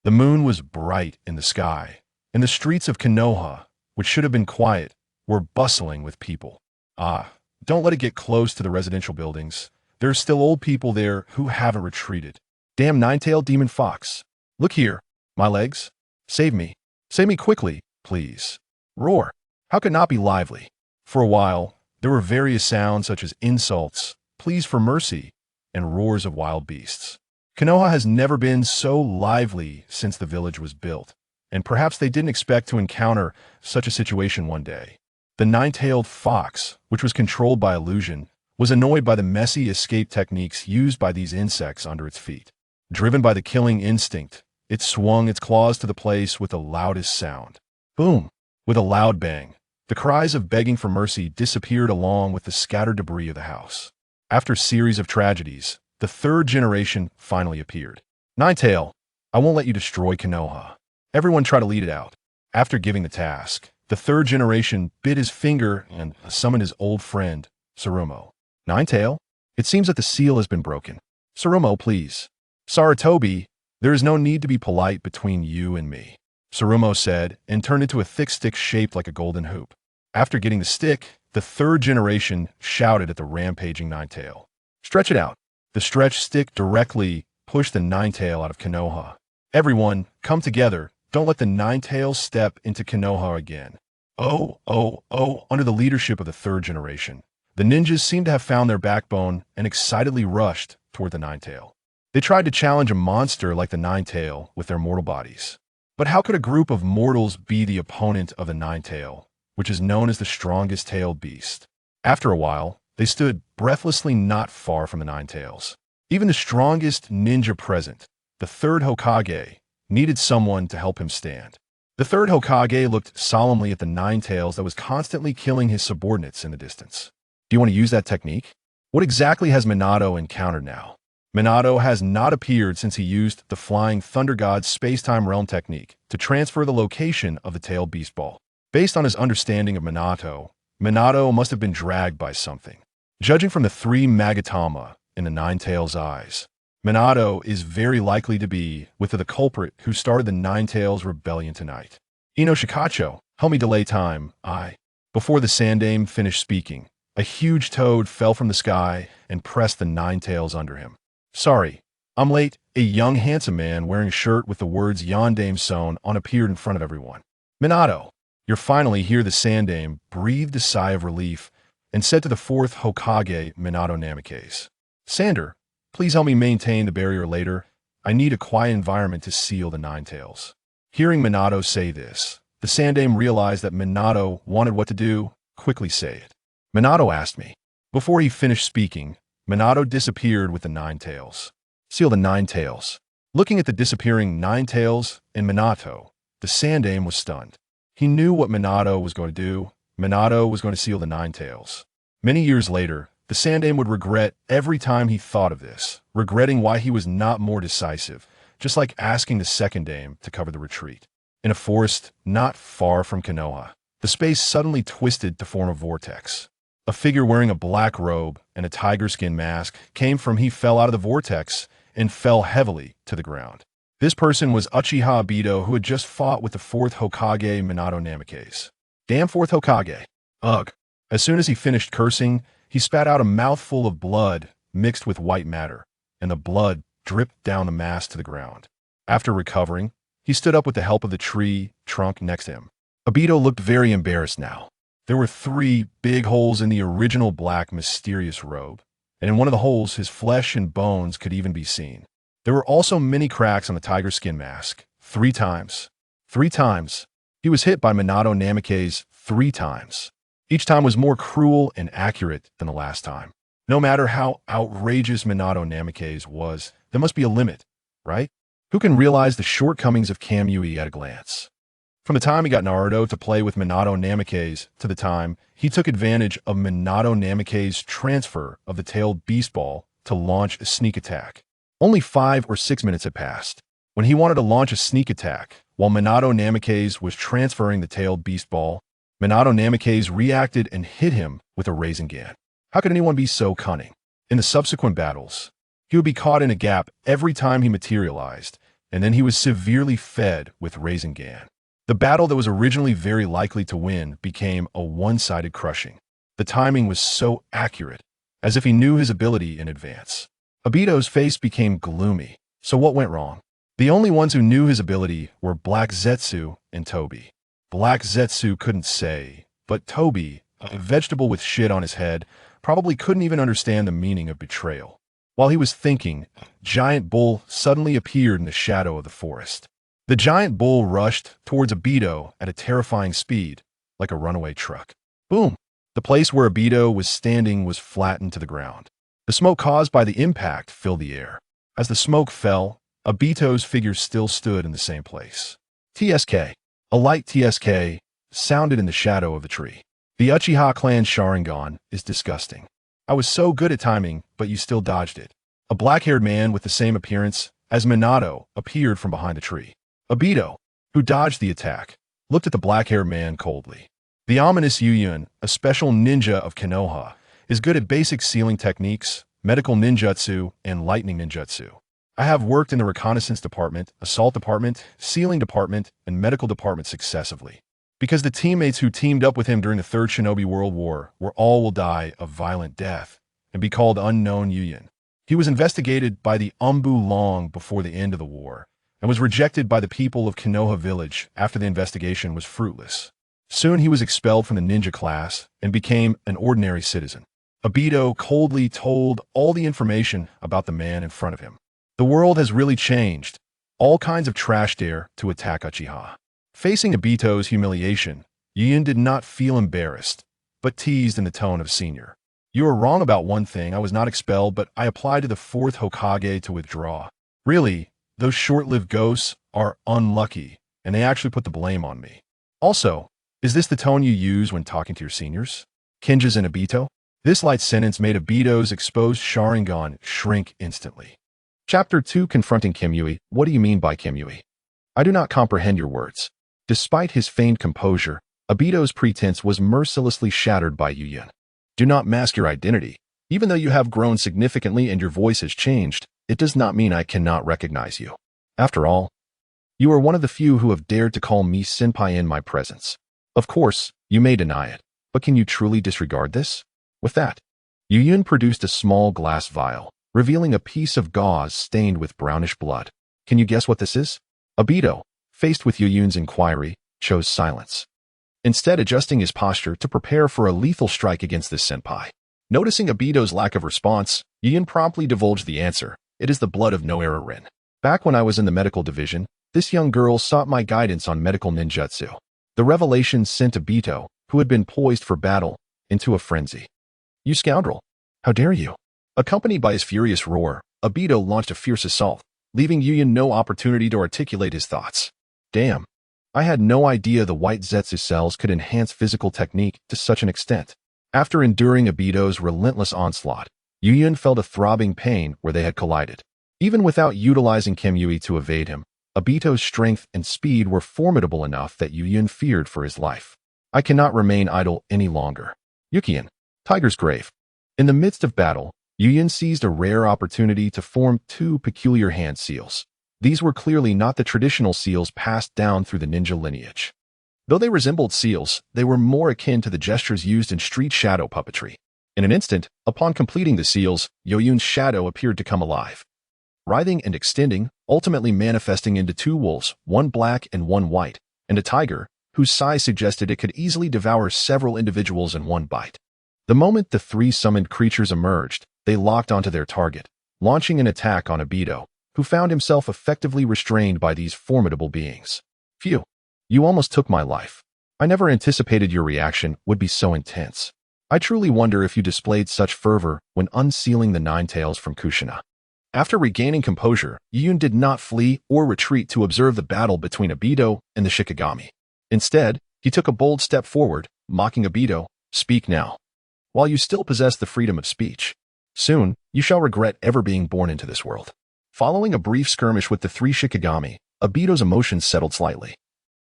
The moon was bright in the sky, and the streets of Konoha, which should have been quiet, were bustling with people. Ah, don't let it get close to the residential buildings. There are still old people there who haven't retreated. Damn nine-tailed demon fox. Look here, my legs. Save me. Save me quickly, please. Roar. How could not be lively? For a while, there were various sounds such as insults, pleas for mercy, and roars of wild beasts. Konoha has never been so lively since the village was built, and perhaps they didn't expect to encounter such a situation one day. The nine-tailed fox, which was controlled by illusion, was annoyed by the messy escape techniques used by these insects under its feet. Driven by the killing instinct, it swung its claws to the place with the loudest sound. Boom! With a loud bang, the cries of begging for mercy disappeared along with the scattered debris of the house. After a series of tragedies, the third generation finally appeared. Ninetail, I won't let you destroy Konoha. Everyone try to lead it out. After giving the task, the third generation bit his finger and summoned his old friend, Sarumo. Ninetail, it seems that the seal has been broken. Sarumo, please. Sarutobi, there is no need to be polite between you and me, Sarumo said, and turned into a thick stick shaped like a golden hoop. After getting the stick, the third generation shouted at the rampaging Ninetail. Stretch it out. The stretched stick directly pushed the Ninetail out of Konoha. Everyone, come together. Don't let the Ninetail step into Konoha again. Oh, under the leadership of the third generation, the ninjas seemed to have found their backbone and excitedly rushed toward the Ninetail. They tried to challenge a monster like the Ninetail with their mortal bodies. But how could a group of mortals be the opponent of the Ninetail, which is known as the strongest tailed beast? After a while, they stood breathlessly not far from the Ninetails. Even the strongest ninja present, the third Hokage, needed someone to help him stand. The third Hokage looked solemnly at the Ninetails that was constantly killing his subordinates in the distance. Do you want to use that technique? What exactly has Minato encountered now? Minato has not appeared since he used the Flying Thunder God's space-time realm technique to transfer the location of the tailed beast ball. Based on his understanding of Minato, Minato must have been dragged by something. Judging from the three Magatama in the Ninetail's eyes, Minato is very likely to be with the culprit who started the Ninetail's rebellion tonight. Ino Shikacho, help me delay time, Before the Sandame finished speaking, a huge toad fell from the sky and pressed the Ninetails under him. Sorry, I'm late. A young handsome man wearing a shirt with the words Yondame sewn on appeared in front of everyone. Minato, you're finally here. The Sandame breathed a sigh of relief and said to the fourth Hokage, Minato Namikaze, Sander, please help me maintain the barrier later. I need a quiet environment to seal the Ninetails. Hearing Minato say this, the Sandame realized that Minato wanted what to do. Quickly say it. Minato asked me. Before he finished speaking, Minato disappeared with the Ninetails. Seal the Ninetails. Looking at the disappearing Ninetails and Minato, the Sandame was stunned. He knew what Minato was going to do. Minato was going to seal the Ninetails. Many years later, the Sandame would regret every time he thought of this, regretting why he was not more decisive, just like asking the second dame to cover the retreat. In a forest not far from Konoha, the space suddenly twisted to form a vortex. A figure wearing a black robe and a tiger skin mask came from. He fell out of the vortex and fell heavily to the ground. This person was Uchiha Obito, who had just fought with the fourth Hokage, Minato Namikaze. Damn fourth Hokage. Ugh. As soon as he finished cursing, he spat out a mouthful of blood mixed with white matter, and the blood dripped down the mask to the ground. After recovering, he stood up with the help of the tree trunk next to him. Obito looked very embarrassed now. There were 3 big holes in the original black mysterious robe, and in one of the holes his flesh and bones could even be seen. There were also many cracks on the tiger skin mask. 3 times. 3 times. He was hit by Minato Namikaze 3 times. Each time was more cruel and accurate than the last time. No matter how outrageous Minato Namikaze was, there must be a limit, right? Who can realize the shortcomings of Kamui at a glance? From the time he got Naruto to play with Minato Namikaze to the time he took advantage of Minato Namikaze's transfer of the tailed beast ball to launch a sneak attack, only 5 or 6 minutes had passed. When he wanted to launch a sneak attack, while Minato Namikaze was transferring the tailed beast ball, Minato Namikaze reacted and hit him with a Rasengan. How could anyone be so cunning? In the subsequent battles, he would be caught in a gap every time he materialized, and then he was severely fed with Rasengan. The battle that was originally very likely to win became a one-sided crushing. The timing was so accurate, as if he knew his ability in advance. Obito's face became gloomy. So what went wrong? The only ones who knew his ability were Black Zetsu and Toby. Black Zetsu couldn't say, but Toby, a vegetable with shit on his head, probably couldn't even understand the meaning of betrayal. While he was thinking, Giant Bull suddenly appeared in the shadow of the forest. The Giant Bull rushed towards Obito at a terrifying speed, like a runaway truck. Boom! The place where Obito was standing was flattened to the ground. The smoke caused by the impact filled the air. As the smoke fell, Obito's figure still stood in the same place. TSK. A light TSK sounded in the shadow of the tree. The Uchiha clan Sharingan is disgusting. I was so good at timing, but you still dodged it. A black-haired man with the same appearance as Minato appeared from behind the tree. Obito, who dodged the attack, looked at the black-haired man coldly. The ominous Youyun, a special ninja of Konoha, is good at basic sealing techniques, medical ninjutsu, and lightning ninjutsu. I have worked in the reconnaissance department, assault department, sealing department, and medical department successively. Because the teammates who teamed up with him during the Third Shinobi World War were all will die a violent death and be called Unknown Youyun. He was investigated by the Umbu long before the end of the war and was rejected by the people of Konoha village after the investigation was fruitless. Soon he was expelled from the ninja class and became an ordinary citizen. Obito coldly told all the information about the man in front of him. The world has really changed. All kinds of trash dare to attack Uchiha. Facing Obito's humiliation, Youyun did not feel embarrassed, but teased in the tone of senior. You are wrong about one thing. I was not expelled, but I applied to the 4th Hokage to withdraw. Really, those short-lived ghosts are unlucky, and they actually put the blame on me. Also, is this the tone you use when talking to your seniors? Kinjas and Obito? This light sentence made Obito's exposed Sharingan shrink instantly. Chapter 2 Confronting Kimui. What do you mean by Kimui? I do not comprehend your words. Despite his feigned composure, Obito's pretense was mercilessly shattered by Youyun. Do not mask your identity. Even though you have grown significantly and your voice has changed, it does not mean I cannot recognize you. After all, you are one of the few who have dared to call me senpai in my presence. Of course, you may deny it, but can you truly disregard this? With that, Youyun produced a small glass vial, revealing a piece of gauze stained with brownish blood. Can you guess what this is? Obito, faced with Youyun's inquiry, chose silence, instead adjusting his posture to prepare for a lethal strike against this senpai. Noticing Obito's lack of response, Youyun promptly divulged the answer. It is the blood of Noera Rin. Back when I was in the medical division, this young girl sought my guidance on medical ninjutsu. The revelation sent Obito, who had been poised for battle, into a frenzy. You scoundrel! How dare you! Accompanied by his furious roar, Obito launched a fierce assault, leaving Youyun no opportunity to articulate his thoughts. Damn! I had no idea the white Zetsu cells could enhance physical technique to such an extent. After enduring Obito's relentless onslaught, Youyun felt a throbbing pain where they had collided. Even without utilizing Kimui to evade him, Obito's strength and speed were formidable enough that Youyun feared for his life. I cannot remain idle any longer. Yukian, Tiger's Grave. In the midst of battle, Youyun seized a rare opportunity to form 2 peculiar hand seals. These were clearly not the traditional seals passed down through the ninja lineage. Though they resembled seals, they were more akin to the gestures used in street shadow puppetry. In an instant, upon completing the seals, Youyun's shadow appeared to come alive, writhing and extending, ultimately manifesting into 2 wolves, one black and one white, and a tiger, whose size suggested it could easily devour several individuals in one bite. The moment the 3 summoned creatures emerged, they locked onto their target, launching an attack on Obito, who found himself effectively restrained by these formidable beings. Phew, you almost took my life. I never anticipated your reaction would be so intense. I truly wonder if you displayed such fervor when unsealing the 9 tails from Kushina. After regaining composure, Youyun did not flee or retreat to observe the battle between Obito and the Shikigami. Instead, he took a bold step forward, mocking Obito, "Speak now, while you still possess the freedom of speech. Soon, you shall regret ever being born into this world." Following a brief skirmish with the 3 Shikigami, Obito's emotions settled slightly.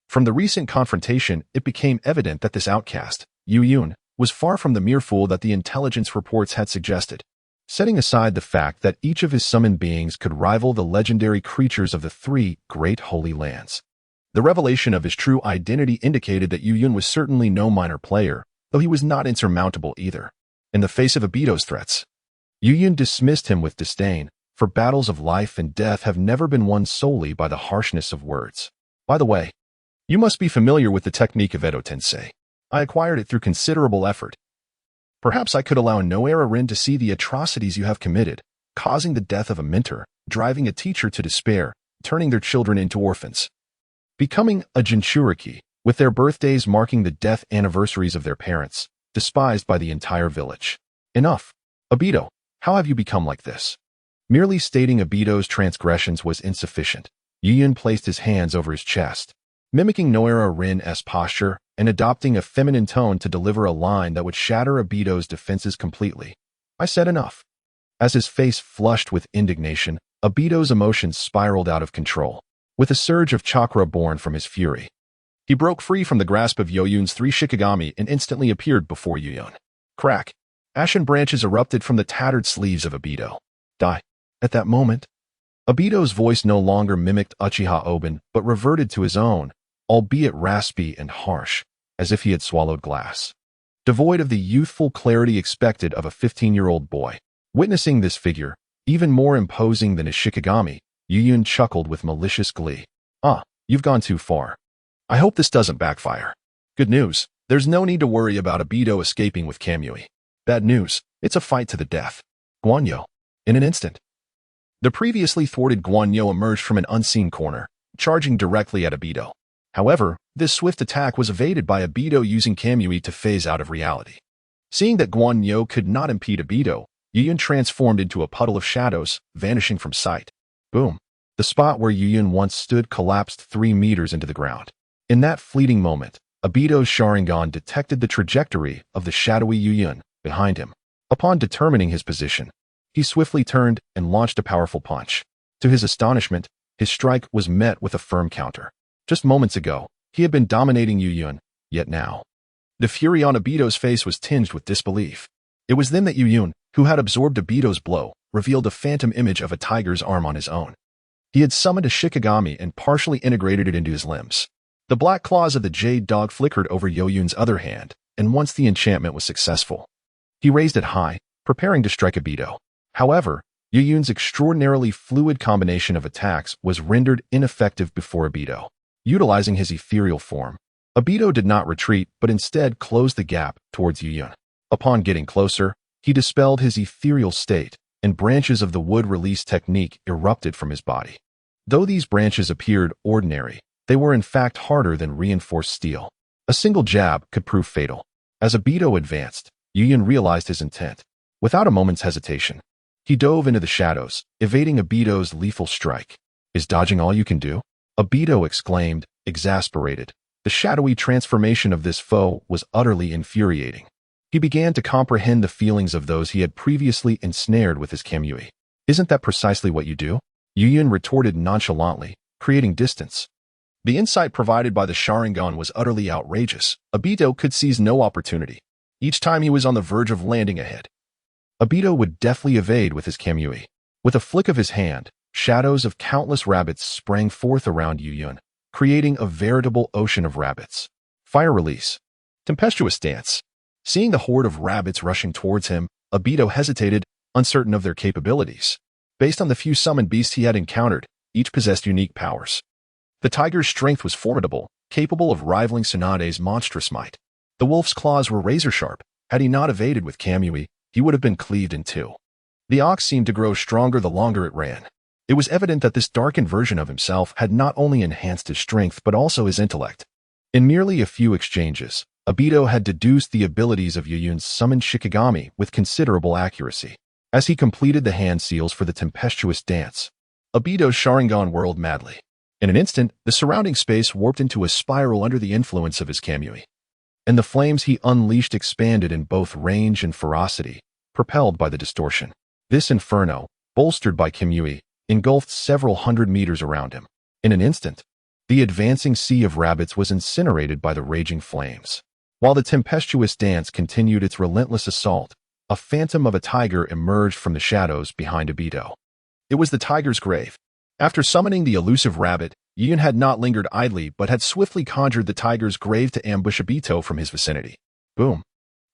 From the recent confrontation, it became evident that this outcast, Youyun, was far from the mere fool that the intelligence reports had suggested. setting aside the fact that each of his summoned beings could rival the legendary creatures of the three great holy lands. The revelation of his true identity indicated that Youyun was certainly no minor player, though he was not insurmountable either. In the face of Obito's threats, Youyun dismissed him with disdain, for battles of life and death have never been won solely by the harshness of words. By the way, you must be familiar with the technique of Edo Tensei. I acquired it through considerable effort. Perhaps I could allow Noera Rin to see the atrocities you have committed, causing the death of a mentor, driving a teacher to despair, turning their children into orphans. Becoming a Jinchuriki, with their birthdays marking the death anniversaries of their parents, despised by the entire village. Enough. Obito, how have you become like this? Merely stating Obito's transgressions was insufficient. Youyun placed his hands over his chest, mimicking Noera Rin's posture and adopting a feminine tone to deliver a line that would shatter Obito's defenses completely. I said enough. As his face flushed with indignation, Obito's emotions spiraled out of control, with a surge of chakra born from his fury. He broke free from the grasp of Yoyun's three Shikigami and instantly appeared before Youyun. Crack! Ashen branches erupted from the tattered sleeves of Obito. Die. At that moment, Obito's voice no longer mimicked Uchiha Oben but reverted to his own, albeit raspy and harsh, as if he had swallowed glass. Devoid of the youthful clarity expected of a 15-year-old boy. Witnessing this figure, even more imposing than his Shikigami, Youyun chuckled with malicious glee. You've gone too far. I hope this doesn't backfire. Good news, there's no need to worry about Obito escaping with Kamui. Bad news, it's a fight to the death. Guanyo. In an instant. The previously thwarted Guanyo emerged from an unseen corner, charging directly at Obito. However, this swift attack was evaded by Obito using Kamui to phase out of reality. Seeing that Guanyo could not impede Obito, Youyun transformed into a puddle of shadows, vanishing from sight. Boom. The spot where Youyun once stood collapsed 3 meters into the ground. In that fleeting moment, Obito's Sharingan detected the trajectory of the shadowy Youyun behind him. Upon determining his position, he swiftly turned and launched a powerful punch. To his astonishment, his strike was met with a firm counter. Just moments ago, he had been dominating Youyun, yet now. The fury on Obito's face was tinged with disbelief. It was then that Youyun, who had absorbed Obito's blow, revealed a phantom image of a tiger's arm on his own. He had summoned a Shikigami and partially integrated it into his limbs. The black claws of the jade dog flickered over Yoyun's other hand, and once the enchantment was successful, he raised it high, preparing to strike Obito. However, Yoyun's extraordinarily fluid combination of attacks was rendered ineffective before Obito. Utilizing his ethereal form, Obito did not retreat but instead closed the gap towards Youyun. Upon getting closer, he dispelled his ethereal state, and branches of the wood release technique erupted from his body. Though these branches appeared ordinary, they were in fact harder than reinforced steel. A single jab could prove fatal. As Obito advanced, Youyun realized his intent. Without a moment's hesitation, he dove into the shadows, evading Obito's lethal strike. Is dodging all you can do? Obito exclaimed, exasperated. The shadowy transformation of this foe was utterly infuriating. He began to comprehend the feelings of those he had previously ensnared with his Kamui. Isn't that precisely what you do? Youyun retorted nonchalantly, creating distance. The insight provided by the Sharingan was utterly outrageous. Obito could seize no opportunity. Each time he was on the verge of landing a hit, Obito would deftly evade with his Kamui. With a flick of his hand, shadows of countless rabbits sprang forth around Youyun, creating a veritable ocean of rabbits. Fire release. Tempestuous dance. Seeing the horde of rabbits rushing towards him, Obito hesitated, uncertain of their capabilities. Based on the few summoned beasts he had encountered, each possessed unique powers. The tiger's strength was formidable, capable of rivaling Tsunade's monstrous might. The wolf's claws were razor-sharp. Had he not evaded with Kamui, he would have been cleaved in two. The ox seemed to grow stronger the longer it ran. It was evident that this darkened version of himself had not only enhanced his strength but also his intellect. In merely a few exchanges, Obito had deduced the abilities of Youyun's summoned Shikigami with considerable accuracy. As he completed the hand seals for the tempestuous dance, Obito's Sharingan whirled madly. In an instant, the surrounding space warped into a spiral under the influence of his Kamui, and the flames he unleashed expanded in both range and ferocity, propelled by the distortion. This inferno, bolstered by Kamui, engulfed several hundred meters around him. In an instant, the advancing sea of rabbits was incinerated by the raging flames. While the tempestuous dance continued its relentless assault, a phantom of a tiger emerged from the shadows behind Obito. It was the tiger's grave. After summoning the elusive rabbit, Youyun had not lingered idly but had swiftly conjured the tiger's grave to ambush Obito from his vicinity. Boom.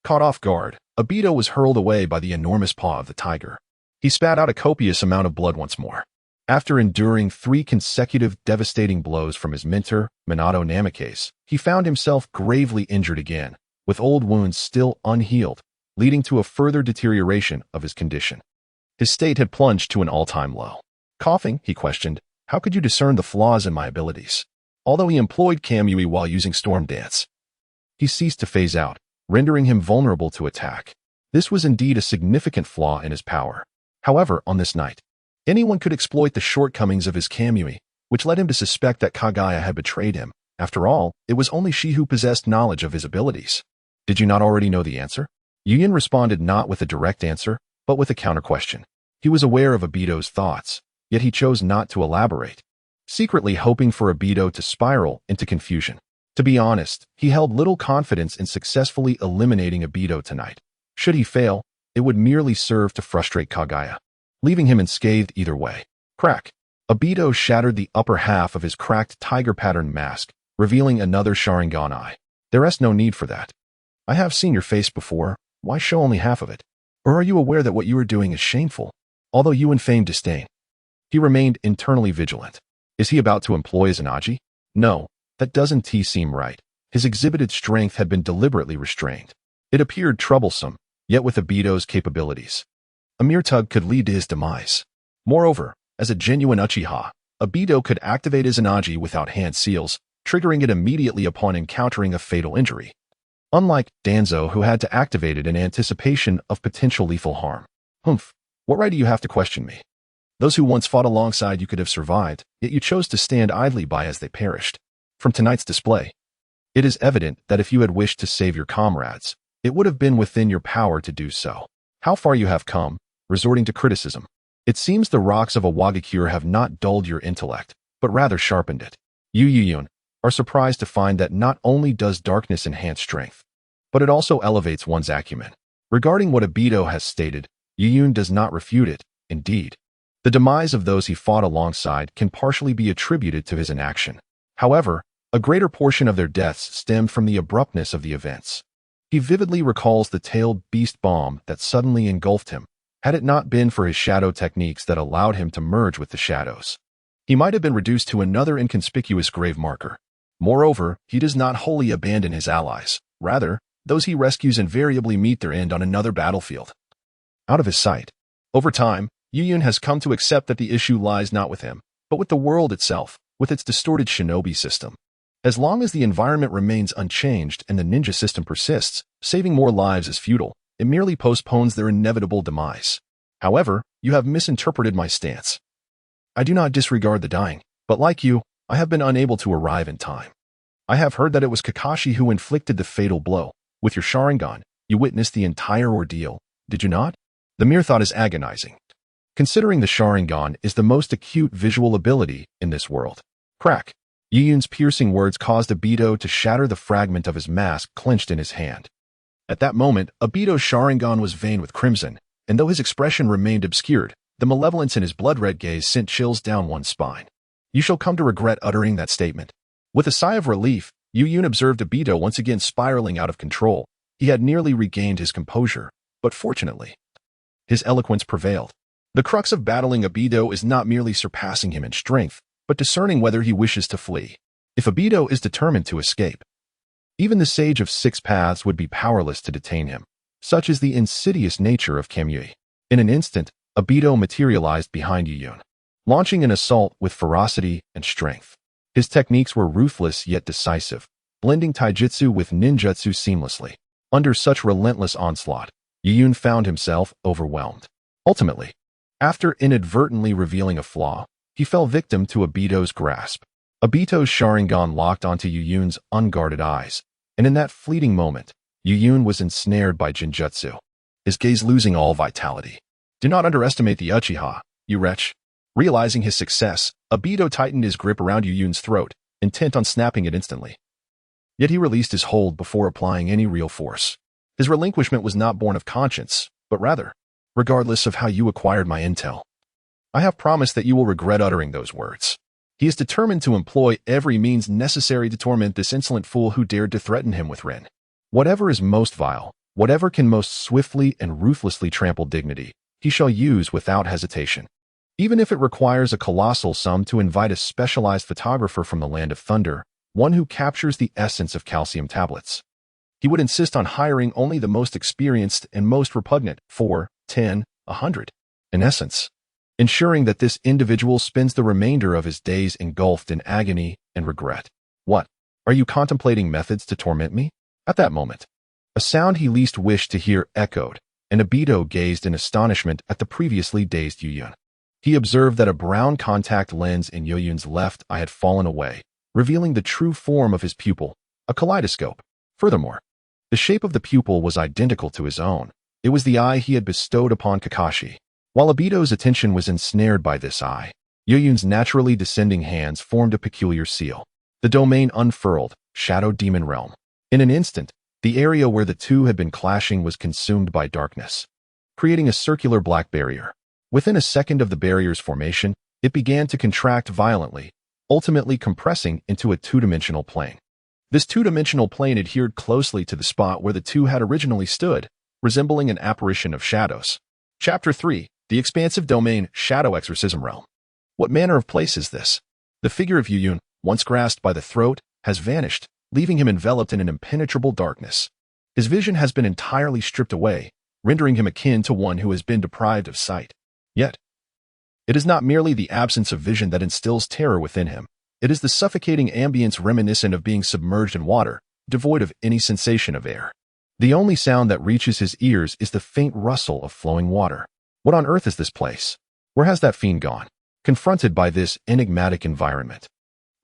Caught off guard, Obito was hurled away by the enormous paw of the tiger. He spat out a copious amount of blood once more. After enduring 3 consecutive devastating blows from his mentor, Minato Namikaze, he found himself gravely injured again, with old wounds still unhealed, leading to a further deterioration of his condition. His state had plunged to an all-time low. Coughing, he questioned, "How could you discern the flaws in my abilities?" Although he employed Kamui while using Storm Dance, he ceased to phase out, rendering him vulnerable to attack. This was indeed a significant flaw in his power. However, on this night, anyone could exploit the shortcomings of his Kamui, which led him to suspect that Kaguya had betrayed him. After all, it was only she who possessed knowledge of his abilities. Did you not already know the answer? Youyun responded not with a direct answer, but with a counter-question. He was aware of Obito's thoughts, yet he chose not to elaborate, secretly hoping for Obito to spiral into confusion. To be honest, he held little confidence in successfully eliminating Obito tonight. Should he fail, it would merely serve to frustrate Kaguya, leaving him unscathed either way. Crack. Obito shattered the upper half of his cracked tiger-patterned mask, revealing another Sharingan eye. There is no need for that. I have seen your face before, why show only half of it? Or are you aware that what you are doing is shameful? Although Youyun feigned disdain, he remained internally vigilant. Is he about to employ Izanagi? No, that doesn't seem right. His exhibited strength had been deliberately restrained. It appeared troublesome, yet with Obito's capabilities, a mere tug could lead to his demise. Moreover, as a genuine Uchiha, Obito could activate Izanagi without hand seals, triggering it immediately upon encountering a fatal injury. Unlike Danzo, who had to activate it in anticipation of potential lethal harm. Humph, what right do you have to question me? Those who once fought alongside you could have survived, yet you chose to stand idly by as they perished. From tonight's display, it is evident that if you had wished to save your comrades, it would have been within your power to do so. How far you have come, resorting to criticism. It seems the rocks of a Wagakure have not dulled your intellect, but rather sharpened it. You, Youyun, are surprised to find that not only does darkness enhance strength, but it also elevates one's acumen. Regarding what Obito has stated, Youyun does not refute it. Indeed, the demise of those he fought alongside can partially be attributed to his inaction. However, a greater portion of their deaths stemmed from the abruptness of the events. He vividly recalls the tailed beast bomb that suddenly engulfed him. Had it not been for his shadow techniques that allowed him to merge with the shadows, he might have been reduced to another inconspicuous grave marker. Moreover, he does not wholly abandon his allies. Rather, those he rescues invariably meet their end on another battlefield, out of his sight. Over time, Youyun has come to accept that the issue lies not with him, but with the world itself, with its distorted shinobi system. As long as the environment remains unchanged and the ninja system persists, saving more lives is futile. It merely postpones their inevitable demise. However, you have misinterpreted my stance. I do not disregard the dying, but like you, I have been unable to arrive in time. I have heard that it was Kakashi who inflicted the fatal blow. With your Sharingan, you witnessed the entire ordeal, did you not? The mere thought is agonizing, considering the Sharingan is the most acute visual ability in this world. Crack. Youyun's piercing words caused Obito to shatter the fragment of his mask clenched in his hand. At that moment, Obito's Sharingan was veined with crimson, and though his expression remained obscured, the malevolence in his blood-red gaze sent chills down one's spine. You shall come to regret uttering that statement. With a sigh of relief, Youyun observed Obito once again spiraling out of control. He had nearly regained his composure, but fortunately, his eloquence prevailed. The crux of battling Obito is not merely surpassing him in strength, but discerning whether he wishes to flee. If Obito is determined to escape, even the Sage of Six Paths would be powerless to detain him. Such is the insidious nature of Kamui. In an instant, Obito materialized behind Youyun, launching an assault with ferocity and strength. His techniques were ruthless yet decisive, blending taijutsu with ninjutsu seamlessly. Under such relentless onslaught, Youyun found himself overwhelmed. Ultimately, after inadvertently revealing a flaw, he fell victim to Obito's grasp. Obito's Sharingan locked onto Youyun's unguarded eyes, and in that fleeting moment, Youyun was ensnared by Jinjutsu, his gaze losing all vitality. Do not underestimate the Uchiha, you wretch. Realizing his success, Obito tightened his grip around Youyun's throat, intent on snapping it instantly. Yet he released his hold before applying any real force. His relinquishment was not born of conscience, but rather, regardless of how you acquired my intel. I have promised that you will regret uttering those words. He is determined to employ every means necessary to torment this insolent fool who dared to threaten him with Rin. Whatever is most vile, whatever can most swiftly and ruthlessly trample dignity, he shall use without hesitation. Even if it requires a colossal sum to invite a specialized photographer from the Land of Thunder, one who captures the essence of calcium tablets. He would insist on hiring only the most experienced and most repugnant, 4, 10, 100. In essence, ensuring that this individual spends the remainder of his days engulfed in agony and regret. What? Are you contemplating methods to torment me? At that moment, a sound he least wished to hear echoed, and Obito gazed in astonishment at the previously dazed Youyun. He observed that a brown contact lens in Youyun's left eye had fallen away, revealing the true form of his pupil, a kaleidoscope. Furthermore, the shape of the pupil was identical to his own. It was the eye he had bestowed upon Kakashi. While Obito's attention was ensnared by this eye, Youyun's naturally descending hands formed a peculiar seal. The domain unfurled, Shadow Demon Realm. In an instant, the area where the two had been clashing was consumed by darkness, creating a circular black barrier. Within a second of the barrier's formation, it began to contract violently, ultimately compressing into a two-dimensional plane. This two-dimensional plane adhered closely to the spot where the two had originally stood, resembling an apparition of shadows. Chapter 3. The Expansive Domain, Shadow Exorcism Realm. What manner of place is this? The figure of Youyun, once grasped by the throat, has vanished, leaving him enveloped in an impenetrable darkness. His vision has been entirely stripped away, rendering him akin to one who has been deprived of sight. Yet, it is not merely the absence of vision that instills terror within him. It is the suffocating ambience reminiscent of being submerged in water, devoid of any sensation of air. The only sound that reaches his ears is the faint rustle of flowing water. What on earth is this place? Where has that fiend gone? Confronted by this enigmatic environment,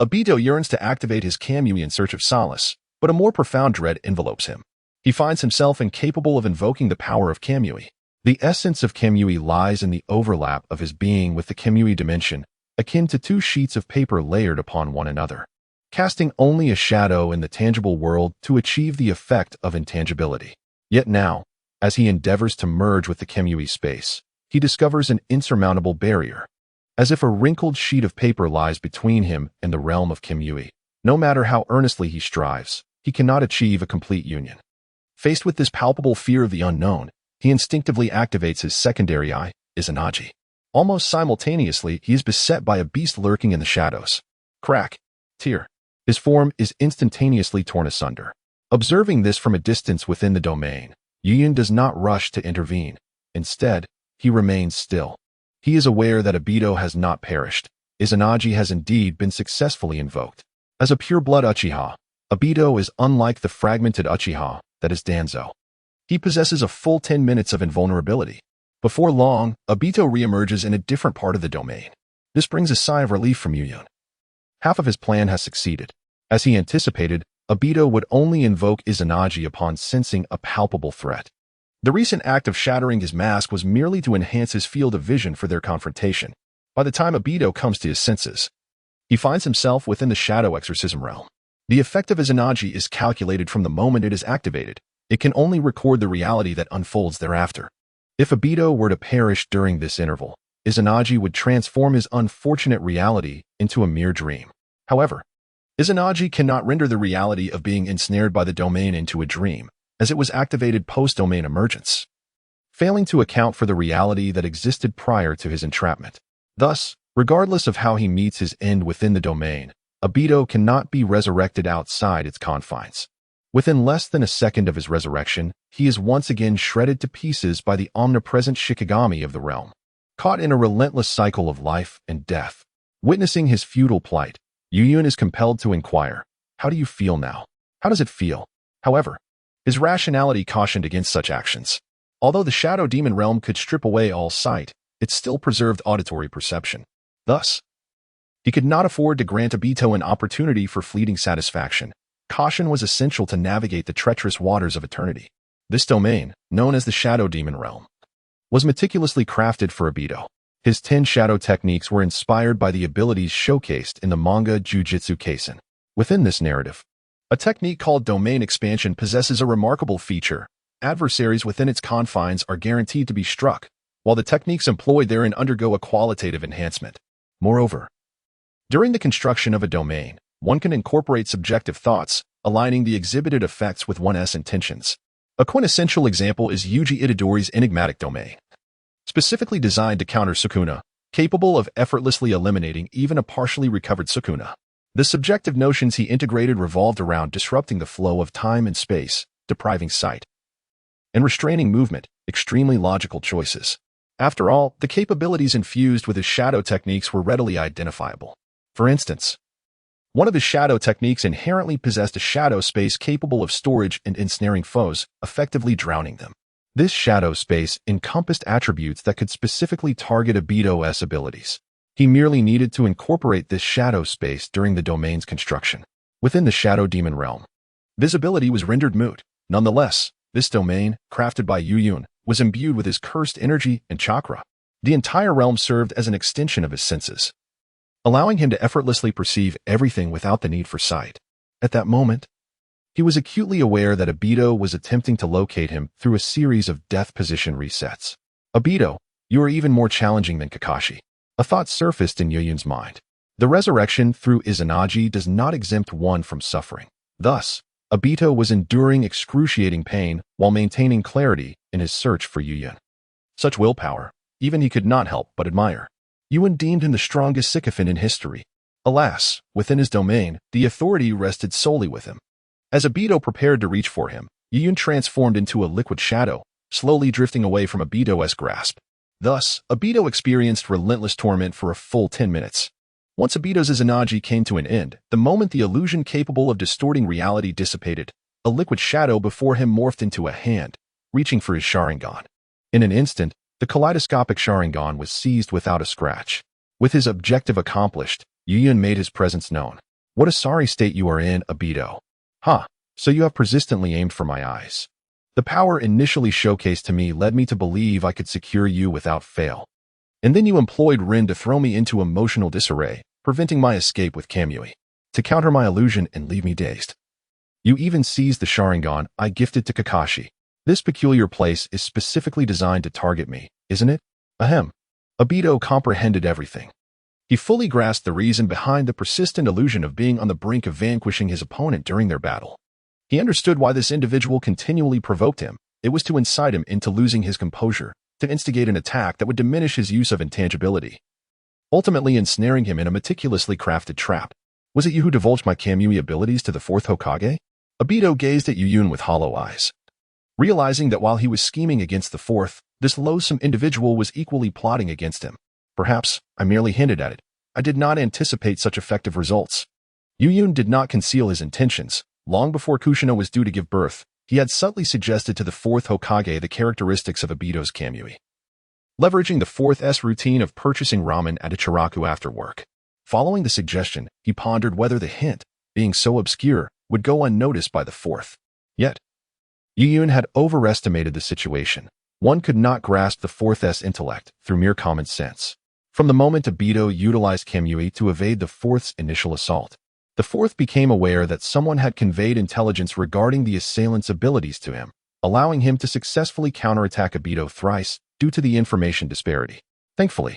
Obito yearns to activate his Kamui in search of solace, but a more profound dread envelopes him. He finds himself incapable of invoking the power of Kamui. The essence of Kamui lies in the overlap of his being with the Kamui dimension, akin to two sheets of paper layered upon one another, casting only a shadow in the tangible world to achieve the effect of intangibility. Yet now, as he endeavors to merge with the Kamui space, he discovers an insurmountable barrier. As if a wrinkled sheet of paper lies between him and the realm of Kamui. No matter how earnestly he strives, he cannot achieve a complete union. Faced with this palpable fear of the unknown, he instinctively activates his secondary eye, Izanagi. Almost simultaneously, he is beset by a beast lurking in the shadows. Crack. Tear. His form is instantaneously torn asunder. Observing this from a distance within the domain, Youyun does not rush to intervene. Instead, he remains still. He is aware that Obito has not perished. Izanagi has indeed been successfully invoked. As a pure-blood Uchiha, Obito is unlike the fragmented Uchiha that is Danzo. He possesses a full 10 minutes of invulnerability. Before long, Obito reemerges in a different part of the domain. This brings a sigh of relief from Youyun. Half of his plan has succeeded. As he anticipated, Obito would only invoke Izanagi upon sensing a palpable threat. The recent act of shattering his mask was merely to enhance his field of vision for their confrontation. By the time Obito comes to his senses, he finds himself within the Shadow Exorcism realm. The effect of Izanagi is calculated from the moment it is activated. It can only record the reality that unfolds thereafter. If Obito were to perish during this interval, Izanagi would transform his unfortunate reality into a mere dream. However, Izanagi cannot render the reality of being ensnared by the domain into a dream, as it was activated post-domain emergence, failing to account for the reality that existed prior to his entrapment. Thus, regardless of how he meets his end within the domain, Obito cannot be resurrected outside its confines. Within less than a second of his resurrection, he is once again shredded to pieces by the omnipresent Shikigami of the realm. Caught in a relentless cycle of life and death, witnessing his futile plight, Youyun is compelled to inquire, "How do you feel now? How does it feel?" However, his rationality cautioned against such actions. Although the Shadow Demon realm could strip away all sight, it still preserved auditory perception. Thus, he could not afford to grant Obito an opportunity for fleeting satisfaction. Caution was essential to navigate the treacherous waters of eternity. This domain, known as the Shadow Demon realm, was meticulously crafted for Obito. His 10 shadow techniques were inspired by the abilities showcased in the manga Jujutsu Kaisen. Within this narrative, a technique called domain expansion possesses a remarkable feature, adversaries within its confines are guaranteed to be struck, while the techniques employed therein undergo a qualitative enhancement. Moreover, during the construction of a domain, one can incorporate subjective thoughts, aligning the exhibited effects with one's intentions. A quintessential example is Yuji Itadori's enigmatic domain, specifically designed to counter Sukuna, capable of effortlessly eliminating even a partially recovered Sukuna. The subjective notions he integrated revolved around disrupting the flow of time and space, depriving sight, and restraining movement, extremely logical choices. After all, the capabilities infused with his shadow techniques were readily identifiable. For instance, one of his shadow techniques inherently possessed a shadow space capable of storage and ensnaring foes, effectively drowning them. This shadow space encompassed attributes that could specifically target Obito's abilities. He merely needed to incorporate this shadow space during the domain's construction. Within the Shadow Demon realm, visibility was rendered moot. Nonetheless, this domain, crafted by Youyun, was imbued with his cursed energy and chakra. The entire realm served as an extension of his senses, allowing him to effortlessly perceive everything without the need for sight. At that moment, he was acutely aware that Obito was attempting to locate him through a series of death position resets. Obito, you are even more challenging than Kakashi. A thought surfaced in Youyun's mind. The resurrection through Izanagi does not exempt one from suffering. Thus, Obito was enduring excruciating pain while maintaining clarity in his search for Youyun. Such willpower, even he could not help but admire. Youyun deemed him the strongest sycophant in history. Alas, within his domain, the authority rested solely with him. As Obito prepared to reach for him, Youyun transformed into a liquid shadow, slowly drifting away from Obito's grasp. Thus, Obito experienced relentless torment for a full 10 minutes. Once Obito's Izanagi came to an end, the moment the illusion capable of distorting reality dissipated, a liquid shadow before him morphed into a hand, reaching for his Sharingan. In an instant, the kaleidoscopic Sharingan was seized without a scratch. With his objective accomplished, Youyun made his presence known. What a sorry state you are in, Obito. So you have persistently aimed for my eyes. The power initially showcased to me led me to believe I could secure you without fail. And then you employed Rin to throw me into emotional disarray, preventing my escape with Kamui, to counter my illusion and leave me dazed. You even seized the Sharingan I gifted to Kakashi. This peculiar place is specifically designed to target me, isn't it? Ahem. Obito comprehended everything. He fully grasped the reason behind the persistent illusion of being on the brink of vanquishing his opponent during their battle. He understood why this individual continually provoked him. It was to incite him into losing his composure, to instigate an attack that would diminish his use of intangibility, ultimately ensnaring him in a meticulously crafted trap. Was it you who divulged my Kamui abilities to the fourth Hokage? Obito gazed at Youyun with hollow eyes, realizing that while he was scheming against the fourth, this loathsome individual was equally plotting against him. Perhaps I merely hinted at it. I did not anticipate such effective results. Youyun did not conceal his intentions. Long before Kushina was due to give birth, he had subtly suggested to the fourth Hokage the characteristics of Obito's Kamui, leveraging the fourth's routine of purchasing ramen at Ichiraku after work. Following the suggestion, he pondered whether the hint, being so obscure, would go unnoticed by the fourth. Yet, Youyun had overestimated the situation. One could not grasp the fourth's intellect through mere common sense. From the moment Obito utilized Kamui to evade the fourth's initial assault, the fourth became aware that someone had conveyed intelligence regarding the assailant's abilities to him, allowing him to successfully counterattack Obito thrice due to the information disparity. Thankfully,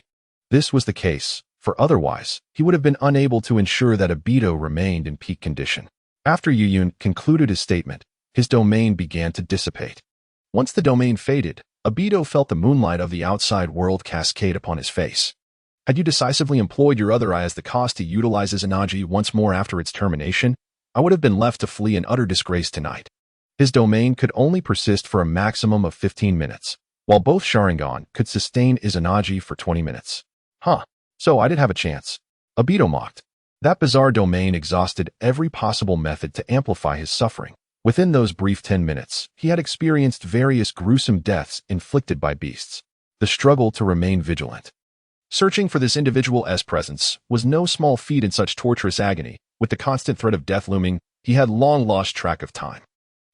this was the case, for otherwise, he would have been unable to ensure that Obito remained in peak condition. After Youyun concluded his statement, his domain began to dissipate. Once the domain faded, Obito felt the moonlight of the outside world cascade upon his face. Had you decisively employed your other eye as the cost to utilize Izanagi once more after its termination, I would have been left to flee in utter disgrace tonight. His domain could only persist for a maximum of 15 minutes, while both Sharingan could sustain Izanagi for 20 minutes. So I did have a chance. Obito mocked. That bizarre domain exhausted every possible method to amplify his suffering. Within those brief 10 minutes, he had experienced various gruesome deaths inflicted by beasts. The struggle to remain vigilant, searching for this individual's presence, was no small feat in such torturous agony. With the constant threat of death looming, he had long lost track of time.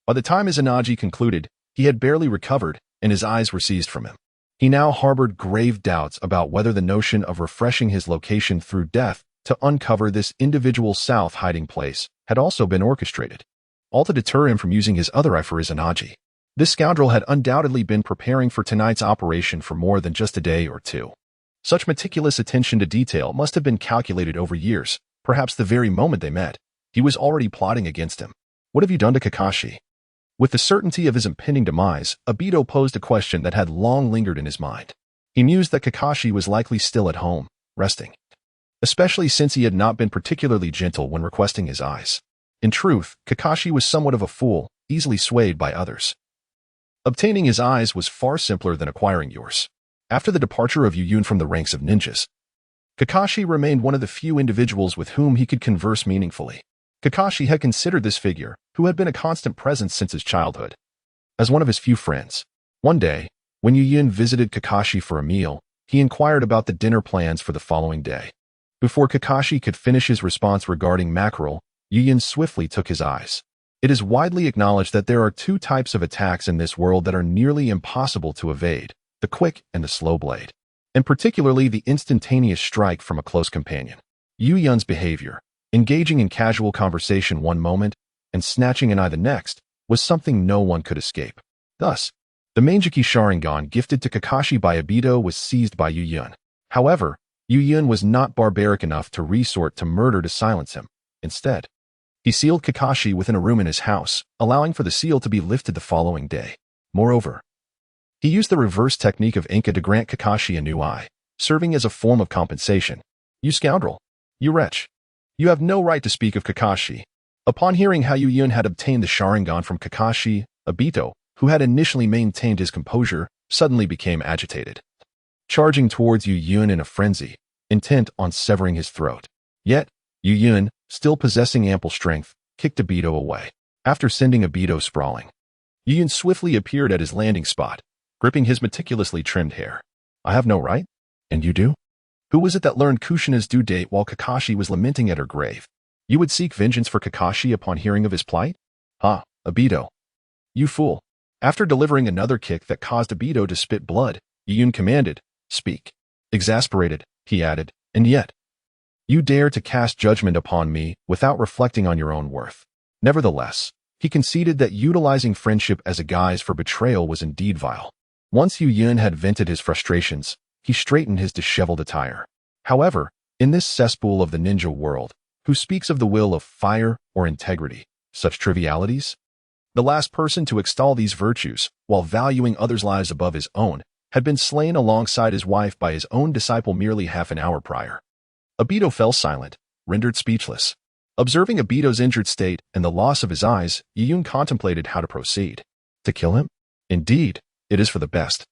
By the time Izanagi concluded, he had barely recovered, and his eyes were seized from him. He now harbored grave doubts about whether the notion of refreshing his location through death to uncover this individual's south hiding place had also been orchestrated, all to deter him from using his other eye for Izanagi. This scoundrel had undoubtedly been preparing for tonight's operation for more than just a day or two. Such meticulous attention to detail must have been calculated over years. Perhaps the very moment they met, he was already plotting against him. What have you done to Kakashi? With the certainty of his impending demise, Obito posed a question that had long lingered in his mind. He mused that Kakashi was likely still at home, resting, especially since he had not been particularly gentle when requesting his eyes. In truth, Kakashi was somewhat of a fool, easily swayed by others. Obtaining his eyes was far simpler than acquiring yours. After the departure of Youyun from the ranks of ninjas, Kakashi remained one of the few individuals with whom he could converse meaningfully. Kakashi had considered this figure, who had been a constant presence since his childhood, as one of his few friends. One day, when Youyun visited Kakashi for a meal, he inquired about the dinner plans for the following day. Before Kakashi could finish his response regarding mackerel, Youyun swiftly took his eyes. It is widely acknowledged that there are two types of attacks in this world that are nearly impossible to evade, the quick and the slow blade, and particularly the instantaneous strike from a close companion. Youyun's behavior, engaging in casual conversation one moment and snatching an eye the next, was something no one could escape. Thus, the Mangeki Sharingan gifted to Kakashi by Obito was seized by Youyun. However, Youyun was not barbaric enough to resort to murder to silence him. Instead, he sealed Kakashi within a room in his house, allowing for the seal to be lifted the following day. Moreover, he used the reverse technique of Inca to grant Kakashi a new eye, serving as a form of compensation. You scoundrel! You wretch! You have no right to speak of Kakashi. Upon hearing how Youyun had obtained the Sharingan from Kakashi, Obito, who had initially maintained his composure, suddenly became agitated, charging towards Youyun in a frenzy, intent on severing his throat. Yet, Youyun, still possessing ample strength, kicked Obito away. After sending Obito sprawling, Youyun swiftly appeared at his landing spot, gripping his meticulously trimmed hair. I have no right? And you do? Who was it that learned Kushina's due date while Kakashi was lamenting at her grave? You would seek vengeance for Kakashi upon hearing of his plight? Ha, Obito. You fool. After delivering another kick that caused Obito to spit blood, Youyun commanded, Speak. Exasperated, he added, and yet, you dare to cast judgment upon me without reflecting on your own worth. Nevertheless, he conceded that utilizing friendship as a guise for betrayal was indeed vile. Once Youyun had vented his frustrations, he straightened his disheveled attire. However, in this cesspool of the ninja world, who speaks of the will of fire or integrity, such trivialities? The last person to extol these virtues, while valuing others' lives above his own, had been slain alongside his wife by his own disciple merely half an hour prior. Obito fell silent, rendered speechless. Observing Obito's injured state and the loss of his eyes, Youyun contemplated how to proceed. To kill him? Indeed, it is for the best.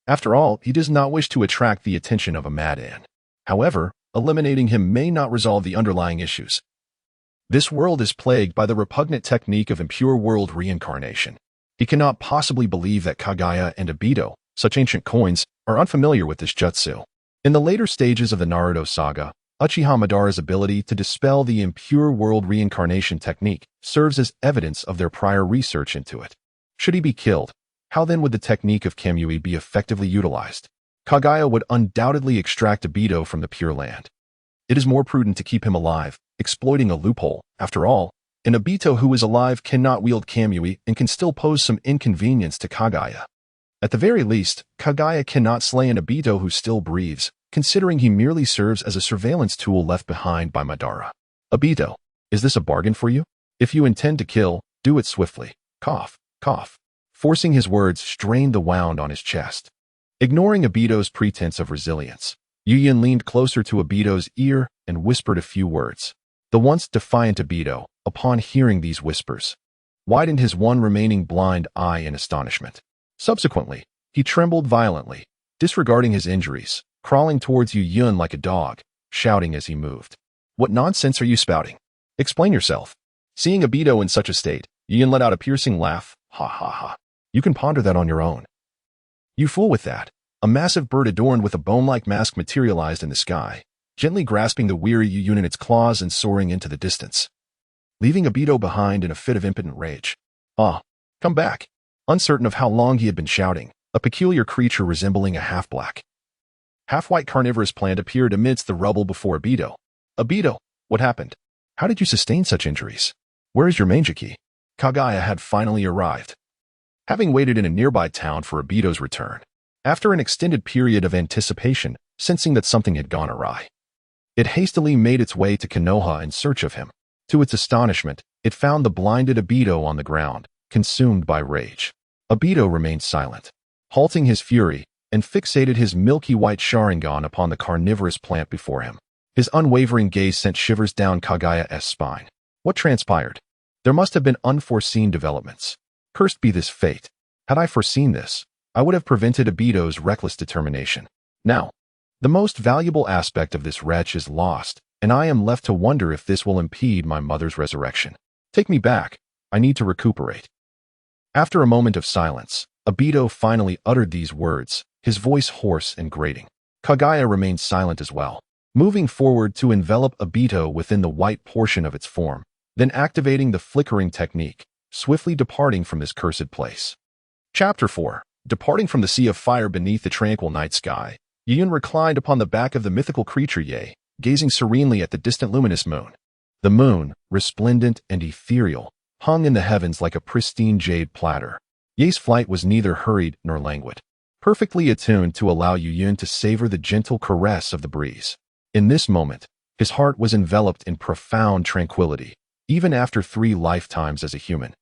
After all, he does not wish to attract the attention of a madman. However, eliminating him may not resolve the underlying issues. This world is plagued by the repugnant technique of impure world reincarnation. He cannot possibly believe that Kaguya and Obito, such ancient coins, are unfamiliar with this jutsu. In the later stages of the Naruto saga, Uchiha Madara's ability to dispel the impure world reincarnation technique serves as evidence of their prior research into it. Should he be killed, how then would the technique of Kamui be effectively utilized? Kaguya would undoubtedly extract Obito from the Pure Land. It is more prudent to keep him alive, exploiting a loophole. After all, an Obito who is alive cannot wield Kamui and can still pose some inconvenience to Kaguya. At the very least, Kaguya cannot slay an Obito who still breathes, considering he merely serves as a surveillance tool left behind by Madara. Obito, is this a bargain for you? If you intend to kill, do it swiftly. Cough, cough. Forcing his words strained the wound on his chest. Ignoring Obito's pretense of resilience, Youyun leaned closer to Obito's ear and whispered a few words. The once defiant Obito, upon hearing these whispers, widened his one remaining blind eye in astonishment. Subsequently, he trembled violently, disregarding his injuries, crawling towards Youyun like a dog, shouting as he moved. What nonsense are you spouting? Explain yourself. Seeing Obito in such a state, Youyun let out a piercing laugh. Ha ha ha. You can ponder that on your own. You fool with that. A massive bird adorned with a bone-like mask materialized in the sky, gently grasping the weary Youyun in its claws and soaring into the distance, leaving Obito behind in a fit of impotent rage. Ah, come back. Uncertain of how long he had been shouting, a peculiar creature resembling a half-black, half-white carnivorous plant appeared amidst the rubble before Obito. Obito, what happened? How did you sustain such injuries? Where is your Mangeki? Kaguya had finally arrived. having waited in a nearby town for Obito's return. After an extended period of anticipation, sensing that something had gone awry, it hastily made its way to Konoha in search of him. To its astonishment, it found the blinded Obito on the ground, consumed by rage. Obito remained silent, halting his fury, and fixated his milky white Sharingan upon the carnivorous plant before him. His unwavering gaze sent shivers down Kagaya's spine. What transpired? There must have been unforeseen developments. Cursed be this fate. Had I foreseen this, I would have prevented Obito's reckless determination. Now, the most valuable aspect of this wretch is lost, and I am left to wonder if this will impede my mother's resurrection. Take me back. I need to recuperate. After a moment of silence, Obito finally uttered these words, his voice hoarse and grating. Kagaya remained silent as well, moving forward to envelop Obito within the white portion of its form, then activating the flickering technique, swiftly departing from this cursed place. Chapter 4. Departing from the sea of fire beneath the tranquil night sky, Youyun reclined upon the back of the mythical creature Ye, gazing serenely at the distant luminous moon. The moon, resplendent and ethereal, hung in the heavens like a pristine jade platter. Ye's flight was neither hurried nor languid, perfectly attuned to allow Youyun to savor the gentle caress of the breeze. In this moment, his heart was enveloped in profound tranquility, even after 3 lifetimes as a human.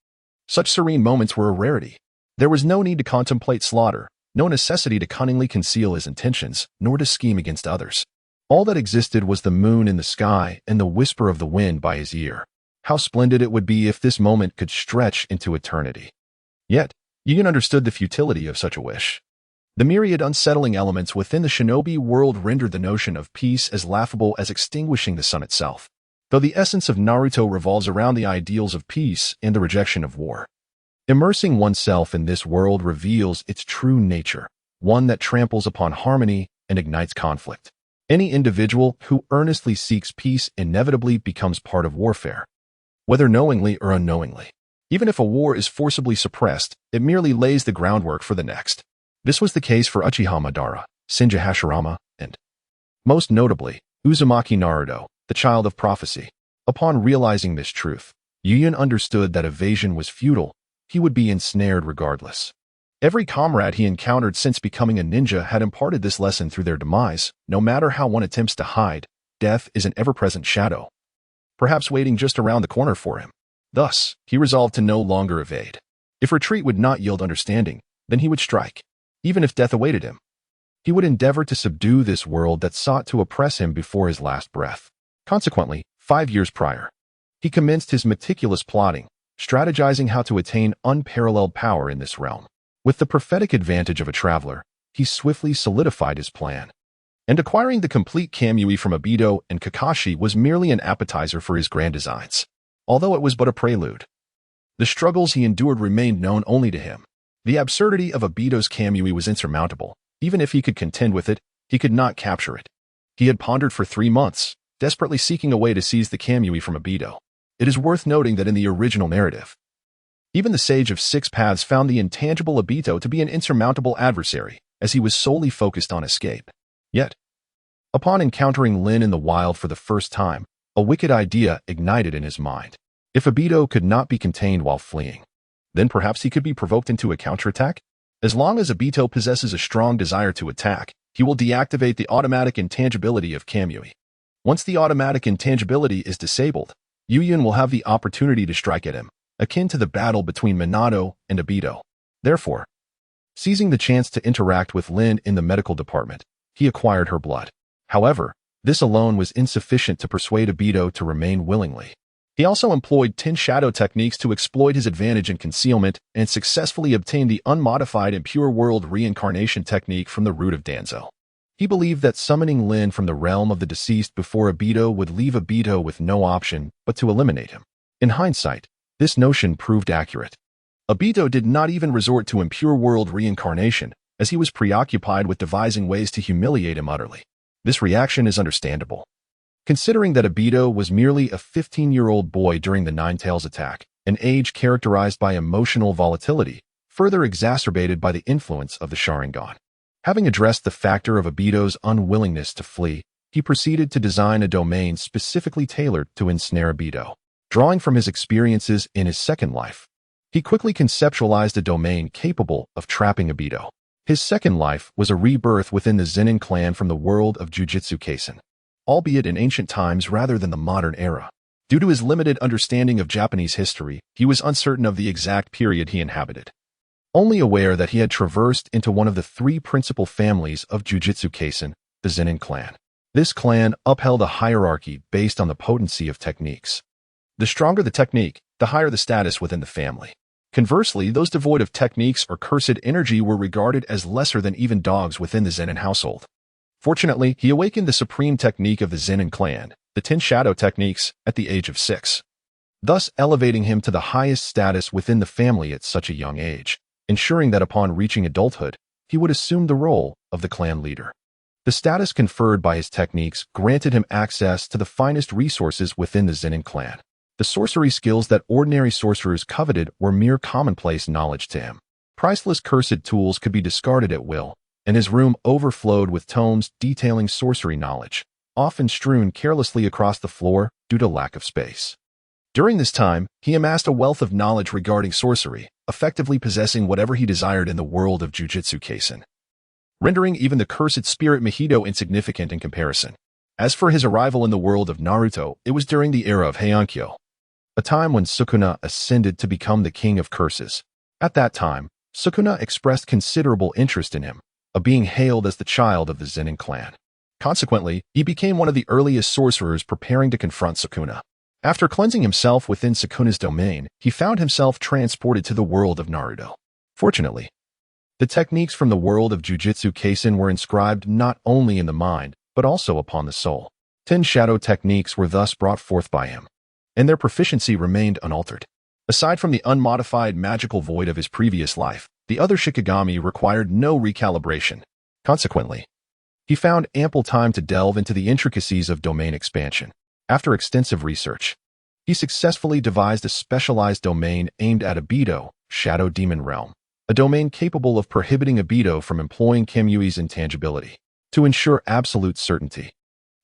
Such serene moments were a rarity. There was no need to contemplate slaughter, no necessity to cunningly conceal his intentions, nor to scheme against others. All that existed was the moon in the sky and the whisper of the wind by his ear. How splendid it would be if this moment could stretch into eternity. Yet, Youyun understood the futility of such a wish. The myriad unsettling elements within the shinobi world rendered the notion of peace as laughable as extinguishing the sun itself, though the essence of Naruto revolves around the ideals of peace and the rejection of war. Immersing oneself in this world reveals its true nature, one that tramples upon harmony and ignites conflict. Any individual who earnestly seeks peace inevitably becomes part of warfare, whether knowingly or unknowingly. Even if a war is forcibly suppressed, it merely lays the groundwork for the next. This was the case for Uchiha Madara, Shinja Hashirama, and, most notably, Uzumaki Naruto, the child of prophecy. Upon realizing this truth, Youyun understood that evasion was futile. He would be ensnared regardless. Every comrade he encountered since becoming a ninja had imparted this lesson through their demise. No matter how one attempts to hide, death is an ever-present shadow, perhaps waiting just around the corner for him. Thus, he resolved to no longer evade. If retreat would not yield understanding, then he would strike. Even if death awaited him, he would endeavor to subdue this world that sought to oppress him before his last breath. Consequently, 5 years prior, he commenced his meticulous plotting, strategizing how to attain unparalleled power in this realm. With the prophetic advantage of a traveler, he swiftly solidified his plan. And acquiring the complete Kamui from Obito and Kakashi was merely an appetizer for his grand designs, although it was but a prelude. The struggles he endured remained known only to him. The absurdity of Obito's Kamui was insurmountable. Even if he could contend with it, he could not capture it. He had pondered for 3 months, desperately seeking a way to seize the Kamui from Obito. It is worth noting that in the original narrative, even the Sage of 6 Paths found the intangible Obito to be an insurmountable adversary, as he was solely focused on escape. Yet, upon encountering Lin in the wild for the first time, a wicked idea ignited in his mind. If Obito could not be contained while fleeing, then perhaps he could be provoked into a counterattack? As long as Obito possesses a strong desire to attack, he will deactivate the automatic intangibility of Kamui. Once the automatic intangibility is disabled, Youyun will have the opportunity to strike at him, akin to the battle between Minato and Obito. Therefore, seizing the chance to interact with Lin in the medical department, he acquired her blood. However, this alone was insufficient to persuade Obito to remain willingly. He also employed 10 shadow techniques to exploit his advantage in concealment and successfully obtained the unmodified and pure world reincarnation technique from the root of Danzo. He believed that summoning Lin from the realm of the deceased before Obito would leave Obito with no option but to eliminate him. In hindsight, this notion proved accurate. Obito did not even resort to impure world reincarnation, as he was preoccupied with devising ways to humiliate him utterly. This reaction is understandable, considering that Obito was merely a 15-year-old boy during the Ninetales attack, an age characterized by emotional volatility, further exacerbated by the influence of the Sharingan. Having addressed the factor of Obito's unwillingness to flee, he proceeded to design a domain specifically tailored to ensnare Obito. Drawing from his experiences in his second life, He quickly conceptualized a domain capable of trapping Obito. His second life was a rebirth within the Zenin clan from the world of Jujutsu Kaisen, albeit in ancient times rather than the modern era. Due to his limited understanding of Japanese history, he was uncertain of the exact period he inhabited. Only aware that he had traversed into one of the three principal families of Jujutsu Kaisen, the Zenin clan. This clan upheld a hierarchy based on the potency of techniques. The stronger the technique, the higher the status within the family. Conversely, those devoid of techniques or cursed energy were regarded as lesser than even dogs within the Zenin household. Fortunately, he awakened the supreme technique of the Zenin clan, the 10 shadow techniques, at the age of 6, thus elevating him to the highest status within the family at such a young age, ensuring that upon reaching adulthood, he would assume the role of the clan leader. The status conferred by his techniques granted him access to the finest resources within the Zenin clan. The sorcery skills that ordinary sorcerers coveted were mere commonplace knowledge to him. Priceless cursed tools could be discarded at will, and his room overflowed with tomes detailing sorcery knowledge, often strewn carelessly across the floor due to lack of space. During this time, he amassed a wealth of knowledge regarding sorcery, effectively possessing whatever he desired in the world of Jujutsu Kaisen, rendering even the cursed spirit Mahito insignificant in comparison. As for his arrival in the world of Naruto, it was during the era of Heiankyo, a time when Sukuna ascended to become the king of curses. At that time, Sukuna expressed considerable interest in him, a being hailed as the child of the Zenin clan. Consequently, he became one of the earliest sorcerers preparing to confront Sukuna. After cleansing himself within Sukuna's domain, he found himself transported to the world of Naruto. Fortunately, the techniques from the world of Jujutsu Kaisen were inscribed not only in the mind, but also upon the soul. 10 shadow techniques were thus brought forth by him, and their proficiency remained unaltered. Aside from the unmodified magical void of his previous life, the other Shikigami required no recalibration. Consequently, he found ample time to delve into the intricacies of domain expansion. After extensive research, he successfully devised a specialized domain aimed at Obito, Shadow Demon Realm, a domain capable of prohibiting Obito from employing Kamuyui's intangibility. To ensure absolute certainty,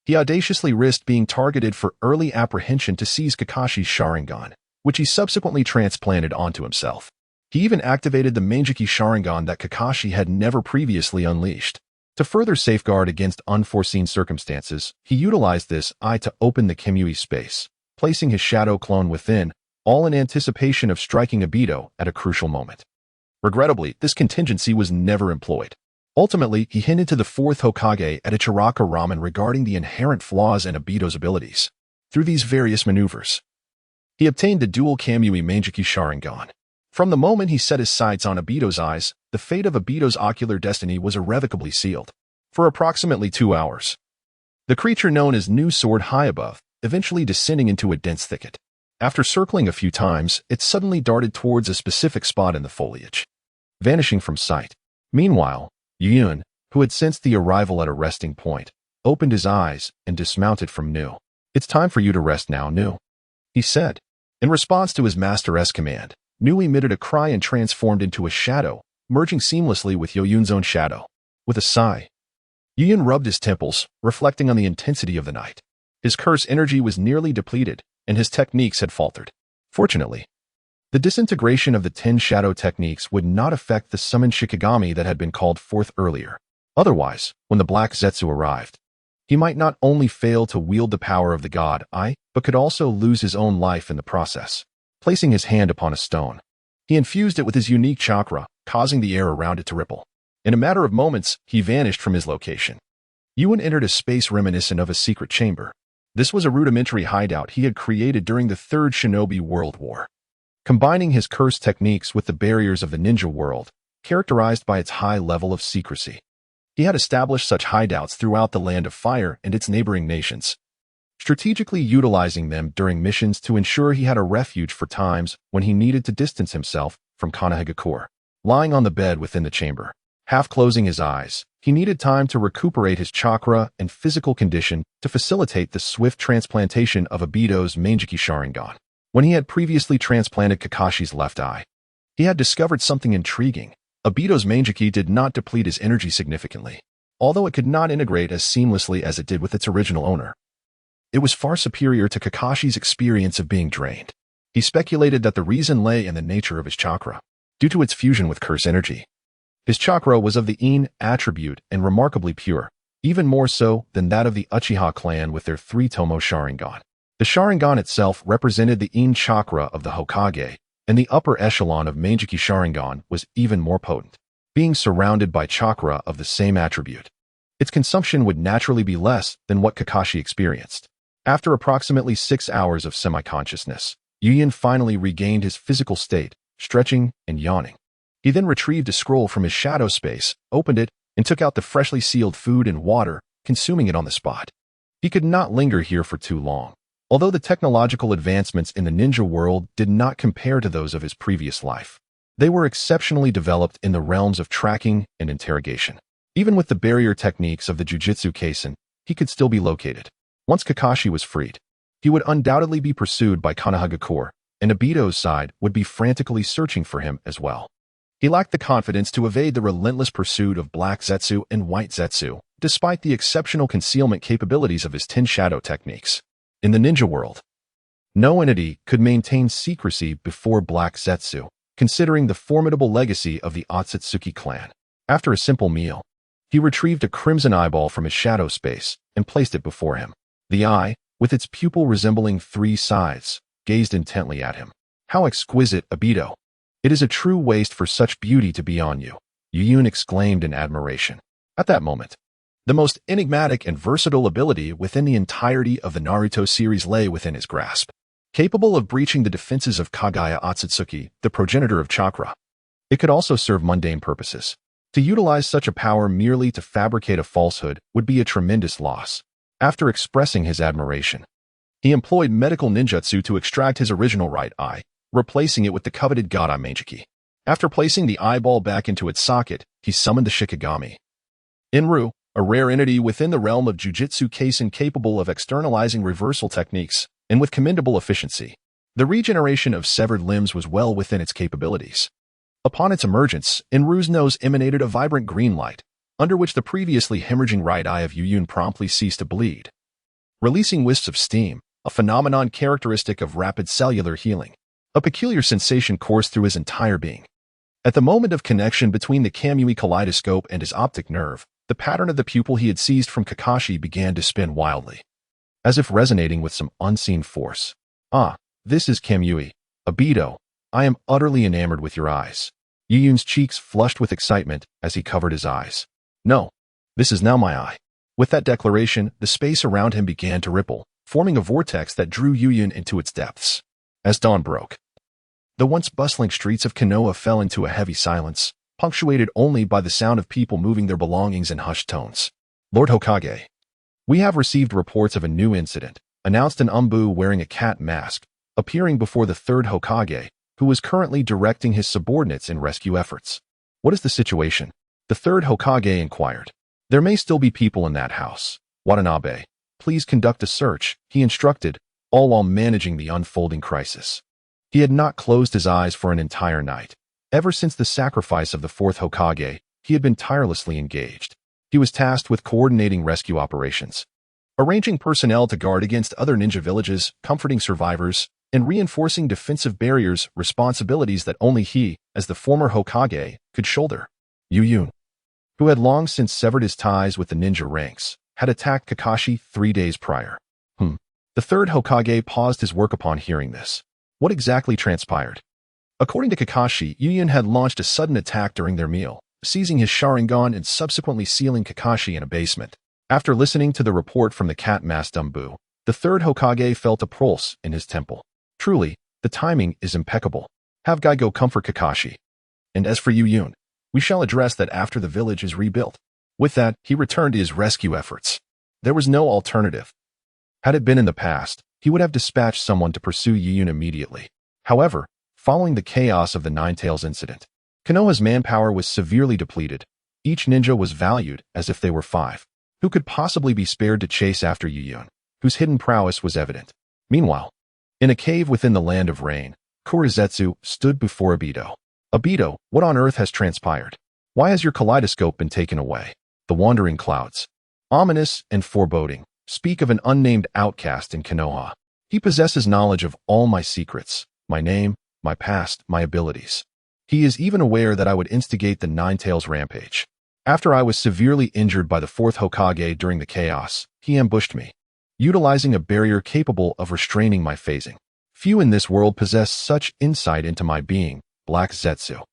he audaciously risked being targeted for early apprehension to seize Kakashi's Sharingan, which he subsequently transplanted onto himself. He even activated the Mangeki Sharingan that Kakashi had never previously unleashed. To further safeguard against unforeseen circumstances, he utilized this eye to open the Kamui space, placing his shadow clone within, all in anticipation of striking Obito at a crucial moment. Regrettably, this contingency was never employed. Ultimately, he hinted to the fourth Hokage at Ichiraka Ramen regarding the inherent flaws in Obito's abilities. Through these various maneuvers, he obtained the dual Kamui Mangeki Sharingan. From the moment he set his sights on Obito's eyes, the fate of Obito's ocular destiny was irrevocably sealed. For approximately 2 hours, the creature known as New soared high above, eventually descending into a dense thicket. After circling a few times, it suddenly darted towards a specific spot in the foliage, vanishing from sight. Meanwhile, Youyun, who had sensed the arrival at a resting point, opened his eyes and dismounted from New. "It's time for you to rest now, New," he said. In response to his master's command, New emitted a cry and transformed into a shadow, merging seamlessly with Youyun's own shadow. With a sigh, Youyun rubbed his temples, reflecting on the intensity of the night. His curse energy was nearly depleted, and his techniques had faltered. Fortunately, the disintegration of the 10 shadow techniques would not affect the summoned Shikigami that had been called forth earlier. Otherwise, when the Black Zetsu arrived, he might not only fail to wield the power of the god Eye, but could also lose his own life in the process. Placing his hand upon a stone, he infused it with his unique chakra, causing the air around it to ripple. In a matter of moments, he vanished from his location. Youyun entered a space reminiscent of a secret chamber. This was a rudimentary hideout he had created during the Third Shinobi World War. Combining his curse techniques with the barriers of the ninja world, characterized by its high level of secrecy, he had established such hideouts throughout the Land of Fire and its neighboring nations, strategically utilizing them during missions to ensure he had a refuge for times when he needed to distance himself from Konohagakure. Lying on the bed within the chamber, half closing his eyes, he needed time to recuperate his chakra and physical condition to facilitate the swift transplantation of Obito's Mangeki Sharingan. When he had previously transplanted Kakashi's left eye, he had discovered something intriguing. Obito's Mangeki did not deplete his energy significantly, although it could not integrate as seamlessly as it did with its original owner. It was far superior to Kakashi's experience of being drained. He speculated that the reason lay in the nature of his chakra, due to its fusion with curse energy. His chakra was of the In attribute and remarkably pure, even more so than that of the Uchiha clan with their 3 Tomo Sharingan. The Sharingan itself represented the In chakra of the Hokage, and the upper echelon of Meijiki Sharingan was even more potent, being surrounded by chakra of the same attribute. Its consumption would naturally be less than what Kakashi experienced. After approximately 6 hours of semi-consciousness, Youyun finally regained his physical state, stretching and yawning. He then retrieved a scroll from his shadow space, opened it, and took out the freshly sealed food and water, consuming it on the spot. He could not linger here for too long. Although the technological advancements in the ninja world did not compare to those of his previous life, they were exceptionally developed in the realms of tracking and interrogation. Even with the barrier techniques of the Jujutsu Kaisen, he could still be located. Once Kakashi was freed, he would undoubtedly be pursued by Konohagakure, and Obito's side would be frantically searching for him as well. He lacked the confidence to evade the relentless pursuit of Black Zetsu and White Zetsu, despite the exceptional concealment capabilities of his Tin Shadow techniques. In the ninja world, no entity could maintain secrecy before Black Zetsu, considering the formidable legacy of the Otsutsuki clan. After a simple meal, he retrieved a crimson eyeball from his shadow space and placed it before him. The eye, with its pupil resembling 3 sides, gazed intently at him. How exquisite, Obito! It is a true waste for such beauty to be on you, Youyun exclaimed in admiration. At that moment, the most enigmatic and versatile ability within the entirety of the Naruto series lay within his grasp. Capable of breaching the defenses of Kagaya Otsutsuki, the progenitor of chakra, it could also serve mundane purposes. To utilize such a power merely to fabricate a falsehood would be a tremendous loss. After expressing his admiration, he employed medical ninjutsu to extract his original right eye, replacing it with the coveted God Eye Meijiki. After placing the eyeball back into its socket, he summoned the Shikigami Inru, a rare entity within the realm of Jujutsu Kaisen capable of externalizing reversal techniques, and with commendable efficiency. The regeneration of severed limbs was well within its capabilities. Upon its emergence, Inru's nose emanated a vibrant green light, under which the previously hemorrhaging right eye of Youyun promptly ceased to bleed, releasing wisps of steam, a phenomenon characteristic of rapid cellular healing. A peculiar sensation coursed through his entire being. At the moment of connection between the Kamui kaleidoscope and his optic nerve, the pattern of the pupil he had seized from Kakashi began to spin wildly, as if resonating with some unseen force. Ah, this is Kamui. Obito, I am utterly enamored with your eyes. Youyun's cheeks flushed with excitement as he covered his eyes. No, this is now my eye. With that declaration, the space around him began to ripple, forming a vortex that drew Youyun into its depths. As dawn broke, the once bustling streets of Konoha fell into a heavy silence, punctuated only by the sound of people moving their belongings in hushed tones. Lord Hokage, we have received reports of a new incident, announced an Umbu wearing a cat mask, appearing before the 3rd Hokage, who was currently directing his subordinates in rescue efforts. What is the situation? The 3rd Hokage inquired. There may still be people in that house. Watanabe, please conduct a search, he instructed, all while managing the unfolding crisis. He had not closed his eyes for an entire night. Ever since the sacrifice of the 4th Hokage, he had been tirelessly engaged. He was tasked with coordinating rescue operations, arranging personnel to guard against other ninja villages, comforting survivors, and reinforcing defensive barriers, responsibilities that only he, as the former Hokage, could shoulder. Youyun, who had long since severed his ties with the ninja ranks, had attacked Kakashi 3 days prior. The 3rd Hokage paused his work upon hearing this. What exactly transpired? According to Kakashi, Youyun had launched a sudden attack during their meal, seizing his Sharingan and subsequently sealing Kakashi in a basement. After listening to the report from the cat-masked Umbu, the 3rd Hokage felt a pulse in his temple. Truly, the timing is impeccable. Have Guy go comfort Kakashi. And as for Youyun, we shall address that after the village is rebuilt. With that, he returned to his rescue efforts. There was no alternative. Had it been in the past, he would have dispatched someone to pursue Youyun immediately. However, following the chaos of the Ninetales incident, Konoha's manpower was severely depleted. Each ninja was valued as if they were 5. Who could possibly be spared to chase after Youyun, whose hidden prowess was evident? Meanwhile, in a cave within the Land of Rain, Kurizetsu stood before Obito. Obito, what on earth has transpired? Why has your kaleidoscope been taken away? The wandering clouds, ominous and foreboding, speak of an unnamed outcast in Konoha. He possesses knowledge of all my secrets. my name, my past, my abilities. He is even aware that I would instigate the Nine-Tails rampage. After I was severely injured by the fourth Hokage during the chaos, he ambushed me, utilizing a barrier capable of restraining my phasing. Few in this world possess such insight into my being, Black Zetsu.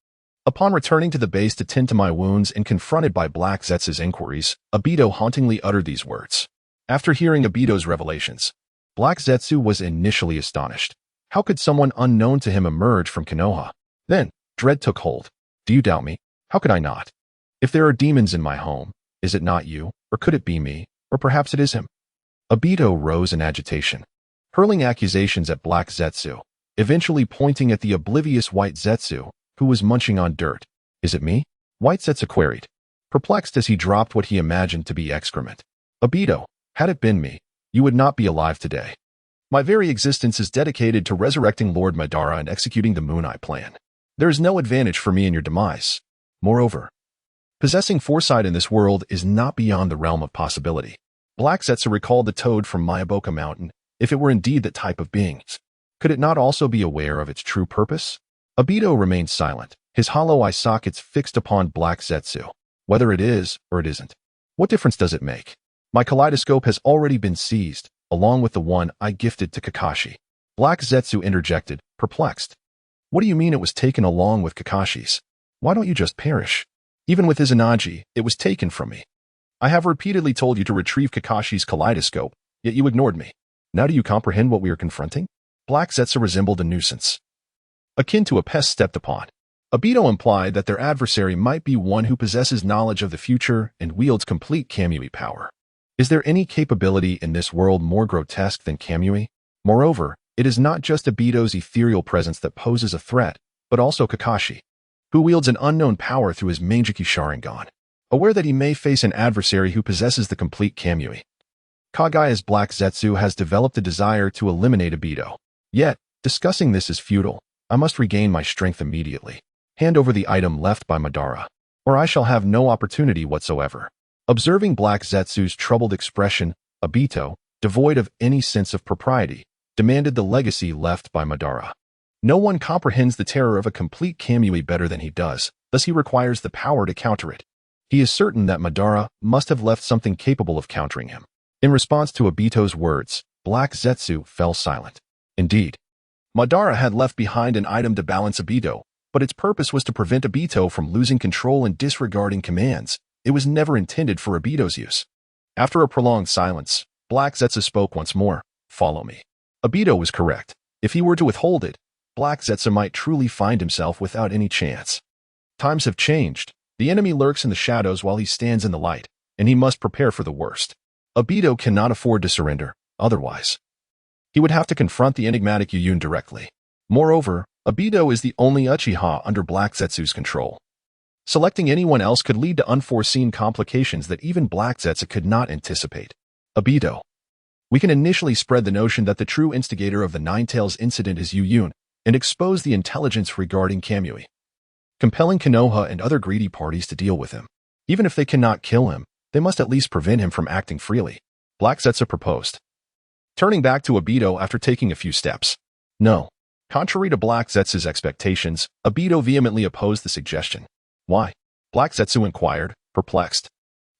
Upon returning to the base to tend to my wounds and confronted by Black Zetsu's inquiries, Obito hauntingly uttered these words. After hearing Obito's revelations, Black Zetsu was initially astonished. How could someone unknown to him emerge from Konoha? Then, dread took hold. Do you doubt me? How could I not? If there are demons in my home, is it not you, or could it be me, or perhaps it is him? Obito rose in agitation, hurling accusations at Black Zetsu, eventually pointing at the oblivious White Zetsu, who was munching on dirt. Is it me? White Zetsu queried, perplexed as he dropped what he imagined to be excrement. Obito, had it been me, you would not be alive today. My very existence is dedicated to resurrecting Lord Madara and executing the Moon Eye plan. There is no advantage for me in your demise. Moreover, possessing foresight in this world is not beyond the realm of possibility. Black Zetsu recalled the toad from Myaboka Mountain. If it were indeed that type of being, could it not also be aware of its true purpose? Obito remained silent, his hollow eye sockets fixed upon Black Zetsu. Whether it is or it isn't, what difference does it make? My kaleidoscope has already been seized, along with the one I gifted to Kakashi. Black Zetsu interjected, perplexed. What do you mean it was taken along with Kakashi's? Why don't you just perish? Even with Izanagi, it was taken from me. I have repeatedly told you to retrieve Kakashi's kaleidoscope, yet you ignored me. Now do you comprehend what we are confronting? Black Zetsu resembled a nuisance, akin to a pest stepped upon. Obito implied that their adversary might be one who possesses knowledge of the future and wields complete Kamui power. Is there any capability in this world more grotesque than Kamui? Moreover, it is not just Obito's ethereal presence that poses a threat, but also Kakashi, who wields an unknown power through his Mangekyo Sharingan, aware that he may face an adversary who possesses the complete Kamui. Kagaya's Black Zetsu has developed a desire to eliminate Obito. Yet, discussing this is futile. I must regain my strength immediately. Hand over the item left by Madara, or I shall have no opportunity whatsoever. Observing Black Zetsu's troubled expression, Obito, devoid of any sense of propriety, demanded the legacy left by Madara. No one comprehends the terror of a complete Kamui better than he does, thus he requires the power to counter it. He is certain that Madara must have left something capable of countering him. In response to Obito's words, Black Zetsu fell silent. Indeed, Madara had left behind an item to balance Obito, but its purpose was to prevent Obito from losing control and disregarding commands. It was never intended for Obito's use. After a prolonged silence, Black Zetsu spoke once more. Follow me. Obito was correct. If he were to withhold it, Black Zetsu might truly find himself without any chance. Times have changed. The enemy lurks in the shadows while he stands in the light, and he must prepare for the worst. Obito cannot afford to surrender, otherwise he would have to confront the enigmatic Youyun directly. Moreover, Obito is the only Uchiha under Black Zetsu's control. Selecting anyone else could lead to unforeseen complications that even Black Zetsu could not anticipate. Obito. We can initially spread the notion that the true instigator of the Nine-Tails incident is Youyun and expose the intelligence regarding Kamui, compelling Konoha and other greedy parties to deal with him. Even if they cannot kill him, they must at least prevent him from acting freely. Black Zetsu proposed, turning back to Obito after taking a few steps. No. Contrary to Black Zetsu's expectations, Obito vehemently opposed the suggestion. Why? Black Zetsu inquired, perplexed.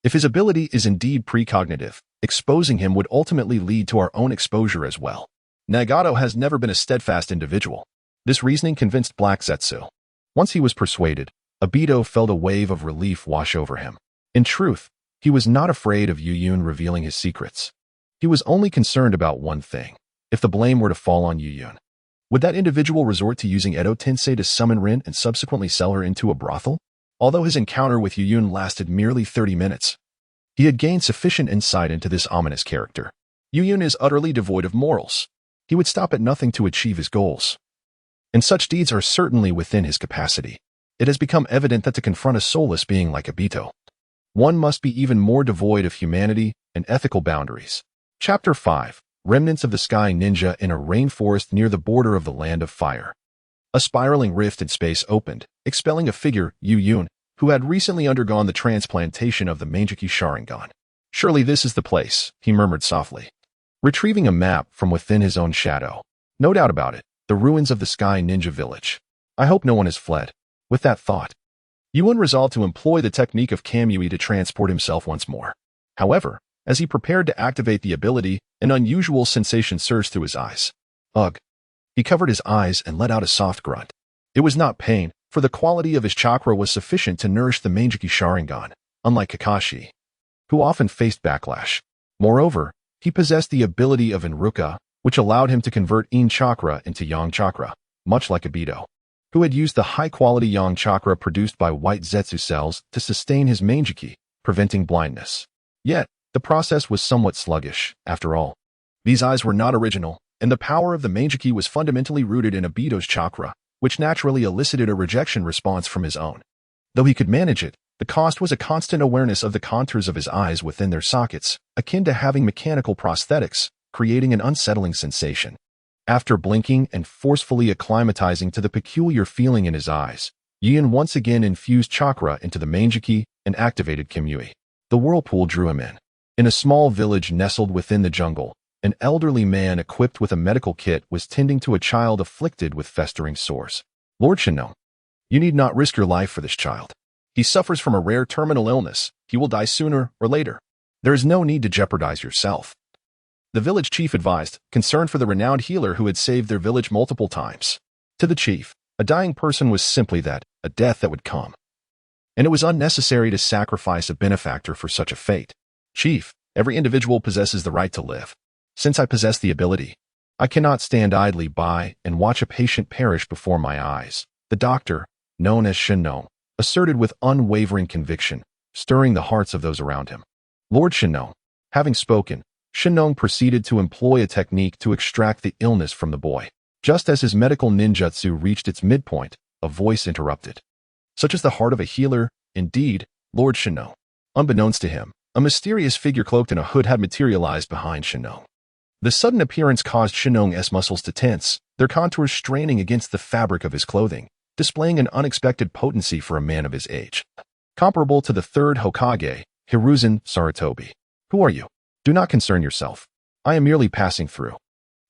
If his ability is indeed precognitive, exposing him would ultimately lead to our own exposure as well. Nagato has never been a steadfast individual. This reasoning convinced Black Zetsu. Once he was persuaded, Obito felt a wave of relief wash over him. In truth, he was not afraid of Youyun revealing his secrets. He was only concerned about one thing. If the blame were to fall on Youyun, would that individual resort to using Edo Tensei to summon Rin and subsequently sell her into a brothel? Although his encounter with Youyun lasted merely 30 minutes, he had gained sufficient insight into this ominous character. Youyun is utterly devoid of morals. He would stop at nothing to achieve his goals. And such deeds are certainly within his capacity. It has become evident that to confront a soulless being like Obito, one must be even more devoid of humanity and ethical boundaries. Chapter 5. Remnants of the Sky Ninja in a rainforest near the border of the Land of Fire. A spiraling rift in space opened, expelling a figure, Youyun, who had recently undergone the transplantation of the Mangekyo Sharingan. Surely this is the place, he murmured softly, retrieving a map from within his own shadow. No doubt about it, the ruins of the Sky Ninja Village. I hope no one has fled. With that thought, Youyun resolved to employ the technique of Kamui to transport himself once more. However, as he prepared to activate the ability, an unusual sensation surged through his eyes. Ugh. He covered his eyes and let out a soft grunt. It was not pain, for the quality of his chakra was sufficient to nourish the Meijiki Sharingan, unlike Kakashi, who often faced backlash. Moreover, he possessed the ability of Enruka, which allowed him to convert Yin chakra into Yang chakra, much like Obito, who had used the high-quality Yang chakra produced by white Zetsu cells to sustain his Meijiki, preventing blindness. Yet, the process was somewhat sluggish, after all. These eyes were not original, and the power of the Meijiki was fundamentally rooted in Obito's chakra, which naturally elicited a rejection response from his own. Though he could manage it, the cost was a constant awareness of the contours of his eyes within their sockets, akin to having mechanical prosthetics, creating an unsettling sensation. After blinking and forcefully acclimatizing to the peculiar feeling in his eyes, Youyun once again infused chakra into the Meijiki and activated Kamui. The whirlpool drew him in. In a small village nestled within the jungle, an elderly man equipped with a medical kit was tending to a child afflicted with festering sores. Lord Shennong, you need not risk your life for this child. He suffers from a rare terminal illness. He will die sooner or later. There is no need to jeopardize yourself. The village chief advised, concerned for the renowned healer who had saved their village multiple times. To the chief, a dying person was simply that, a death that would come. And it was unnecessary to sacrifice a benefactor for such a fate. Chief, every individual possesses the right to live. Since I possess the ability, I cannot stand idly by and watch a patient perish before my eyes. The doctor, known as Shennong, asserted with unwavering conviction, stirring the hearts of those around him. Lord Shennong, having spoken, Shennong proceeded to employ a technique to extract the illness from the boy. Just as his medical ninjutsu reached its midpoint, a voice interrupted. Such is the heart of a healer, indeed, Lord Shennong. Unbeknownst to him, a mysterious figure cloaked in a hood had materialized behind Shennong. The sudden appearance caused Shennong's muscles to tense, their contours straining against the fabric of his clothing, displaying an unexpected potency for a man of his age. Comparable to the third Hokage, Hiruzen Sarutobi. Who are you? Do not concern yourself. I am merely passing through.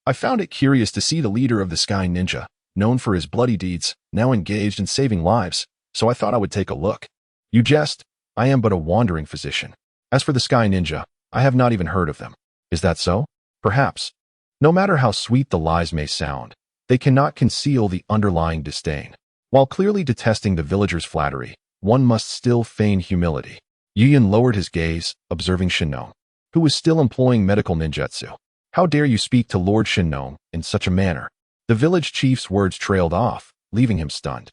I found it curious to see the leader of the Sky Ninja, known for his bloody deeds, now engaged in saving lives, so I thought I would take a look. You jest. I am but a wandering physician. As for the Sky Ninja, I have not even heard of them. Is that so? Perhaps. No matter how sweet the lies may sound, they cannot conceal the underlying disdain. While clearly detesting the villager's flattery, one must still feign humility. Youyun lowered his gaze, observing Shennong, who was still employing medical ninjutsu. How dare you speak to Lord Shennong in such a manner? The village chief's words trailed off, leaving him stunned.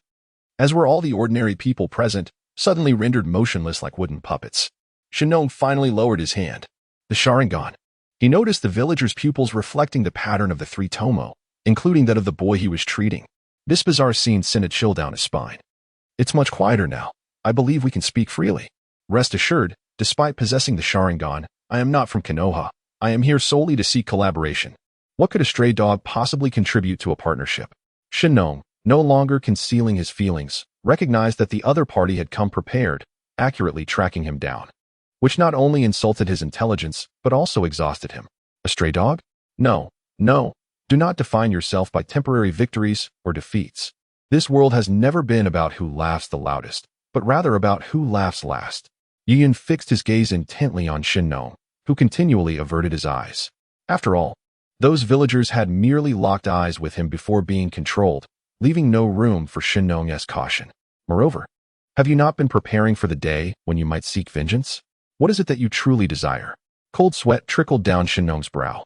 As were all the ordinary people present, suddenly rendered motionless like wooden puppets. Shennong finally lowered his hand. The Sharingan. He noticed the villager's pupils reflecting the pattern of the three Tomo, including that of the boy he was treating. This bizarre scene sent a chill down his spine. It's much quieter now. I believe we can speak freely. Rest assured, despite possessing the Sharingan, I am not from Konoha. I am here solely to seek collaboration. What could a stray dog possibly contribute to a partnership? Shennong, no longer concealing his feelings, recognized that the other party had come prepared, accurately tracking him down, which not only insulted his intelligence, but also exhausted him. A stray dog? No, no. Do not define yourself by temporary victories or defeats. This world has never been about who laughs the loudest, but rather about who laughs last. Youyun fixed his gaze intently on Shennong, who continually averted his eyes. After all, those villagers had merely locked eyes with him before being controlled, leaving no room for Shennong's caution. Moreover, have you not been preparing for the day when you might seek vengeance? What is it that you truly desire? Cold sweat trickled down Shennong's brow.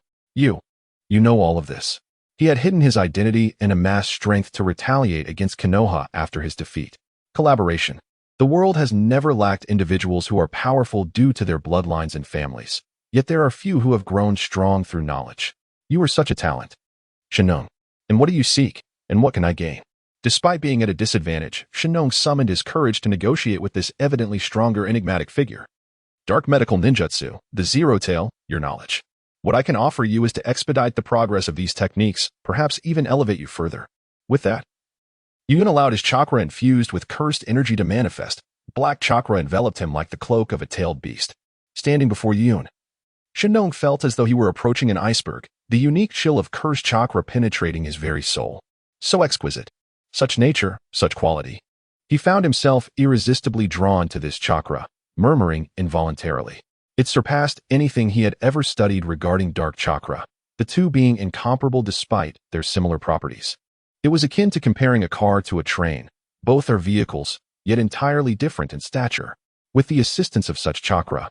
You know all of this. He had hidden his identity and amassed strength to retaliate against Konoha after his defeat. Collaboration. The world has never lacked individuals who are powerful due to their bloodlines and families, yet there are few who have grown strong through knowledge. You are such a talent. Shennong. And what do you seek, and what can I gain? Despite being at a disadvantage, Shennong summoned his courage to negotiate with this evidently stronger enigmatic figure. Dark medical ninjutsu, the zero tail, your knowledge. What I can offer you is to expedite the progress of these techniques, perhaps even elevate you further. With that, Youyun allowed his chakra infused with cursed energy to manifest. Black chakra enveloped him like the cloak of a tailed beast. Standing before Youyun, Shennong felt as though he were approaching an iceberg, the unique chill of cursed chakra penetrating his very soul. So exquisite. Such nature, such quality. He found himself irresistibly drawn to this chakra, murmuring involuntarily. It surpassed anything he had ever studied regarding dark chakra, the two being incomparable despite their similar properties. It was akin to comparing a car to a train. Both are vehicles, yet entirely different in stature. With the assistance of such chakra,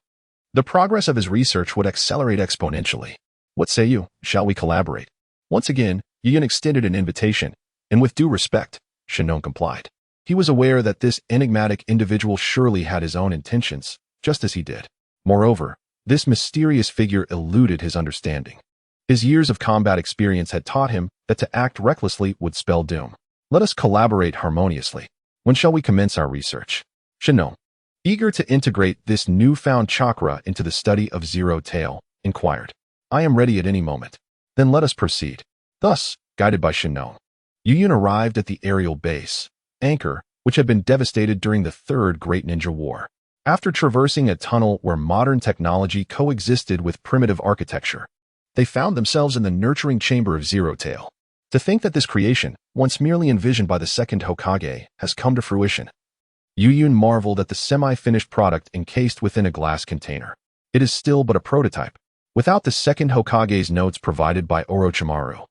the progress of his research would accelerate exponentially. What say you? Shall we collaborate? Once again, Youyun extended an invitation, and with due respect, Shennong complied. He was aware that this enigmatic individual surely had his own intentions, just as he did. Moreover, this mysterious figure eluded his understanding. His years of combat experience had taught him that to act recklessly would spell doom. Let us collaborate harmoniously. When shall we commence our research? Shennong, eager to integrate this newfound chakra into the study of Zero Tail, inquired. I am ready at any moment. Then let us proceed. Thus, guided by Shennong, Youyun arrived at the aerial base, Anchor, which had been devastated during the Third Great Ninja War. After traversing a tunnel where modern technology coexisted with primitive architecture, they found themselves in the nurturing chamber of Zero Tail. To think that this creation, once merely envisioned by the second Hokage, has come to fruition. Youyun marveled at the semi-finished product encased within a glass container. It is still but a prototype. Without the second Hokage's notes provided by Orochimaru,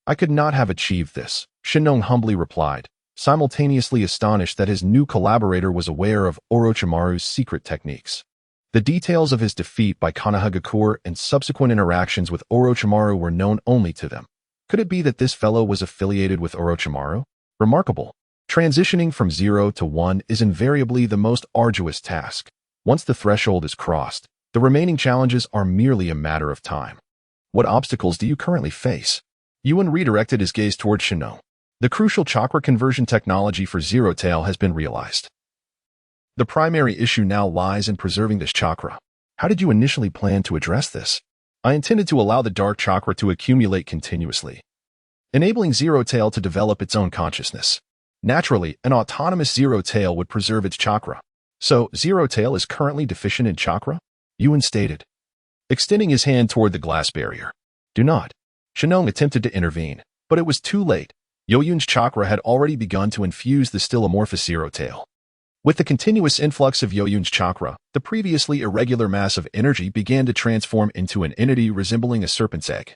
I could not have achieved this, Shennong humbly replied, simultaneously astonished that his new collaborator was aware of Orochimaru's secret techniques. The details of his defeat by Konohagakure and subsequent interactions with Orochimaru were known only to them. Could it be that this fellow was affiliated with Orochimaru? Remarkable. Transitioning from 0 to 1 is invariably the most arduous task. Once the threshold is crossed, the remaining challenges are merely a matter of time. What obstacles do you currently face? Youyun redirected his gaze toward Shennong. The crucial chakra conversion technology for Zero Tail has been realized. The primary issue now lies in preserving this chakra. How did you initially plan to address this? I intended to allow the dark chakra to accumulate continuously, enabling Zero Tail to develop its own consciousness. Naturally, an autonomous Zero Tail would preserve its chakra. So, Zero Tail is currently deficient in chakra? Youyun stated, extending his hand toward the glass barrier. Do not. Shennong attempted to intervene, but it was too late. Youyun's chakra had already begun to infuse the still amorphous Zero Tail. With the continuous influx of Youyun's chakra, the previously irregular mass of energy began to transform into an entity resembling a serpent's egg,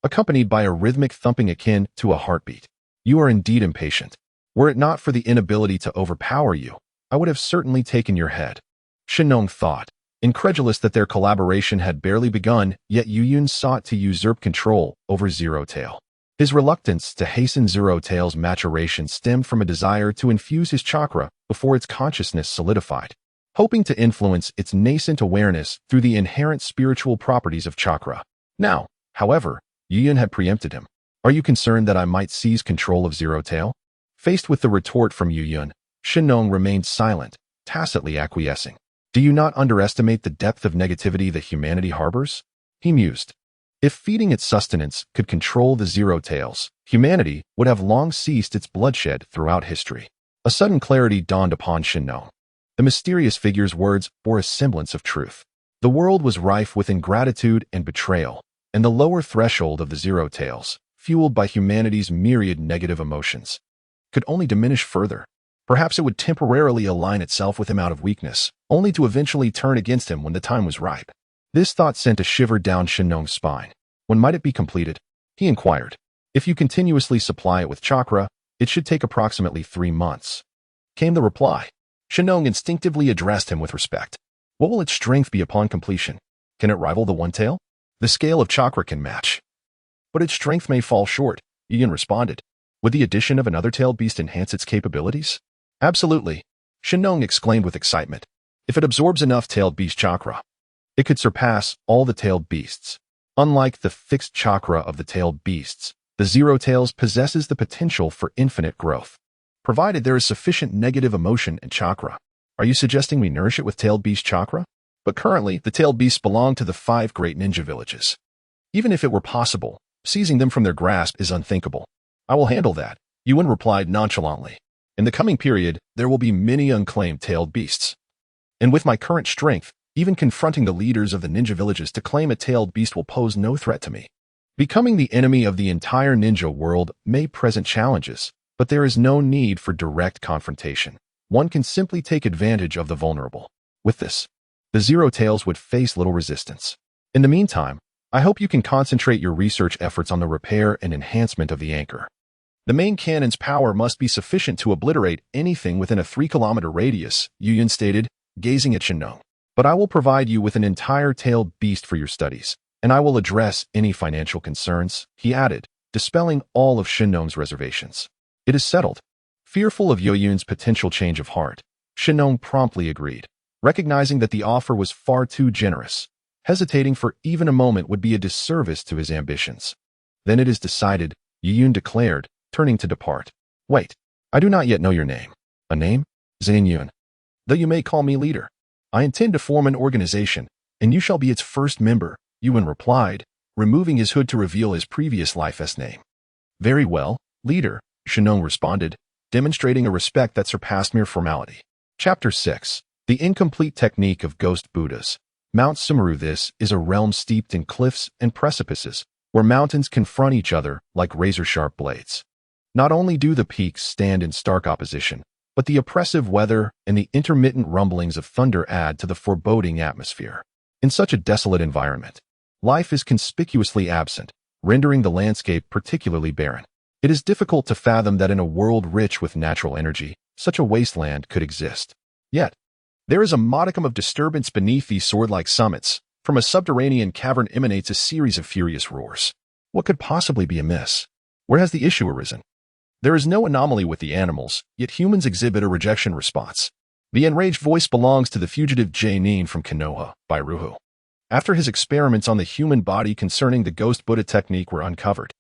accompanied by a rhythmic thumping akin to a heartbeat. You are indeed impatient. Were it not for the inability to overpower you, I would have certainly taken your head. Shennong thought, incredulous that their collaboration had barely begun, yet Youyun sought to usurp control over Zero Tail. His reluctance to hasten Zero Tail's maturation stemmed from a desire to infuse his chakra before its consciousness solidified, hoping to influence its nascent awareness through the inherent spiritual properties of chakra. Now, however, Youyun had preempted him. Are you concerned that I might seize control of Zero Tail? Faced with the retort from Youyun, Shennong remained silent, tacitly acquiescing. Do you not underestimate the depth of negativity that humanity harbors? He mused. If feeding its sustenance could control the Zero Tails, humanity would have long ceased its bloodshed throughout history. A sudden clarity dawned upon Shennong. The mysterious figure's words bore a semblance of truth. The world was rife with ingratitude and betrayal, and the lower threshold of the Zero Tails, fueled by humanity's myriad negative emotions, could only diminish further. Perhaps it would temporarily align itself with him out of weakness, only to eventually turn against him when the time was ripe. This thought sent a shiver down Shennong's spine. When might it be completed? He inquired. If you continuously supply it with chakra, it should take approximately 3 months. Came the reply. Shennong instinctively addressed him with respect. What will its strength be upon completion? Can it rival the One Tail? The scale of chakra can match. But its strength may fall short, Youyun responded. Would the addition of another tailed beast enhance its capabilities? Absolutely, Shennong exclaimed with excitement. If it absorbs enough tailed beast chakra, it could surpass all the tailed beasts. Unlike the fixed chakra of the tailed beasts, the Zero Tails possesses the potential for infinite growth, provided there is sufficient negative emotion and chakra. Are you suggesting we nourish it with tailed beast chakra? But currently, the tailed beasts belong to the 5 great ninja villages. Even if it were possible, seizing them from their grasp is unthinkable. I will handle that, Youyun replied nonchalantly. In the coming period, there will be many unclaimed tailed beasts. And with my current strength, even confronting the leaders of the ninja villages to claim a tailed beast will pose no threat to me. Becoming the enemy of the entire ninja world may present challenges, but there is no need for direct confrontation. One can simply take advantage of the vulnerable. With this, the Zero Tails would face little resistance. In the meantime, I hope you can concentrate your research efforts on the repair and enhancement of the anchor. The main cannon's power must be sufficient to obliterate anything within a 3-kilometer radius, Youyun stated, gazing at Shennong. But I will provide you with an entire tailed beast for your studies, and I will address any financial concerns, he added, dispelling all of Shennong's reservations. It is settled. Fearful of Youyun's potential change of heart, Shennong promptly agreed, recognizing that the offer was far too generous. Hesitating for even a moment would be a disservice to his ambitions. Then it is decided, Youyun declared, turning to depart. Wait, I do not yet know your name. A name? Youyun. Though you may call me leader. I intend to form an organization, and you shall be its first member, Youyun replied, removing his hood to reveal his previous life's name. Very well, leader, Shennong responded, demonstrating a respect that surpassed mere formality. Chapter 6. The Incomplete Technique of Ghost Buddhas. Mount Sumeru. This is a realm steeped in cliffs and precipices, where mountains confront each other like razor-sharp blades. Not only do the peaks stand in stark opposition, but the oppressive weather and the intermittent rumblings of thunder add to the foreboding atmosphere. In such a desolate environment, life is conspicuously absent, rendering the landscape particularly barren. It is difficult to fathom that in a world rich with natural energy, such a wasteland could exist. Yet, there is a modicum of disturbance beneath these sword-like summits. From a subterranean cavern emanates a series of furious roars. What could possibly be amiss? Where has the issue arisen? There is no anomaly with the animals, yet humans exhibit a rejection response. The enraged voice belongs to the fugitive Jainin from Konoha, by Ruhu. After his experiments on the human body concerning the Ghost Buddha technique were uncovered,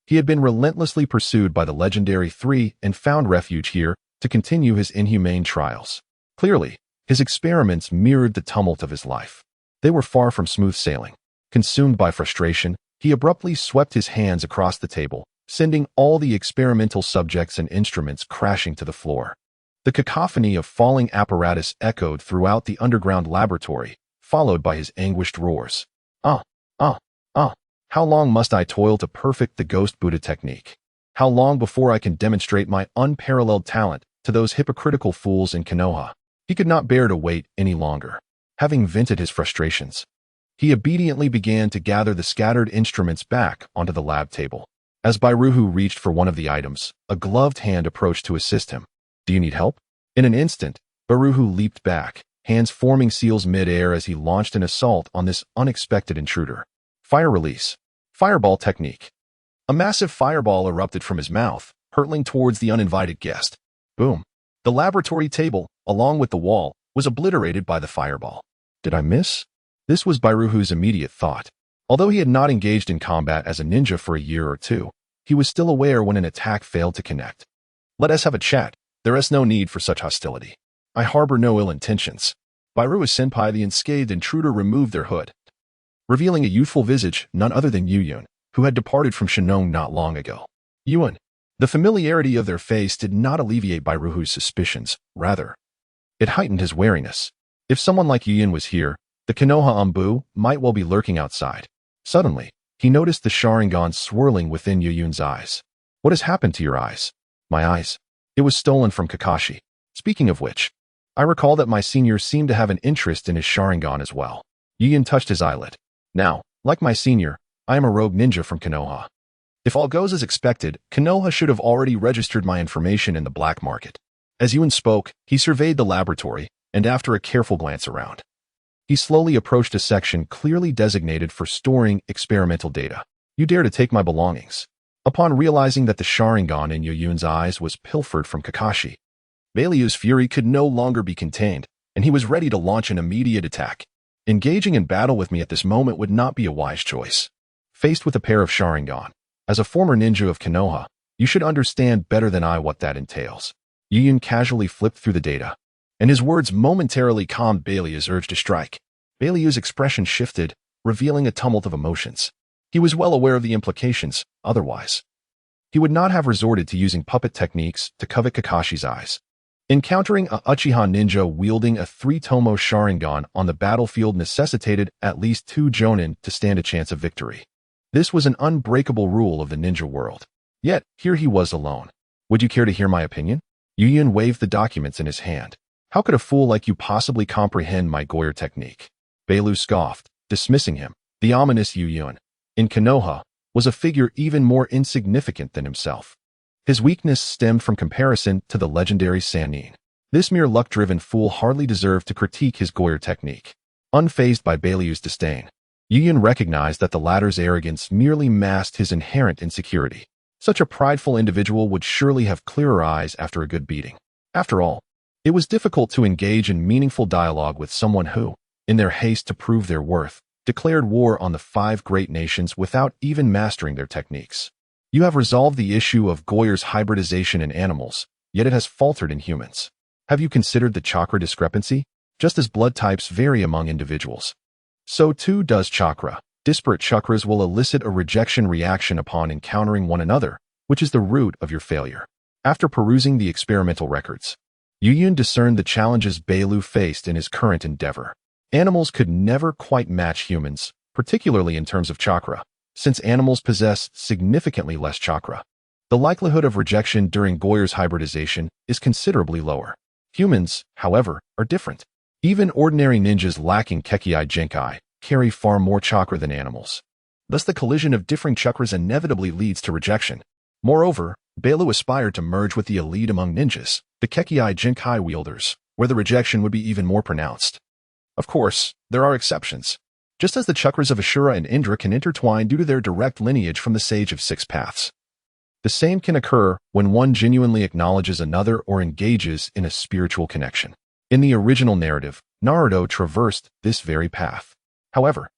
he had been relentlessly pursued by the legendary Three and found refuge here to continue his inhumane trials. Clearly, his experiments mirrored the tumult of his life. They were far from smooth sailing. Consumed by frustration, he abruptly swept his hands across the table, sending all the experimental subjects and instruments crashing to the floor. The cacophony of falling apparatus echoed throughout the underground laboratory, followed by his anguished roars. How long must I toil to perfect the Ghost Buddha technique? How long before I can demonstrate my unparalleled talent to those hypocritical fools in Konoha? He could not bear to wait any longer. Having vented his frustrations, he obediently began to gather the scattered instruments back onto the lab table. As Bairuhu reached for one of the items, a gloved hand approached to assist him. Do you need help? In an instant, Bairuhu leaped back, hands forming seals mid-air as he launched an assault on this unexpected intruder. Fire release. Fireball technique. A massive fireball erupted from his mouth, hurtling towards the uninvited guest. Boom. The laboratory table, along with the wall, was obliterated by the fireball. Did I miss? This was Bairuhu's immediate thought. Although he had not engaged in combat as a ninja for a year or two, he was still aware when an attack failed to connect. Let us have a chat. There is no need for such hostility. I harbor no ill intentions. Bairuhu-senpai, the unscathed intruder, removed their hood, revealing a youthful visage, none other than Youyun, who had departed from Shennong not long ago. Youyun. The familiarity of their face did not alleviate Bairuhu's suspicions. Rather, it heightened his wariness. If someone like Youyun was here, the Konoha Anbu might well be lurking outside. Suddenly, he noticed the Sharingan swirling within Youyun's eyes. What has happened to your eyes? My eyes. It was stolen from Kakashi. Speaking of which, I recall that my senior seemed to have an interest in his Sharingan as well. Youyun touched his eyelid. Now, like my senior, I am a rogue ninja from Konoha. If all goes as expected, Konoha should have already registered my information in the black market. As Youyun spoke, he surveyed the laboratory, and after a careful glance around, he slowly approached a section clearly designated for storing experimental data. You dare to take my belongings? Upon realizing that the Sharingan in Youyun's eyes was pilfered from Kakashi, Bailyu's fury could no longer be contained, and he was ready to launch an immediate attack. Engaging in battle with me at this moment would not be a wise choice. Faced with a pair of Sharingan, as a former ninja of Konoha, you should understand better than I what that entails. Youyun casually flipped through the data, and his words momentarily calmed Bailyu's urge to strike. Bailyu's expression shifted, revealing a tumult of emotions. He was well aware of the implications, otherwise he would not have resorted to using puppet techniques to covet Kakashi's eyes. Encountering a Uchiha ninja wielding a 3-tomo Sharingan on the battlefield necessitated at least 2 jonin to stand a chance of victory. This was an unbreakable rule of the ninja world. Yet, here he was alone. Would you care to hear my opinion? Youyun waved the documents in his hand. How could a fool like you possibly comprehend my Goyer technique? Bailu scoffed, dismissing him. The ominous Youyun, in Konoha, was a figure even more insignificant than himself. His weakness stemmed from comparison to the legendary Sannin. This mere luck-driven fool hardly deserved to critique his Goyer technique. Unfazed by Bailu's disdain, Youyun recognized that the latter's arrogance merely masked his inherent insecurity. Such a prideful individual would surely have clearer eyes after a good beating. After all, it was difficult to engage in meaningful dialogue with someone who, in their haste to prove their worth, declared war on the 5 great nations without even mastering their techniques. You have resolved the issue of Goyer's hybridization in animals, yet it has faltered in humans. Have you considered the chakra discrepancy? Just as blood types vary among individuals, so too does chakra. Disparate chakras will elicit a rejection reaction upon encountering one another, which is the root of your failure. After perusing the experimental records, Youyun discerned the challenges Bailu faced in his current endeavor. Animals could never quite match humans, particularly in terms of chakra, since animals possess significantly less chakra. The likelihood of rejection during Goyer's hybridization is considerably lower. Humans, however, are different. Even ordinary ninjas lacking Kekkei Genkai carry far more chakra than animals. Thus the collision of differing chakras inevitably leads to rejection. Moreover, Bailu aspired to merge with the elite among ninjas, the Kekkei Genkai wielders, where the rejection would be even more pronounced. Of course, there are exceptions. Just as the chakras of Ashura and Indra can intertwine due to their direct lineage from the Sage of 6 Paths. The same can occur when one genuinely acknowledges another or engages in a spiritual connection. In the original narrative, Naruto traversed this very path. However,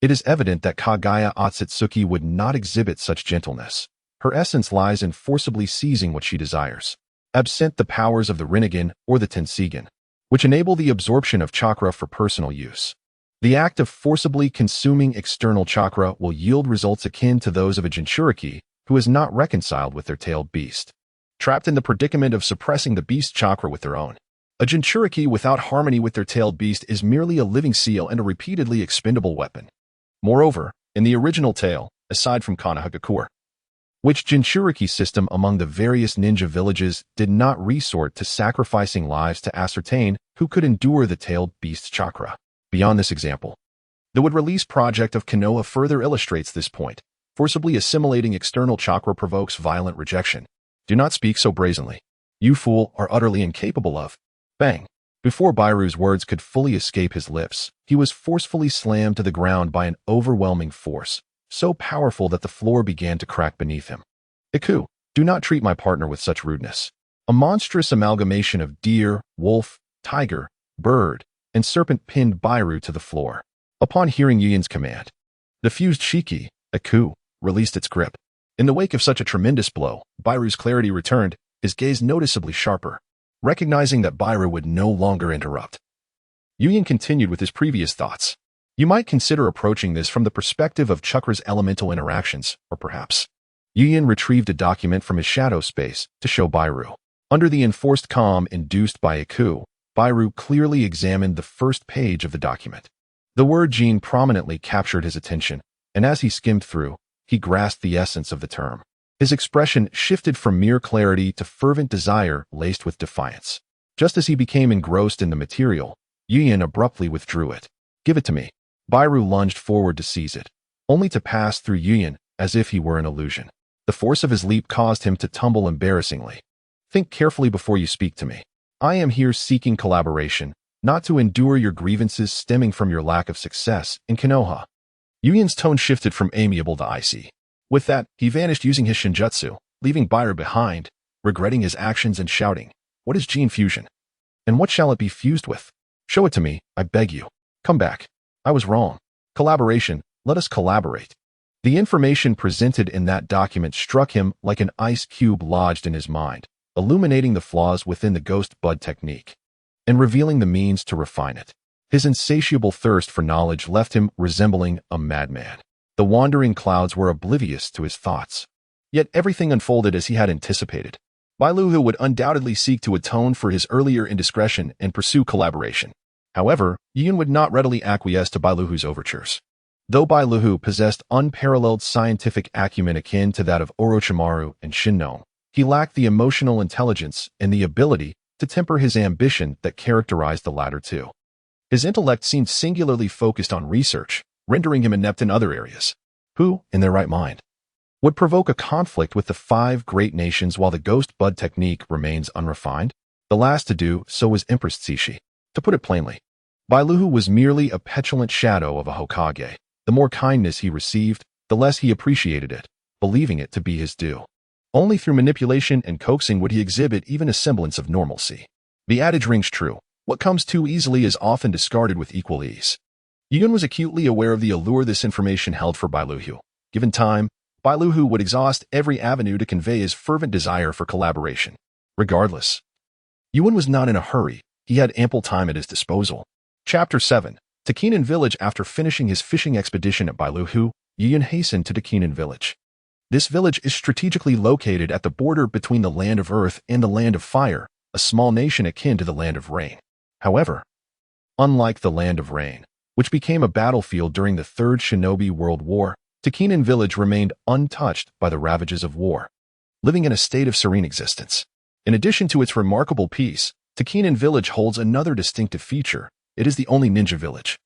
it is evident that Kaguya Otsutsuki would not exhibit such gentleness. Her essence lies in forcibly seizing what she desires, absent the powers of the Rinnegan or the Tenseigan, which enable the absorption of chakra for personal use. The act of forcibly consuming external chakra will yield results akin to those of a Jinchuriki who is not reconciled with their tailed beast, trapped in the predicament of suppressing the beast's chakra with their own. A Jinchuriki without harmony with their tailed beast is merely a living seal and a repeatedly expendable weapon. Moreover, in the original tale, aside from Konohagakure, which Jinchuriki system among the various ninja villages did not resort to sacrificing lives to ascertain who could endure the tailed beast's chakra. Beyond this example, the would-release project of Konoha further illustrates this point. Forcibly assimilating external chakra provokes violent rejection. Do not speak so brazenly. You fool are utterly incapable of. Bang! Before Bairu's words could fully escape his lips, he was forcefully slammed to the ground by an overwhelming force, so powerful that the floor began to crack beneath him. Iku, do not treat my partner with such rudeness. A monstrous amalgamation of deer, wolf, tiger, bird, and serpent pinned Bairu to the floor. Upon hearing Youyun's command, the fused Shiki, Iku, released its grip. In the wake of such a tremendous blow, Bairu's clarity returned, his gaze noticeably sharper. Recognizing that Bairu would no longer interrupt, Youyun continued with his previous thoughts. You might consider approaching this from the perspective of Chakra's elemental interactions, or perhaps. Youyun retrieved a document from his shadow space to show Bairu. Under the enforced calm induced by Iku, Bairu clearly examined the first page of the document. The word gene prominently captured his attention, and as he skimmed through, he grasped the essence of the term. His expression shifted from mere clarity to fervent desire laced with defiance. Just as he became engrossed in the material, Youyun abruptly withdrew it. Give it to me. Bairu lunged forward to seize it, only to pass through Youyun as if he were an illusion. The force of his leap caused him to tumble embarrassingly. Think carefully before you speak to me. I am here seeking collaboration, not to endure your grievances stemming from your lack of success in Konoha. Youyun's tone shifted from amiable to icy. With that, he vanished using his shinjutsu, leaving Bairu behind, regretting his actions and shouting, "What is gene fusion? And what shall it be fused with? Show it to me, I beg you. Come back. I was wrong. Collaboration, let us collaborate." The information presented in that document struck him like an ice cube lodged in his mind, illuminating the flaws within the ghost bud technique, and revealing the means to refine it. His insatiable thirst for knowledge left him resembling a madman. The wandering clouds were oblivious to his thoughts. Yet everything unfolded as he had anticipated. Bailu would undoubtedly seek to atone for his earlier indiscretion and pursue collaboration. However, Youyun would not readily acquiesce to Bailu's overtures. Though Bai Luhu possessed unparalleled scientific acumen akin to that of Orochimaru and Shennong, he lacked the emotional intelligence and the ability to temper his ambition that characterized the latter two. His intellect seemed singularly focused on research, rendering him inept in other areas. Who, in their right mind, would provoke a conflict with the five great nations while the ghost bud technique remains unrefined? The last to do so was Empress Tsushi. To put it plainly, Bai Luhu was merely a petulant shadow of a Hokage. The more kindness he received, the less he appreciated it, believing it to be his due. Only through manipulation and coaxing would he exhibit even a semblance of normalcy. The adage rings true: what comes too easily is often discarded with equal ease. Youyun was acutely aware of the allure this information held for Bai Luhu. Given time, Bai Luhu would exhaust every avenue to convey his fervent desire for collaboration. Regardless, Youyun was not in a hurry. He had ample time at his disposal. Chapter 7. Takinan Village. After finishing his fishing expedition at Bai Luhu, Youyun hastened to Takinan Village. This village is strategically located at the border between the Land of Earth and the Land of Fire, a small nation akin to the Land of Rain. However, unlike the Land of Rain, which became a battlefield during the Third Shinobi World War, Takinan Village remained untouched by the ravages of war, living in a state of serene existence. In addition to its remarkable peace, Takinan Village holds another distinctive feature. It is the only ninja village,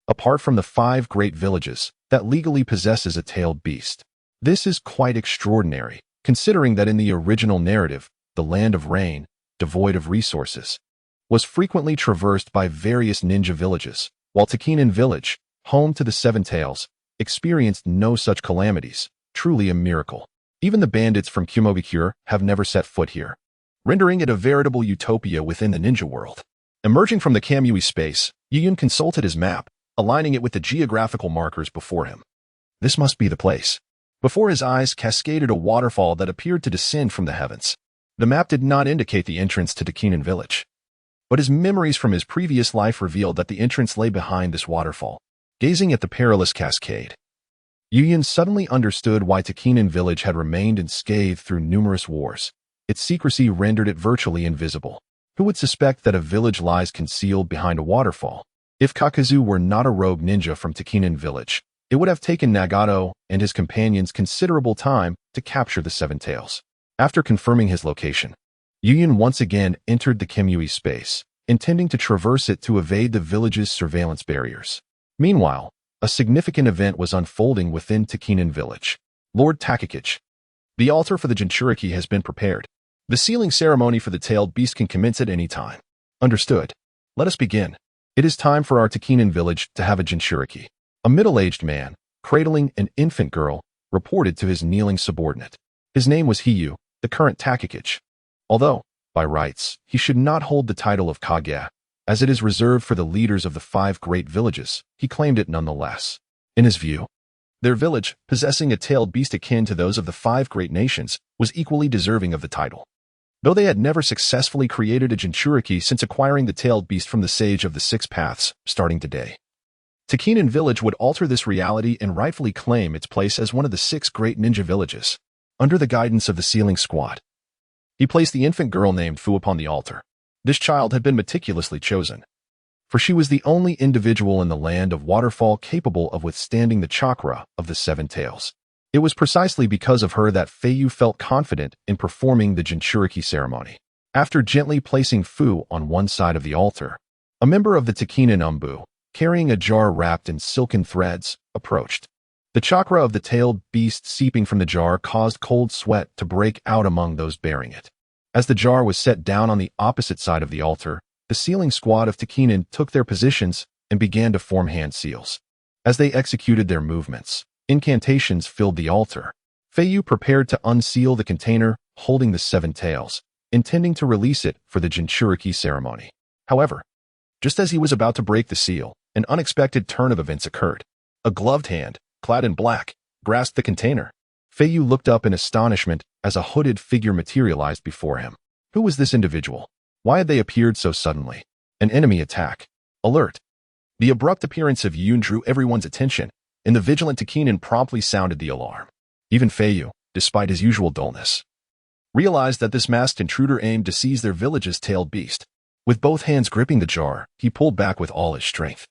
apart from the five great villages, that legally possesses a tailed beast. This is quite extraordinary, considering that in the original narrative, the Land of Rain, devoid of resources, was frequently traversed by various ninja villages, while Takinan Village, home to the Seven Tails, experienced no such calamities. Truly a miracle. Even the bandits from Kumobikure have never set foot here, rendering it a veritable utopia within the ninja world. Emerging from the Kamui space, Youyun consulted his map, aligning it with the geographical markers before him. This must be the place. Before his eyes cascaded a waterfall that appeared to descend from the heavens. The map did not indicate the entrance to Takinan Village, but his memories from his previous life revealed that the entrance lay behind this waterfall. Gazing at the perilous cascade, Youyun suddenly understood why Takinan Village had remained unscathed through numerous wars. Its secrecy rendered it virtually invisible. Who would suspect that a village lies concealed behind a waterfall? If Kakazu were not a rogue ninja from Takinan Village, it would have taken Nagato and his companions considerable time to capture the Seven Tails. After confirming his location, Youyun once again entered the Kamui space, intending to traverse it to evade the village's surveillance barriers. Meanwhile, a significant event was unfolding within Takinan Village. Lord Takakage. The altar for the Jinchuriki has been prepared. The sealing ceremony for the tailed beast can commence at any time. Understood. Let us begin. It is time for our Takinan Village to have a Jinchuriki. A middle-aged man, cradling an infant girl, reported to his kneeling subordinate. His name was Hyuga, the current Takakage. Although, by rights, he should not hold the title of Kage, as it is reserved for the leaders of the five great villages, he claimed it nonetheless. In his view, their village, possessing a tailed beast akin to those of the five great nations, was equally deserving of the title. Though they had never successfully created a Jinchuriki since acquiring the tailed beast from the Sage of the Six Paths, starting today, Takinan Village would alter this reality and rightfully claim its place as one of the six great ninja villages. Under the guidance of the sealing squad, he placed the infant girl named Fu upon the altar. This child had been meticulously chosen, for she was the only individual in the Land of Waterfall capable of withstanding the chakra of the Seven Tails. It was precisely because of her that Feiyu felt confident in performing the Jinchuriki ceremony. After gently placing Fu on one side of the altar, a member of the Takinan Umbu, carrying a jar wrapped in silken threads, approached. The chakra of the tailed beast seeping from the jar caused cold sweat to break out among those bearing it. As the jar was set down on the opposite side of the altar, the sealing squad of Takinan took their positions and began to form hand seals. As they executed their movements, incantations filled the altar. Feiyu prepared to unseal the container holding the Seven Tails, intending to release it for the Jinchuriki ceremony. However, just as he was about to break the seal, an unexpected turn of events occurred. A gloved hand, clad in black, grasped the container. Feiyu looked up in astonishment as a hooded figure materialized before him. Who was this individual? Why had they appeared so suddenly? An enemy attack. Alert. The abrupt appearance of Youyun drew everyone's attention, and the vigilant Takinan promptly sounded the alarm. Even Feiyu, despite his usual dullness, realized that this masked intruder aimed to seize their village's tailed beast. With both hands gripping the jar, he pulled back with all his strength.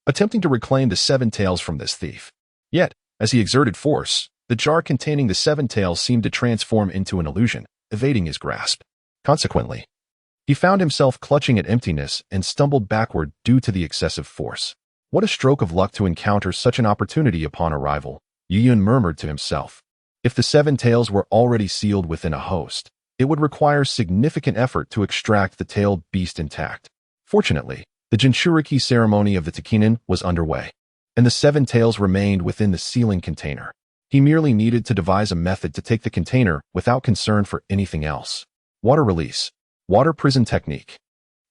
attempting to reclaim the seven tails from this thief. Yet, as he exerted force, the jar containing the seven tails seemed to transform into an illusion, evading his grasp. Consequently, he found himself clutching at emptiness and stumbled backward due to the excessive force. What a stroke of luck to encounter such an opportunity upon arrival, Youyun murmured to himself. If the seven tails were already sealed within a host, it would require significant effort to extract the tailed beast intact. Fortunately, the Jinchuriki ceremony of the Tekinen was underway, and the seven tails remained within the sealing container. He merely needed to devise a method to take the container without concern for anything else. Water release. Water prison technique.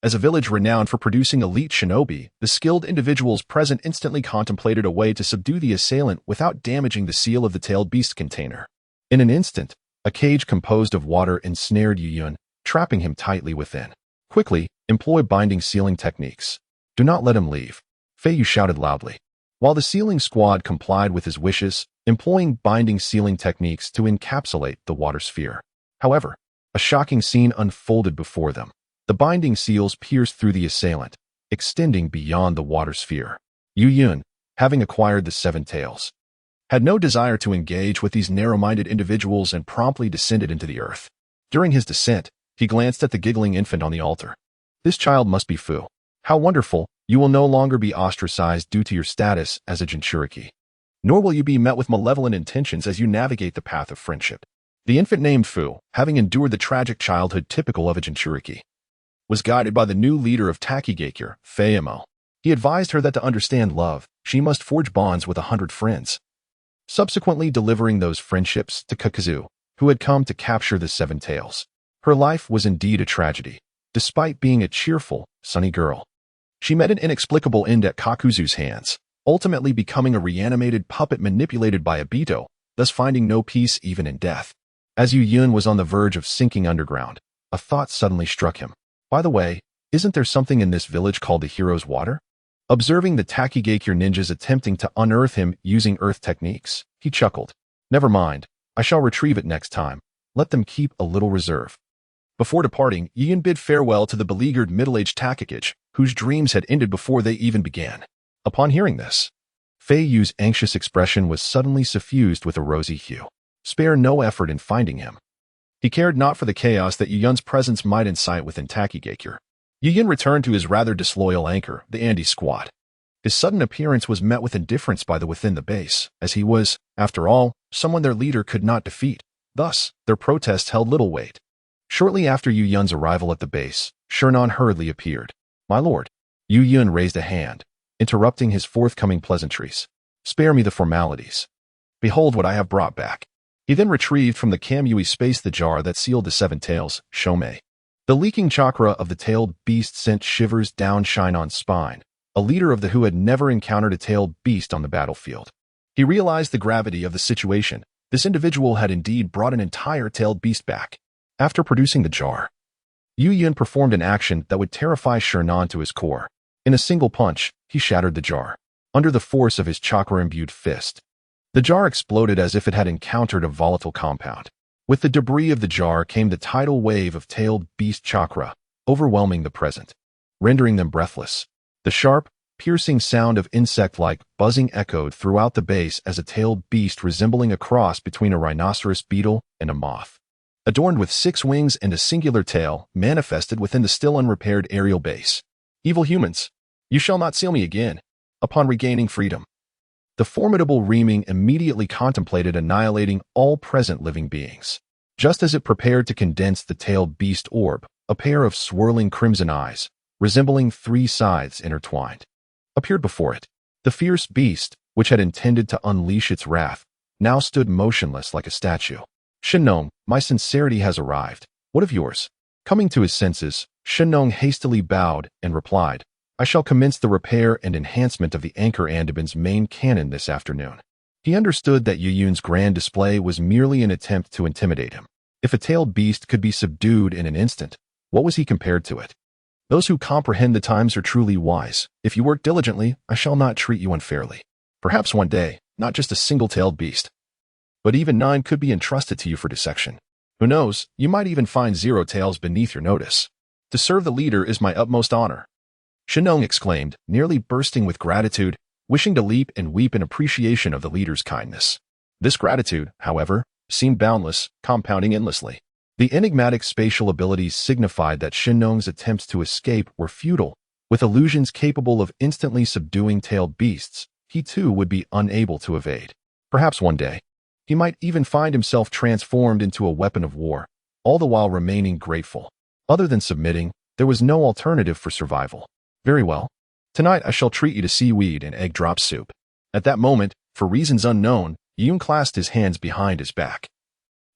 As a village renowned for producing elite shinobi, the skilled individuals present instantly contemplated a way to subdue the assailant without damaging the seal of the tailed beast container. In an instant, a cage composed of water ensnared Youyun, trapping him tightly within. Quickly, employ binding sealing techniques. Do not let him leave, Feiyu shouted loudly. While the sealing squad complied with his wishes, employing binding sealing techniques to encapsulate the water sphere. However, a shocking scene unfolded before them. The binding seals pierced through the assailant, extending beyond the water sphere. Youyun, having acquired the seven tails, had no desire to engage with these narrow-minded individuals and promptly descended into the earth. During his descent, he glanced at the giggling infant on the altar. This child must be Fu. How wonderful, you will no longer be ostracized due to your status as a Jinchuriki. Nor will you be met with malevolent intentions as you navigate the path of friendship. The infant named Fu, having endured the tragic childhood typical of a Jinchuriki, was guided by the new leader of Takigakure, Feiimo. He advised her that to understand love, she must forge bonds with 100 friends, subsequently delivering those friendships to Kakazu, who had come to capture the seven tails. Her life was indeed a tragedy. Despite being a cheerful, sunny girl, she met an inexplicable end at Kakuzu's hands, ultimately becoming a reanimated puppet manipulated by Obito, thus finding no peace even in death. As Youyun was on the verge of sinking underground, a thought suddenly struck him. By the way, isn't there something in this village called the Hero's Water? Observing the Takigakure ninjas attempting to unearth him using earth techniques, he chuckled. Never mind, I shall retrieve it next time. Let them keep a little reserve. Before departing, Youyun bid farewell to the beleaguered middle-aged Takigakure, whose dreams had ended before they even began. Upon hearing this, Feiyu's anxious expression was suddenly suffused with a rosy hue. Spare no effort in finding him. He cared not for the chaos that Youyun's presence might incite within Takigakure. Youyun returned to his rather disloyal anchor, the Andes squad. His sudden appearance was met with indifference by the within the base, as he was, after all, someone their leader could not defeat. Thus, their protests held little weight. Shortly after Youyun's arrival at the base, Shennong hurriedly appeared. My lord. Youyun raised a hand, interrupting his forthcoming pleasantries. Spare me the formalities. Behold what I have brought back. He then retrieved from the Kamui space the jar that sealed the seven tails, Shomei. The leaking chakra of the tailed beast sent shivers down Shennong's spine, a leader of the who had never encountered a tailed beast on the battlefield. He realized the gravity of the situation. This individual had indeed brought an entire tailed beast back. After producing the jar, Youyun performed an action that would terrify Shennong to his core. In a single punch, he shattered the jar. Under the force of his chakra-imbued fist, the jar exploded as if it had encountered a volatile compound. With the debris of the jar came the tidal wave of tailed beast chakra, overwhelming the present, rendering them breathless. The sharp, piercing sound of insect-like buzzing echoed throughout the base as a tailed beast resembling a cross between a rhinoceros beetle and a moth, adorned with 6 wings and a singular tail, manifested within the still unrepaired aerial base. Evil humans, you shall not seal me again. Upon regaining freedom, the formidable reaming immediately contemplated annihilating all present living beings. Just as it prepared to condense the tailed beast orb, a pair of swirling crimson eyes, resembling 3 scythes intertwined, appeared before it. The fierce beast, which had intended to unleash its wrath, now stood motionless like a statue. Shennong, my sincerity has arrived. What of yours? Coming to his senses, Shennong hastily bowed and replied, I shall commence the repair and enhancement of the Anchor Andabin's main cannon this afternoon. He understood that Youyun's grand display was merely an attempt to intimidate him. If a tailed beast could be subdued in an instant, what was he compared to it? Those who comprehend the times are truly wise. If you work diligently, I shall not treat you unfairly. Perhaps one day, not just a single-tailed beast, but even 9 could be entrusted to you for dissection. Who knows, you might even find 0 tails beneath your notice. To serve the leader is my utmost honor. Shennong exclaimed, nearly bursting with gratitude, wishing to leap and weep in appreciation of the leader's kindness. This gratitude, however, seemed boundless, compounding endlessly. The enigmatic spatial abilities signified that Shennong's attempts to escape were futile. With illusions capable of instantly subduing tailed beasts, he too would be unable to evade. Perhaps one day, he might even find himself transformed into a weapon of war, all the while remaining grateful. Other than submitting, there was no alternative for survival. Very well. Tonight I shall treat you to seaweed and egg drop soup. At that moment, for reasons unknown, Youyun clasped his hands behind his back,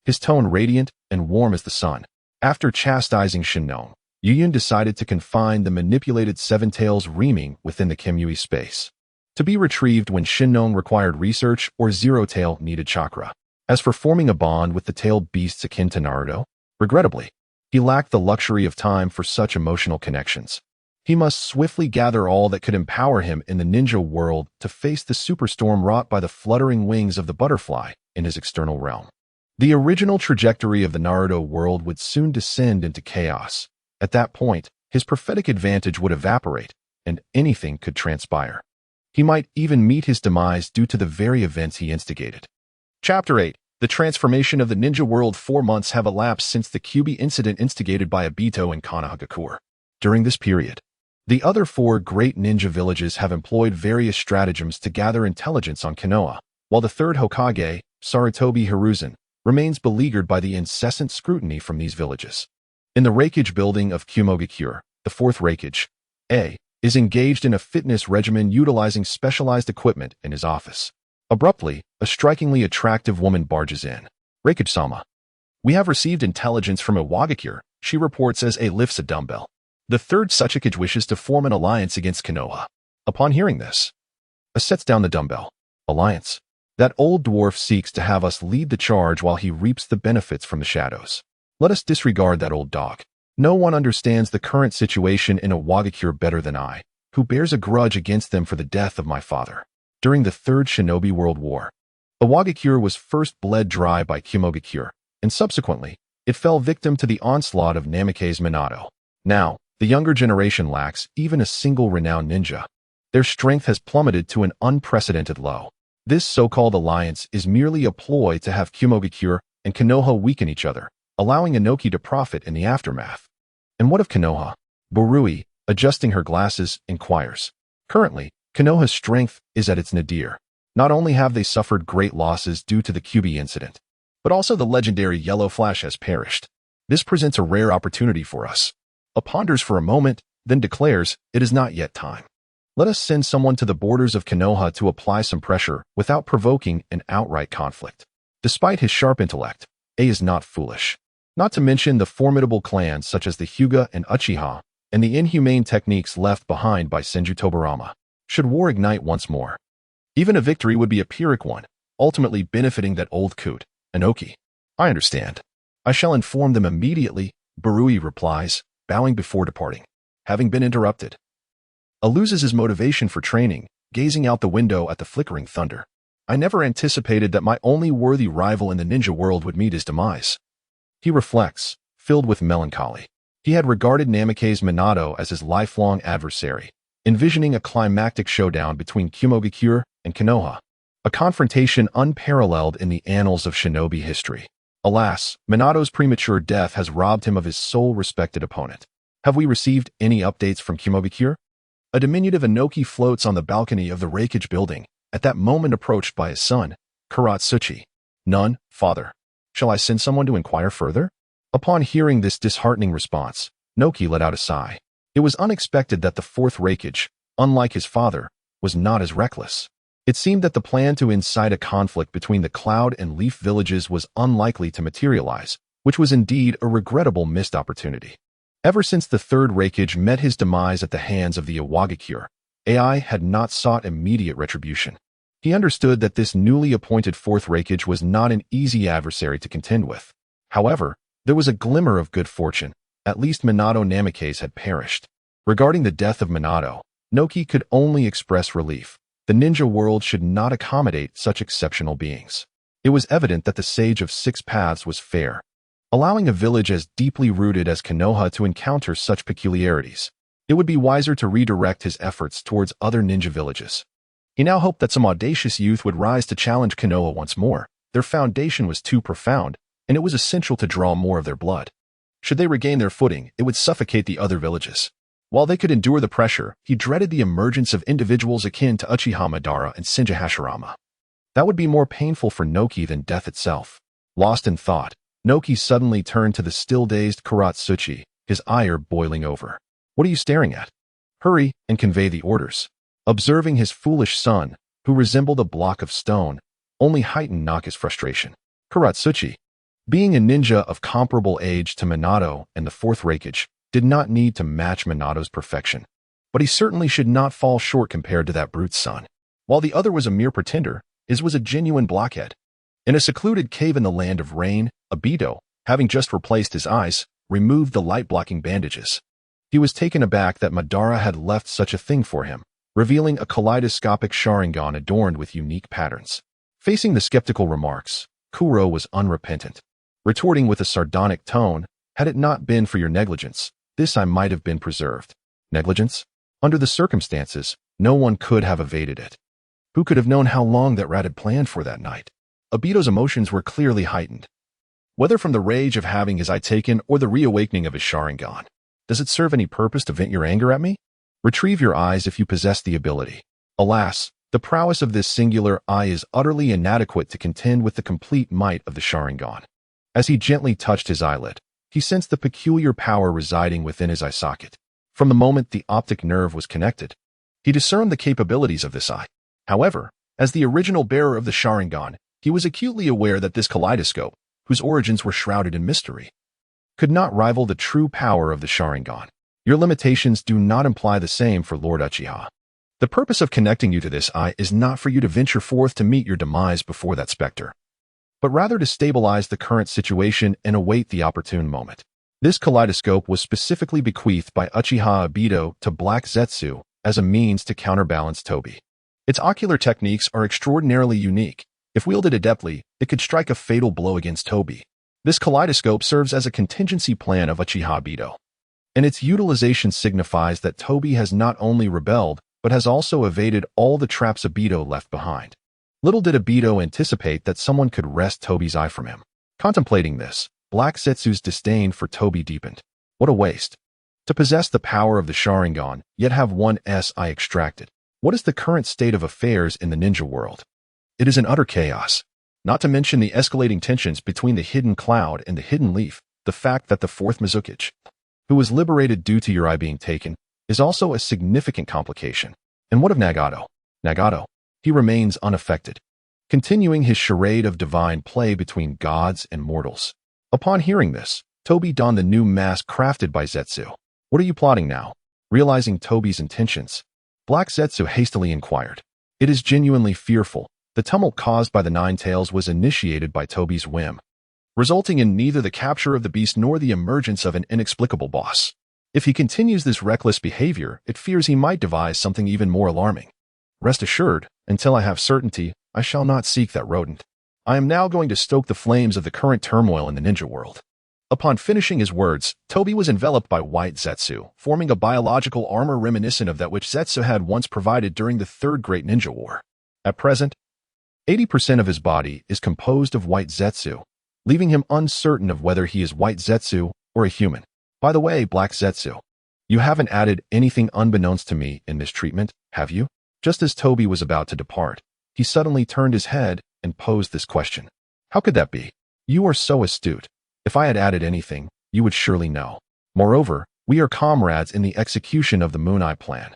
his tone radiant and warm as the sun. After chastising Shennong, Youyun decided to confine the manipulated Seven Tails reaming within the Kimyui space, to be retrieved when Shennong required research or Zero Tail needed chakra. As for forming a bond with the tailed beasts akin to Naruto, regrettably, he lacked the luxury of time for such emotional connections. He must swiftly gather all that could empower him in the ninja world to face the superstorm wrought by the fluttering wings of the butterfly in his external realm. The original trajectory of the Naruto world would soon descend into chaos. At that point, his prophetic advantage would evaporate, and anything could transpire. He might even meet his demise due to the very events he instigated. Chapter 8. The transformation of the ninja world. 4 months have elapsed since the Kyuubi incident instigated by Obito and Konohagakure. During this period, the other 4 great ninja villages have employed various stratagems to gather intelligence on Konoha, while the 3rd Hokage, Sarutobi Hiruzen, remains beleaguered by the incessant scrutiny from these villages. In the Reikage building of Kumogakure, the 4th Reikage, A, is engaged in a fitness regimen utilizing specialized equipment in his office. Abruptly, a strikingly attractive woman barges in. Reikage-sama. We have received intelligence from Iwagakure, she reports as A lifts a dumbbell. The 3rd Suchikage wishes to form an alliance against Konoha. Upon hearing this, A sets down the dumbbell. Alliance. That old dwarf seeks to have us lead the charge while he reaps the benefits from the shadows. Let us disregard that old dog. No one understands the current situation in Iwagakure better than I, who bears a grudge against them for the death of my father. During the 3rd Shinobi World War, Iwagakure was first bled dry by Kumogakure, and subsequently, it fell victim to the onslaught of Namikaze Minato. Now, the younger generation lacks even a single renowned ninja. Their strength has plummeted to an unprecedented low. This so-called alliance is merely a ploy to have Kumogakure and Konoha weaken each other, allowing Inoki to profit in the aftermath. And what of Konoha? Borui, adjusting her glasses, inquires. Currently, Konoha's strength is at its nadir. Not only have they suffered great losses due to the Kyuubi incident, but also the legendary Yellow Flash has perished. This presents a rare opportunity for us. A ponders for a moment, then declares, it is not yet time. Let us send someone to the borders of Konoha to apply some pressure without provoking an outright conflict. Despite his sharp intellect, A is not foolish. Not to mention the formidable clans such as the Hyuga and Uchiha, and the inhumane techniques left behind by Senju Tobarama. Should war ignite once more, even a victory would be a Pyrrhic one, ultimately benefiting that old coot, Inoki. I understand. I shall inform them immediately, Borui replies, bowing before departing. Having been interrupted, A loses his motivation for training, gazing out the window at the flickering thunder. I never anticipated that my only worthy rival in the ninja world would meet his demise. He reflects, filled with melancholy. He had regarded Namikaze Minato as his lifelong adversary, envisioning a climactic showdown between Kumogakure and Konoha, a confrontation unparalleled in the annals of shinobi history. Alas, Minato's premature death has robbed him of his sole respected opponent. Have we received any updates from Kumogakure? A diminutive Inoki floats on the balcony of the Reikage building, at that moment approached by his son, Kuratsuchi. None, father. Shall I send someone to inquire further? Upon hearing this disheartening response, Noki let out a sigh. It was unexpected that the 4th Reikage, unlike his father, was not as reckless. It seemed that the plan to incite a conflict between the Cloud and Leaf villages was unlikely to materialize, which was indeed a regrettable missed opportunity. Ever since the 3rd Reikage met his demise at the hands of the Iwagakure, AI had not sought immediate retribution. He understood that this newly appointed 4th Reikage was not an easy adversary to contend with. However, there was a glimmer of good fortune. At least Minato Namikaze had perished. Regarding the death of Minato, Noki could only express relief. The ninja world should not accommodate such exceptional beings. It was evident that the Sage of Six Paths was fair, allowing a village as deeply rooted as Konoha to encounter such peculiarities. It would be wiser to redirect his efforts towards other ninja villages. He now hoped that some audacious youth would rise to challenge Konoha once more. Their foundation was too profound, and it was essential to draw more of their blood. Should they regain their footing, it would suffocate the other villages. While they could endure the pressure, he dreaded the emergence of individuals akin to Uchiha Madara and Shinja Hashirama. That would be more painful for Noki than death itself. Lost in thought, Noki suddenly turned to the still-dazed Kuratsuchi, his ire boiling over. What are you staring at? Hurry and convey the orders. Observing his foolish son, who resembled a block of stone, only heightened Naka's frustration. Kuratsuchi, being a ninja of comparable age to Minato and the fourth Hokage, did not need to match Minato's perfection. But he certainly should not fall short compared to that brute's son. While the other was a mere pretender, his was a genuine blockhead. In a secluded cave in the land of rain, Obito, having just replaced his eyes, removed the light-blocking bandages. He was taken aback that Madara had left such a thing for him, revealing a kaleidoscopic Sharingan adorned with unique patterns. Facing the skeptical remarks, Kuro was unrepentant, retorting with a sardonic tone, "Had it not been for your negligence, this I might have been preserved." Negligence? Under the circumstances, no one could have evaded it. Who could have known how long that rat had planned for that night? Obito's emotions were clearly heightened. Whether from the rage of having his eye taken or the reawakening of his Sharingan. Does it serve any purpose to vent your anger at me? Retrieve your eyes if you possess the ability. Alas, the prowess of this singular eye is utterly inadequate to contend with the complete might of the Sharingan. As he gently touched his eyelid, he sensed the peculiar power residing within his eye socket. From the moment the optic nerve was connected, he discerned the capabilities of this eye. However, as the original bearer of the Sharingan, he was acutely aware that this kaleidoscope, whose origins were shrouded in mystery, could not rival the true power of the Sharingan. Your limitations do not imply the same for Lord Uchiha. The purpose of connecting you to this eye is not for you to venture forth to meet your demise before that specter, but rather to stabilize the current situation and await the opportune moment. This kaleidoscope was specifically bequeathed by Uchiha Obito to Black Zetsu as a means to counterbalance Tobi. Its ocular techniques are extraordinarily unique. If wielded adeptly, it could strike a fatal blow against Tobi. This kaleidoscope serves as a contingency plan of Uchiha Obito, and its utilization signifies that Tobi has not only rebelled, but has also evaded all the traps Obito left behind. Little did Obito anticipate that someone could wrest Tobi's eye from him. Contemplating this, Black Zetsu's disdain for Tobi deepened. What a waste. To possess the power of the Sharingan, yet have one's eye extracted. What is the current state of affairs in the ninja world? It is an utter chaos. Not to mention the escalating tensions between the hidden cloud and the hidden leaf, the fact that the fourth Mizukage, who was liberated due to your eye being taken, is also a significant complication. And what of Nagato? Nagato, he remains unaffected, continuing his charade of divine play between gods and mortals. Upon hearing this, Tobi donned the new mask crafted by Zetsu. What are you plotting now? Realizing Tobi's intentions, Black Zetsu hastily inquired. It is genuinely fearful. The tumult caused by the Nine Tails was initiated by Tobi's whim, resulting in neither the capture of the beast nor the emergence of an inexplicable boss. If he continues this reckless behavior, it fears he might devise something even more alarming. Rest assured, until I have certainty, I shall not seek that rodent. I am now going to stoke the flames of the current turmoil in the ninja world. Upon finishing his words, Tobi was enveloped by white Zetsu, forming a biological armor reminiscent of that which Zetsu had once provided during the Third Great Ninja War. At present, 80% of his body is composed of white Zetsu, leaving him uncertain of whether he is white Zetsu or a human. By the way, Black Zetsu, you haven't added anything unbeknownst to me in this treatment, have you? Just as Tobi was about to depart, he suddenly turned his head and posed this question. How could that be? You are so astute. If I had added anything, you would surely know. Moreover, we are comrades in the execution of the Moon Eye plan.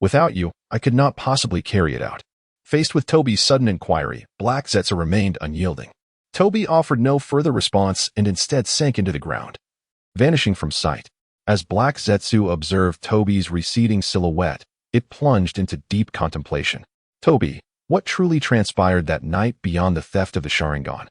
Without you, I could not possibly carry it out. Faced with Tobi's sudden inquiry, Black Zetsu remained unyielding. Tobi offered no further response and instead sank into the ground, vanishing from sight. As Black Zetsu observed Tobi's receding silhouette, it plunged into deep contemplation. Tobi, what truly transpired that night beyond the theft of the Sharingan?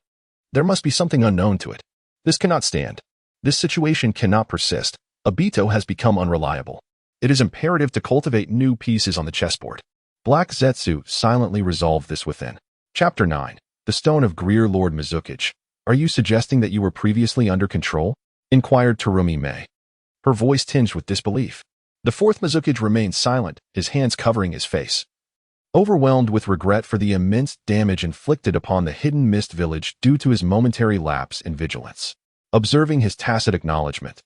There must be something unknown to it. This cannot stand. This situation cannot persist. Obito has become unreliable. It is imperative to cultivate new pieces on the chessboard. Black Zetsu silently resolved this within. Chapter 9. The Stone of Greer. Lord Mizukage, are you suggesting that you were previously under control? Inquired Terumi Mei, her voice tinged with disbelief. The fourth Mizukage remained silent, his hands covering his face. Overwhelmed with regret for the immense damage inflicted upon the hidden mist village due to his momentary lapse in vigilance. Observing his tacit acknowledgement,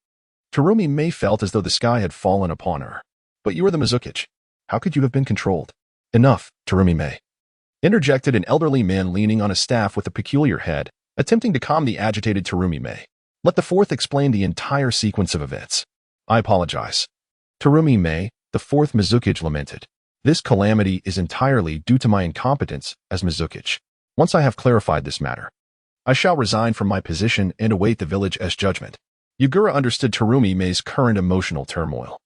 Terumi Mei felt as though the sky had fallen upon her. But you are the Mizukage. How could you have been controlled? Enough, Terumi Mei, interjected an elderly man leaning on a staff with a peculiar head, attempting to calm the agitated Terumi Mei. Let the fourth explain the entire sequence of events. I apologize. Terumi Mei, the fourth Mizukage, lamented. This calamity is entirely due to my incompetence as Mizukage. Once I have clarified this matter, I shall resign from my position and await the village's judgment. Hyuga understood Terumi Mei's current emotional turmoil.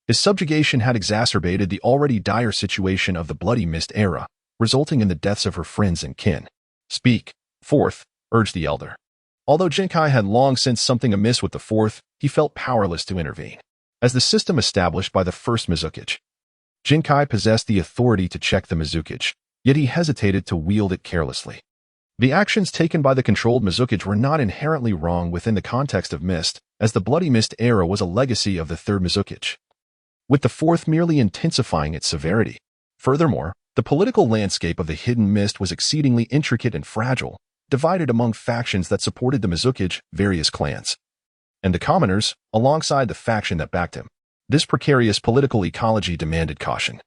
His subjugation had exacerbated the already dire situation of the Bloody Mist era, resulting in the deaths of her friends and kin. Speak, fourth, urged the elder. Although Jinkai had long sensed something amiss with the fourth, he felt powerless to intervene. As the system established by the first Mizukage, Jinkai possessed the authority to check the Mizukage, yet he hesitated to wield it carelessly. The actions taken by the controlled Mizukage were not inherently wrong within the context of Mist, as the Bloody Mist era was a legacy of the third Mizukage, with the fourth merely intensifying its severity. Furthermore, the political landscape of the hidden Mist was exceedingly intricate and fragile, divided among factions that supported the Mizukage, various clans, and the commoners, alongside the faction that backed him. This precarious political ecology demanded caution.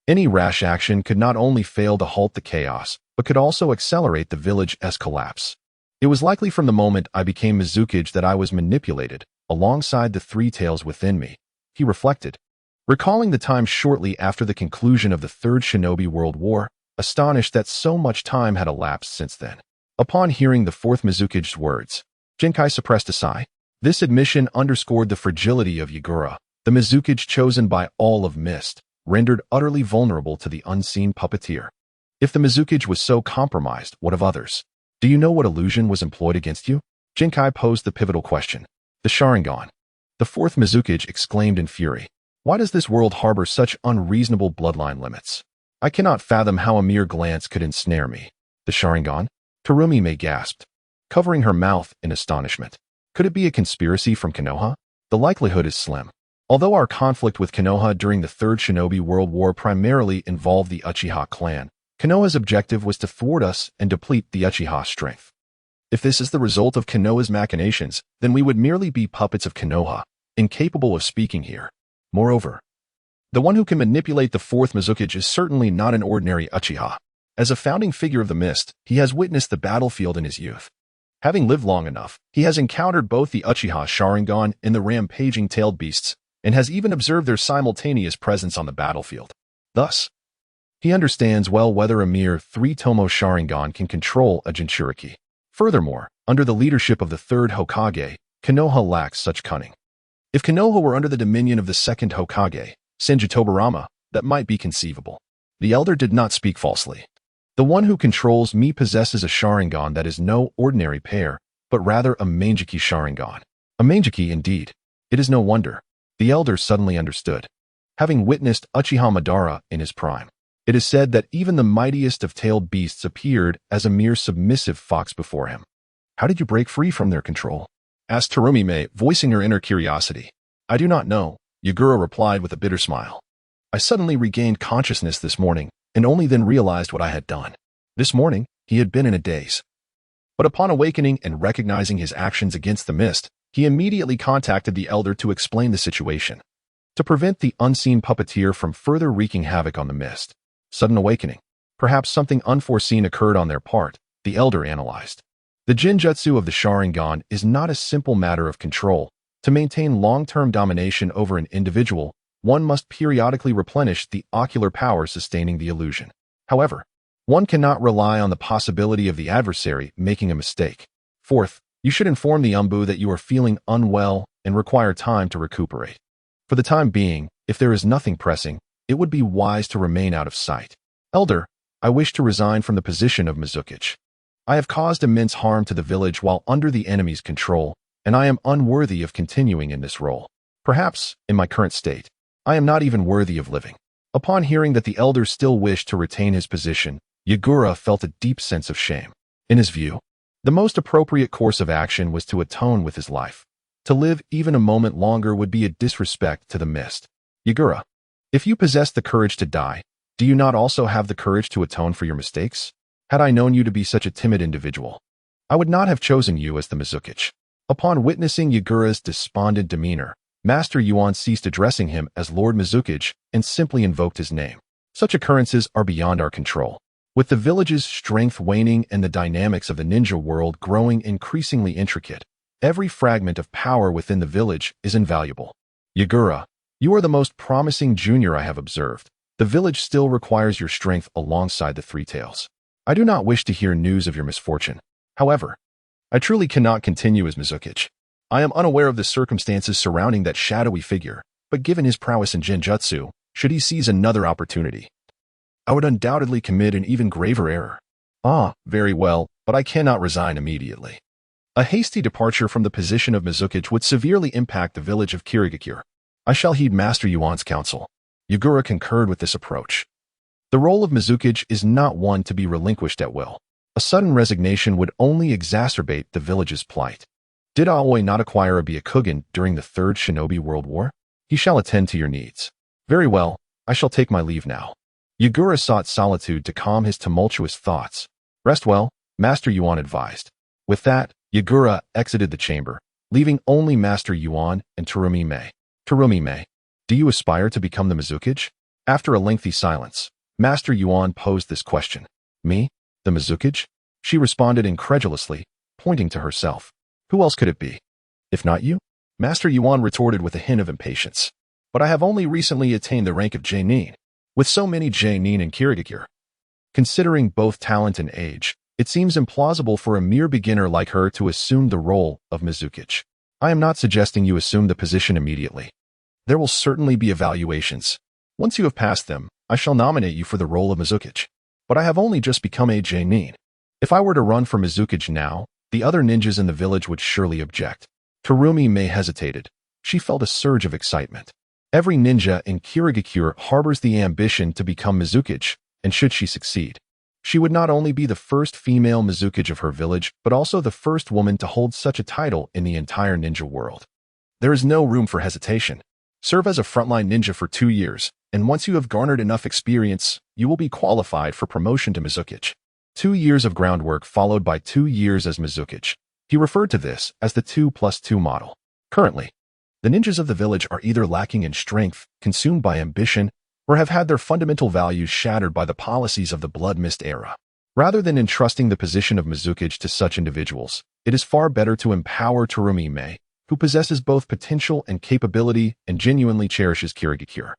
Any rash action could not only fail to halt the chaos, but could also accelerate the village's collapse. It was likely from the moment I became Mizukage that I was manipulated, alongside the three tails within me, he reflected, recalling the time shortly after the conclusion of the Third Shinobi World War, astonished that so much time had elapsed since then. Upon hearing the fourth Mizukage's words, Jinkai suppressed a sigh. This admission underscored the fragility of Hyuga, the Mizukage chosen by all of Mist, rendered utterly vulnerable to the unseen puppeteer. If the Mizukage was so compromised, what of others? Do you know what illusion was employed against you? Jinkai posed the pivotal question. The Sharingan. The fourth Mizukage exclaimed in fury. Why does this world harbor such unreasonable bloodline limits? I cannot fathom how a mere glance could ensnare me. The Sharingan? Terumi Mei gasped, covering her mouth in astonishment. Could it be a conspiracy from Konoha? The likelihood is slim. Although our conflict with Konoha during the Third Shinobi World War primarily involved the Uchiha clan, Konoha's objective was to thwart us and deplete the Uchiha strength. If this is the result of Konoha's machinations, then we would merely be puppets of Konoha, incapable of speaking here. Moreover, the one who can manipulate the fourth Mizukage is certainly not an ordinary Uchiha. As a founding figure of the Mist, he has witnessed the battlefield in his youth. Having lived long enough, he has encountered both the Uchiha Sharingan and the rampaging tailed beasts, and has even observed their simultaneous presence on the battlefield. Thus, he understands well whether a mere three-tomo Sharingan can control a Jinchuriki. Furthermore, under the leadership of the third Hokage, Konoha lacks such cunning. If Konoha were under the dominion of the second Hokage, Senju Tobarama, that might be conceivable. The elder did not speak falsely. The one who controls me possesses a Sharingan that is no ordinary pair, but rather a Mangeki Sharingan. A Mangeki indeed. It is no wonder. The elder suddenly understood. Having witnessed Uchiha Madara in his prime, it is said that even the mightiest of tailed beasts appeared as a mere submissive fox before him. How did you break free from their control? Asked Terumi Mei, voicing her inner curiosity. I do not know, Hyuga replied with a bitter smile. I suddenly regained consciousness this morning, and only then realized what I had done. This morning, he had been in a daze. But upon awakening and recognizing his actions against the Mist, he immediately contacted the elder to explain the situation. To prevent the unseen puppeteer from further wreaking havoc on the Mist. Sudden awakening. Perhaps something unforeseen occurred on their part, the elder analyzed. The Jinjutsu of the Sharingan is not a simple matter of control. To maintain long-term domination over an individual, one must periodically replenish the ocular power sustaining the illusion. However, one cannot rely on the possibility of the adversary making a mistake. Fourth, you should inform the Umbu that you are feeling unwell and require time to recuperate. For the time being, if there is nothing pressing, it would be wise to remain out of sight. Elder, I wish to resign from the position of Mizukage. I have caused immense harm to the village while under the enemy's control, and I am unworthy of continuing in this role. Perhaps, in my current state, I am not even worthy of living. Upon hearing that the elder still wished to retain his position, Hyuga felt a deep sense of shame. In his view, the most appropriate course of action was to atone with his life. To live even a moment longer would be a disrespect to the mist. Yagura, if you possess the courage to die, do you not also have the courage to atone for your mistakes? Had I known you to be such a timid individual, I would not have chosen you as the Mizukage. Upon witnessing Yagura's despondent demeanor, Master Yuan ceased addressing him as Lord Mizukage and simply invoked his name. Such occurrences are beyond our control. With the village's strength waning and the dynamics of the ninja world growing increasingly intricate, every fragment of power within the village is invaluable. Yagura, you are the most promising junior I have observed. The village still requires your strength alongside the Three Tails. I do not wish to hear news of your misfortune. However, I truly cannot continue as Mizukage. I am unaware of the circumstances surrounding that shadowy figure, but given his prowess in Genjutsu, should he seize another opportunity, I would undoubtedly commit an even graver error. Ah, very well, but I cannot resign immediately. A hasty departure from the position of Mizukage would severely impact the village of Kirigakure. I shall heed Master Yuan's counsel. Yagura concurred with this approach. The role of Mizukage is not one to be relinquished at will. A sudden resignation would only exacerbate the village's plight. Did Aoi not acquire a Byakugan during the Third Shinobi World War? He shall attend to your needs. Very well, I shall take my leave now. Yagura sought solitude to calm his tumultuous thoughts. Rest well, Master Yuan advised. With that, Yagura exited the chamber, leaving only Master Yuan and Terumi Mei. Terumi Mei, do you aspire to become the Mizukage? After a lengthy silence, Master Yuan posed this question. Me? The Mizukage? She responded incredulously, pointing to herself. Who else could it be? If not you? Master Yuan retorted with a hint of impatience. But I have only recently attained the rank of Genin. With so many Genin in Kirigakure, considering both talent and age, it seems implausible for a mere beginner like her to assume the role of Mizukage. I am not suggesting you assume the position immediately. There will certainly be evaluations. Once you have passed them, I shall nominate you for the role of Mizukage. But I have only just become a Genin. If I were to run for Mizukage now, the other ninjas in the village would surely object. Terumi Mei hesitated. She felt a surge of excitement. Every ninja in Kirigakure harbors the ambition to become Mizukage, and should she succeed, she would not only be the first female Mizukage of her village, but also the first woman to hold such a title in the entire ninja world. There is no room for hesitation. Serve as a frontline ninja for 2 years, and once you have garnered enough experience, you will be qualified for promotion to Mizukage. 2 years of groundwork followed by 2 years as Mizukage. He referred to this as the 2+2 model. Currently, the ninjas of the village are either lacking in strength, consumed by ambition, or have had their fundamental values shattered by the policies of the Blood Mist era. Rather than entrusting the position of Mizukage to such individuals, it is far better to empower Terumi Mei, who possesses both potential and capability and genuinely cherishes Kirigakure.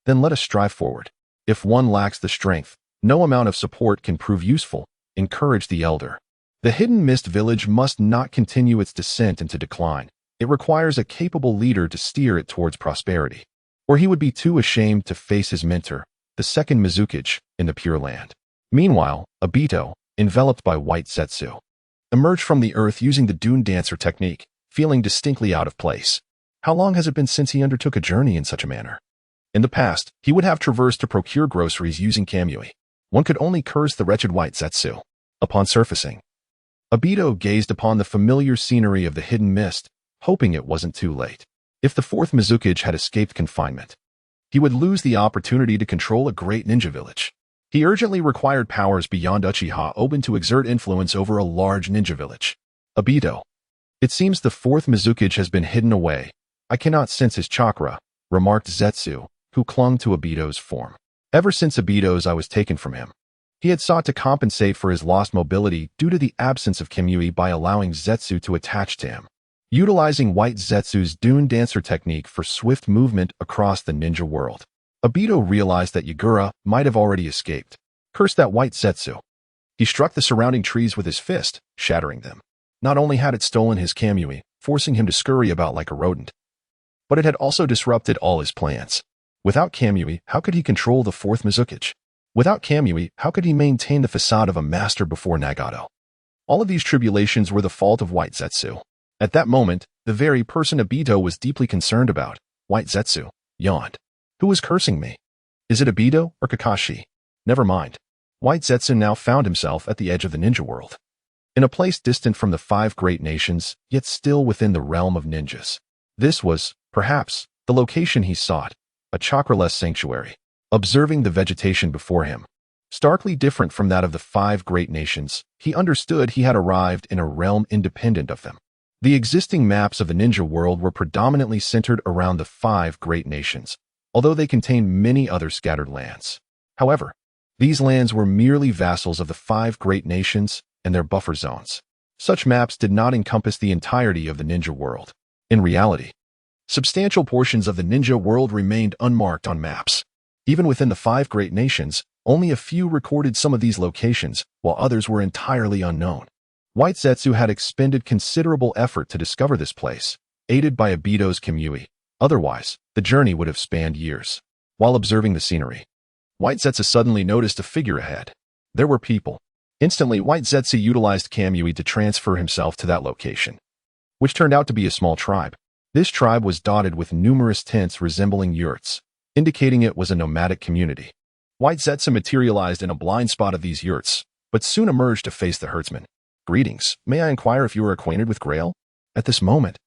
Then let us strive forward. If one lacks the strength, no amount of support can prove useful. Encourage the elder. The Hidden Mist village must not continue its descent into decline. It requires a capable leader to steer it towards prosperity, or he would be too ashamed to face his mentor, the second Mizukage, in the Pure Land. Meanwhile, Obito, enveloped by white Zetsu, emerged from the earth using the Dune Dancer technique, feeling distinctly out of place. How long has it been since he undertook a journey in such a manner? In the past, he would have traversed to procure groceries using Kamui. One could only curse the wretched white Zetsu. Upon surfacing, Obito gazed upon the familiar scenery of the Hidden Mist, hoping it wasn't too late. If the fourth Mizukage had escaped confinement, he would lose the opportunity to control a great ninja village. He urgently required powers beyond Uchiha open to exert influence over a large ninja village. Obito. It seems the fourth Mizukage has been hidden away. I cannot sense his chakra, remarked Zetsu, who clung to Obito's form. Ever since Obito's I was taken from him, he had sought to compensate for his lost mobility due to the absence of Kamui by allowing Zetsu to attach to him, utilizing White Zetsu's Dune Dancer technique for swift movement across the ninja world. Obito realized that Yagura might have already escaped. Curse that White Zetsu. He struck the surrounding trees with his fist, shattering them. Not only had it stolen his Kamui, forcing him to scurry about like a rodent, but it had also disrupted all his plans. Without Kamui, how could he control the fourth Mizukage? Without Kamui, how could he maintain the facade of a master before Nagato? All of these tribulations were the fault of White Zetsu. At that moment, the very person Obito was deeply concerned about, White Zetsu, yawned. Who was cursing me? Is it Obito or Kakashi? Never mind. White Zetsu now found himself at the edge of the ninja world. in a place distant from the five great nations, yet still within the realm of ninjas. This was, perhaps, the location he sought, a chakraless sanctuary. Observing the vegetation before him, starkly different from that of the five great nations, he understood he had arrived in a realm independent of them. The existing maps of the ninja world were predominantly centered around the five great nations, although they contained many other scattered lands. However, these lands were merely vassals of the five great nations and their buffer zones. Such maps did not encompass the entirety of the ninja world. In reality, substantial portions of the ninja world remained unmarked on maps. Even within the five great nations, only a few recorded some of these locations, while others were entirely unknown. White Zetsu had expended considerable effort to discover this place, aided by Obito's Kamui. Otherwise, the journey would have spanned years. While observing the scenery, White Zetsu suddenly noticed a figure ahead. There were people. Instantly, White Zetsu utilized Kamui to transfer himself to that location, which turned out to be a small tribe. This tribe was dotted with numerous tents resembling yurts, indicating it was a nomadic community. White Zetsu materialized in a blind spot of these yurts, but soon emerged to face the herdsman. "Greetings, may I inquire if you are acquainted with Grail?" At this moment,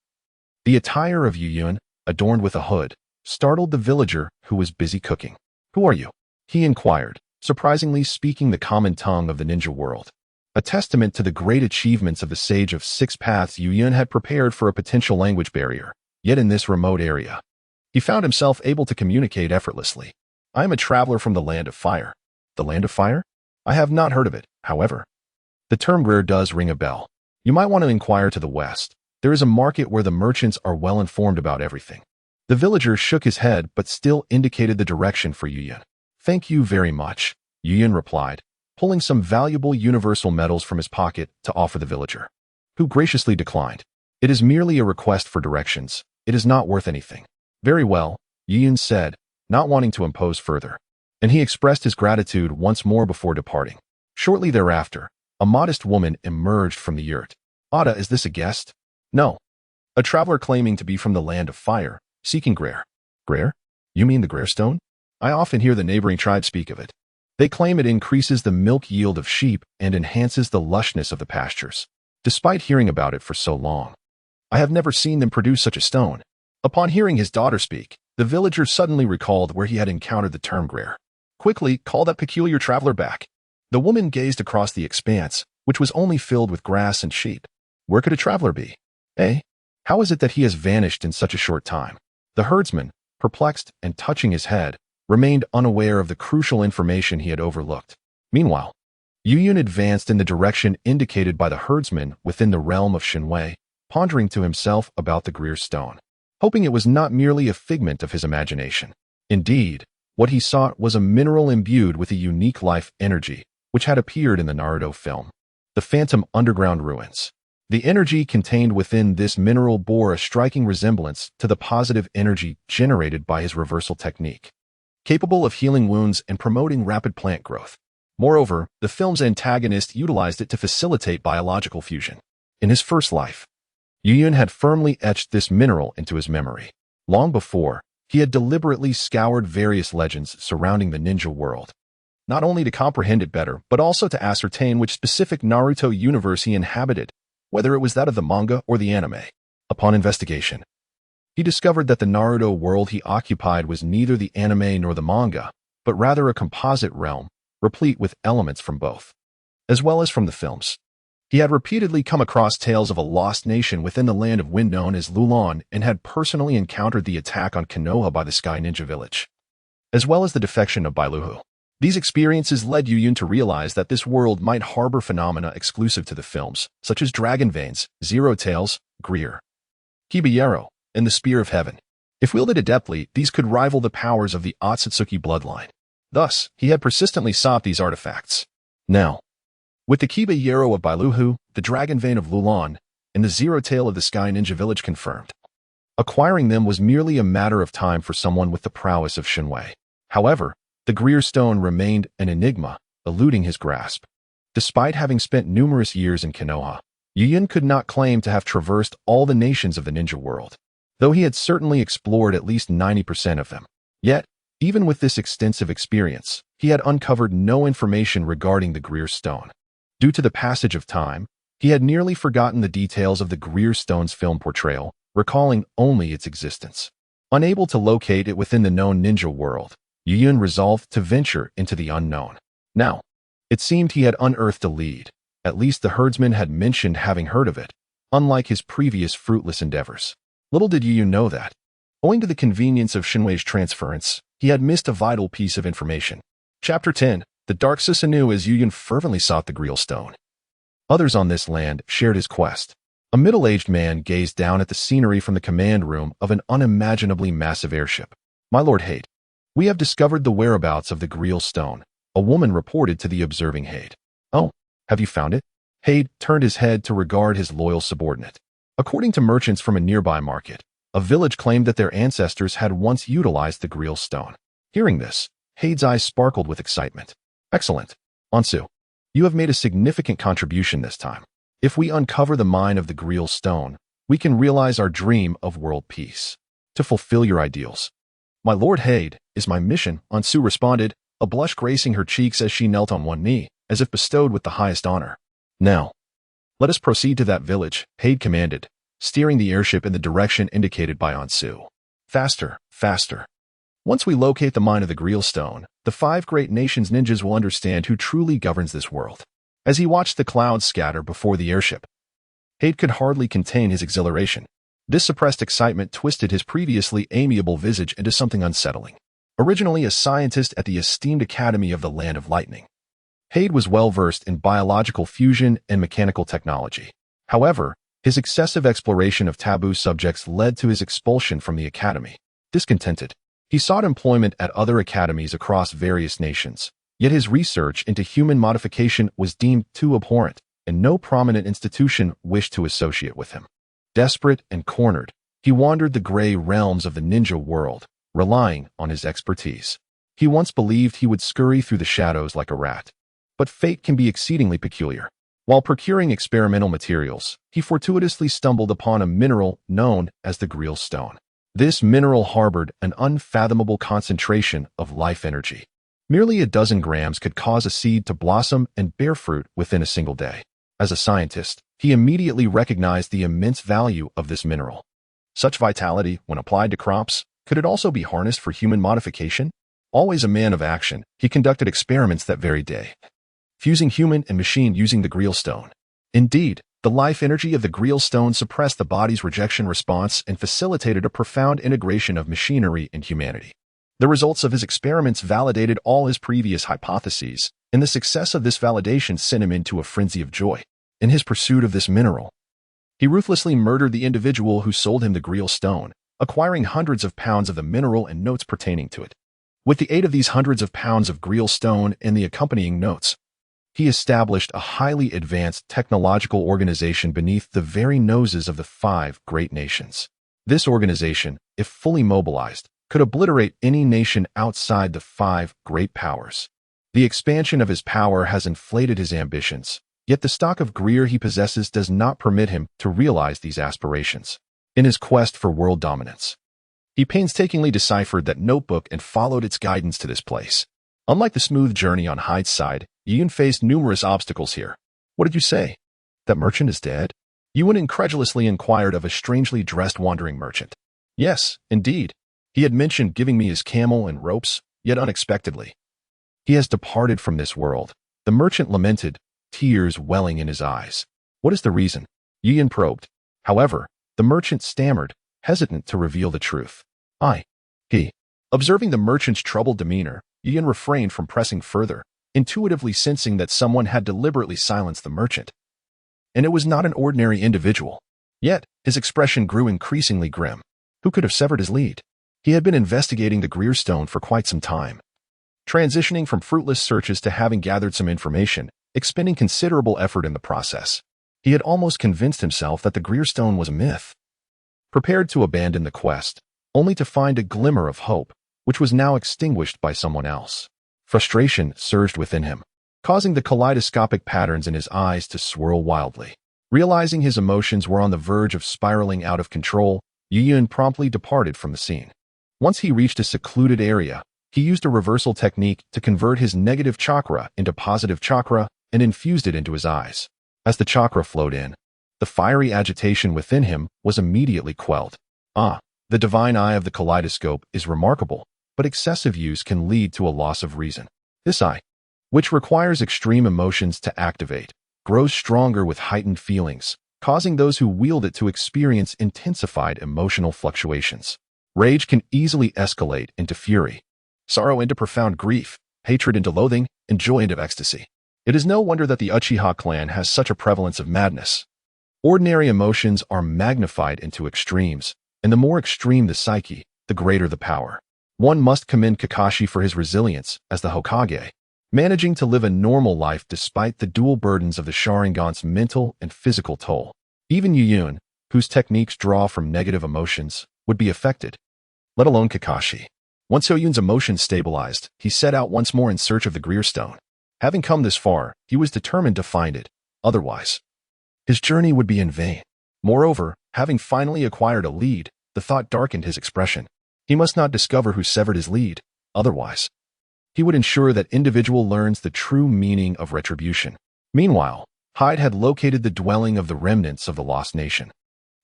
the attire of Youyun, adorned with a hood, startled the villager who was busy cooking. "Who are you?" he inquired, surprisingly speaking the common tongue of the ninja world. A testament to the great achievements of the Sage of Six Paths, Youyun had prepared for a potential language barrier, yet in this remote area, he found himself able to communicate effortlessly. "I am a traveler from the Land of Fire." "The Land of Fire? I have not heard of it, however. The term Grail does ring a bell. You might want to inquire to the west. There is a market where the merchants are well informed about everything." The villager shook his head but still indicated the direction for Youyun. "Thank you very much," Youyun replied, pulling some valuable universal metals from his pocket to offer the villager, who graciously declined. "It is merely a request for directions. It is not worth anything." "Very well," Youyun said, not wanting to impose further, and he expressed his gratitude once more before departing. Shortly thereafter, a modest woman emerged from the yurt. "Ada, is this a guest?" "No. A traveler claiming to be from the Land of Fire, seeking Grail." "Grail? You mean the Grail Stone? I often hear the neighboring tribes speak of it. They claim it increases the milk yield of sheep and enhances the lushness of the pastures. Despite hearing about it for so long, I have never seen them produce such a stone." Upon hearing his daughter speak, the villager suddenly recalled where he had encountered the term Grail. "Quickly, call that peculiar traveler back." The woman gazed across the expanse, which was only filled with grass and sheep. Where could a traveler be? How is it that he has vanished in such a short time? The herdsman, perplexed and touching his head, remained unaware of the crucial information he had overlooked. Meanwhile, Youyun advanced in the direction indicated by the herdsman within the realm of Shenwei, pondering to himself about the Grail Stone, hoping it was not merely a figment of his imagination. Indeed, what he sought was a mineral imbued with a unique life energy, which had appeared in the Naruto film, the Phantom Underground Ruins. The energy contained within this mineral bore a striking resemblance to the positive energy generated by his reversal technique, capable of healing wounds and promoting rapid plant growth. Moreover, the film's antagonist utilized it to facilitate biological fusion. In his first life, Youyun had firmly etched this mineral into his memory. Long before, he had deliberately scoured various legends surrounding the ninja world, not only to comprehend it better, but also to ascertain which specific Naruto universe he inhabited, whether it was that of the manga or the anime. Upon investigation, he discovered that the Naruto world he occupied was neither the anime nor the manga, but rather a composite realm, replete with elements from both, as well as from the films. He had repeatedly come across tales of a lost nation within the land of wind known as Lulan and had personally encountered the attack on Konoha by the Sky Ninja Village, as well as the defection of Bailuhu. These experiences led Youyun to realize that this world might harbor phenomena exclusive to the films, such as dragon veins, zero tails, Grail, Kibayero, and the Spear of Heaven. If wielded adeptly, these could rival the powers of the Otsutsuki bloodline. Thus, he had persistently sought these artifacts. Now, with the Kibayero of Bailuhu, the dragon vein of Lulan, and the zero tail of the Sky Ninja Village confirmed, acquiring them was merely a matter of time for someone with the prowess of Shenwei. However, the Grail Stone remained an enigma, eluding his grasp. Despite having spent numerous years in Konoha, Youyun could not claim to have traversed all the nations of the ninja world, though he had certainly explored at least 90% of them. Yet, even with this extensive experience, he had uncovered no information regarding the Grail Stone. Due to the passage of time, He had nearly forgotten the details of the Grail Stone's film portrayal, recalling only its existence. Unable to locate it within the known ninja world, Youyun resolved to venture into the unknown. Now, it seemed he had unearthed a lead. At least the herdsman had mentioned having heard of it, unlike his previous fruitless endeavors. Little did Youyun know that, owing to the convenience of Shinwei's transference, he had missed a vital piece of information. Chapter 10. The Dark Susanoo. As Youyun fervently sought the Grail Stone, others on this land shared his quest. A middle-aged man gazed down at the scenery from the command room of an unimaginably massive airship. "My Lord Hade, we have discovered the whereabouts of the Grail Stone," a woman reported to the observing Hade. "Oh, have you found it?" Hade turned his head to regard his loyal subordinate. According to merchants from a nearby market, a village claimed that their ancestors had once utilized the Grail Stone. Hearing this, Hade's eyes sparkled with excitement. "Excellent. Ansu, you have made a significant contribution this time. If we uncover the mine of the Grail Stone, we can realize our dream of world peace. To fulfill your ideals, my Lord Hade, is my mission," Ansu responded, a blush gracing her cheeks as she knelt on one knee, as if bestowed with the highest honor. "Now, let us proceed to that village," Hade commanded, steering the airship in the direction indicated by Ansu. "Faster, faster. Once we locate the mine of the Grail Stone, the 5 great nations ninjas will understand who truly governs this world." As he watched the clouds scatter before the airship, Hade could hardly contain his exhilaration. This suppressed excitement twisted his previously amiable visage into something unsettling. Originally a scientist at the esteemed Academy of the Land of Lightning, Hade was well-versed in biological fusion and mechanical technology. However, his excessive exploration of taboo subjects led to his expulsion from the academy. Discontented, he sought employment at other academies across various nations, yet his research into human modification was deemed too abhorrent, and no prominent institution wished to associate with him. Desperate and cornered, he wandered the gray realms of the ninja world, relying on his expertise. He once believed he would scurry through the shadows like a rat. But fate can be exceedingly peculiar. While procuring experimental materials, he fortuitously stumbled upon a mineral known as the Grail Stone. This mineral harbored an unfathomable concentration of life energy. Merely a dozen grams could cause a seed to blossom and bear fruit within a single day. As a scientist, he immediately recognized the immense value of this mineral. Such vitality, when applied to crops, could it also be harnessed for human modification? Always a man of action, he conducted experiments that very day, fusing human and machine using the Grail Stone. Indeed, the life energy of the Grail Stone suppressed the body's rejection response and facilitated a profound integration of machinery and humanity. The results of his experiments validated all his previous hypotheses, and the success of this validation sent him into a frenzy of joy. In his pursuit of this mineral, he ruthlessly murdered the individual who sold him the Grail Stone, acquiring hundreds of pounds of the mineral and notes pertaining to it. With the aid of these hundreds of pounds of Grail Stone and the accompanying notes, he established a highly advanced technological organization beneath the very noses of the 5 great nations. This organization, if fully mobilized, could obliterate any nation outside the 5 great powers. The expansion of his power has inflated his ambitions, yet the stock of Grail he possesses does not permit him to realize these aspirations. In his quest for world dominance, he painstakingly deciphered that notebook and followed its guidance to this place. Unlike the smooth journey on Hyde's side, Youyun faced numerous obstacles here. "What did you say? That merchant is dead?" Youyun incredulously inquired of a strangely dressed wandering merchant. "Yes, indeed. He had mentioned giving me his camel and ropes, yet unexpectedly, he has departed from this world," the merchant lamented, tears welling in his eyes. "What is the reason?" Youyun probed. However, the merchant stammered, hesitant to reveal the truth. He. Observing the merchant's troubled demeanor, Youyun refrained from pressing further, intuitively sensing that someone had deliberately silenced the merchant. And it was not an ordinary individual. Yet, his expression grew increasingly grim. Who could have severed his lead? He had been investigating the Grail Stone for quite some time, transitioning from fruitless searches to having gathered some information, expending considerable effort in the process. He had almost convinced himself that the Grail Stone was a myth, prepared to abandon the quest, only to find a glimmer of hope, which was now extinguished by someone else. Frustration surged within him, causing the kaleidoscopic patterns in his eyes to swirl wildly. Realizing his emotions were on the verge of spiraling out of control, Youyun promptly departed from the scene. Once he reached a secluded area, he used a reversal technique to convert his negative chakra into positive chakra and infused it into his eyes. As the chakra flowed in, the fiery agitation within him was immediately quelled. The divine eye of the kaleidoscope is remarkable, but excessive use can lead to a loss of reason. This eye, which requires extreme emotions to activate, grows stronger with heightened feelings, causing those who wield it to experience intensified emotional fluctuations. Rage can easily escalate into fury, sorrow into profound grief, hatred into loathing, and joy into ecstasy. It is no wonder that the Uchiha clan has such a prevalence of madness. Ordinary emotions are magnified into extremes, and the more extreme the psyche, the greater the power. One must commend Kakashi for his resilience as the Hokage, managing to live a normal life despite the dual burdens of the Sharingan's mental and physical toll. Even Youyun, whose techniques draw from negative emotions, would be affected, let alone Kakashi. Once Youyun's emotions stabilized, he set out once more in search of the Grail Stone. Having come this far, he was determined to find it. Otherwise, his journey would be in vain. Moreover, having finally acquired a lead, the thought darkened his expression. He must not discover who severed his lead. Otherwise, he would ensure that individual learns the true meaning of retribution. Meanwhile, Hyde had located the dwelling of the remnants of the lost nation.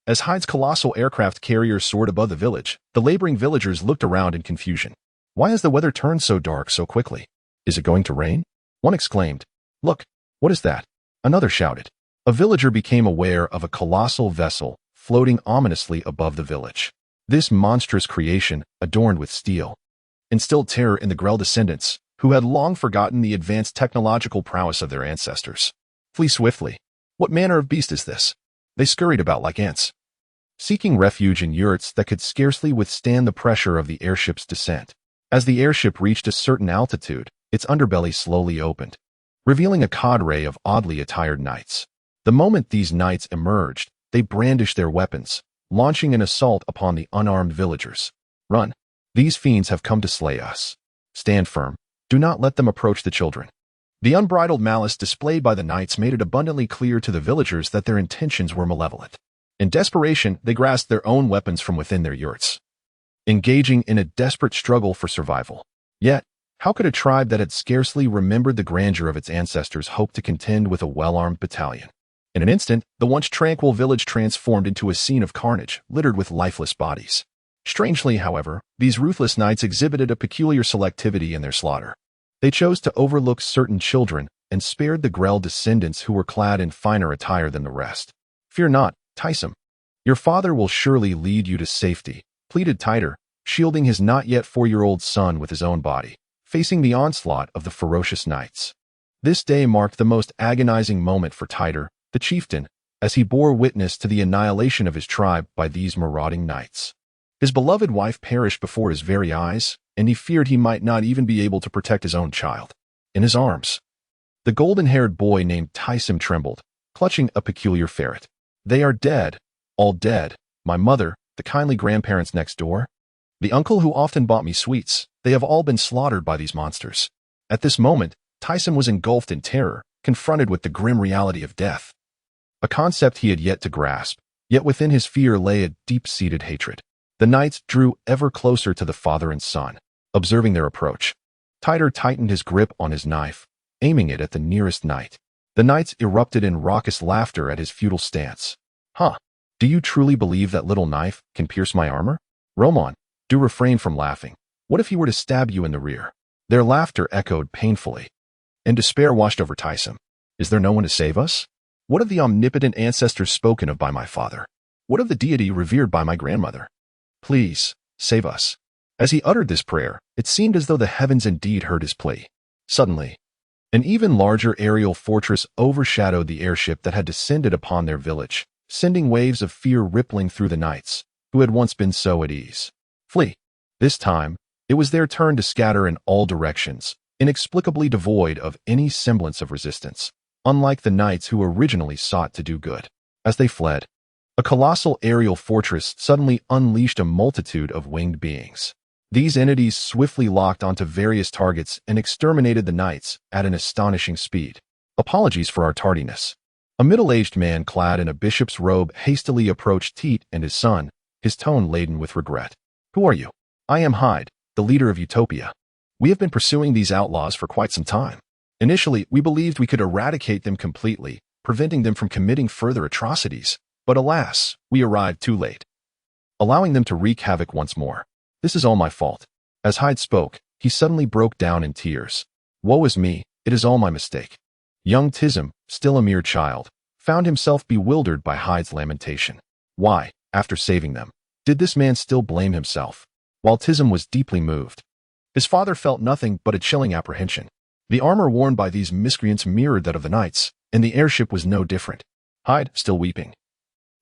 As Hyde's colossal aircraft carrier soared above the village, the laboring villagers looked around in confusion. Why has the weather turned so dark so quickly? Is it going to rain? One exclaimed. Look, what is that? Another shouted. A villager became aware of a colossal vessel floating ominously above the village. This monstrous creation, adorned with steel, instilled terror in the Grail descendants, who had long forgotten the advanced technological prowess of their ancestors. Flee swiftly. What manner of beast is this? They scurried about like ants, seeking refuge in yurts that could scarcely withstand the pressure of the airship's descent. As the airship reached a certain altitude, its underbelly slowly opened, revealing a cadre of oddly attired knights. The moment these knights emerged, they brandished their weapons, launching an assault upon the unarmed villagers. Run! These fiends have come to slay us. Stand firm. Do not let them approach the children. The unbridled malice displayed by the knights made it abundantly clear to the villagers that their intentions were malevolent. In desperation, they grasped their own weapons from within their yurts, engaging in a desperate struggle for survival. Yet, how could a tribe that had scarcely remembered the grandeur of its ancestors hope to contend with a well-armed battalion? In an instant, the once tranquil village transformed into a scene of carnage, littered with lifeless bodies. Strangely, however, these ruthless knights exhibited a peculiar selectivity in their slaughter. They chose to overlook certain children and spared the Grail descendants who were clad in finer attire than the rest. Fear not, Taisom. Your father will surely lead you to safety, pleaded Titer, shielding his not-yet 4-year-old son with his own body, facing the onslaught of the ferocious knights. This day marked the most agonizing moment for Titer, the chieftain, as he bore witness to the annihilation of his tribe by these marauding knights. His beloved wife perished before his very eyes, and he feared he might not even be able to protect his own child. In his arms, the golden-haired boy named Taisom trembled, clutching a peculiar ferret. They are dead, all dead. My mother, the kindly grandparents next door, the uncle who often bought me sweets, they have all been slaughtered by these monsters. At this moment, Taisom was engulfed in terror, confronted with the grim reality of death. A concept he had yet to grasp, yet within his fear lay a deep-seated hatred. The knights drew ever closer to the father and son, observing their approach. Titer tightened his grip on his knife, aiming it at the nearest knight. The knights erupted in raucous laughter at his futile stance. Do you truly believe that little knife can pierce my armor? Roman, do refrain from laughing. What if he were to stab you in the rear? Their laughter echoed painfully, and despair washed over Taisom. Is there no one to save us? What of the omnipotent ancestors spoken of by my father? What of the deity revered by my grandmother? Please, save us. As he uttered this prayer, it seemed as though the heavens indeed heard his plea. Suddenly, an even larger aerial fortress overshadowed the airship that had descended upon their village, sending waves of fear rippling through the knights, who had once been so at ease. Flee. This time, it was their turn to scatter in all directions, inexplicably devoid of any semblance of resistance, unlike the knights who originally sought to do good. As they fled, a colossal aerial fortress suddenly unleashed a multitude of winged beings. These entities swiftly locked onto various targets and exterminated the knights at an astonishing speed. Apologies for our tardiness. A middle-aged man clad in a bishop's robe hastily approached Teet and his son, his tone laden with regret. Who are you? I am Hyde, the leader of Utopia. We have been pursuing these outlaws for quite some time. Initially, we believed we could eradicate them completely, preventing them from committing further atrocities. But alas, we arrived too late, allowing them to wreak havoc once more. This is all my fault. As Hyde spoke, he suddenly broke down in tears. Woe is me, it is all my mistake. Young Tism, still a mere child, found himself bewildered by Hyde's lamentation. Why, after saving them, did this man still blame himself? While Tism was deeply moved, his father felt nothing but a chilling apprehension. The armor worn by these miscreants mirrored that of the knights, and the airship was no different. Hyde, still weeping,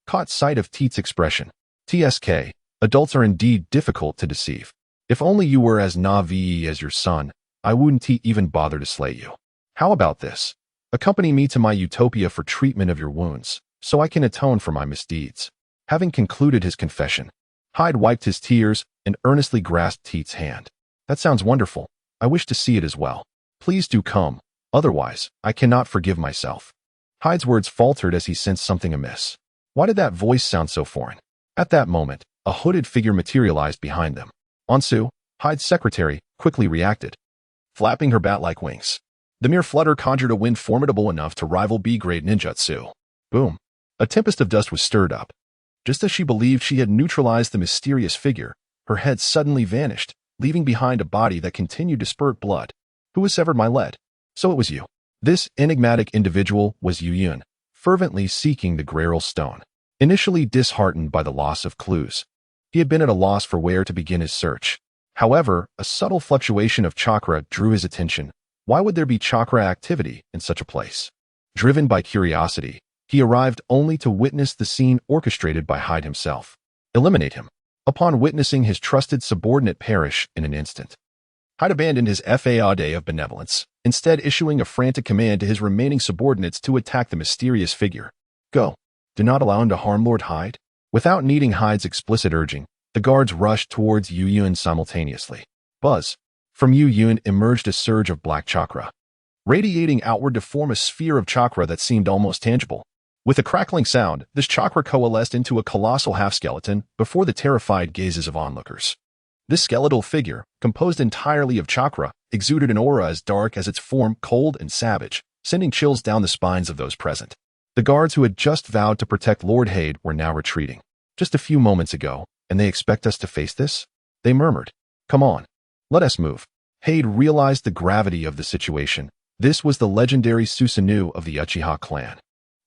caught sight of Teet's expression. TSK, adults are indeed difficult to deceive. If only you were as naive as your son, I wouldn't even bother to slay you. How about this? Accompany me to my utopia for treatment of your wounds, so I can atone for my misdeeds. Having concluded his confession, Hyde wiped his tears and earnestly grasped Teet's hand. That sounds wonderful. I wish to see it as well. Please do come, otherwise I cannot forgive myself. Hyde's words faltered as he sensed something amiss. Why did that voice sound so foreign? At that moment, a hooded figure materialized behind them. Onsu, Hyde's secretary, quickly reacted, flapping her bat-like wings. The mere flutter conjured a wind formidable enough to rival B-grade ninjutsu. Boom. A tempest of dust was stirred up. Just as she believed she had neutralized the mysterious figure, her head suddenly vanished, leaving behind a body that continued to spurt blood. Who has severed my lead? So it was you. This enigmatic individual was Youyun, fervently seeking the Grail Stone. Initially disheartened by the loss of clues, he had been at a loss for where to begin his search. However, a subtle fluctuation of chakra drew his attention. Why would there be chakra activity in such a place? Driven by curiosity, he arrived only to witness the scene orchestrated by Hyde himself. Eliminate him. Upon witnessing his trusted subordinate perish in an instant, Hyde abandoned his faude of benevolence, instead issuing a frantic command to his remaining subordinates to attack the mysterious figure. Go. Do not allow him to harm Lord Hyde. Without needing Hyde's explicit urging, the guards rushed towards Youyun simultaneously. Buzz. From Youyun emerged a surge of black chakra, radiating outward to form a sphere of chakra that seemed almost tangible. With a crackling sound, this chakra coalesced into a colossal half-skeleton before the terrified gazes of onlookers. This skeletal figure, composed entirely of chakra, exuded an aura as dark as its form, cold and savage, sending chills down the spines of those present. The guards who had just vowed to protect Lord Hyde were now retreating. Just a few moments ago, and they expect us to face this? They murmured. Come on. Let us move. Hyde realized the gravity of the situation. This was the legendary Susanoo of the Uchiha clan.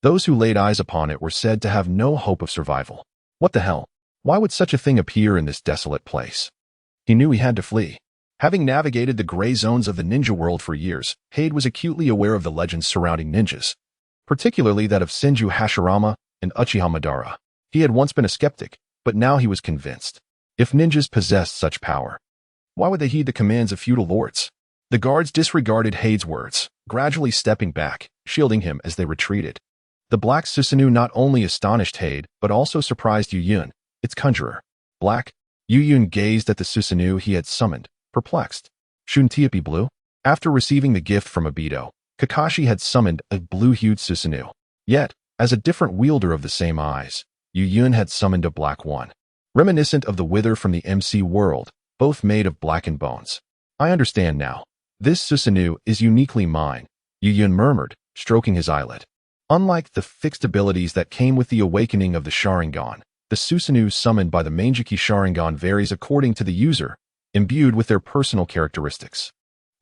Those who laid eyes upon it were said to have no hope of survival. What the hell? Why would such a thing appear in this desolate place? He knew he had to flee. Having navigated the gray zones of the ninja world for years, Hyde was acutely aware of the legends surrounding ninjas, particularly that of Senju Hashirama and Uchiha Madara. He had once been a skeptic, but now he was convinced. If ninjas possessed such power, why would they heed the commands of feudal lords? The guards disregarded Hyde's words, gradually stepping back, shielding him as they retreated. The black Susanoo not only astonished Hyde, but also surprised Youyun, its conjurer. Black? Youyun gazed at the Susanoo he had summoned, perplexed. Shouldn't it be blue? After receiving the gift from Obito, Kakashi had summoned a blue-hued Susanoo. Yet, as a different wielder of the same eyes, Youyun had summoned a black one, reminiscent of the Wither from the MC world, both made of blackened bones. I understand now. This Susanoo is uniquely mine, Youyun murmured, stroking his eyelid. Unlike the fixed abilities that came with the awakening of the Sharingan, the Susanoo summoned by the Mangeki Sharingan varies according to the user, imbued with their personal characteristics.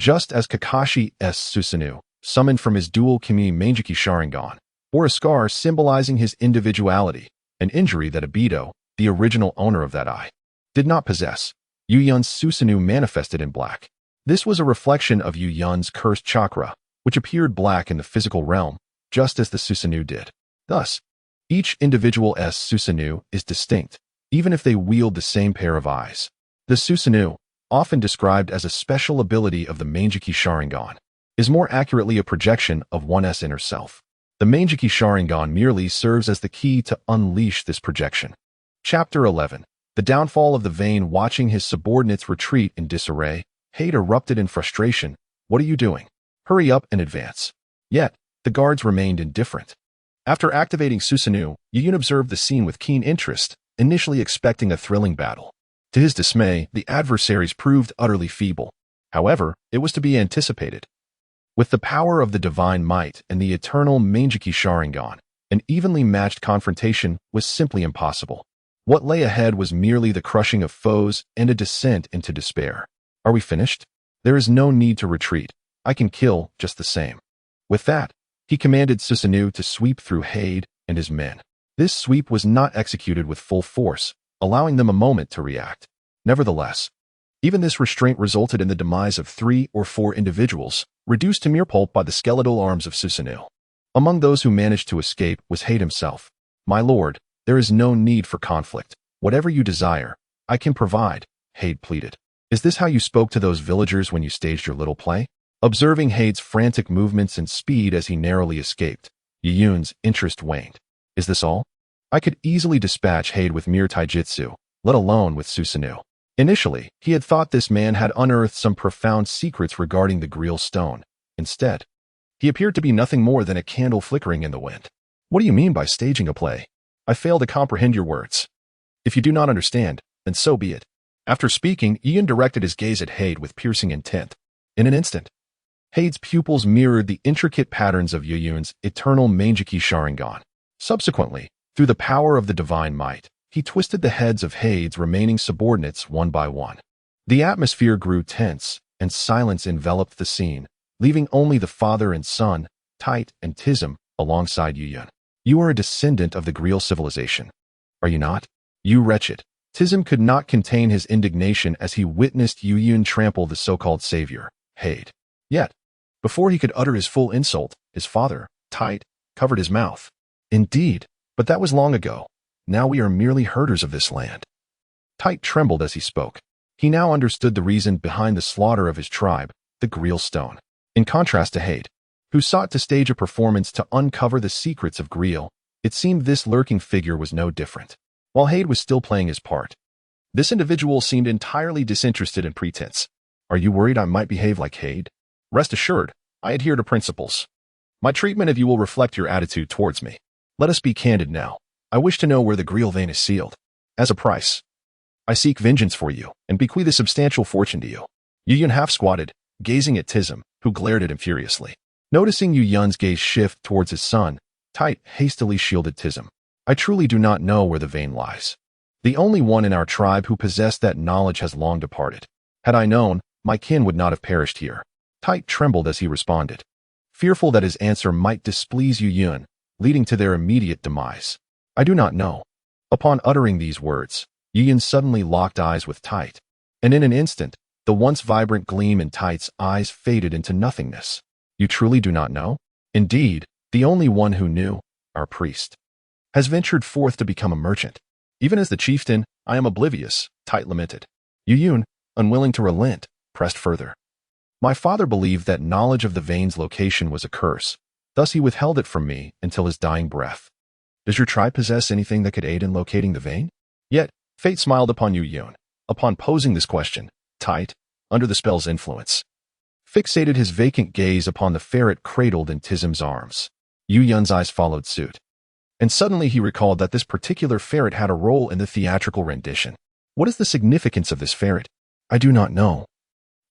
Just as Kakashi's Susanoo, summoned from his dual Kimi Mangeki Sharingan, bore a scar symbolizing his individuality, an injury that Obito, the original owner of that eye, did not possess. Youyun's Susanoo manifested in black. This was a reflection of Youyun's cursed chakra, which appeared black in the physical realm, just as the Susanoo did. Thus, each individual Susanoo is distinct, even if they wield the same pair of eyes. The Susanoo, often described as a special ability of the Mangeki Sharingan, is more accurately a projection of one's inner self. The Mangeki Sharingan merely serves as the key to unleash this projection. Chapter 11. The downfall of the Vayne. Watching his subordinates retreat in disarray, Hyde erupted in frustration. What are you doing? Hurry up and advance. Yet, the guards remained indifferent. After activating Susanoo, Youyun observed the scene with keen interest, initially expecting a thrilling battle. To his dismay, the adversaries proved utterly feeble. However, it was to be anticipated. With the power of the divine might and the eternal Mangeki Sharingan, an evenly matched confrontation was simply impossible. What lay ahead was merely the crushing of foes and a descent into despair. Are we finished? There is no need to retreat. I can kill just the same. With that, he commanded Susanoo to sweep through Hade and his men. This sweep was not executed with full force, allowing them a moment to react. Nevertheless, even this restraint resulted in the demise of 3 or 4 individuals, reduced to mere pulp by the skeletal arms of Susanoo. Among those who managed to escape was Hade himself. "My lord, there is no need for conflict. Whatever you desire, I can provide," Hade pleaded. "Is this how you spoke to those villagers when you staged your little play?" Observing Hade's frantic movements and speed as he narrowly escaped, Youyun's interest waned. "Is this all? I could easily dispatch Hade with mere taijutsu, let alone with Susanoo." Initially, he had thought this man had unearthed some profound secrets regarding the Grail Stone. Instead, he appeared to be nothing more than a candle flickering in the wind. "What do you mean by staging a play? I fail to comprehend your words. If you do not understand, then so be it." After speaking, Youyun directed his gaze at Hade with piercing intent. In an instant, Hade's pupils mirrored the intricate patterns of Youyun's eternal Mangeki Sharingan. Subsequently, through the power of the divine might, he twisted the heads of Hade's remaining subordinates one by one. The atmosphere grew tense, and silence enveloped the scene, leaving only the father and son, Tite and Tism, alongside Youyun. "You are a descendant of the Grail civilization, are you not? You wretched." Tism could not contain his indignation as he witnessed Youyun trample the so-called savior, Hade. Yet, before he could utter his full insult, his father, Tite, covered his mouth. "Indeed, but that was long ago. Now we are merely herders of this land." Tite trembled as he spoke. He now understood the reason behind the slaughter of his tribe, the Grail Stone. In contrast to Hade, who sought to stage a performance to uncover the secrets of Grail, it seemed this lurking figure was no different. While Hade was still playing his part, this individual seemed entirely disinterested in pretense. "Are you worried I might behave like Hade? Rest assured, I adhere to principles. My treatment of you will reflect your attitude towards me. Let us be candid now. I wish to know where the Grail vein is sealed. As a price, I seek vengeance for you and bequeath a substantial fortune to you." Youyun half-squatted, gazing at Tism, who glared at him furiously. Noticing Youyun's gaze shift towards his son, Tite hastily shielded Tism. "I truly do not know where the vein lies. The only one in our tribe who possessed that knowledge has long departed. Had I known, my kin would not have perished here." Tite trembled as he responded, fearful that his answer might displease Youyun, leading to their immediate demise. "I do not know." Upon uttering these words, Youyun suddenly locked eyes with Tite, and in an instant, the once vibrant gleam in Tite's eyes faded into nothingness. "You truly do not know?" "Indeed, the only one who knew, our priest, has ventured forth to become a merchant. Even as the chieftain, I am oblivious," Tite lamented. Youyun, unwilling to relent, pressed further. "My father believed that knowledge of the vein's location was a curse, thus he withheld it from me until his dying breath. Does your tribe possess anything that could aid in locating the vein?" Yet, fate smiled upon Youyun. Upon posing this question, Tite, under the spell's influence, fixated his vacant gaze upon the ferret cradled in Tism's arms. Youyun's eyes followed suit. And suddenly he recalled that this particular ferret had a role in the theatrical rendition. "What is the significance of this ferret?" "I do not know.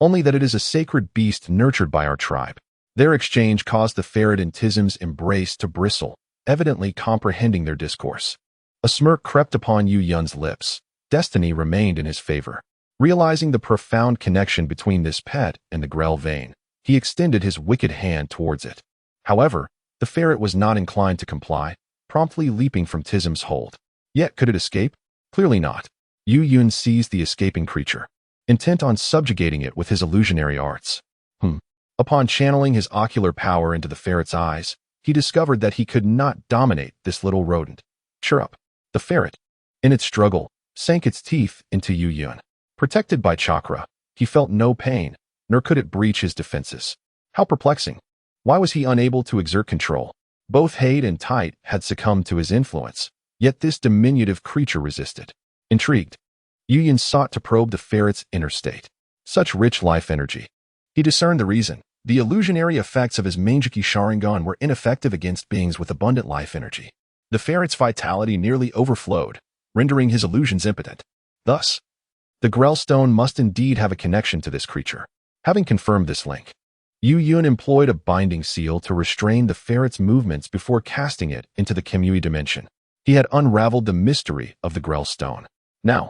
Only that it is a sacred beast nurtured by our tribe." Their exchange caused the ferret in Tism's embrace to bristle, evidently comprehending their discourse. A smirk crept upon Youyun's lips. Destiny remained in his favor. Realizing the profound connection between this pet and the Grail vein, he extended his wicked hand towards it. However, the ferret was not inclined to comply, promptly leaping from Tism's hold. Yet could it escape? Clearly not. Youyun seized the escaping creature, intent on subjugating it with his illusionary arts. Upon channeling his ocular power into the ferret's eyes, he discovered that he could not dominate this little rodent. "Cheer up." The ferret, in its struggle, sank its teeth into Youyun. Protected by chakra, he felt no pain, nor could it breach his defenses. How perplexing. Why was he unable to exert control? Both Hade and Tite had succumbed to his influence, yet this diminutive creature resisted. Intrigued, Youyun sought to probe the ferret's inner state. Such rich life energy. He discerned the reason. The illusionary effects of his Mangeki Sharingan were ineffective against beings with abundant life energy. The ferret's vitality nearly overflowed, rendering his illusions impotent. Thus, the Grail Stone must indeed have a connection to this creature. Having confirmed this link, Youyun employed a binding seal to restrain the ferret's movements before casting it into the Kamui dimension. He had unraveled the mystery of the Grail Stone. Now,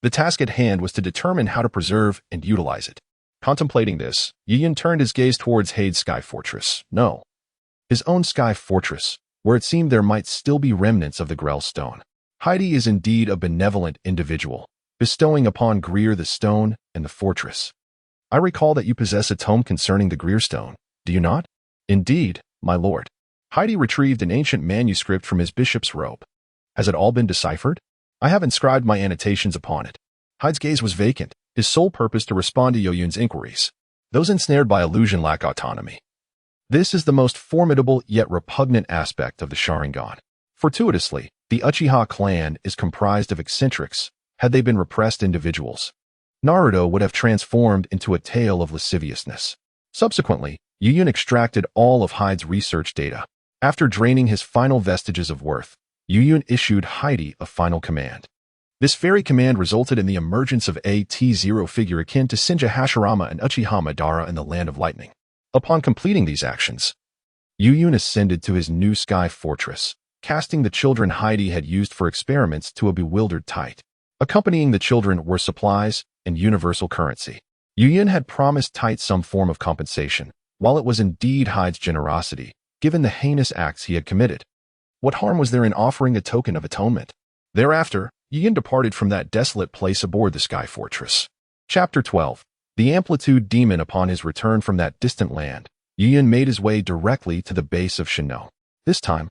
the task at hand was to determine how to preserve and utilize it. Contemplating this, Youyun turned his gaze towards Hade's sky fortress. No, his own sky fortress, where it seemed there might still be remnants of the Grail Stone. Hyde is indeed a benevolent individual, bestowing upon Greer the stone and the fortress. I recall that you possess a tome concerning the Grail Stone, do you not? Indeed, my lord. Hyde retrieved an ancient manuscript from his bishop's robe. Has it all been deciphered? I have inscribed my annotations upon it. Hyde's gaze was vacant, his sole purpose to respond to Youyun's inquiries. Those ensnared by illusion lack autonomy. This is the most formidable yet repugnant aspect of the Sharingan. Fortuitously, the Uchiha clan is comprised of eccentrics, had they been repressed individuals. Naruto would have transformed into a tale of lasciviousness. Subsequently, Youyun extracted all of Hyde's research data. After draining his final vestiges of worth, Youyun issued Hyde a final command. This very command resulted in the emergence of a T0 figure akin to Shinja Hashirama and Uchiha Madara in the Land of Lightning. Upon completing these actions, Youyun ascended to his new sky fortress, casting the children Hyde had used for experiments to a bewildered Tite. Accompanying the children were supplies and universal currency. Youyun had promised Tite some form of compensation, while it was indeed Hyde's generosity, given the heinous acts he had committed. What harm was there in offering a token of atonement? Thereafter, Youyun departed from that desolate place aboard the Sky Fortress. Chapter 12. The Amplitude Demon. Upon his return from that distant land, Youyun made his way directly to the base of Shennong. This time,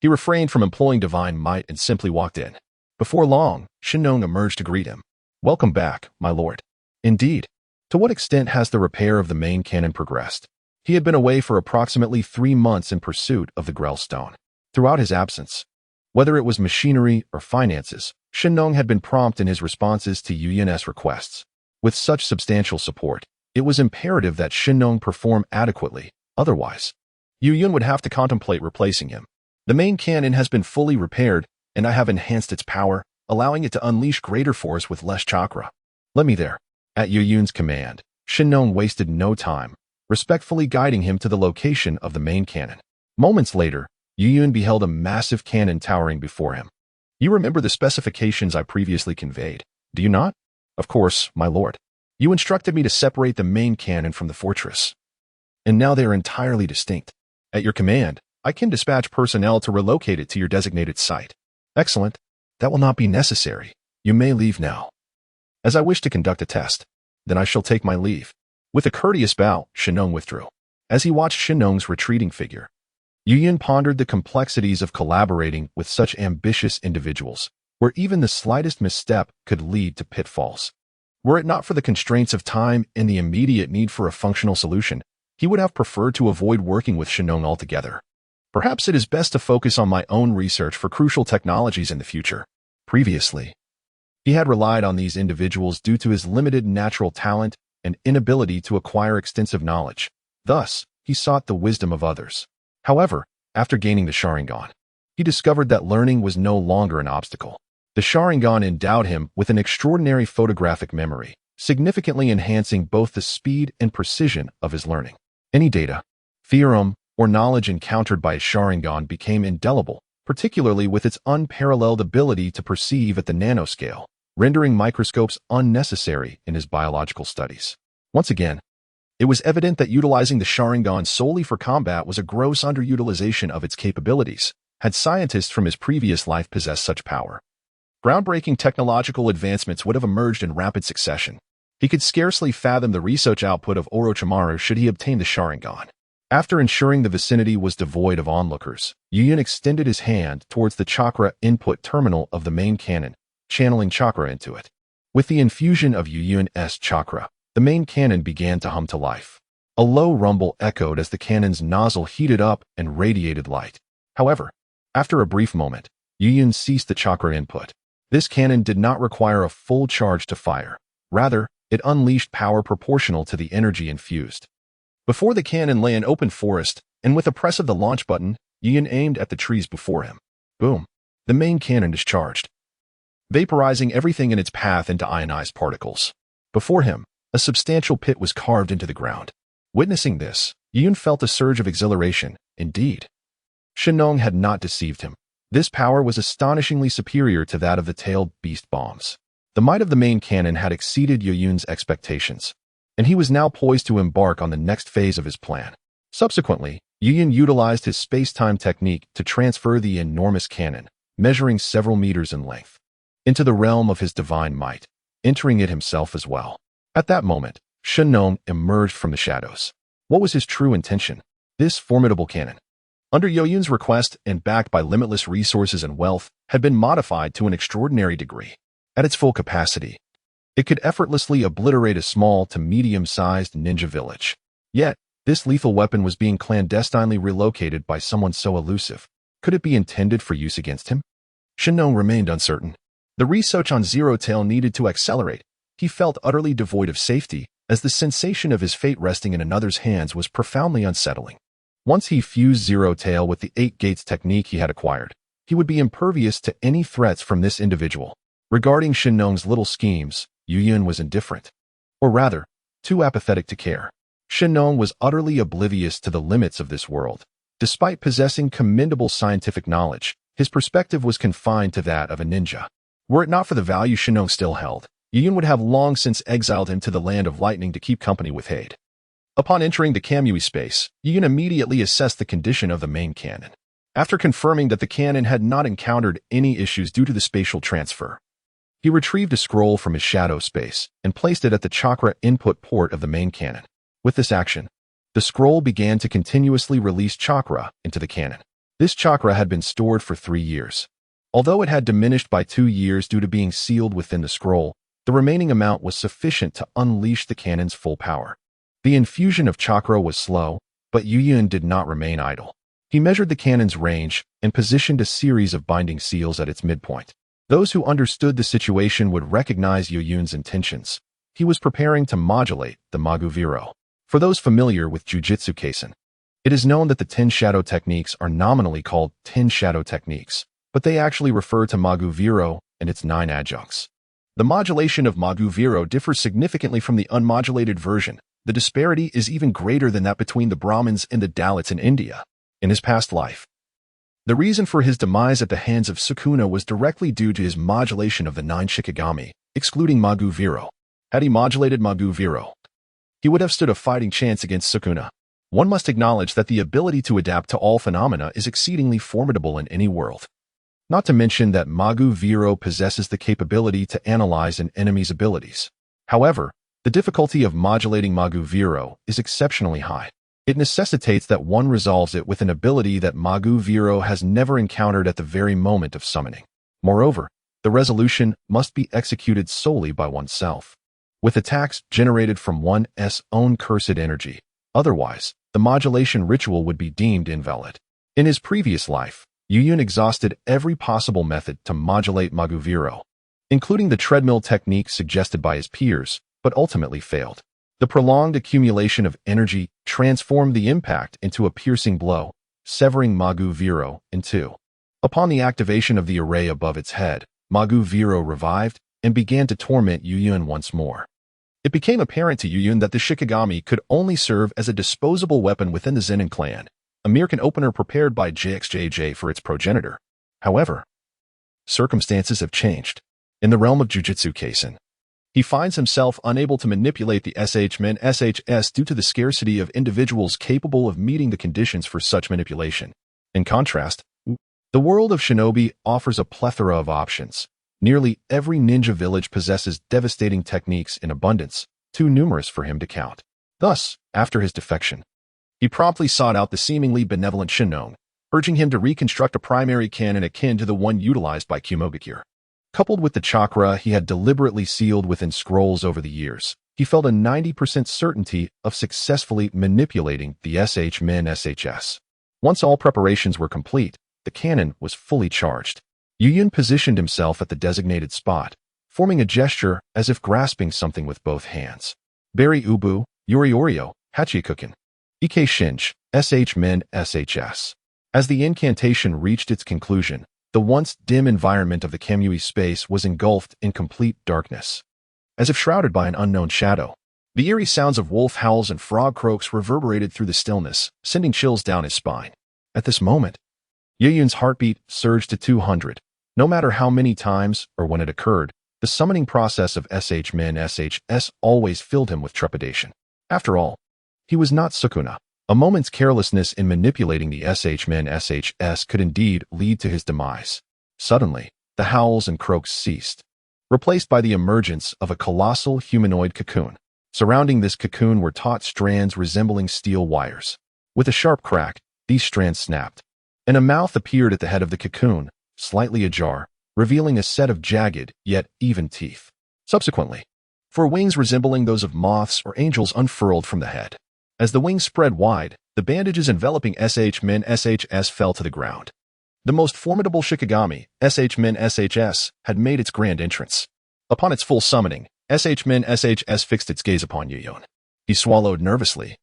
he refrained from employing divine might and simply walked in. Before long, Shennong emerged to greet him. Welcome back, my lord. Indeed. To what extent has the repair of the main cannon progressed? He had been away for approximately 3 months in pursuit of the Grail Stone. Throughout his absence, whether it was machinery or finances, Shennong had been prompt in his responses to Youyun's requests. With such substantial support, it was imperative that Shennong perform adequately, otherwise, Youyun would have to contemplate replacing him. The main cannon has been fully repaired, and I have enhanced its power, allowing it to unleash greater force with less chakra. Let me there. At Youyun's command, Shennong wasted no time, respectfully guiding him to the location of the main cannon. Moments later, Youyun beheld a massive cannon towering before him. You remember the specifications I previously conveyed, do you not? Of course, my lord. You instructed me to separate the main cannon from the fortress. And now they are entirely distinct. At your command, I can dispatch personnel to relocate it to your designated site. Excellent. That will not be necessary. You may leave now. As I wish to conduct a test, then I shall take my leave. With a courteous bow, Shennong withdrew. As he watched Shennong's retreating figure, Youyun pondered the complexities of collaborating with such ambitious individuals, where even the slightest misstep could lead to pitfalls. Were it not for the constraints of time and the immediate need for a functional solution, he would have preferred to avoid working with Shennong altogether. Perhaps it is best to focus on my own research for crucial technologies in the future. Previously, he had relied on these individuals due to his limited natural talent and inability to acquire extensive knowledge. Thus, he sought the wisdom of others. However, after gaining the Sharingan, he discovered that learning was no longer an obstacle. The Sharingan endowed him with an extraordinary photographic memory, significantly enhancing both the speed and precision of his learning. Any data, theorem, or knowledge encountered by a Sharingan became indelible, particularly with its unparalleled ability to perceive at the nanoscale, rendering microscopes unnecessary in his biological studies. Once again, it was evident that utilizing the Sharingan solely for combat was a gross underutilization of its capabilities, had scientists from his previous life possessed such power. Groundbreaking technological advancements would have emerged in rapid succession. He could scarcely fathom the research output of Orochimaru should he obtain the Sharingan. After ensuring the vicinity was devoid of onlookers, Youyun extended his hand towards the chakra input terminal of the main cannon, channeling chakra into it. With the infusion of Youyun's chakra, the main cannon began to hum to life. A low rumble echoed as the cannon's nozzle heated up and radiated light. However, after a brief moment, Youyun ceased the chakra input. This cannon did not require a full charge to fire. Rather, it unleashed power proportional to the energy infused. Before the cannon lay an open forest, and with a press of the launch button, Youyun aimed at the trees before him. Boom! The main cannon discharged, vaporizing everything in its path into ionized particles. Before him, a substantial pit was carved into the ground. Witnessing this, Youyun felt a surge of exhilaration. Indeed, Shennong had not deceived him. This power was astonishingly superior to that of the tailed beast bombs. The might of the main cannon had exceeded Youyun's expectations, and he was now poised to embark on the next phase of his plan. Subsequently, Youyun utilized his space-time technique to transfer the enormous cannon, measuring several meters in length, into the realm of his divine might, entering it himself as well. At that moment, Shennong emerged from the shadows. What was his true intention? This formidable cannon, under Youyun's request and backed by limitless resources and wealth, had been modified to an extraordinary degree. At its full capacity, it could effortlessly obliterate a small to medium-sized ninja village. Yet, this lethal weapon was being clandestinely relocated by someone so elusive. Could it be intended for use against him? Shennong remained uncertain. The research on Zero Tail needed to accelerate. He felt utterly devoid of safety, as the sensation of his fate resting in another's hands was profoundly unsettling. Once he fused Zero Tail with the 8 Gates technique he had acquired, he would be impervious to any threats from this individual. Regarding Shennong's little schemes, Youyun was indifferent. Or rather, too apathetic to care. Shennong was utterly oblivious to the limits of this world. Despite possessing commendable scientific knowledge, his perspective was confined to that of a ninja. Were it not for the value Shennong still held, Youyun would have long since exiled him to the land of lightning to keep company with Hade. Upon entering the Kamui space, Youyun immediately assessed the condition of the main cannon. After confirming that the cannon had not encountered any issues due to the spatial transfer, he retrieved a scroll from his shadow space and placed it at the chakra input port of the main cannon. With this action, the scroll began to continuously release chakra into the cannon. This chakra had been stored for 3 years. Although it had diminished by 2 years due to being sealed within the scroll, the remaining amount was sufficient to unleash the cannon's full power. The infusion of chakra was slow, but Youyun did not remain idle. He measured the cannon's range and positioned a series of binding seals at its midpoint. Those who understood the situation would recognize Youyun's intentions. He was preparing to modulate the Maguviro. For those familiar with Jujutsu Kaisen, it is known that the 10 shadow techniques are nominally called 10 shadow techniques, but they actually refer to Maguviro and its 9 adjuncts. The modulation of Maguviro differs significantly from the unmodulated version. The disparity is even greater than that between the Brahmins and the Dalits in India. In his past life, the reason for his demise at the hands of Sukuna was directly due to his modulation of the 9 Shikigami, excluding Maguviro. Had he modulated Maguviro, he would have stood a fighting chance against Sukuna. One must acknowledge that the ability to adapt to all phenomena is exceedingly formidable in any world. Not to mention that Maguviro possesses the capability to analyze an enemy's abilities. However, the difficulty of modulating Maguviro is exceptionally high. It necessitates that one resolves it with an ability that Maguviro has never encountered at the very moment of summoning. Moreover, the resolution must be executed solely by oneself, with attacks generated from one's own cursed energy. Otherwise, the modulation ritual would be deemed invalid. In his previous life, Youyun exhausted every possible method to modulate Maguviro, including the treadmill technique suggested by his peers, but ultimately failed. The prolonged accumulation of energy transformed the impact into a piercing blow, severing Maguviro in two. Upon the activation of the array above its head, Maguviro revived and began to torment Youyun once more. It became apparent to Youyun that the Shikigami could only serve as a disposable weapon within the Zenin clan, a mere can opener prepared by JXJJ for its progenitor. However, circumstances have changed. In the realm of Jujutsu Kaisen, he finds himself unable to manipulate the SH-Men SHS due to the scarcity of individuals capable of meeting the conditions for such manipulation. In contrast, the world of shinobi offers a plethora of options. Nearly every ninja village possesses devastating techniques in abundance, too numerous for him to count. Thus, after his defection, he promptly sought out the seemingly benevolent Shennong, urging him to reconstruct a primary cannon akin to the one utilized by Kumogakure. Coupled with the chakra he had deliberately sealed within scrolls over the years, he felt a 90% certainty of successfully manipulating the SH-Men SHS. Once all preparations were complete, the cannon was fully charged. Youyun positioned himself at the designated spot, forming a gesture as if grasping something with both hands. Berry Ubu, Yuri Oryo, Hachikuken, Ike Shinj, SH-Men SHS. As the incantation reached its conclusion, the once dim environment of the Kamui space was engulfed in complete darkness. As if shrouded by an unknown shadow, The eerie sounds of wolf howls and frog croaks reverberated through the stillness, sending chills down his spine. At this moment, Youyun's heartbeat surged to 200. No matter how many times or when it occurred, the summoning process of Min SHS always filled him with trepidation. After all, he was not Sukuna. A moment's carelessness in manipulating the Min SHS could indeed lead to his demise. Suddenly, the howls and croaks ceased, replaced by the emergence of a colossal humanoid cocoon. Surrounding this cocoon were taut strands resembling steel wires. With a sharp crack, these strands snapped, and a mouth appeared at the head of the cocoon, slightly ajar, revealing a set of jagged, yet even teeth. Subsequently, four wings resembling those of moths or angels unfurled from the head. As the wings spread wide, the bandages enveloping Min SHS fell to the ground. The most formidable Shikigami, Min SHS, had made its grand entrance. Upon its full summoning, Min SHS fixed its gaze upon Youyun. He swallowed nervously,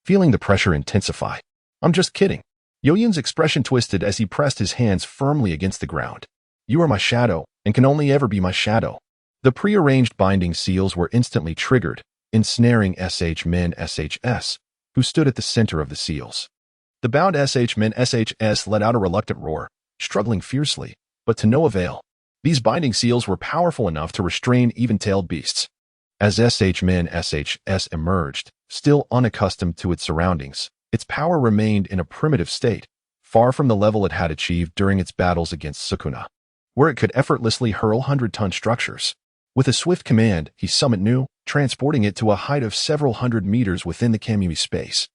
feeling the pressure intensify. I'm just kidding. Youyun's expression twisted as he pressed his hands firmly against the ground. You are my shadow, and can only ever be my shadow. The prearranged binding seals were instantly triggered, ensnaring Min SHS, who stood at the center of the seals. The bound Min SHS let out a reluctant roar, struggling fiercely, but to no avail. These binding seals were powerful enough to restrain even-tailed beasts. As Min SHS emerged, still unaccustomed to its surroundings, its power remained in a primitive state, far from the level it had achieved during its battles against Sukuna, where it could effortlessly hurl 100-ton structures. With a swift command, he summoned Nu, transporting it to a height of several hundred meters within the Kamui space.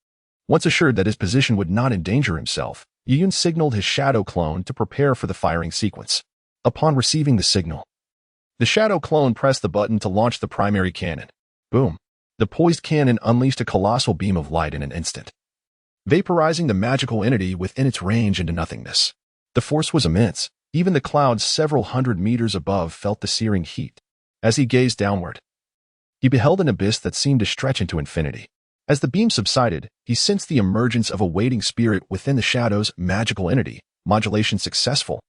Once assured that his position would not endanger himself, Youyun signaled his shadow clone to prepare for the firing sequence. Upon receiving the signal, the shadow clone pressed the button to launch the primary cannon. Boom! The poised cannon unleashed a colossal beam of light in an instant, vaporizing the magical entity within its range into nothingness. The force was immense. Even the clouds several hundred meters above felt the searing heat. As he gazed downward, he beheld an abyss that seemed to stretch into infinity. As the beam subsided, he sensed the emergence of a waiting spirit within the shadow's magical entity. Modulation successful.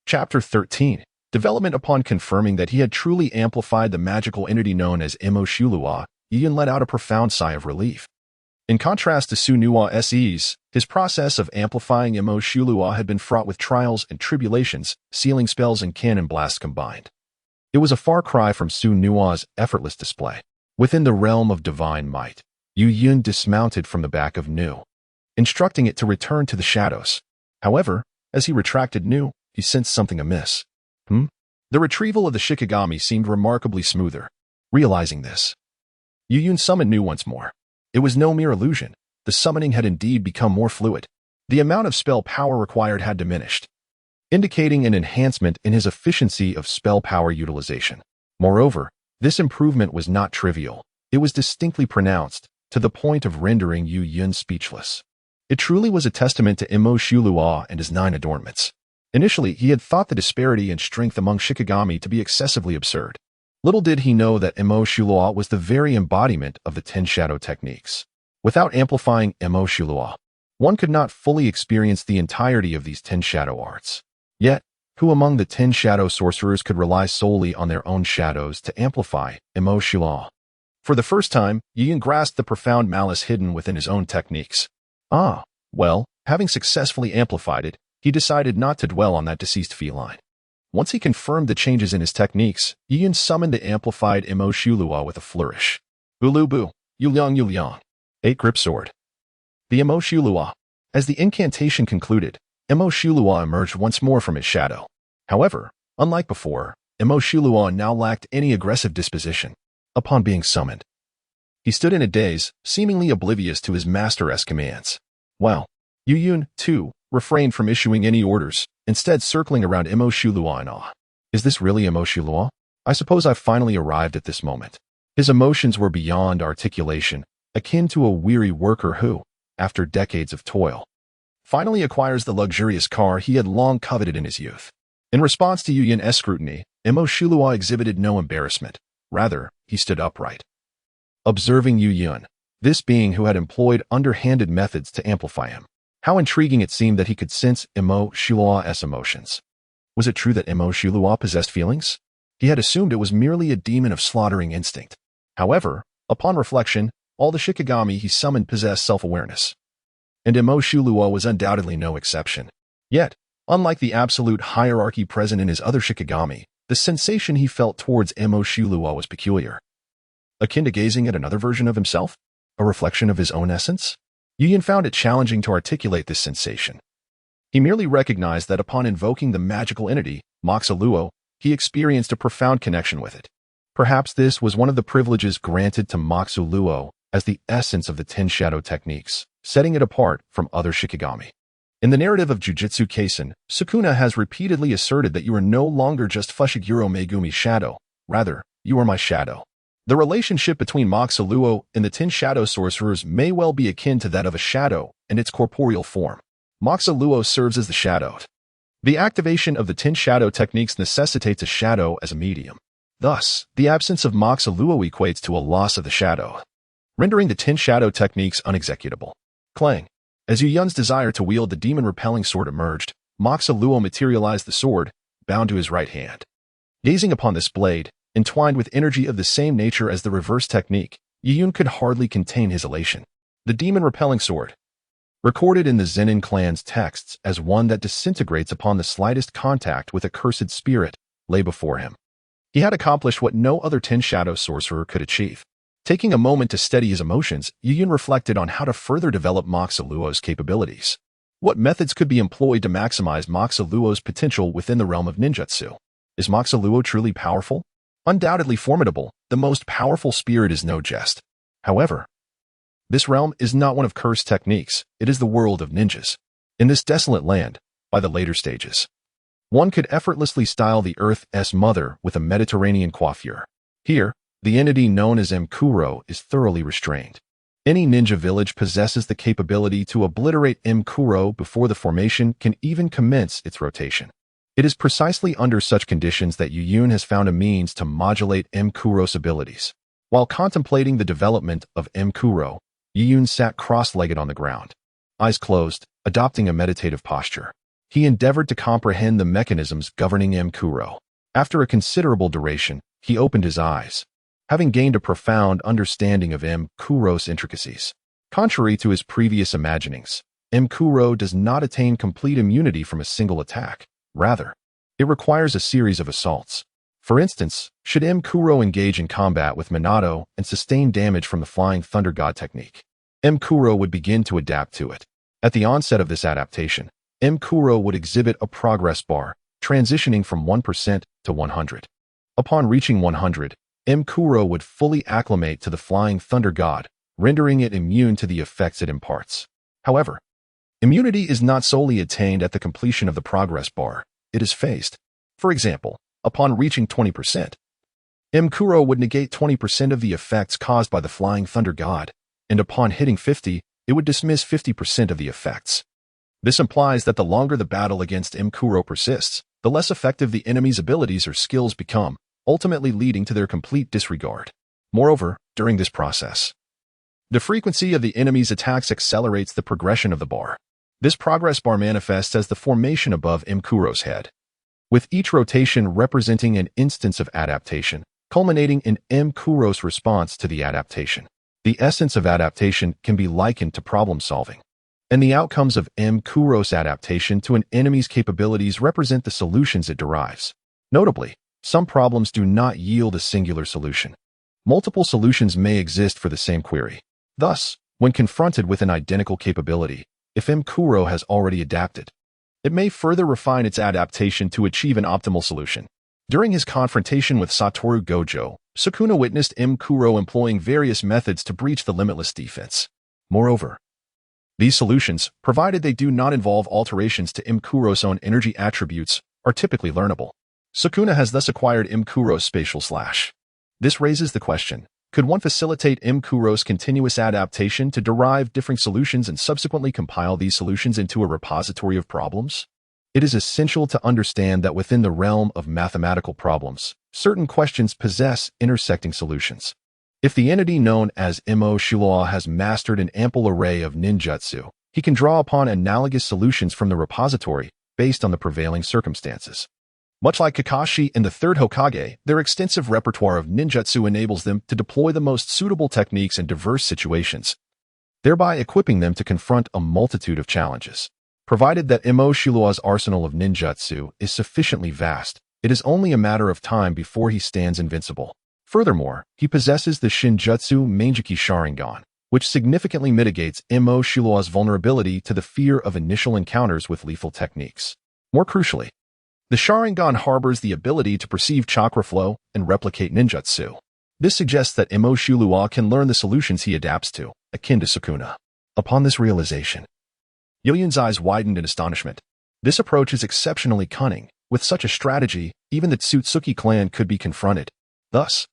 Chapter 13. Development. Upon confirming that he had truly amplified the magical entity known as Shulua, Youyun let out a profound sigh of relief. In contrast to Susanoo SE's, his process of amplifying Shulua had been fraught with trials and tribulations, sealing spells and cannon blasts combined. It was a far cry from Susanoo's effortless display. Within the realm of divine might, Youyun dismounted from the back of Nu, instructing it to return to the shadows. However, as he retracted Nu, he sensed something amiss. The retrieval of the Shikigami seemed remarkably smoother. Realizing this, Youyun summoned Nu once more. It was no mere illusion. The summoning had indeed become more fluid. The amount of spell power required had diminished, indicating an enhancement in his efficiency of spell power utilization. Moreover, this improvement was not trivial. It was distinctly pronounced, to the point of rendering Youyun speechless. It truly was a testament to Shulua and his 9 adornments. Initially, he had thought the disparity in strength among Shikigami to be excessively absurd. Little did he know that Shulua was the very embodiment of the 10 shadow techniques. Without amplifying Shulua, one could not fully experience the entirety of these 10 shadow arts. Yet, who among the 10 shadow sorcerers could rely solely on their own shadows to amplify Shulua? For the first time, Youyun grasped the profound malice hidden within his own techniques. Well, having successfully amplified it, he decided not to dwell on that deceased feline. Once he confirmed the changes in his techniques, Youyun summoned the amplified Shulua with a flourish. Ulubu, Yulyang, 8 grip sword. The Shulua. As the incantation concluded, Shulua emerged once more from his shadow. However, unlike before, Shulua now lacked any aggressive disposition. Upon being summoned, he stood in a daze, seemingly oblivious to his master's commands. Well, Youyun, too, refrained from issuing any orders, instead circling around Shulua in awe. Is this really Shulua? I suppose I've finally arrived at this moment. His emotions were beyond articulation, akin to a weary worker who, after decades of toil, finally acquires the luxurious car he had long coveted in his youth. In response to Youyun's scrutiny, Shulua exhibited no embarrassment. Rather, he stood upright, observing Youyun, this being who had employed underhanded methods to amplify him. How intriguing it seemed that he could sense Shulua's emotions. Was it true that Shulua possessed feelings? He had assumed it was merely a demon of slaughtering instinct. However, Upon reflection, all the Shikigami he summoned possessed self-awareness. And Imo Shuluo was undoubtedly no exception. Yet, unlike the absolute hierarchy present in his other Shikigami, the sensation he felt towards Imo Shuluo was peculiar. Akin to gazing at another version of himself? A reflection of his own essence? Youyun found it challenging to articulate this sensation. He merely recognized that upon invoking the magical entity, Moxaluo, he experienced a profound connection with it. Perhaps this was one of the privileges granted to Moxaluo as the essence of the Ten Shadow techniques, setting it apart from other Shikigami. In the narrative of Jujutsu Kaisen, Sukuna has repeatedly asserted that you are no longer just Fushiguro Megumi's shadow, rather, you are my shadow. The relationship between Moxaluo and the Ten Shadow sorcerers may well be akin to that of a shadow and its corporeal form. Moxaluo serves as the shadowed. The activation of the Ten Shadow techniques necessitates a shadow as a medium. Thus, the absence of Moxaluo equates to a loss of the shadow, rendering the Ten Shadow techniques unexecutable. Clang. As Youyun's desire to wield the demon repelling sword emerged, Moxaluo materialized the sword, bound to his right hand. Gazing upon this blade, entwined with energy of the same nature as the reverse technique, Youyun could hardly contain his elation. The demon repelling sword, recorded in the Zenin clan's texts as one that disintegrates upon the slightest contact with a cursed spirit, lay before him. He had accomplished what no other Ten Shadow sorcerer could achieve. Taking a moment to steady his emotions, Youyun reflected on how to further develop Moxaluo's capabilities. What methods could be employed to maximize Moxaluo's potential within the realm of ninjutsu? Is Moxaluo truly powerful? Undoubtedly formidable, the most powerful spirit is no jest. However, this realm is not one of cursed techniques, it is the world of ninjas. In this desolate land, by the later stages, one could effortlessly style the Earth's mother with a Mediterranean coiffure. Here, the entity known as Mkuro is thoroughly restrained. Any ninja village possesses the capability to obliterate Mkuro before the formation can even commence its rotation. It is precisely under such conditions that Youyun has found a means to modulate Mkuro's abilities. While contemplating the development of Mkuro, Youyun sat cross-legged on the ground, eyes closed, adopting a meditative posture. He endeavored to comprehend the mechanisms governing Mkuro. After a considerable duration, he opened his eyes, having gained a profound understanding of Mkuro's intricacies. Contrary to his previous imaginings, Mkuro does not attain complete immunity from a single attack. Rather, it requires a series of assaults. For instance, should Mkuro engage in combat with Minato and sustain damage from the Flying Thunder God technique, Mkuro would begin to adapt to it. At the onset of this adaptation, Mkuro would exhibit a progress bar, transitioning from 1% to 100. Upon reaching 100, Mkuro would fully acclimate to the Flying Thunder God, rendering it immune to the effects it imparts. However, immunity is not solely attained at the completion of the progress bar, it is phased. For example, upon reaching 20%, Mkuro would negate 20% of the effects caused by the Flying Thunder God, and upon hitting 50, it would dismiss 50% of the effects. This implies that the longer the battle against Mkuro persists, the less effective the enemy's abilities or skills become, ultimately leading to their complete disregard. Moreover, during this process, the frequency of the enemy's attacks accelerates the progression of the bar. This progress bar manifests as the formation above Mkuro's head, with each rotation representing an instance of adaptation, culminating in Mkuro's response to the adaptation. The essence of adaptation can be likened to problem-solving, and the outcomes of Mkuro's adaptation to an enemy's capabilities represent the solutions it derives. Notably, some problems do not yield a singular solution. Multiple solutions may exist for the same query. Thus, when confronted with an identical capability, if Mkuro has already adapted, it may further refine its adaptation to achieve an optimal solution. During his confrontation with Satoru Gojo, Sukuna witnessed Mkuro employing various methods to breach the limitless defense. Moreover, these solutions, provided they do not involve alterations to Mkuro's own energy attributes, are typically learnable. Sukuna has thus acquired Mkuro's spatial slash. This raises the question, could one facilitate Mkuro's continuous adaptation to derive different solutions and subsequently compile these solutions into a repository of problems? It is essential to understand that within the realm of mathematical problems, certain questions possess intersecting solutions. If the entity known as Imo Shuluo has mastered an ample array of ninjutsu, he can draw upon analogous solutions from the repository based on the prevailing circumstances. Much like Kakashi and the third Hokage, their extensive repertoire of ninjutsu enables them to deploy the most suitable techniques in diverse situations, thereby equipping them to confront a multitude of challenges. Provided that Imo Shilua's arsenal of ninjutsu is sufficiently vast, it is only a matter of time before he stands invincible. Furthermore, he possesses the Shinjutsu Meijiki Sharingan, which significantly mitigates Imo Shilua's vulnerability to the fear of initial encounters with lethal techniques. More crucially, the Sharingan harbors the ability to perceive chakra flow and replicate ninjutsu. This suggests that Imo Shilua can learn the solutions he adapts to, akin to Sukuna. Upon this realization, Youyun's eyes widened in astonishment. This approach is exceptionally cunning. With such a strategy, even the Tsutsuki clan could be confronted. Thus,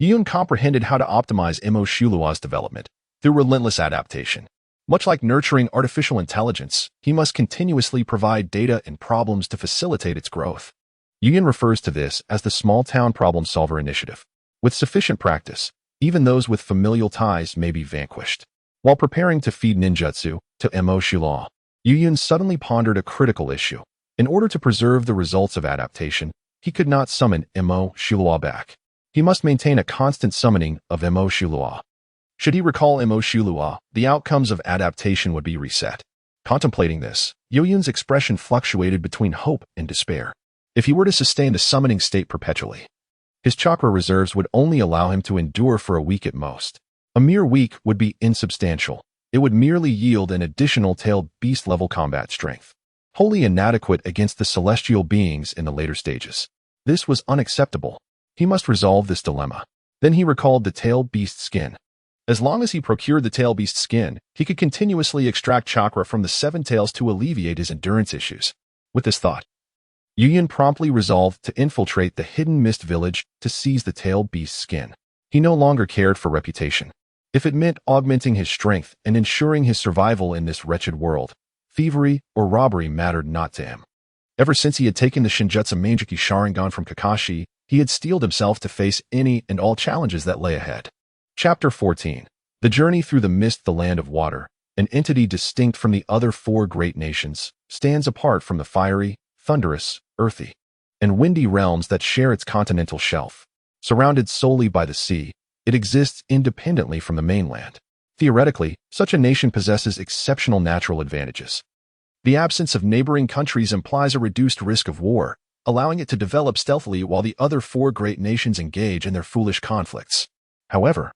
Youyun comprehended how to optimize Imo Shilua's development through relentless adaptation. Much like nurturing artificial intelligence, he must continuously provide data and problems to facilitate its growth. Youyun refers to this as the small-town problem-solver initiative. With sufficient practice, even those with familial ties may be vanquished. While preparing to feed ninjutsu to Imo Shilua, Youyun suddenly pondered a critical issue. In order to preserve the results of adaptation, he could not summon Imo Shilua back. He must maintain a constant summoning of Imo Shilua. Should he recall Imo Shilua, the outcomes of adaptation would be reset. Contemplating this, Youyun's expression fluctuated between hope and despair. If he were to sustain the summoning state perpetually, his chakra reserves would only allow him to endure for a week at most. A mere week would be insubstantial. It would merely yield an additional tailed beast-level combat strength, wholly inadequate against the celestial beings in the later stages. This was unacceptable. He must resolve this dilemma. Then he recalled the tailed beast skin. As long as he procured the tail beast skin, he could continuously extract chakra from the seven tails to alleviate his endurance issues. With this thought, Youyun promptly resolved to infiltrate the hidden mist village to seize the tail beast skin. He no longer cared for reputation. If it meant augmenting his strength and ensuring his survival in this wretched world, thievery or robbery mattered not to him. Ever since he had taken the Shinjutsu Meijiki Sharingan from Kakashi, he had steeled himself to face any and all challenges that lay ahead. Chapter 14. The journey through the mist, the land of water, an entity distinct from the other four great nations, stands apart from the fiery, thunderous, earthy, and windy realms that share its continental shelf. Surrounded solely by the sea, it exists independently from the mainland. Theoretically, such a nation possesses exceptional natural advantages. The absence of neighboring countries implies a reduced risk of war, allowing it to develop stealthily while the other four great nations engage in their foolish conflicts. However,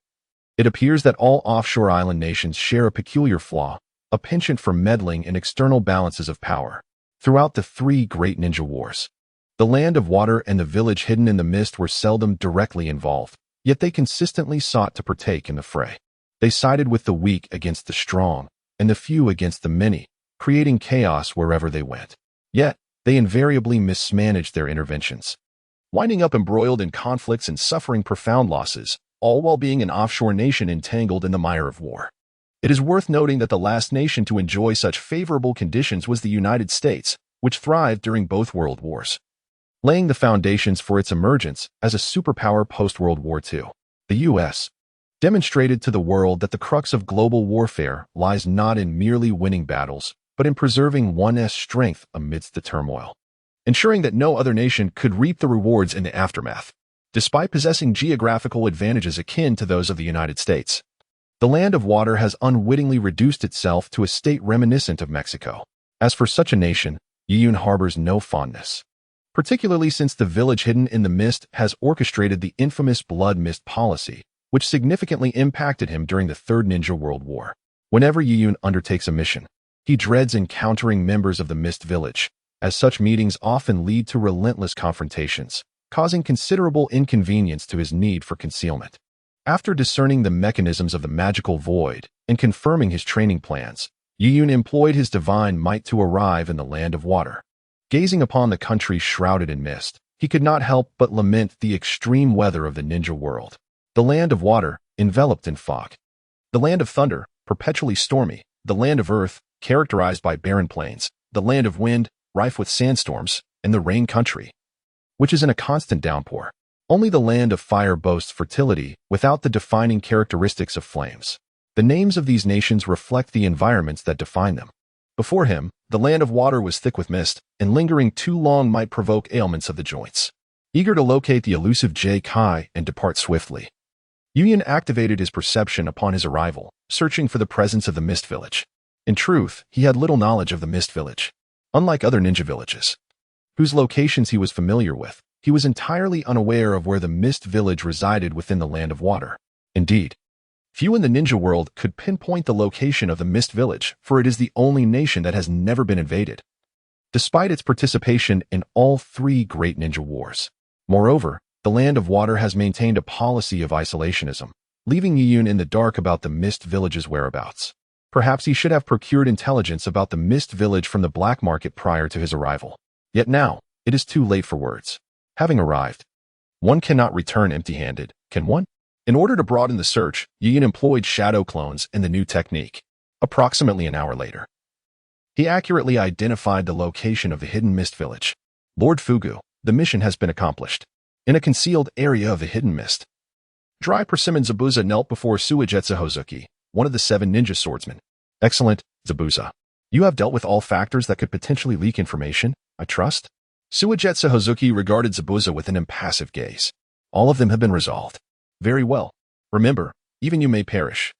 it appears that all offshore island nations share a peculiar flaw, a penchant for meddling in external balances of power. Throughout the three great ninja wars, the land of water and the village hidden in the mist were seldom directly involved, yet they consistently sought to partake in the fray. They sided with the weak against the strong, and the few against the many, creating chaos wherever they went. Yet, they invariably mismanaged their interventions, winding up embroiled in conflicts and suffering profound losses, all while being an offshore nation entangled in the mire of war. It is worth noting that the last nation to enjoy such favorable conditions was the United States, which thrived during both world wars, laying the foundations for its emergence as a superpower post-World War II. The U.S. demonstrated to the world that the crux of global warfare lies not in merely winning battles, but in preserving one's strength amidst the turmoil, ensuring that no other nation could reap the rewards in the aftermath. Despite possessing geographical advantages akin to those of the United States, the land of water has unwittingly reduced itself to a state reminiscent of Mexico. As for such a nation, Youyun harbors no fondness, particularly since the village hidden in the mist has orchestrated the infamous blood mist policy, which significantly impacted him during the Third Ninja World War. Whenever Youyun undertakes a mission, he dreads encountering members of the mist village, as such meetings often lead to relentless confrontations, causing considerable inconvenience to his need for concealment. After discerning the mechanisms of the magical void and confirming his training plans, Youyun employed his divine might to arrive in the land of water. Gazing upon the country shrouded in mist, he could not help but lament the extreme weather of the ninja world. The land of water, enveloped in fog. The land of thunder, perpetually stormy. The land of earth, characterized by barren plains. The land of wind, rife with sandstorms. And the rain country, which is in a constant downpour. Only the land of fire boasts fertility without the defining characteristics of flames. The names of these nations reflect the environments that define them. Before him, the land of water was thick with mist, and lingering too long might provoke ailments of the joints. Eager to locate the elusive J-Kai and depart swiftly, Youyun activated his perception upon his arrival, searching for the presence of the Mist Village. In truth, he had little knowledge of the Mist Village. Unlike other ninja villages, whose locations he was familiar with, he was entirely unaware of where the Mist Village resided within the land of water. Indeed, few in the ninja world could pinpoint the location of the Mist Village, for it is the only nation that has never been invaded, despite its participation in all three great ninja wars. Moreover, the land of water has maintained a policy of isolationism, leaving Youyun in the dark about the Mist Village's whereabouts. Perhaps he should have procured intelligence about the Mist Village from the black market prior to his arrival. Yet now, it is too late for words. Having arrived, one cannot return empty-handed, can one? In order to broaden the search, Youyun employed shadow clones and the new technique. Approximately an hour later, he accurately identified the location of the hidden Mist Village. Lord Fugu, the mission has been accomplished. In a concealed area of the hidden mist, Dry Persimmon Zabuza knelt before Suigetsu Hozuki, one of the 7 ninja swordsmen. Excellent, Zabuza. You have dealt with all factors that could potentially leak information, I trust? Suigetsu Hozuki regarded Zabuza with an impassive gaze. All of them have been resolved. Very well. Remember, even you may perish.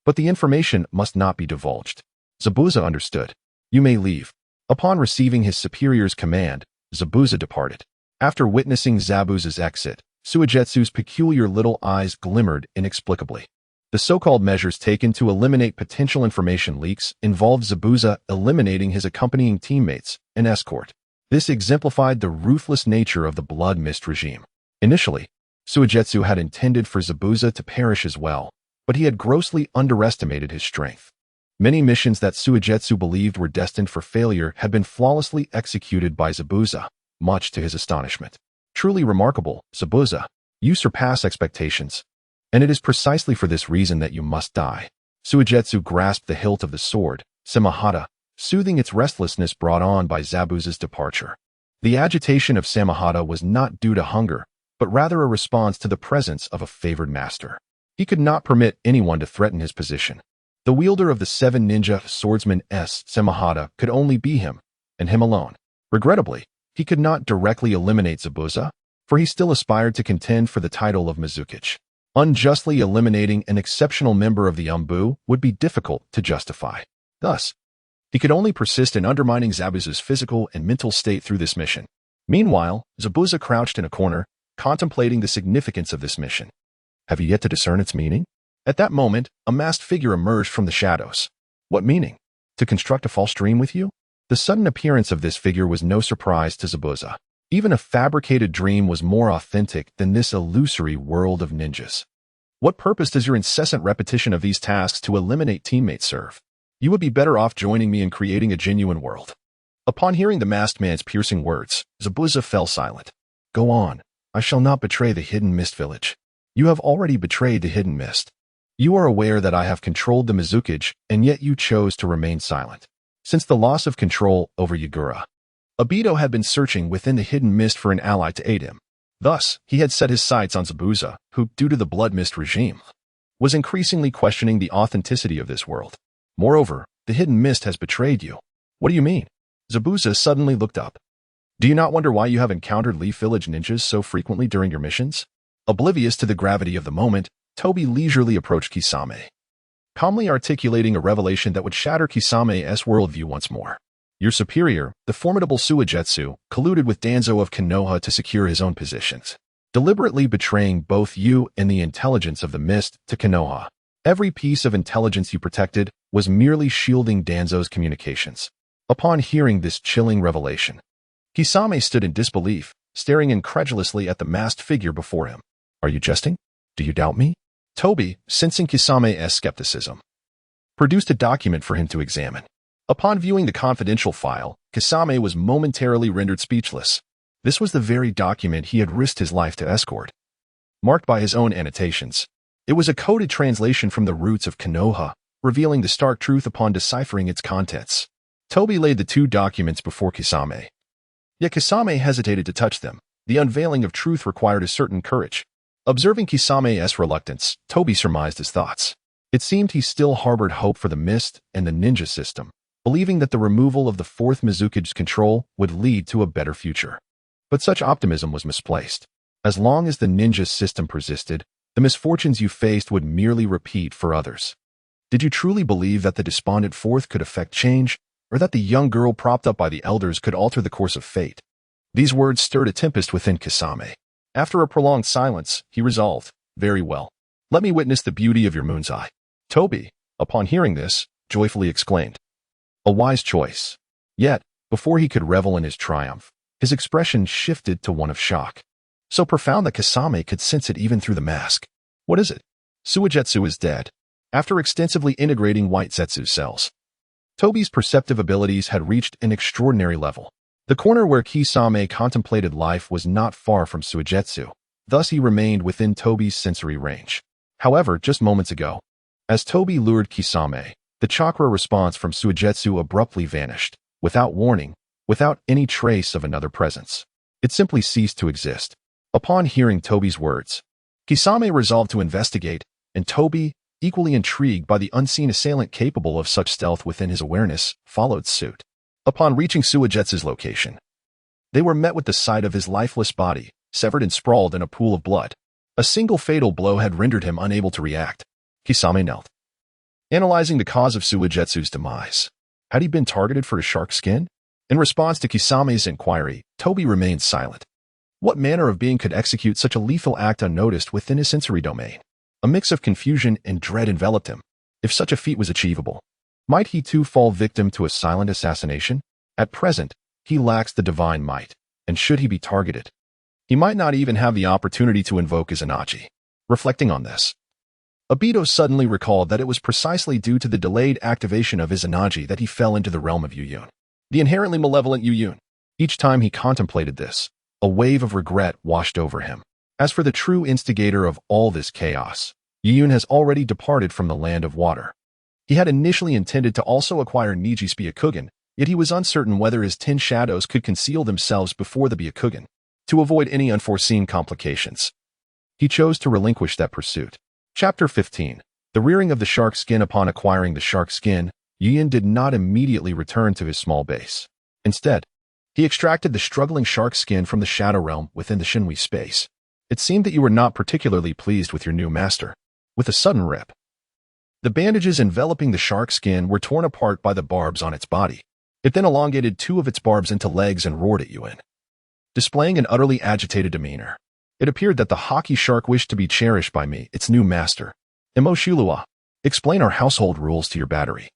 But the information must not be divulged. Zabuza understood. You may leave. Upon receiving his superior's command, Zabuza departed. After witnessing Zabuza's exit, Suigetsu's peculiar little eyes glimmered inexplicably. The so-called measures taken to eliminate potential information leaks involved Zabuza eliminating his accompanying teammates, an escort. This exemplified the ruthless nature of the Blood Mist regime. Initially, Suigetsu had intended for Zabuza to perish as well, but he had grossly underestimated his strength. Many missions that Suigetsu believed were destined for failure had been flawlessly executed by Zabuza, much to his astonishment. Truly remarkable, Zabuza. You surpass expectations. And it is precisely for this reason that you must die. Suigetsu grasped the hilt of the sword, Samahata, soothing its restlessness brought on by Zabuza's departure. The agitation of Samahata was not due to hunger, but rather a response to the presence of a favored master. He could not permit anyone to threaten his position. The wielder of the 7 ninja swordsmen Samahata could only be him, and him alone. Regrettably, he could not directly eliminate Zabuza, for he still aspired to contend for the title of Mizukage. Unjustly eliminating an exceptional member of the Umbu would be difficult to justify. Thus, he could only persist in undermining Zabuza's physical and mental state through this mission. Meanwhile, Zabuza crouched in a corner, contemplating the significance of this mission. Have you yet to discern its meaning? At that moment, a masked figure emerged from the shadows. What meaning? To construct a false dream with you? The sudden appearance of this figure was no surprise to Zabuza. Even a fabricated dream was more authentic than this illusory world of ninjas. What purpose does your incessant repetition of these tasks to eliminate teammates serve? You would be better off joining me in creating a genuine world. Upon hearing the masked man's piercing words, Zabuza fell silent. Go on. I shall not betray the hidden mist village. You have already betrayed the hidden mist. You are aware that I have controlled the Mizukage, and yet you chose to remain silent. Since the loss of control over Yagura, Obito had been searching within the hidden mist for an ally to aid him. Thus, he had set his sights on Zabuza, who, due to the Blood Mist regime, was increasingly questioning the authenticity of this world. Moreover, the hidden mist has betrayed you. What do you mean? Zabuza suddenly looked up. Do you not wonder why you have encountered Leaf Village ninjas so frequently during your missions? Oblivious to the gravity of the moment, Toby leisurely approached Kisame, calmly articulating a revelation that would shatter Kisame's worldview once more. Your superior, the formidable Suigetsu, colluded with Danzo of Konoha to secure his own positions, deliberately betraying both you and the intelligence of the mist to Konoha. Every piece of intelligence you protected was merely shielding Danzo's communications. Upon hearing this chilling revelation, Kisame stood in disbelief, staring incredulously at the masked figure before him. Are you jesting? Do you doubt me? Toby, sensing Kisame's skepticism, produced a document for him to examine. Upon viewing the confidential file, Kisame was momentarily rendered speechless. This was the very document he had risked his life to escort. Marked by his own annotations, it was a coded translation from the roots of Konoha, revealing the stark truth upon deciphering its contents. Toby laid the 2 documents before Kisame. Yet Kisame hesitated to touch them. The unveiling of truth required a certain courage. Observing Kisame's reluctance, Toby surmised his thoughts. It seemed he still harbored hope for the mist and the ninja system, believing that the removal of the fourth Mizukage's control would lead to a better future. But such optimism was misplaced. As long as the ninja system persisted, the misfortunes you faced would merely repeat for others. Did you truly believe that the despondent fourth could affect change, or that the young girl propped up by the elders could alter the course of fate? These words stirred a tempest within Kisame. After a prolonged silence, he resolved, "Very well. Let me witness the beauty of your moon's eye." Toby, upon hearing this, joyfully exclaimed, "A wise choice." Yet, before he could revel in his triumph, his expression shifted to one of shock. So profound that Kisame could sense it even through the mask. "What is it?" "Suigetsu is dead." After extensively integrating white Zetsu cells, Toby's perceptive abilities had reached an extraordinary level. The corner where Kisame contemplated life was not far from Suigetsu, thus he remained within Toby's sensory range. However, just moments ago, as Toby lured Kisame, the chakra response from Suigetsu abruptly vanished, without warning, without any trace of another presence. It simply ceased to exist. Upon hearing Toby's words, Kisame resolved to investigate, and Toby, equally intrigued by the unseen assailant capable of such stealth within his awareness, followed suit. Upon reaching Suigetsu's location, they were met with the sight of his lifeless body, severed and sprawled in a pool of blood. A single fatal blow had rendered him unable to react. Kisame knelt, analyzing the cause of Suigetsu's demise. Had he been targeted for his shark skin? In response to Kisame's inquiry, Toby remained silent. What manner of being could execute such a lethal act unnoticed within his sensory domain? A mix of confusion and dread enveloped him. If such a feat was achievable, might he too fall victim to a silent assassination? At present, he lacks the divine might, and should he be targeted, he might not even have the opportunity to invoke his Anaji. Reflecting on this, Obito suddenly recalled that it was precisely due to the delayed activation of his Anaji that he fell into the realm of Youyun, the inherently malevolent Youyun. Each time he contemplated this, a wave of regret washed over him. As for the true instigator of all this chaos, Youyun has already departed from the land of water. He had initially intended to also acquire Niji's Byakugan, yet he was uncertain whether his 10 shadows could conceal themselves before the Byakugan. To avoid any unforeseen complications, he chose to relinquish that pursuit. Chapter 15. The rearing of the shark skin. Upon acquiring the shark skin, Youyun did not immediately return to his small base. Instead, he extracted the struggling shark skin from the shadow realm within the Shinwi space. "It seemed that you were not particularly pleased with your new master." With a sudden rip, the bandages enveloping the shark skin were torn apart by the barbs on its body. It then elongated 2 of its barbs into legs and roared at Youyun, displaying an utterly agitated demeanor. "It appeared that the Haki shark wished to be cherished by me, its new master. Imo Shulua, explain our household rules to your battery."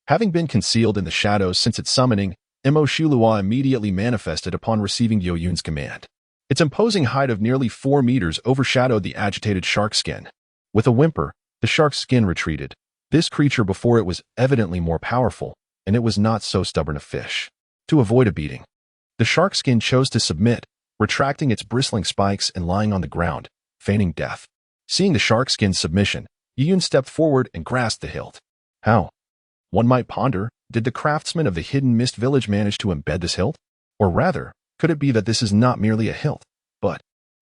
Having been concealed in the shadows since its summoning, Imo Shulua immediately manifested upon receiving Yoyun's command. Its imposing height of nearly 4 meters overshadowed the agitated shark skin. With a whimper, the shark's skin retreated. This creature before it was evidently more powerful, and it was not so stubborn a fish. To avoid a beating, the shark skin chose to submit, retracting its bristling spikes and lying on the ground, feigning death. Seeing the shark skin's submission, Youyun stepped forward and grasped the hilt. How? One might ponder, did the craftsman of the Hidden Mist Village manage to embed this hilt? Or rather, could it be that this is not merely a hilt, but,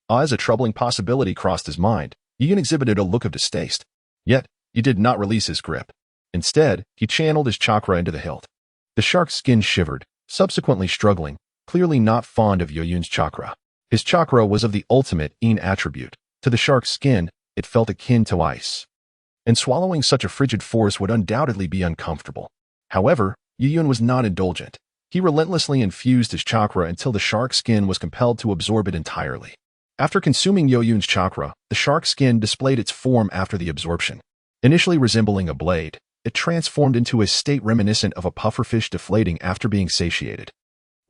as a troubling possibility crossed his mind, Youyun exhibited a look of distaste. Yet, he did not release his grip. Instead, he channeled his chakra into the hilt. The shark's skin shivered, subsequently struggling, clearly not fond of Yoyun's chakra. His chakra was of the ultimate In attribute. To the shark's skin, it felt akin to ice. And swallowing such a frigid force would undoubtedly be uncomfortable. However, Youyun was not indulgent. He relentlessly infused his chakra until the shark's skin was compelled to absorb it entirely. After consuming Yoyun's chakra, the shark's skin displayed its form after the absorption. Initially resembling a blade, it transformed into a state reminiscent of a pufferfish deflating after being satiated.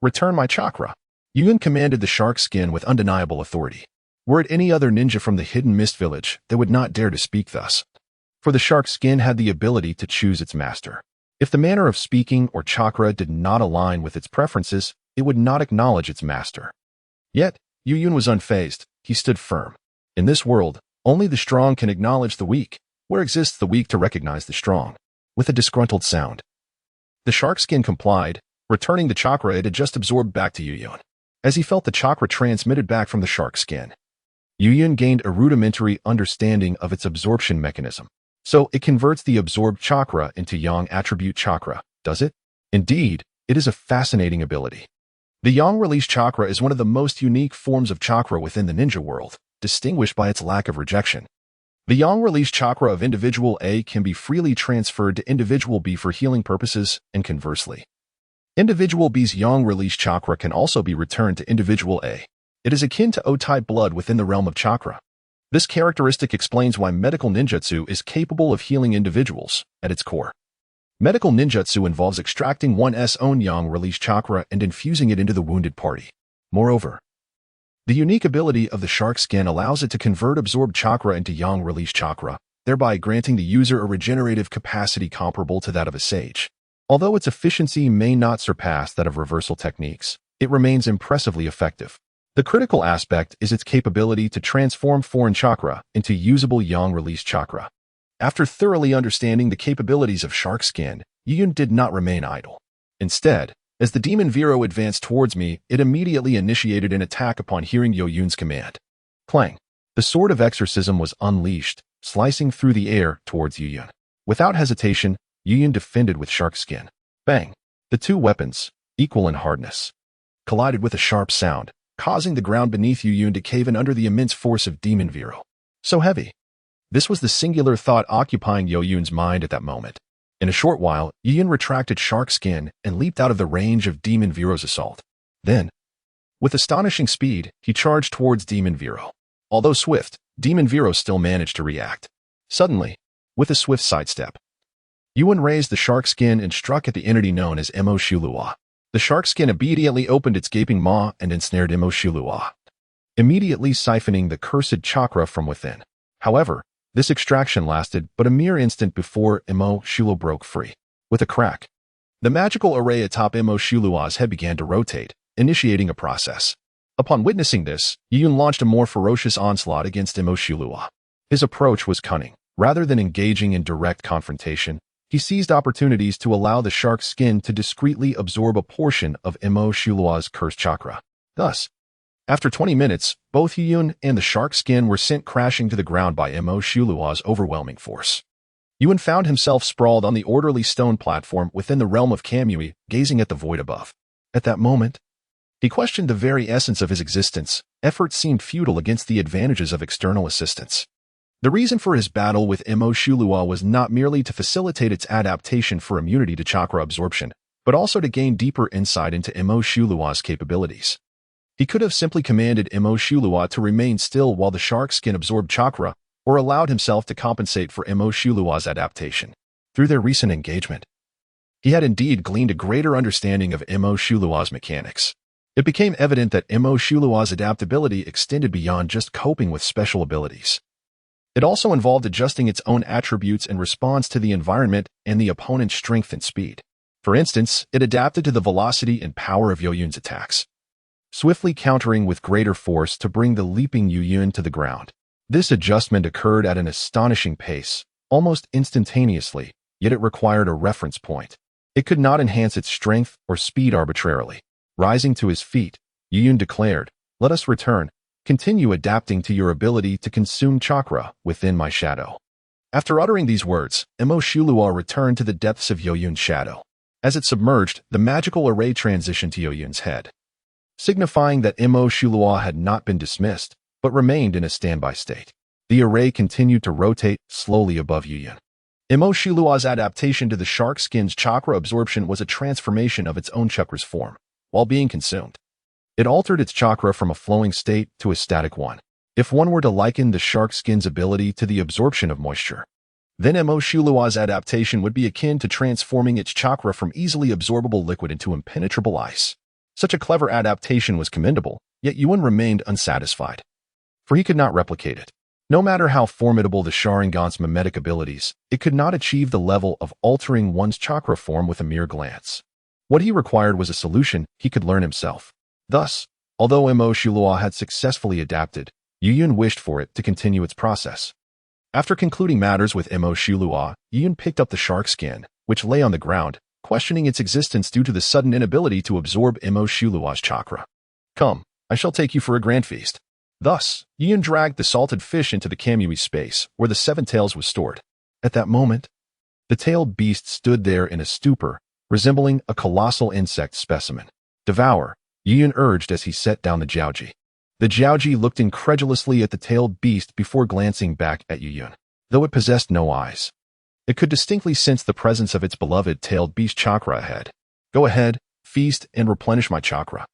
Return my chakra. Youyun commanded the shark's skin with undeniable authority. Were it any other ninja from the Hidden Mist Village, they would not dare to speak thus. For the shark's skin had the ability to choose its master. If the manner of speaking or chakra did not align with its preferences, it would not acknowledge its master. Yet, Youyun was unfazed. He stood firm. In this world, only the strong can acknowledge the weak, where exists the weak to recognize the strong. With a disgruntled sound, the shark skin complied, returning the chakra it had just absorbed back to Youyun. As he felt the chakra transmitted back from the shark skin, Youyun gained a rudimentary understanding of its absorption mechanism. So it converts the absorbed chakra into yang attribute chakra, does it? Indeed, it is a fascinating ability. The Yang Release Chakra is one of the most unique forms of chakra within the ninja world, distinguished by its lack of rejection. The Yang Release Chakra of individual A can be freely transferred to individual B for healing purposes, and conversely. Individual B's Yang Release Chakra can also be returned to individual A. It is akin to O-type blood within the realm of chakra. This characteristic explains why medical ninjutsu is capable of healing individuals, at its core. Medical ninjutsu involves extracting one's own Yang Release Chakra and infusing it into the wounded party. Moreover, the unique ability of the shark skin allows it to convert absorbed chakra into Yang Release Chakra, thereby granting the user a regenerative capacity comparable to that of a sage. Although its efficiency may not surpass that of reversal techniques, it remains impressively effective. The critical aspect is its capability to transform foreign chakra into usable Yang Release Chakra. After thoroughly understanding the capabilities of shark skin, Youyun did not remain idle. Instead, as the demon Vero advanced towards me, it immediately initiated an attack upon hearing Youyun's command. Clang! The sword of exorcism was unleashed, slicing through the air towards Youyun. Without hesitation, Youyun defended with shark skin. Bang! The two weapons, equal in hardness, collided with a sharp sound, causing the ground beneath Youyun to cave in under the immense force of demon Vero. So heavy. This was the singular thought occupying Youyun's mind at that moment. In a short while, Youyun retracted shark skin and leaped out of the range of Demon Vero's assault. Then, with astonishing speed, he charged towards Demon Vero. Although swift, Demon Vero still managed to react. Suddenly, with a swift sidestep, Youyun raised the shark skin and struck at the entity known as Emo Shulua. The shark skin immediately opened its gaping maw and ensnared Emo Shulua, immediately siphoning the cursed chakra from within. However, this extraction lasted but a mere instant before Emo Shulua broke free. With a crack, the magical array atop Emo Shulua's head began to rotate, initiating a process. Upon witnessing this, Youyun launched a more ferocious onslaught against Emo Shulua. His approach was cunning. Rather than engaging in direct confrontation, he seized opportunities to allow the shark's skin to discreetly absorb a portion of Emo Shulua's cursed chakra. Thus, after 20 minutes, both Youyun and the shark skin were sent crashing to the ground by Emo Shulua's overwhelming force. Youyun found himself sprawled on the orderly stone platform within the realm of Kamui, gazing at the void above. At that moment, he questioned the very essence of his existence. Effort seemed futile against the advantages of external assistance. The reason for his battle with Emo Shulua was not merely to facilitate its adaptation for immunity to chakra absorption, but also to gain deeper insight into Emo Shulua's capabilities. He could have simply commanded Emo Shulua to remain still while the shark skin absorbed chakra, or allowed himself to compensate for Emo Shulua's adaptation. Through their recent engagement, he had indeed gleaned a greater understanding of Emo Shulua's mechanics. It became evident that Emo Shulua's adaptability extended beyond just coping with special abilities. It also involved adjusting its own attributes in response to the environment and the opponent's strength and speed. For instance, it adapted to the velocity and power of Youyun's attacks, swiftly countering with greater force to bring the leaping Youyun to the ground. This adjustment occurred at an astonishing pace, almost instantaneously, yet it required a reference point. It could not enhance its strength or speed arbitrarily. Rising to his feet, Youyun declared, "Let us return. Continue adapting to your ability to consume chakra within my shadow." After uttering these words, Emo Shulua returned to the depths of Youyun's shadow. As it submerged, the magical array transitioned to Youyun's head, signifying that Emo Shulua had not been dismissed, but remained in a standby state. The array continued to rotate slowly above Youyun. Emo Shulua's adaptation to the shark skin's chakra absorption was a transformation of its own chakra's form. While being consumed, it altered its chakra from a flowing state to a static one. If one were to liken the shark skin's ability to the absorption of moisture, then Emo Shulua's adaptation would be akin to transforming its chakra from easily absorbable liquid into impenetrable ice. Such a clever adaptation was commendable, yet Youyun remained unsatisfied, for he could not replicate it. No matter how formidable the Sharingan's mimetic abilities, it could not achieve the level of altering one's chakra form with a mere glance. What he required was a solution he could learn himself. Thus, although Emo Shulua had successfully adapted, Youyun wished for it to continue its process. After concluding matters with Emo Shulua, Youyun picked up the shark skin, which lay on the ground, questioning its existence due to the sudden inability to absorb Emo Shulua's chakra. "Come, I shall take you for a grand feast." Thus, Youyun dragged the salted fish into the Kamui space, where the seven tails was stored. At that moment, the tailed beast stood there in a stupor, resembling a colossal insect specimen. Devour, Youyun urged as he set down the Jiaoji. The Jiaoji looked incredulously at the tailed beast before glancing back at Youyun. Though it possessed no eyes, it could distinctly sense the presence of its beloved tailed beast chakra ahead. Go ahead, feast and replenish my chakra.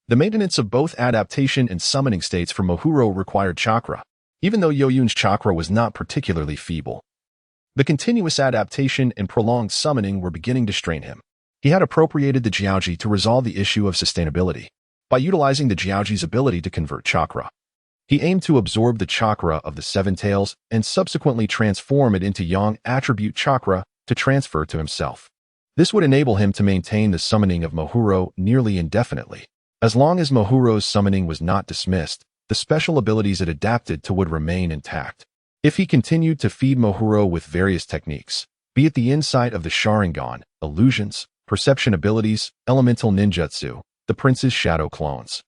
The maintenance of both adaptation and summoning states for Mohuro required chakra, even though Youyun's chakra was not particularly feeble. The continuous adaptation and prolonged summoning were beginning to strain him. He had appropriated the Jiaoji to resolve the issue of sustainability by utilizing the Jiaoji's ability to convert chakra. He aimed to absorb the chakra of the Seven Tails and subsequently transform it into Yang attribute chakra to transfer to himself. This would enable him to maintain the summoning of Mohuro nearly indefinitely. As long as Mohuro's summoning was not dismissed, the special abilities it adapted to would remain intact. If he continued to feed Mohuro with various techniques, be it the insight of the Sharingan, illusions, perception abilities, elemental ninjutsu, the prince's shadow clones,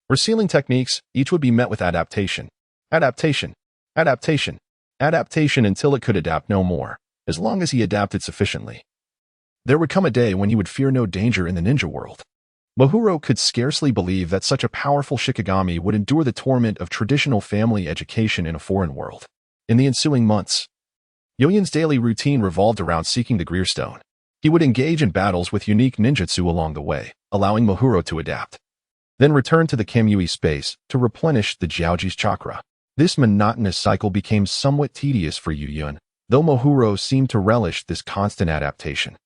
or sealing techniques, each would be met with adaptation. Adaptation. Adaptation. Adaptation until it could adapt no more, as long as he adapted sufficiently. There would come a day when he would fear no danger in the ninja world. Mohuro could scarcely believe that such a powerful Shikigami would endure the torment of traditional family education in a foreign world. In the ensuing months, Youyun's daily routine revolved around seeking the Grail Stone. He would engage in battles with unique ninjutsu along the way, allowing Mohuro to adapt. Then return to the Kamui space to replenish the Jiaoji's chakra. This monotonous cycle became somewhat tedious for Youyun, though Mohuro seemed to relish this constant adaptation.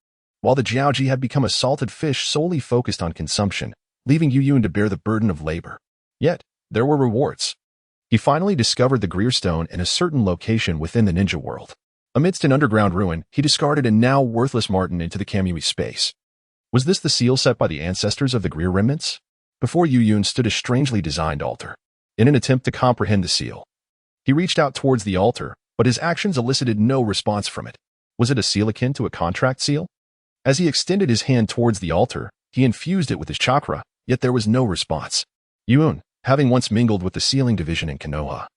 While the Jiaoji had become a salted fish solely focused on consumption, leaving Youyun to bear the burden of labor. Yet, there were rewards. He finally discovered the Grail Stone in a certain location within the ninja world. Amidst an underground ruin, he discarded a now worthless Martin into the Kamui space. Was this the seal set by the ancestors of the Grail remnants? Before Youyun stood a strangely designed altar. In an attempt to comprehend the seal, he reached out towards the altar, but his actions elicited no response from it. Was it a seal akin to a contract seal? As he extended his hand towards the altar, he infused it with his chakra, yet there was no response. Youyun, having once mingled with the sealing division in Konoha,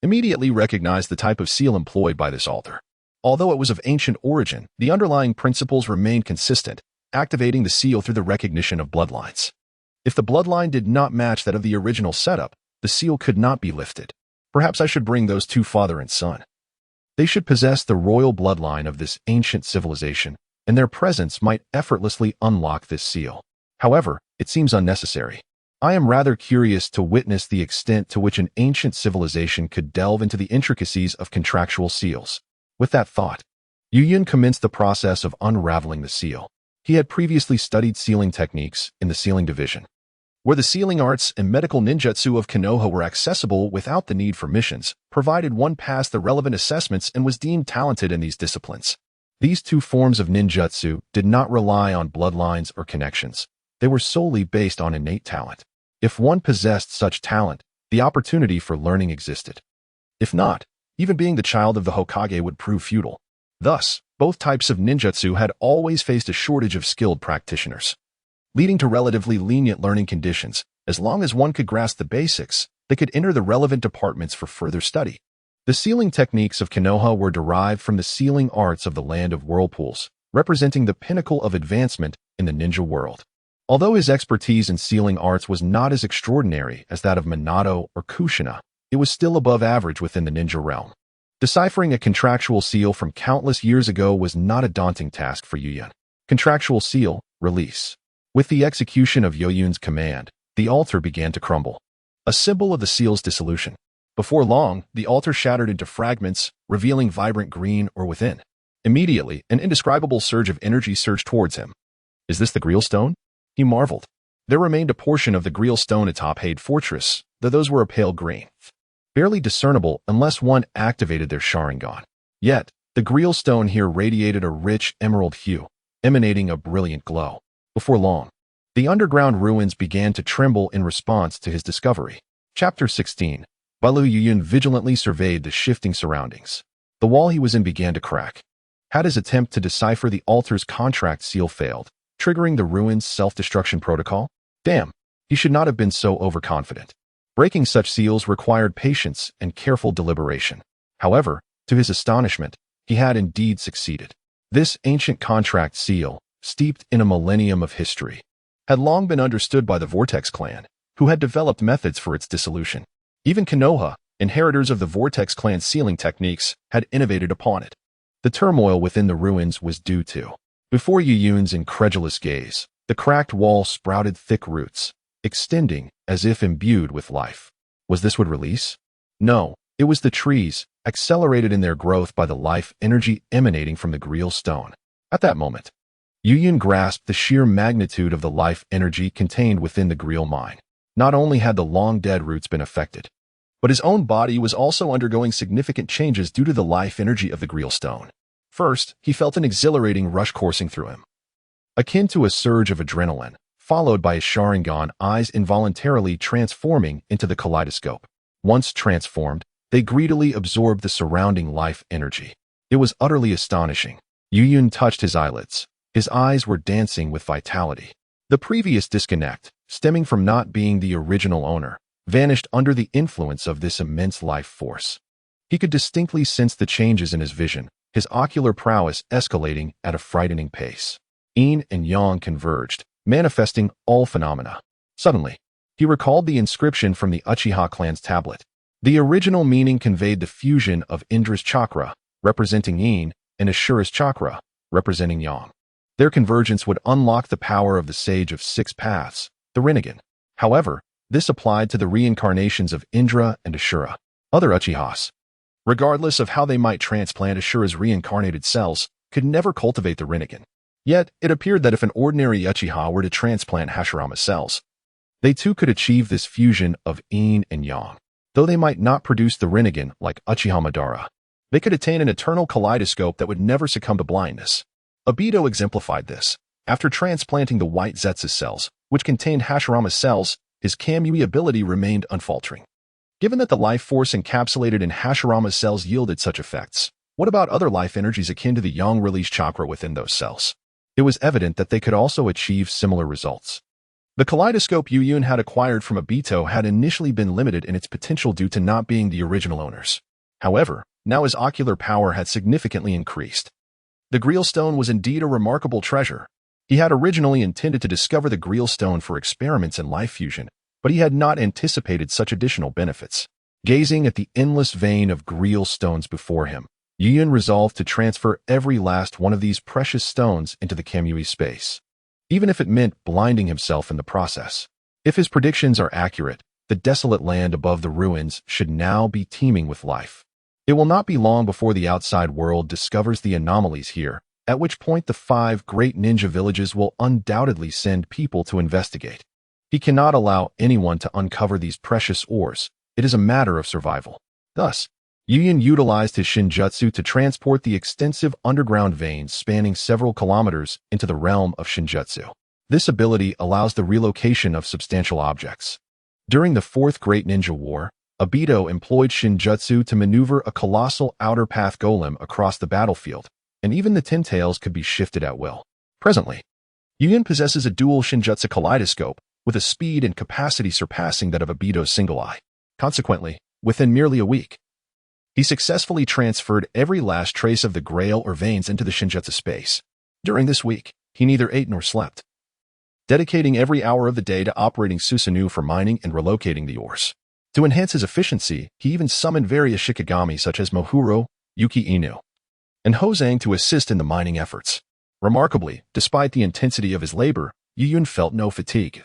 immediately recognized the type of seal employed by this altar. Although it was of ancient origin, the underlying principles remained consistent, activating the seal through the recognition of bloodlines. If the bloodline did not match that of the original setup, the seal could not be lifted. Perhaps I should bring those two father and son. They should possess the royal bloodline of this ancient civilization, and their presence might effortlessly unlock this seal. However, it seems unnecessary. I am rather curious to witness the extent to which an ancient civilization could delve into the intricacies of contractual seals. With that thought, Youyun commenced the process of unraveling the seal. He had previously studied sealing techniques in the sealing division, where the sealing arts and medical ninjutsu of Konoha were accessible without the need for missions, provided one passed the relevant assessments and was deemed talented in these disciplines. These two forms of ninjutsu did not rely on bloodlines or connections. They were solely based on innate talent. If one possessed such talent, the opportunity for learning existed. If not, even being the child of the Hokage would prove futile. Thus, both types of ninjutsu had always faced a shortage of skilled practitioners, leading to relatively lenient learning conditions. As long as one could grasp the basics, they could enter the relevant departments for further study. The sealing techniques of Konoha were derived from the sealing arts of the Land of Whirlpools, representing the pinnacle of advancement in the ninja world. Although his expertise in sealing arts was not as extraordinary as that of Minato or Kushina, it was still above average within the ninja realm. Deciphering a contractual seal from countless years ago was not a daunting task for Youyun. Contractual seal, release. With the execution of Youyun's command, the altar began to crumble, a symbol of the seal's dissolution. Before long, the altar shattered into fragments, revealing vibrant green or within. Immediately, an indescribable surge of energy surged towards him. Is this the Grail Stone? He marveled. There remained a portion of the Grail Stone atop Hade Fortress, though those were a pale green, barely discernible unless one activated their Sharingan. Yet, the Grail Stone here radiated a rich emerald hue, emanating a brilliant glow. Before long, the underground ruins began to tremble in response to his discovery. Chapter 16. While Youyun vigilantly surveyed the shifting surroundings, the wall he was in began to crack. Had his attempt to decipher the altar's contract seal failed, triggering the ruins' self-destruction protocol? Damn, he should not have been so overconfident. Breaking such seals required patience and careful deliberation. However, to his astonishment, he had indeed succeeded. This ancient contract seal, steeped in a millennium of history, had long been understood by the Vortex clan, who had developed methods for its dissolution. Even Konoha, inheritors of the Vortex clan's sealing techniques, had innovated upon it. The turmoil within the ruins was due to. Before Youyun's incredulous gaze, the cracked wall sprouted thick roots, extending as if imbued with life. Was this would release? No, it was the trees, accelerated in their growth by the life energy emanating from the Grail Stone. At that moment, Youyun grasped the sheer magnitude of the life energy contained within the Grail mine. Not only had the long-dead roots been affected, but his own body was also undergoing significant changes due to the life energy of the Grail Stone. First, he felt an exhilarating rush coursing through him, akin to a surge of adrenaline, followed by his Sharingan eyes involuntarily transforming into the kaleidoscope. Once transformed, they greedily absorbed the surrounding life energy. It was utterly astonishing. Youyun touched his eyelids. His eyes were dancing with vitality. The previous disconnect, stemming from not being the original owner, vanished under the influence of this immense life force. He could distinctly sense the changes in his vision, his ocular prowess escalating at a frightening pace. Yin and Yang converged, manifesting all phenomena. Suddenly, he recalled the inscription from the Uchiha clan's tablet. The original meaning conveyed the fusion of Indra's chakra, representing Yin, and Ashura's chakra, representing Yang. Their convergence would unlock the power of the Sage of Six Paths, the Rinnegan. However, this applied to the reincarnations of Indra and Ashura. Other Uchihas, regardless of how they might transplant Ashura's reincarnated cells, could never cultivate the Rinnegan. Yet, it appeared that if an ordinary Uchiha were to transplant Hashirama's cells, they too could achieve this fusion of Yin and Yang. Though they might not produce the Rinnegan like Uchiha Madara, they could attain an eternal kaleidoscope that would never succumb to blindness. Obito exemplified this. After transplanting the white Zetsu cells, which contained Hashirama's cells, his Kamui ability remained unfaltering. Given that the life force encapsulated in Hashirama's cells yielded such effects, what about other life energies akin to the Yang release chakra within those cells? It was evident that they could also achieve similar results. The kaleidoscope Youyun had acquired from Obito had initially been limited in its potential due to not being the original owners. However, now his ocular power had significantly increased. The Grail Stone was indeed a remarkable treasure. He had originally intended to discover the Grail Stone for experiments in life fusion, but he had not anticipated such additional benefits. Gazing at the endless vein of Grail Stones before him, Youyun resolved to transfer every last one of these precious stones into the Kamui space, even if it meant blinding himself in the process. If his predictions are accurate, the desolate land above the ruins should now be teeming with life. It will not be long before the outside world discovers the anomalies here, at which point the 5 great ninja villages will undoubtedly send people to investigate. He cannot allow anyone to uncover these precious ores. It is a matter of survival. Thus, Youyun utilized his Shinjutsu to transport the extensive underground veins spanning several kilometers into the realm of Shinjutsu. This ability allows the relocation of substantial objects. During the 4th Great Ninja War, Obito employed Shinjutsu to maneuver a colossal outer path golem across the battlefield, and even the Ten Tails could be shifted at will. Presently, Youyun possesses a dual Shinjutsu kaleidoscope with a speed and capacity surpassing that of Obito's single eye. Consequently, within merely a week, he successfully transferred every last trace of the Grail or veins into the Shinjutsu space. During this week, he neither ate nor slept, dedicating every hour of the day to operating Susanoo for mining and relocating the ores. To enhance his efficiency, he even summoned various Shikigami such as Mohuro, Yuki Inu, and Hozang to assist in the mining efforts. Remarkably, despite the intensity of his labor, Youyun felt no fatigue,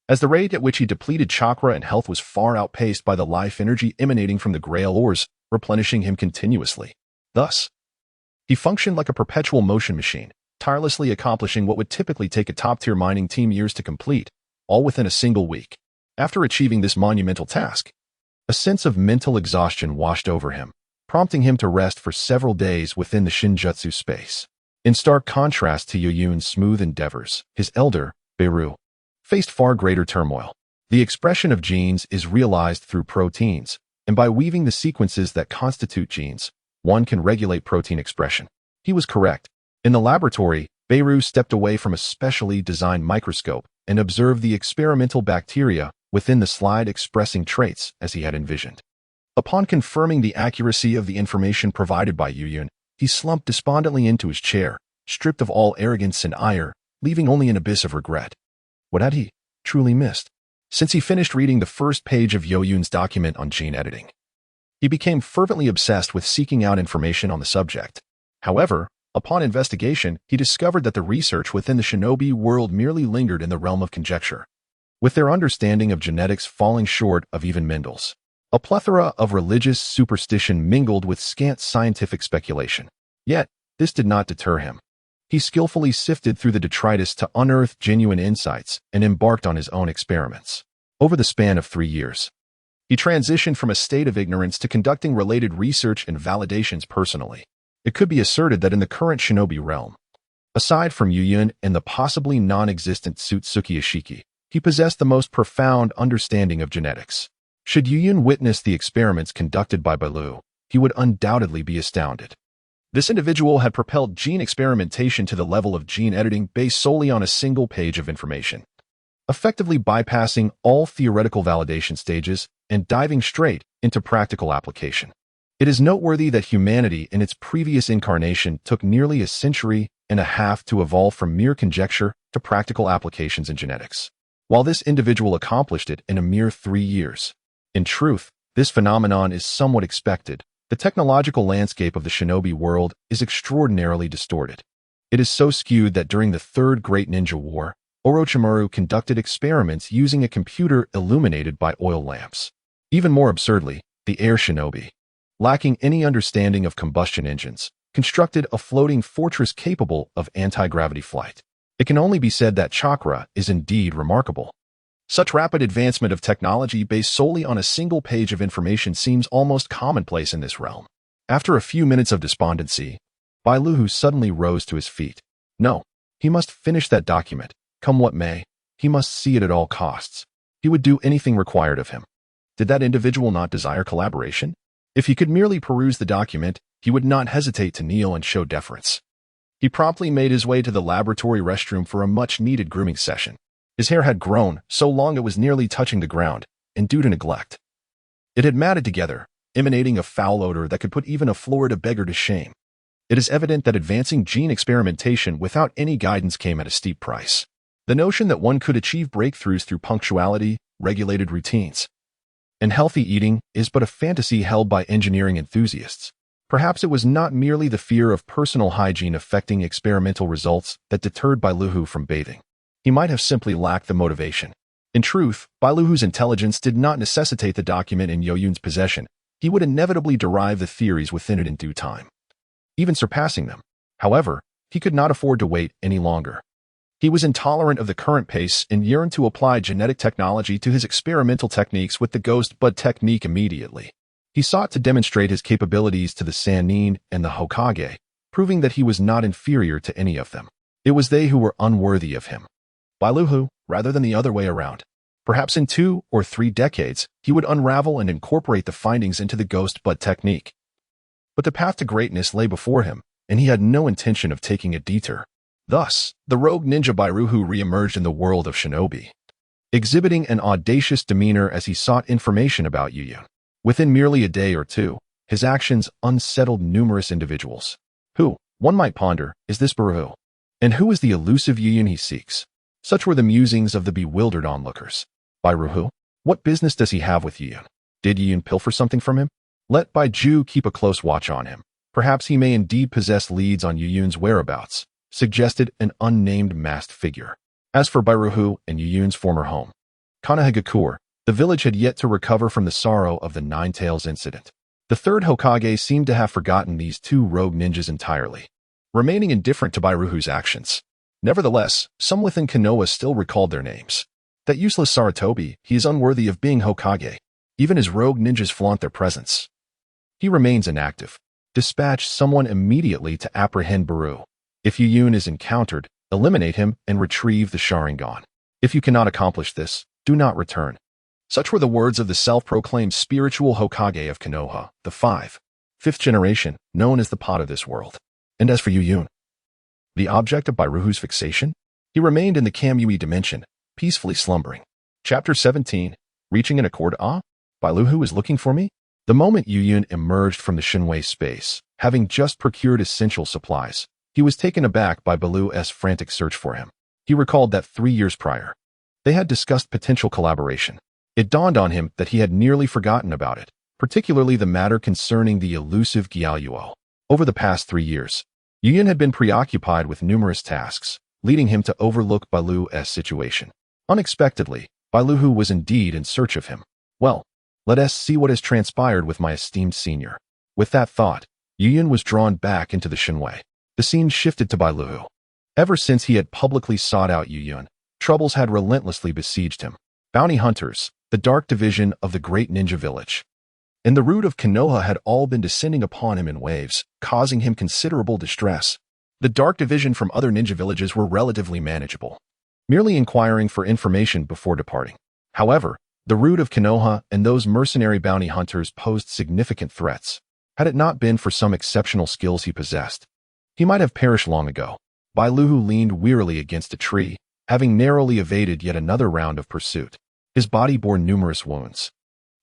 as the rate at which he depleted chakra and health was far outpaced by the life energy emanating from the Grail ores, replenishing him continuously. Thus, he functioned like a perpetual motion machine, tirelessly accomplishing what would typically take a top-tier mining team years to complete, all within a single week. After achieving this monumental task, a sense of mental exhaustion washed over him, prompting him to rest for several days within the Shinjutsu space. In stark contrast to Youyun's smooth endeavors, his elder, Beru, faced far greater turmoil. The expression of genes is realized through proteins, and by weaving the sequences that constitute genes, one can regulate protein expression. He was correct. In the laboratory, Beru stepped away from a specially designed microscope and observed the experimental bacteria within the slide expressing traits as he had envisioned. Upon confirming the accuracy of the information provided by Youyun, he slumped despondently into his chair, stripped of all arrogance and ire, leaving only an abyss of regret. What had he truly missed? Since he finished reading the first page of Youyun's document on gene editing, he became fervently obsessed with seeking out information on the subject. However, upon investigation, he discovered that the research within the shinobi world merely lingered in the realm of conjecture, with their understanding of genetics falling short of even Mendel's. A plethora of religious superstition mingled with scant scientific speculation. Yet, this did not deter him. He skillfully sifted through the detritus to unearth genuine insights and embarked on his own experiments. Over the span of 3 years, he transitioned from a state of ignorance to conducting related research and validations personally. It could be asserted that in the current shinobi realm, aside from Youyun and the possibly non-existent Suitsuki Ishiki, he possessed the most profound understanding of genetics. Should Youyun witness the experiments conducted by Bailu, he would undoubtedly be astounded. This individual had propelled gene experimentation to the level of gene editing based solely on a single page of information, effectively bypassing all theoretical validation stages and diving straight into practical application. It is noteworthy that humanity in its previous incarnation took nearly a century and a half to evolve from mere conjecture to practical applications in genetics, while this individual accomplished it in a mere 3 years. In truth, this phenomenon is somewhat expected. The technological landscape of the shinobi world is extraordinarily distorted. It is so skewed that during the Third Great Ninja War, Orochimaru conducted experiments using a computer illuminated by oil lamps. Even more absurdly, the air shinobi, lacking any understanding of combustion engines, constructed a floating fortress capable of anti-gravity flight. It can only be said that chakra is indeed remarkable. Such rapid advancement of technology based solely on a single page of information seems almost commonplace in this realm. After a few minutes of despondency, Bailu suddenly rose to his feet. No, he must finish that document, come what may. He must see it at all costs. He would do anything required of him. Did that individual not desire collaboration? If he could merely peruse the document, he would not hesitate to kneel and show deference. He promptly made his way to the laboratory restroom for a much-needed grooming session. His hair had grown so long it was nearly touching the ground, and due to neglect, it had matted together, emanating a foul odor that could put even a Florida beggar to shame. It is evident that advancing gene experimentation without any guidance came at a steep price. The notion that one could achieve breakthroughs through punctuality, regulated routines, and healthy eating is but a fantasy held by engineering enthusiasts. Perhaps it was not merely the fear of personal hygiene affecting experimental results that deterred Bailu from bathing. He might have simply lacked the motivation. In truth, Bailu's intelligence did not necessitate the document in Youyun's possession. He would inevitably derive the theories within it in due time, even surpassing them. However, he could not afford to wait any longer. He was intolerant of the current pace and yearned to apply genetic technology to his experimental techniques with the ghost bud technique immediately. He sought to demonstrate his capabilities to the Sannin and the Hokage, proving that he was not inferior to any of them. It was they who were unworthy of him. Bailu, rather than the other way around. Perhaps in 2 or 3 decades, he would unravel and incorporate the findings into the ghost bud technique. But the path to greatness lay before him, and he had no intention of taking a detour. Thus, the rogue ninja Bailu re-emerged in the world of shinobi, exhibiting an audacious demeanor as he sought information about Youyun. Within merely a day or two, his actions unsettled numerous individuals. Who, one might ponder, is this Bailu? And who is the elusive Youyun he seeks? Such were the musings of the bewildered onlookers. Bailu? What business does he have with Youyun? Did Youyun pilfer something from him? Let Baiju keep a close watch on him. Perhaps he may indeed possess leads on Youyun's whereabouts, suggested an unnamed masked figure. As for Bailu and Youyun's former home, Konohagakure, the village had yet to recover from the sorrow of the Nine Tails incident. The third Hokage seemed to have forgotten these 2 rogue ninjas entirely, remaining indifferent to Bailu's actions. Nevertheless, some within Konoha still recalled their names. That useless Sarutobi, he is unworthy of being Hokage. Even his rogue ninjas flaunt their presence. He remains inactive. Dispatch someone immediately to apprehend Bailu. If Youyun is encountered, eliminate him and retrieve the Sharingan. If you cannot accomplish this, do not return. Such were the words of the self-proclaimed spiritual Hokage of Konoha, the 5th generation, known as the pot of this world. And as for Youyun, the object of Bailu's fixation, he remained in the Kamui dimension, peacefully slumbering. Chapter 17. Reaching an accord. Bailu is looking for me? The moment Youyun emerged from the Shinwei space, having just procured essential supplies, He was taken aback by Balu's frantic search for him. He recalled that 3 years prior, they had discussed potential collaboration. It dawned on him that he had nearly forgotten about it, particularly the matter concerning the elusive Gyalyo. Over the past 3 years, Youyun had been preoccupied with numerous tasks, leading him to overlook Balu's situation. Unexpectedly, Balu was indeed in search of him. Well, let us see what has transpired with my esteemed senior. With that thought, Youyun was drawn back into the Shenwei. The scene shifted to Balu. Ever since he had publicly sought out Youyun, troubles had relentlessly besieged him. Bounty hunters, the dark division of the great ninja village, and the root of Konoha had all been descending upon him in waves, causing him considerable distress. The dark division from other ninja villages were relatively manageable, merely inquiring for information before departing. However, the root of Konoha and those mercenary bounty hunters posed significant threats. Had it not been for some exceptional skills he possessed, he might have perished long ago. Balu leaned wearily against a tree, having narrowly evaded yet another round of pursuit. His body bore numerous wounds,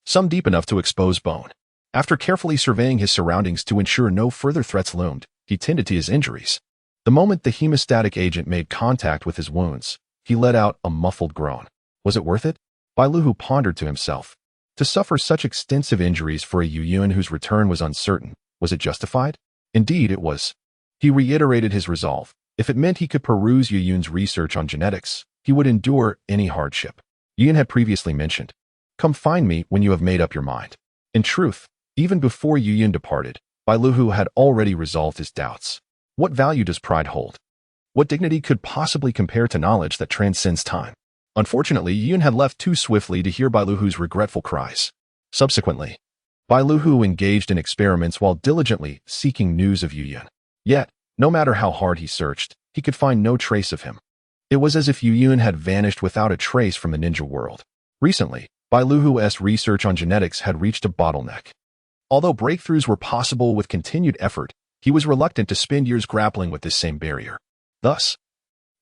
some deep enough to expose bone. After carefully surveying his surroundings to ensure no further threats loomed, he tended to his injuries. The moment the hemostatic agent made contact with his wounds, he let out a muffled groan. Was it worth it? Balu pondered to himself. To suffer such extensive injuries for a Youyun whose return was uncertain, was it justified? Indeed it was. He reiterated his resolve. If it meant he could peruse Youyun's research on genetics, he would endure any hardship. Youyun had previously mentioned, "Come find me when you have made up your mind." In truth, even before Youyun departed, Balu had already resolved his doubts. What value does pride hold? What dignity could possibly compare to knowledge that transcends time? Unfortunately, Youyun had left too swiftly to hear Balu's regretful cries. Subsequently, Balu engaged in experiments while diligently seeking news of Youyun. Yet, no matter how hard he searched, he could find no trace of him. It was as if Youyun had vanished without a trace from the ninja world. Recently, Balu's research on genetics had reached a bottleneck. Although breakthroughs were possible with continued effort, he was reluctant to spend years grappling with this same barrier. Thus,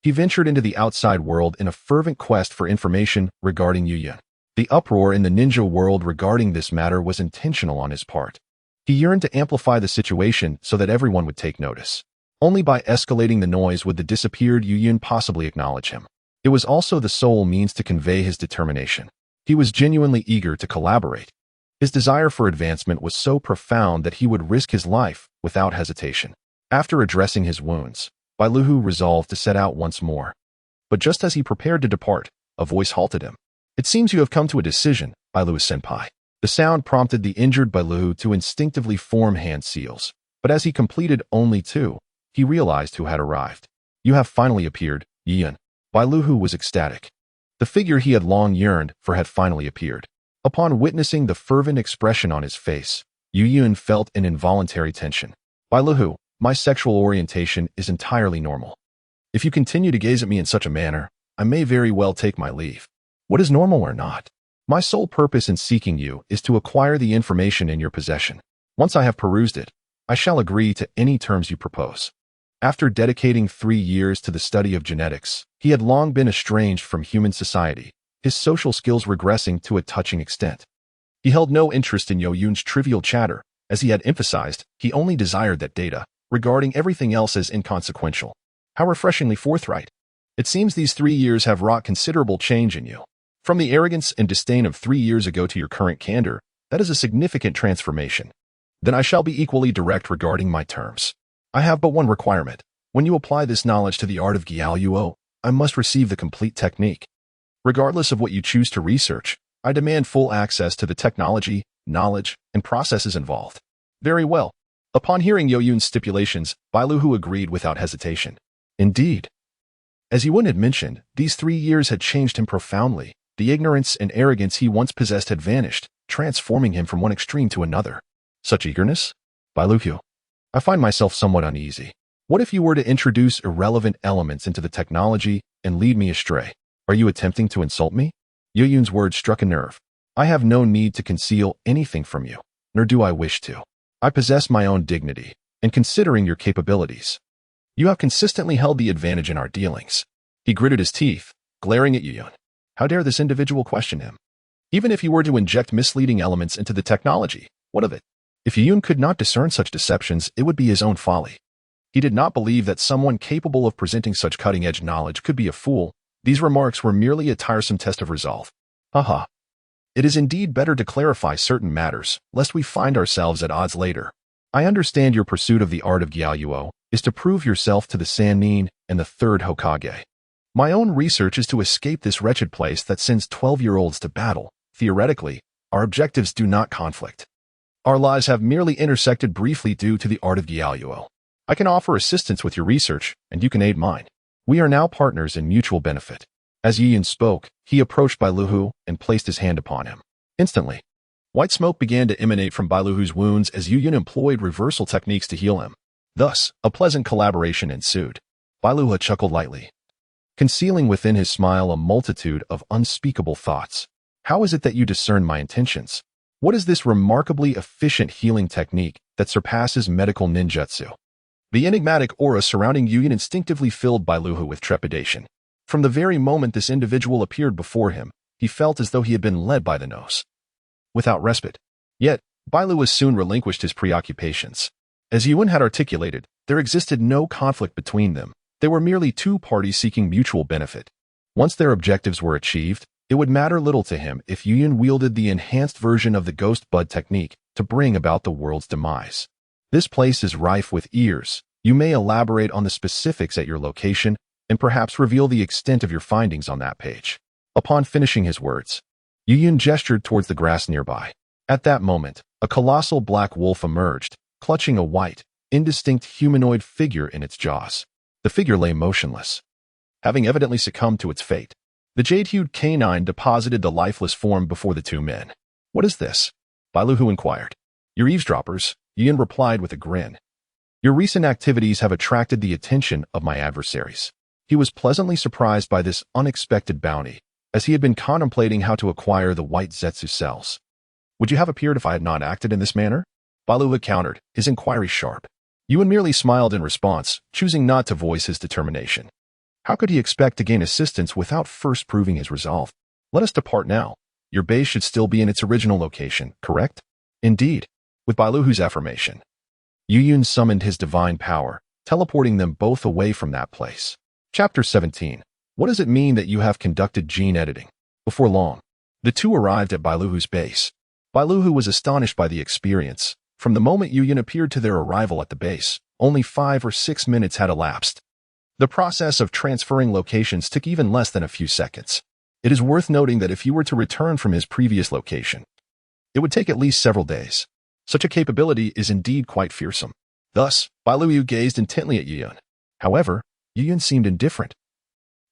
he ventured into the outside world in a fervent quest for information regarding Youyun. The uproar in the ninja world regarding this matter was intentional on his part. He yearned to amplify the situation so that everyone would take notice. Only by escalating the noise would the disappeared Youyun possibly acknowledge him. It was also the sole means to convey his determination. He was genuinely eager to collaborate. His desire for advancement was so profound that he would risk his life without hesitation. After addressing his wounds, Balu resolved to set out once more. But just as he prepared to depart, a voice halted him. "It seems you have come to a decision, Balu-senpai." The sound prompted the injured Balu to instinctively form hand seals, but as he completed only 2, he realized who had arrived. "You have finally appeared, Youyun." Balu was ecstatic. The figure he had long yearned for had finally appeared. Upon witnessing the fervent expression on his face, Youyun felt an involuntary tension. "Balu, my sexual orientation is entirely normal. If you continue to gaze at me in such a manner, I may very well take my leave. What is normal or not? My sole purpose in seeking you is to acquire the information in your possession. Once I have perused it, I shall agree to any terms you propose." After dedicating 3 years to the study of genetics, he had long been estranged from human society, his social skills regressing to a touching extent. He held no interest in Youyun's trivial chatter. As he had emphasized, he only desired that data, regarding everything else as inconsequential. How refreshingly forthright. It seems these 3 years have wrought considerable change in you. From the arrogance and disdain of 3 years ago to your current candor, that is a significant transformation. Then I shall be equally direct regarding my terms. I have but one requirement. When you apply this knowledge to the art of Gyalyo, I must receive the complete technique. Regardless of what you choose to research, I demand full access to the technology, knowledge, and processes involved. Very well. Upon hearing Youyun's stipulations, Balu agreed without hesitation. Indeed. As Youyun had mentioned, these 3 years had changed him profoundly. The ignorance and arrogance he once possessed had vanished, transforming him from one extreme to another. Such eagerness? Balu, I find myself somewhat uneasy. What if you were to introduce irrelevant elements into the technology and lead me astray? Are you attempting to insult me? Youyun's words struck a nerve. I have no need to conceal anything from you, nor do I wish to. I possess my own dignity, and considering your capabilities, you have consistently held the advantage in our dealings. He gritted his teeth, glaring at Youyun. How dare this individual question him? Even if he were to inject misleading elements into the technology, what of it? If Youyun could not discern such deceptions, it would be his own folly. He did not believe that someone capable of presenting such cutting-edge knowledge could be a fool. These remarks were merely a tiresome test of resolve. Haha. It is indeed better to clarify certain matters, lest we find ourselves at odds later. I understand your pursuit of the art of Gyuo is to prove yourself to the Sannin and the third Hokage. My own research is to escape this wretched place that sends 12-year-olds to battle. Theoretically, our objectives do not conflict. Our lives have merely intersected briefly due to the art of Gyuo. I can offer assistance with your research, and you can aid mine. We are now partners in mutual benefit. As Youyun spoke, he approached Bailuhu and placed his hand upon him. Instantly, white smoke began to emanate from Bailuhu's wounds as Youyun employed reversal techniques to heal him. Thus, a pleasant collaboration ensued. Bailuhu chuckled lightly, concealing within his smile a multitude of unspeakable thoughts. How is it that you discern my intentions? What is this remarkably efficient healing technique that surpasses medical ninjutsu? The enigmatic aura surrounding Youyun instinctively filled Bailuhu with trepidation. From the very moment this individual appeared before him, he felt as though he had been led by the nose, without respite. Yet, Bailuhu soon relinquished his preoccupations. As Youyun had articulated, there existed no conflict between them. They were merely two parties seeking mutual benefit. Once their objectives were achieved, it would matter little to him if Youyun wielded the enhanced version of the Ghost Bud technique to bring about the world's demise. This place is rife with ears. You may elaborate on the specifics at your location and perhaps reveal the extent of your findings on that page. Upon finishing his words, Youyun gestured towards the grass nearby. At that moment, a colossal black wolf emerged, clutching a white, indistinct humanoid figure in its jaws. The figure lay motionless, having evidently succumbed to its fate. The jade-hued canine deposited the lifeless form before the two men. "What is this?" Bailuhu inquired. "Your eavesdroppers," Youyun replied with a grin. "Your recent activities have attracted the attention of my adversaries." He was pleasantly surprised by this unexpected bounty, as he had been contemplating how to acquire the white Zetsu cells. "Would you have appeared if I had not acted in this manner?" Bailuhu countered, his inquiry sharp. Youyun merely smiled in response, choosing not to voice his determination. How could he expect to gain assistance without first proving his resolve? "Let us depart now. Your base should still be in its original location, correct?" "Indeed." With Bailuhu's affirmation, Youyun summoned his divine power, teleporting them both away from that place. Chapter 17. What does it mean that you have conducted gene editing? Before long, the two arrived at Bailuhu's base. Bailuhu was astonished by the experience. From the moment Youyun appeared to their arrival at the base, only 5 or 6 minutes had elapsed. The process of transferring locations took even less than a few seconds. It is worth noting that if you were to return from his previous location, it would take at least several days. Such a capability is indeed quite fearsome. Thus, Bailuhu gazed intently at Youyun. However, Youyun seemed indifferent,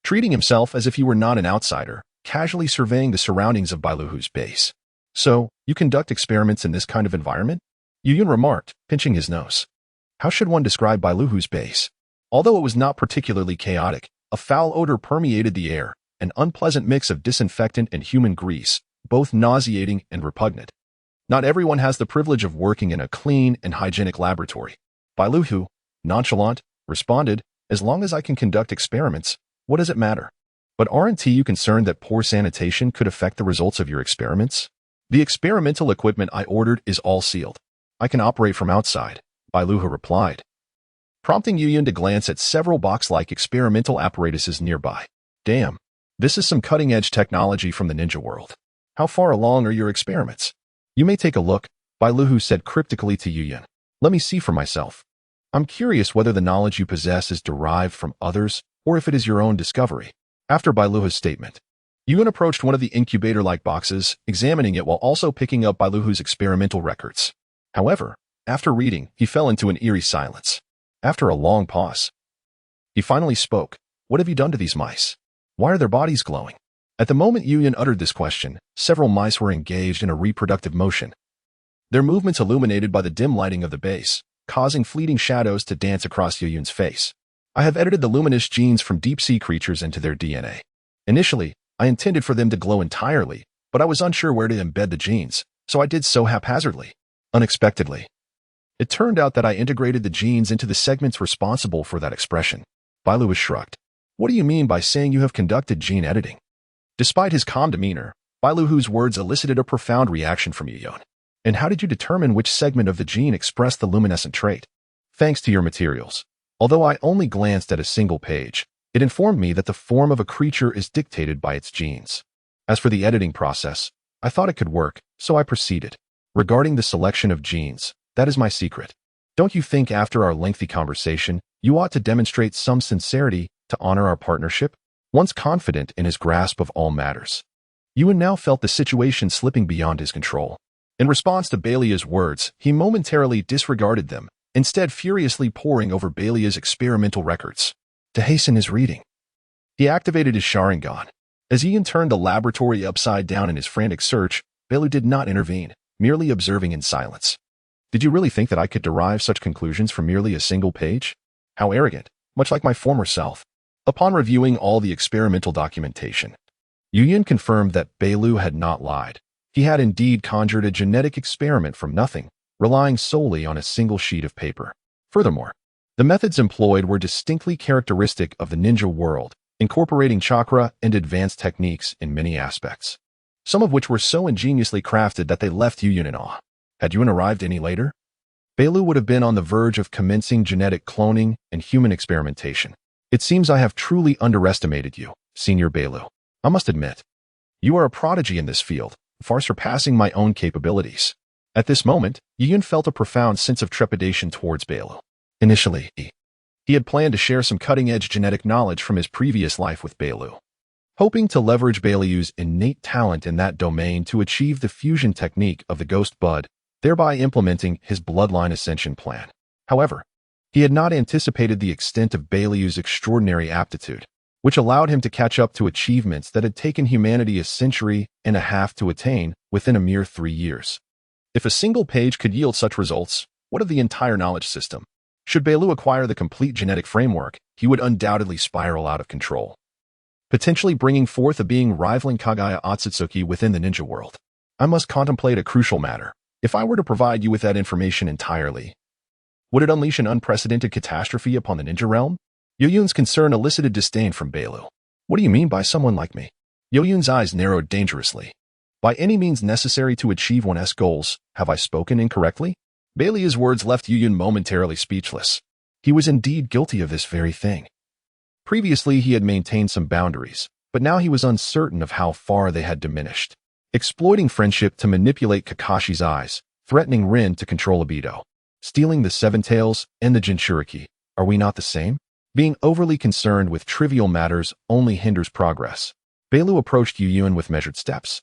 treating himself as if he were not an outsider, casually surveying the surroundings of Bailuhu's base. "So, you conduct experiments in this kind of environment?" Youyun remarked, pinching his nose. How should one describe Bailuhu's base? Although it was not particularly chaotic, a foul odor permeated the air, an unpleasant mix of disinfectant and human grease, both nauseating and repugnant. Not everyone has the privilege of working in a clean and hygienic laboratory. Bailuhu, nonchalant, responded, "As long as I can conduct experiments, what does it matter? But aren't you concerned that poor sanitation could affect the results of your experiments?" "The experimental equipment I ordered is all sealed. I can operate from outside," Bailuhu replied, prompting Youyun to glance at several box-like experimental apparatuses nearby. "Damn, this is some cutting-edge technology from the ninja world. How far along are your experiments?" "You may take a look," Bailuhu said cryptically to Youyun. "Let me see for myself. I'm curious whether the knowledge you possess is derived from others or if it is your own discovery." After Bailuhu's statement, Youyun approached one of the incubator-like boxes, examining it while also picking up Bailuhu's experimental records. However, after reading, he fell into an eerie silence. After a long pause, he finally spoke. "What have you done to these mice? Why are their bodies glowing?" At the moment Youyun uttered this question, several mice were engaged in a reproductive motion. Their movements illuminated by the dim lighting of the base, causing fleeting shadows to dance across Youyun's face. "I have edited the luminous genes from deep-sea creatures into their DNA. Initially, I intended for them to glow entirely, but I was unsure where to embed the genes, so I did so haphazardly. Unexpectedly, it turned out that I integrated the genes into the segments responsible for that expression." Bailuhu shrugged. "What do you mean by saying you have conducted gene editing?" Despite his calm demeanor, Bailuhu's words elicited a profound reaction from Youyun. "And how did you determine which segment of the gene expressed the luminescent trait?" "Thanks to your materials. Although I only glanced at a single page, it informed me that the form of a creature is dictated by its genes. As for the editing process, I thought it could work, so I proceeded. Regarding the selection of genes, that is my secret. Don't you think after our lengthy conversation, you ought to demonstrate some sincerity to honor our partnership? Once confident in his grasp of all matters, Youyun now felt the situation slipping beyond his control. In response to Belia's words, he momentarily disregarded them, instead furiously poring over Belia's experimental records. To hasten his reading, he activated his Sharingan. As Youyun turned the laboratory upside down in his frantic search, Belia did not intervene, merely observing in silence. Did you really think that I could derive such conclusions from merely a single page? How arrogant, much like my former self. Upon reviewing all the experimental documentation, Youyun confirmed that Belia had not lied. He had indeed conjured a genetic experiment from nothing, relying solely on a single sheet of paper. Furthermore, the methods employed were distinctly characteristic of the ninja world, incorporating chakra and advanced techniques in many aspects, some of which were so ingeniously crafted that they left Youyun in awe. Had Youyun arrived any later, Belia would have been on the verge of commencing genetic cloning and human experimentation. It seems I have truly underestimated you, Senior Belia. I must admit, you are a prodigy in this field, far surpassing my own capabilities. At this moment, Youyun felt a profound sense of trepidation towards Belia. Initially, he had planned to share some cutting-edge genetic knowledge from his previous life with Belia, hoping to leverage Belia's innate talent in that domain to achieve the fusion technique of the Ghost Bud, thereby implementing his bloodline ascension plan. However, he had not anticipated the extent of Belia's extraordinary aptitude, which allowed him to catch up to achievements that had taken humanity a century and a half to attain within a mere 3 years. If a single page could yield such results, what of the entire knowledge system? Should Belia acquire the complete genetic framework, he would undoubtedly spiral out of control, potentially bringing forth a being rivaling Kaguya Otsutsuki within the ninja world. I must contemplate a crucial matter. If I were to provide you with that information entirely, would it unleash an unprecedented catastrophe upon the ninja realm? Youyun's concern elicited disdain from Belia. What do you mean by someone like me? Youyun's eyes narrowed dangerously. By any means necessary to achieve one's goals, have I spoken incorrectly? Belia's words left Youyun momentarily speechless. He was indeed guilty of this very thing. Previously, he had maintained some boundaries, but now he was uncertain of how far they had diminished. Exploiting friendship to manipulate Kakashi's eyes, threatening Rin to control Obito, stealing the Seven Tails and the Jinchuriki. Are we not the same? Being overly concerned with trivial matters only hinders progress. Belia approached Youyun with measured steps,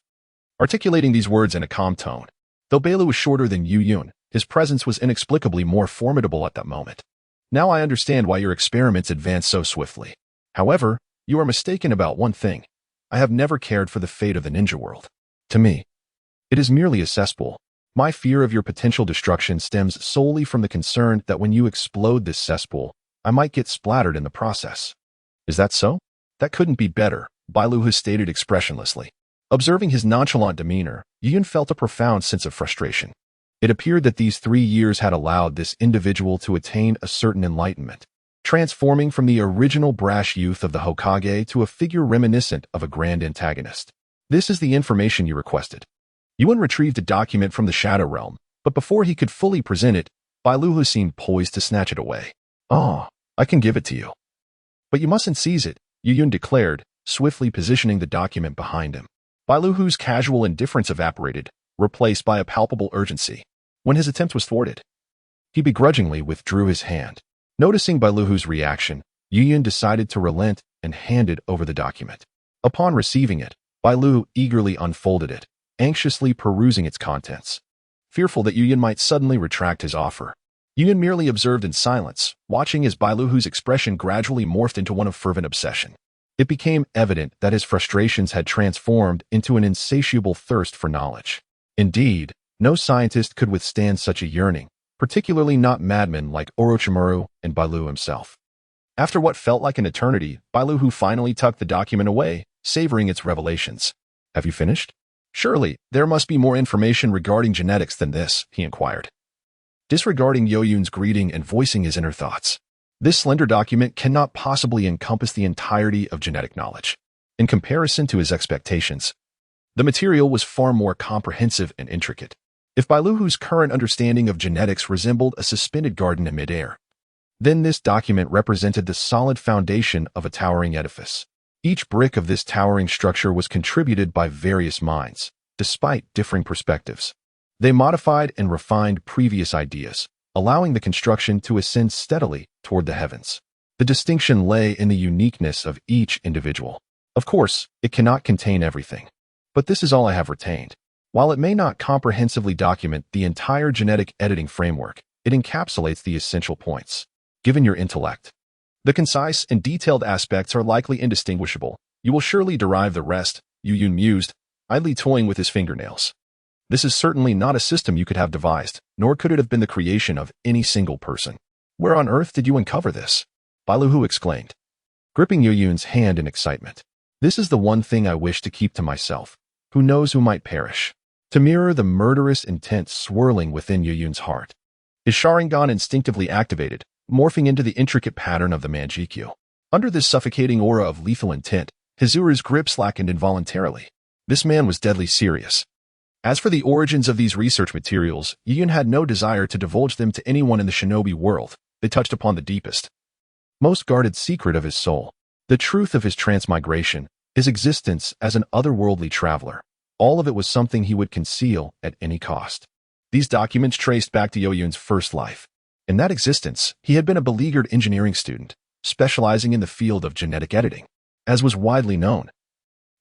articulating these words in a calm tone. Though Belia was shorter than Youyun, his presence was inexplicably more formidable at that moment. Now I understand why your experiments advance so swiftly. However, you are mistaken about one thing. I have never cared for the fate of the ninja world. To me, it is merely a cesspool. My fear of your potential destruction stems solely from the concern that when you explode this cesspool, I might get splattered in the process. Is that so? That couldn't be better, Belia stated expressionlessly. Observing his nonchalant demeanor, Youyun felt a profound sense of frustration. It appeared that these 3 years had allowed this individual to attain a certain enlightenment, transforming from the original brash youth of the Hokage to a figure reminiscent of a grand antagonist. This is the information you requested. Youyun retrieved a document from the Shadow Realm, but before he could fully present it, Belia seemed poised to snatch it away. Oh, I can give it to you. But you mustn't seize it, Youyun declared, swiftly positioning the document behind him. Belia's casual indifference evaporated, replaced by a palpable urgency. When his attempt was thwarted, he begrudgingly withdrew his hand. Noticing Belia's reaction, Youyun decided to relent and handed over the document. Upon receiving it, Belia eagerly unfolded it, anxiously perusing its contents. Fearful that Youyun might suddenly retract his offer, Youyun merely observed in silence, watching as Belia's expression gradually morphed into one of fervent obsession. It became evident that his frustrations had transformed into an insatiable thirst for knowledge. Indeed, no scientist could withstand such a yearning, particularly not madmen like Orochimaru and Belia himself. After what felt like an eternity, Belia finally tucked the document away, savoring its revelations. Have you finished? Surely, there must be more information regarding genetics than this, he inquired, disregarding Youyun's greeting and voicing his inner thoughts. This slender document cannot possibly encompass the entirety of genetic knowledge. In comparison to his expectations, the material was far more comprehensive and intricate. If Belia's current understanding of genetics resembled a suspended garden in midair, Then this document represented the solid foundation of a towering edifice. Each brick of this towering structure was contributed by various minds, despite differing perspectives. They modified and refined previous ideas, allowing the construction to ascend steadily toward the heavens. The distinction lay in the uniqueness of each individual. Of course, it cannot contain everything. But this is all I have retained. While it may not comprehensively document the entire genetic editing framework, it encapsulates the essential points. Given your intellect, the concise and detailed aspects are likely indistinguishable. You will surely derive the rest, Youyun mused, idly toying with his fingernails. This is certainly not a system you could have devised, nor could it have been the creation of any single person. Where on earth did you uncover this? Bailuhu exclaimed, gripping Youyun's hand in excitement. This is the one thing I wish to keep to myself. Who knows who might perish? To mirror the murderous intent swirling within Youyun's heart. His Sharingan instinctively activated, morphing into the intricate pattern of the Manjikyu. Under this suffocating aura of lethal intent, Hizuru's grip slackened involuntarily. This man was deadly serious. As for the origins of these research materials, Youyun had no desire to divulge them to anyone in the shinobi world. They touched upon the deepest, most guarded secret of his soul, the truth of his transmigration, his existence as an otherworldly traveler. All of it was something he would conceal at any cost. These documents traced back to Youyun's first life. In that existence, he had been a beleaguered engineering student, specializing in the field of genetic editing, as was widely known.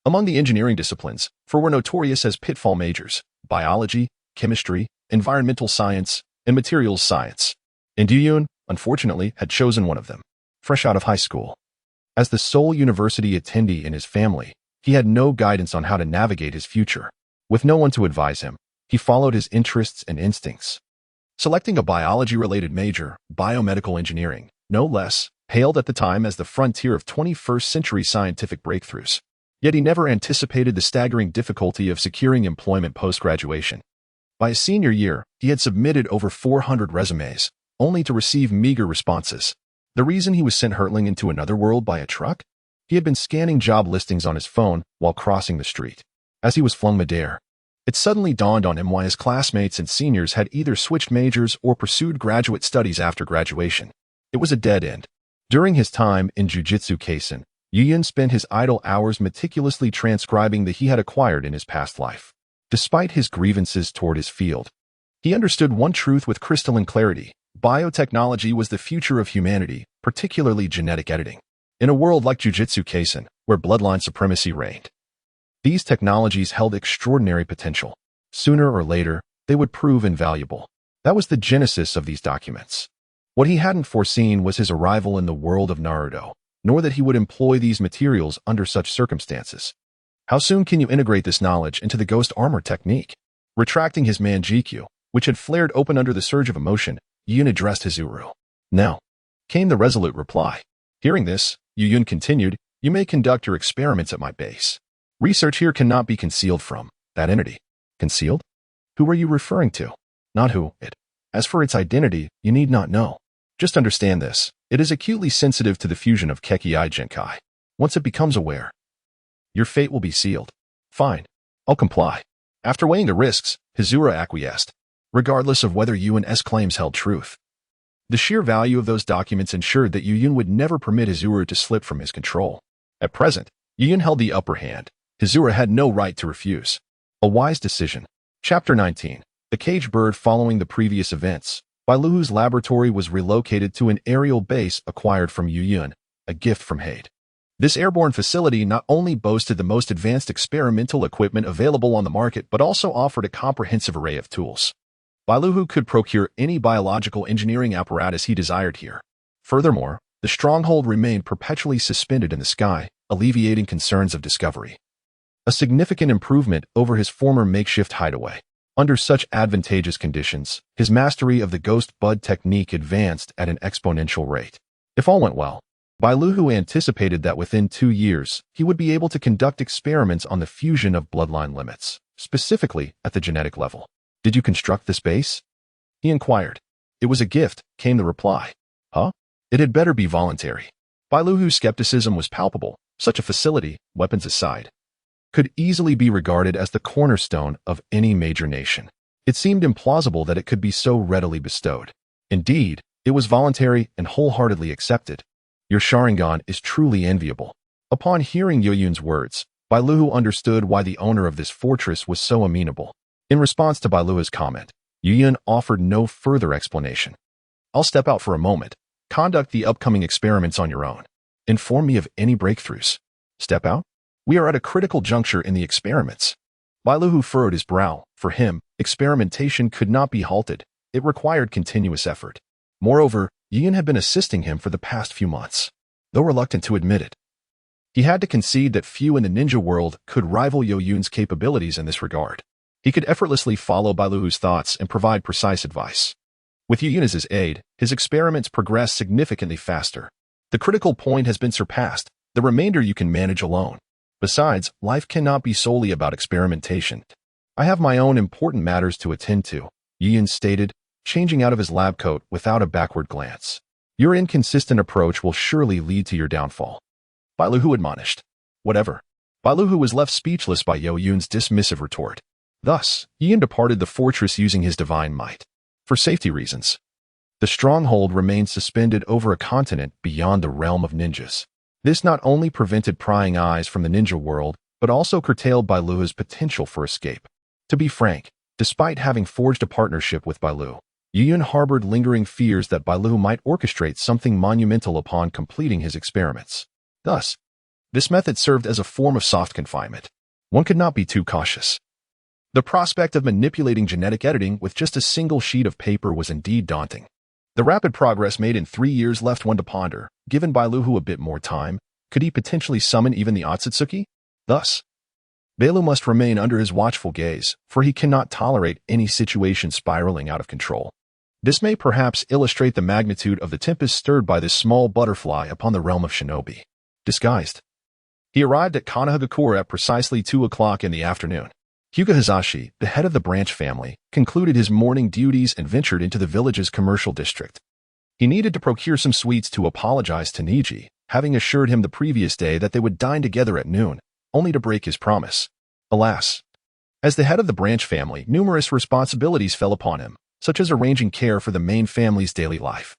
Among the engineering disciplines, four were notorious as pitfall majors: biology, chemistry, environmental science, and materials science. And Youyun, unfortunately, had chosen one of them, fresh out of high school. As the sole university attendee in his family, he had no guidance on how to navigate his future. With no one to advise him, he followed his interests and instincts. Selecting a biology-related major, biomedical engineering, no less, hailed at the time as the frontier of 21st century scientific breakthroughs. Yet he never anticipated the staggering difficulty of securing employment post-graduation. By his senior year, he had submitted over 400 resumes, only to receive meager responses. The reason he was sent hurtling into another world by a truck? He had been scanning job listings on his phone while crossing the street. As he was flung midair, it suddenly dawned on him why his classmates and seniors had either switched majors or pursued graduate studies after graduation. It was a dead end. During his time in Jujutsu Kaisen, Youyun spent his idle hours meticulously transcribing that he had acquired in his past life. Despite his grievances toward his field, he understood one truth with crystalline clarity: biotechnology was the future of humanity, particularly genetic editing. In a world like Jujutsu Kaisen, where bloodline supremacy reigned, these technologies held extraordinary potential. Sooner or later, they would prove invaluable. That was the genesis of these documents. What he hadn't foreseen was his arrival in the world of Naruto, nor that he would employ these materials under such circumstances. How soon can you integrate this knowledge into the ghost armor technique? Retracting his Manjikyu, which had flared open under the surge of emotion, Youyun addressed Hizuru. Now, came the resolute reply. Hearing this, Youyun continued, you may conduct your experiments at my base. Research here cannot be concealed from that entity. Concealed? Who are you referring to? Not who, it. As for its identity, you need not know. Just understand this. It is acutely sensitive to the fusion of Kekkei Genkai. Once it becomes aware, your fate will be sealed. Fine. I'll comply. After weighing the risks, Hizuru acquiesced, regardless of whether Youyun's claims held truth. The sheer value of those documents ensured that Youyun would never permit Hizuru to slip from his control. At present, Youyun held the upper hand. Hizuru had no right to refuse. A wise decision. Chapter 19. The cage bird. Following the previous events, Bailuhu's laboratory was relocated to an aerial base acquired from Youyun, a gift from Hade. This airborne facility not only boasted the most advanced experimental equipment available on the market, but also offered a comprehensive array of tools. Bailuhu could procure any biological engineering apparatus he desired here. Furthermore, the stronghold remained perpetually suspended in the sky, alleviating concerns of discovery. A significant improvement over his former makeshift hideaway. Under such advantageous conditions, his mastery of the ghost bud technique advanced at an exponential rate. If all went well, Bailuhu anticipated that within 2 years, he would be able to conduct experiments on the fusion of bloodline limits, specifically at the genetic level. Did you construct this base? He inquired. It was a gift, came the reply. Huh? It had better be voluntary. Bailuhu's skepticism was palpable. Such a facility, weapons aside, could easily be regarded as the cornerstone of any major nation. It seemed implausible that it could be so readily bestowed. Indeed, It was voluntary and wholeheartedly accepted. Your Sharingan is truly enviable. Upon hearing Youyun's words, Bailuhu understood why the owner of this fortress was so amenable. In response to Bailuhu's comment, Youyun offered no further explanation. I'll step out for a moment. Conduct the upcoming experiments on your own. Inform me of any breakthroughs. Step out? We are at a critical juncture in the experiments. Bailuhu furrowed his brow. For him, experimentation could not be halted. It required continuous effort. Moreover, Youyun had been assisting him for the past few months. Though reluctant to admit it, he had to concede that few in the ninja world could rival Youyun's capabilities in this regard. He could effortlessly follow Bailuhu's thoughts and provide precise advice. With Youyun as his aide, his experiments progressed significantly faster. The critical point has been surpassed. The remainder you can manage alone. Besides, life cannot be solely about experimentation. I have my own important matters to attend to, Youyun stated, changing out of his lab coat without a backward glance. Your inconsistent approach will surely lead to your downfall. Bailuhu admonished. Whatever. Bailuhu was left speechless by Youyun's dismissive retort. Thus, Youyun departed the fortress using his divine might. For safety reasons, the stronghold remained suspended over a continent beyond the realm of ninjas. This not only prevented prying eyes from the ninja world, but also curtailed Bailuhu's potential for escape. To be frank, despite having forged a partnership with Bailuhu, Youyun harbored lingering fears that Bailuhu might orchestrate something monumental upon completing his experiments. Thus, this method served as a form of soft confinement. One could not be too cautious. The prospect of manipulating genetic editing with just a single sheet of paper was indeed daunting. The rapid progress made in 3 years left one to ponder. Given Bailuhu a bit more time, could he potentially summon even the Otsutsuki? Thus, Bailuhu must remain under his watchful gaze, for he cannot tolerate any situation spiraling out of control. This may perhaps illustrate the magnitude of the tempest stirred by this small butterfly upon the realm of shinobi. Disguised, he arrived at Konohagakure at precisely 2 o'clock in the afternoon. Hyuga Hizashi, the head of the branch family, concluded his morning duties and ventured into the village's commercial district. He needed to procure some sweets to apologize to Niji, having assured him the previous day that they would dine together at noon, only to break his promise. Alas, as the head of the branch family, numerous responsibilities fell upon him, such as arranging care for the main family's daily life,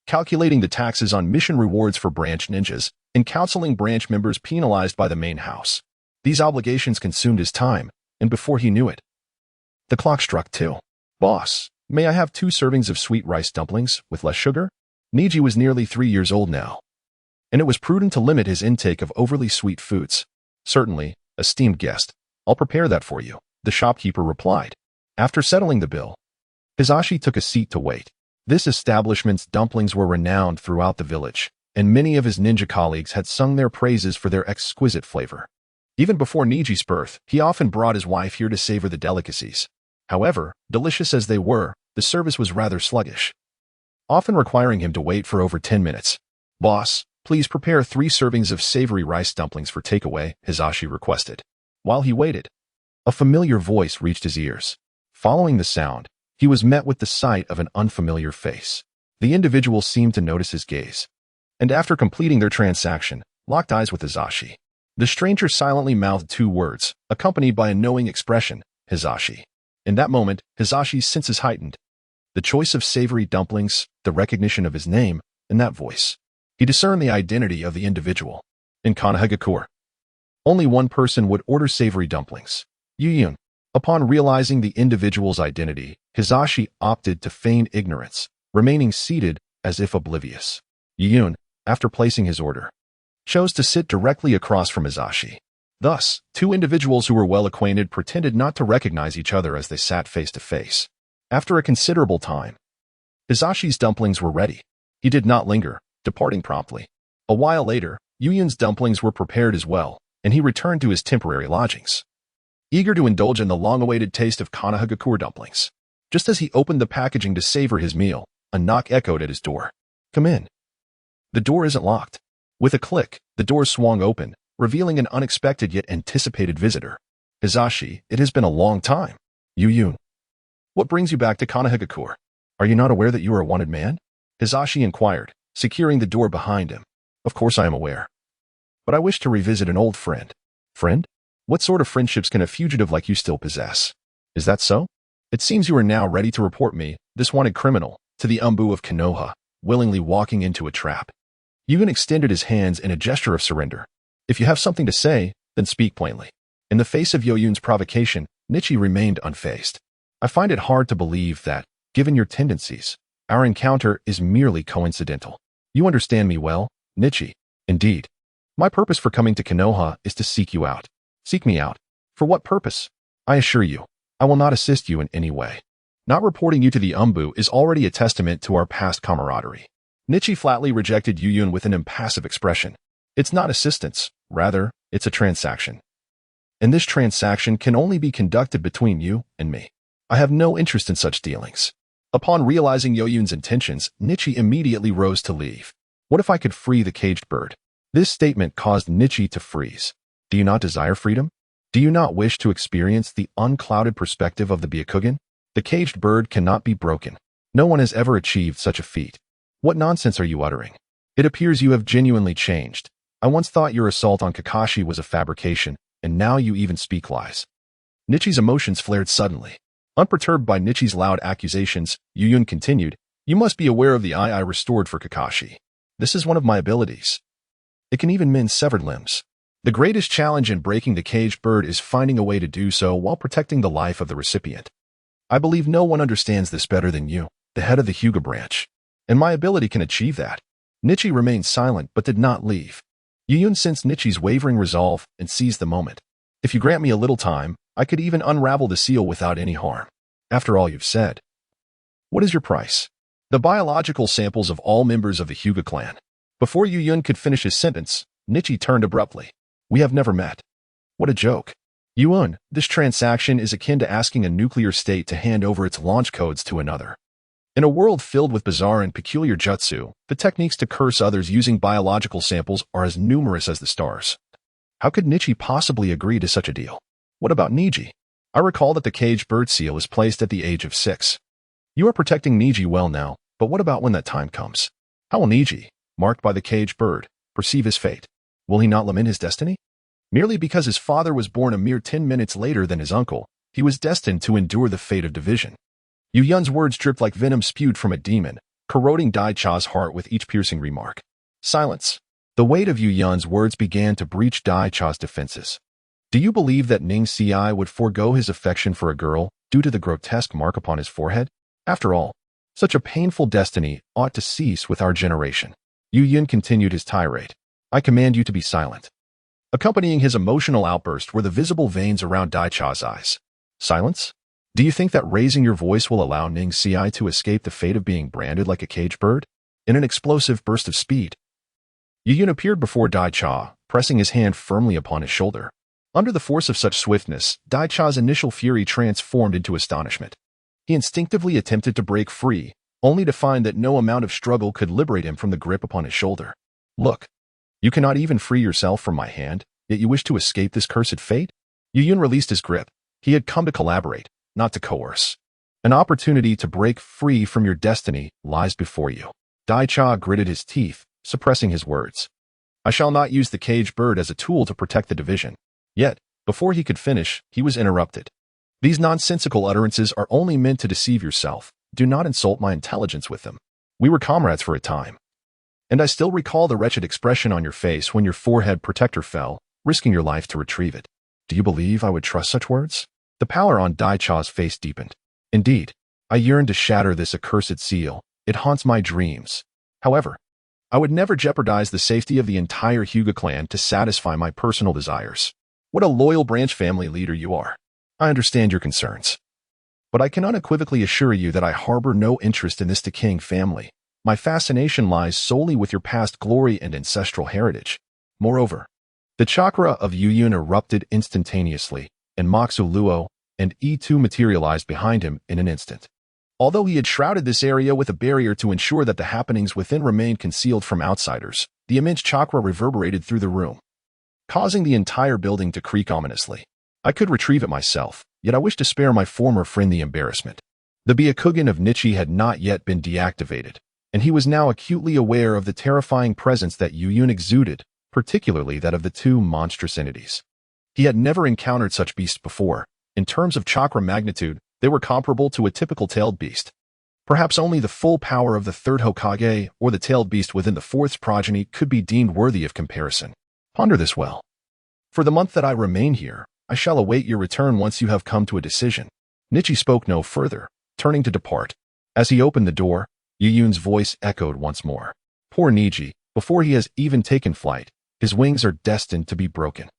calculating the taxes on mission rewards for branch ninjas, and counseling branch members penalized by the main house. These obligations consumed his time, and before he knew it, the clock struck 2. Boss, may I have 2 servings of sweet rice dumplings with less sugar? Niji was nearly 3 years old now, and it was prudent to limit his intake of overly sweet foods. Certainly, esteemed guest, I'll prepare that for you, the shopkeeper replied. After settling the bill, Hizashi took a seat to wait. This establishment's dumplings were renowned throughout the village, and many of his ninja colleagues had sung their praises for their exquisite flavor. Even before Niji's birth, he often brought his wife here to savor the delicacies. However, delicious as they were, the service was rather sluggish, often requiring him to wait for over 10 minutes. Boss, please prepare 3 servings of savory rice dumplings for takeaway, Hizashi requested. While he waited, a familiar voice reached his ears. Following the sound, he was met with the sight of an unfamiliar face. The individual seemed to notice his gaze, and after completing their transaction, locked eyes with Hizashi. The stranger silently mouthed 2 words, accompanied by a knowing expression, Hizashi. In that moment, Hizashi's senses heightened. The choice of savory dumplings, the recognition of his name, and that voice. He discerned the identity of the individual. In Konohagakure, only one person would order savory dumplings, Youyun. Upon realizing the individual's identity, Hizashi opted to feign ignorance, remaining seated as if oblivious. Youyun, after placing his order, chose to sit directly across from Hizashi. Thus, 2 individuals who were well acquainted pretended not to recognize each other as they sat face to face. After a considerable time, Hizashi's dumplings were ready. He did not linger, departing promptly. A while later, Youyun's dumplings were prepared as well, and he returned to his temporary lodgings, eager to indulge in the long-awaited taste of Konohagakure dumplings. Just as he opened the packaging to savor his meal, a knock echoed at his door. Come in. The door isn't locked. With a click, the door swung open, revealing an unexpected yet anticipated visitor. Hizashi, it has been a long time. Youyun. What brings you back to Konohagakure? Are you not aware that you are a wanted man? Hizashi inquired, securing the door behind him. Of course I am aware. But I wish to revisit an old friend. Friend? What sort of friendships can a fugitive like you still possess? Is that so? It seems you are now ready to report me, this wanted criminal, to the Umbu of Konoha, willingly walking into a trap. Youyun extended his hands in a gesture of surrender. If you have something to say, then speak plainly. In the face of Youyun's provocation, Nichi remained unfazed. I find it hard to believe that, given your tendencies, our encounter is merely coincidental. You understand me well, Nichi. Indeed. My purpose for coming to Konoha is to seek you out. Seek me out. For what purpose? I assure you, I will not assist you in any way. Not reporting you to the Umbu is already a testament to our past camaraderie. Nichi flatly rejected Youyun with an impassive expression. It's not assistance, rather, it's a transaction. And this transaction can only be conducted between you and me. I have no interest in such dealings. Upon realizing Youyun's intentions, Nichi immediately rose to leave. What if I could free the caged bird? This statement caused Nichi to freeze. Do you not desire freedom? Do you not wish to experience the unclouded perspective of the Byakugan? The caged bird cannot be broken. No one has ever achieved such a feat. What nonsense are you uttering? It appears you have genuinely changed. I once thought your assault on Kakashi was a fabrication, and now you even speak lies. Nichi's emotions flared suddenly. Unperturbed by Nichi's loud accusations, Youyun continued, You must be aware of the eye I restored for Kakashi. This is one of my abilities. It can even mend severed limbs. The greatest challenge in breaking the caged bird is finding a way to do so while protecting the life of the recipient. I believe no one understands this better than you, the head of the Hyuga branch. And my ability can achieve that. Nichi remained silent but did not leave. Youyun sensed Nichi's wavering resolve and seized the moment. If you grant me a little time, I could even unravel the seal without any harm. After all you've said. What is your price? The biological samples of all members of the Hyuga clan. Before Youyun could finish his sentence, Nichi turned abruptly. We have never met. What a joke. Youyun, this transaction is akin to asking a nuclear state to hand over its launch codes to another. In a world filled with bizarre and peculiar jutsu, the techniques to curse others using biological samples are as numerous as the stars. How could Nichi possibly agree to such a deal? What about Niji? I recall that the caged bird seal is placed at the age of 6. You are protecting Niji well now, but what about when that time comes? How will Niji, marked by the caged bird, perceive his fate? Will he not lament his destiny? Merely because his father was born a mere 10 minutes later than his uncle, he was destined to endure the fate of division. Youyun's words dripped like venom spewed from a demon, corroding Daicha's heart with each piercing remark. Silence. The weight of Youyun's words began to breach Daicha's defenses. Do you believe that Ning Ci would forego his affection for a girl due to the grotesque mark upon his forehead? After all, such a painful destiny ought to cease with our generation. Youyun continued his tirade. I command you to be silent. Accompanying his emotional outburst were the visible veins around Daicha's eyes. Silence? Do you think that raising your voice will allow Ning Ci to escape the fate of being branded like a caged bird? In an explosive burst of speed, Youyun appeared before Daicha, pressing his hand firmly upon his shoulder. Under the force of such swiftness, Daicha's initial fury transformed into astonishment. He instinctively attempted to break free, only to find that no amount of struggle could liberate him from the grip upon his shoulder. Look. You cannot even free yourself from my hand, yet you wish to escape this cursed fate? Youyun released his grip. He had come to collaborate, not to coerce. An opportunity to break free from your destiny lies before you. Daicha gritted his teeth, suppressing his words. I shall not use the caged bird as a tool to protect the division. Yet, before he could finish, he was interrupted. These nonsensical utterances are only meant to deceive yourself. Do not insult my intelligence with them. We were comrades for a time. And I still recall the wretched expression on your face when your forehead protector fell, risking your life to retrieve it. Do you believe I would trust such words? The pallor on Daicha's face deepened. Indeed, I yearn to shatter this accursed seal. It haunts my dreams. However, I would never jeopardize the safety of the entire Hyuga clan to satisfy my personal desires. What a loyal branch family leader you are. I understand your concerns. But I can unequivocally assure you that I harbor no interest in this decaying family. My fascination lies solely with your past glory and ancestral heritage. Moreover, the chakra of Youyun erupted instantaneously, and Moxu Luo and E2 materialized behind him in an instant. Although he had shrouded this area with a barrier to ensure that the happenings within remained concealed from outsiders, the immense chakra reverberated through the room, causing the entire building to creak ominously. I could retrieve it myself, yet I wish to spare my former friend the embarrassment. The Byakugan of Nichi had not yet been deactivated, and he was now acutely aware of the terrifying presence that Youyun exuded, particularly that of the two monstrous entities. He had never encountered such beasts before. In terms of chakra magnitude, they were comparable to a typical tailed beast. Perhaps only the full power of the third Hokage or the tailed beast within the fourth's progeny could be deemed worthy of comparison. Ponder this well. For the month that I remain here, I shall await your return once you have come to a decision. Nichi spoke no further, turning to depart. As he opened the door, Youyun's voice echoed once more. Poor Niji, before he has even taken flight, his wings are destined to be broken.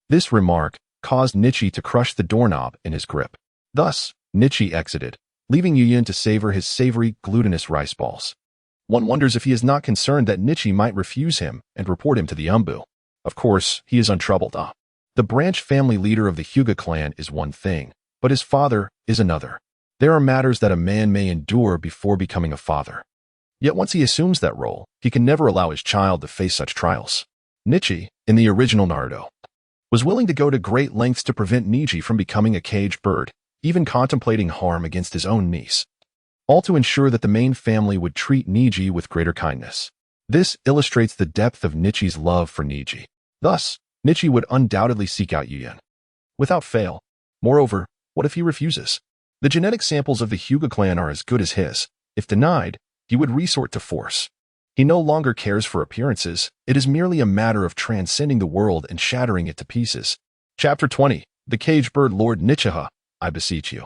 This remark caused Nichi to crush the doorknob in his grip. Thus, Nichi exited, leaving Youyun to savor his savory, glutinous rice balls. One wonders if he is not concerned that Nichi might refuse him and report him to the Umbu. Of course, he is untroubled. The branch family leader of the Hyuga clan is one thing, but his father is another. There are matters that a man may endure before becoming a father. Yet once he assumes that role, he can never allow his child to face such trials. Nichi, in the original Naruto, was willing to go to great lengths to prevent Niji from becoming a caged bird, even contemplating harm against his own niece. All to ensure that the main family would treat Niji with greater kindness. This illustrates the depth of Nichi's love for Niji. Thus, Nichi would undoubtedly seek out Youyun. Without fail. Moreover, what if he refuses? The genetic samples of the Hyuga clan are as good as his. If denied, he would resort to force. He no longer cares for appearances. It is merely a matter of transcending the world and shattering it to pieces. Chapter 20. The Caged Bird Lord Nichiha, I beseech you.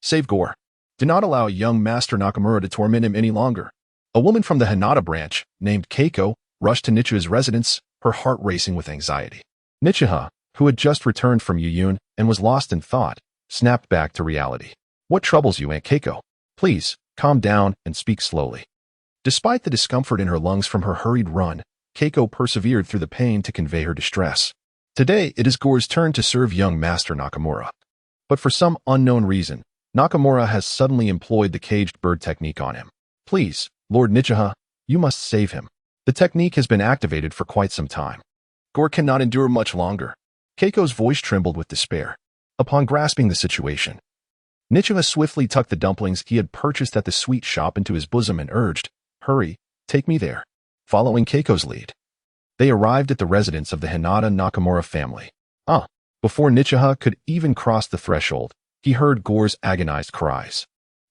Save Gore. Do not allow young Master Nakamura to torment him any longer. A woman from the Hinata branch, named Keiko, rushed to Nichiha's residence, her heart racing with anxiety. Nichiha, who had just returned from Youyun and was lost in thought, snapped back to reality. What troubles you, Aunt Keiko? Please, calm down and speak slowly. Despite the discomfort in her lungs from her hurried run, Keiko persevered through the pain to convey her distress. Today, it is Gore's turn to serve young Master Nakamura. But for some unknown reason, Nakamura has suddenly employed the caged bird technique on him. Please, Lord Nichiha, you must save him. The technique has been activated for quite some time. Gore cannot endure much longer. Keiko's voice trembled with despair. Upon grasping the situation, Nichiha swiftly tucked the dumplings he had purchased at the sweet shop into his bosom and urged, Hurry, take me there. Following Keiko's lead, they arrived at the residence of the Hinata Nakamura family. Before Nichiha could even cross the threshold, he heard Gore's agonized cries,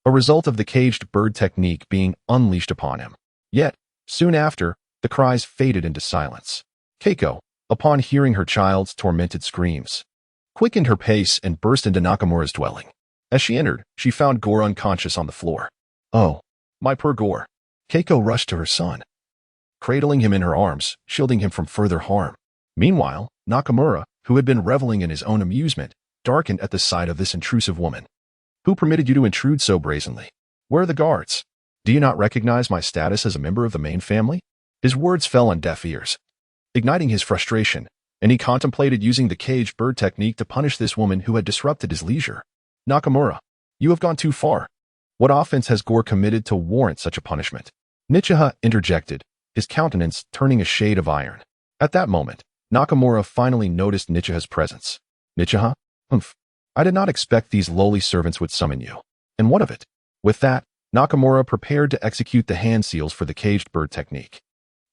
a result of the caged bird technique being unleashed upon him. Yet, soon after, the cries faded into silence. Keiko, upon hearing her child's tormented screams, quickened her pace and burst into Nakamura's dwelling. As she entered, she found Gore unconscious on the floor. Oh, my poor Gore. Keiko rushed to her son, cradling him in her arms, shielding him from further harm. Meanwhile, Nakamura, who had been reveling in his own amusement, darkened at the sight of this intrusive woman. Who permitted you to intrude so brazenly? Where are the guards? Do you not recognize my status as a member of the main family? His words fell on deaf ears, igniting his frustration, and he contemplated using the caged bird technique to punish this woman who had disrupted his leisure. Nakamura, you have gone too far. What offense has Gore committed to warrant such a punishment? Nichiha interjected, his countenance turning a shade of iron. At that moment, Nakamura finally noticed Nichiha's presence. Nichiha? I did not expect these lowly servants would summon you. And what of it? With that, Nakamura prepared to execute the hand seals for the caged bird technique.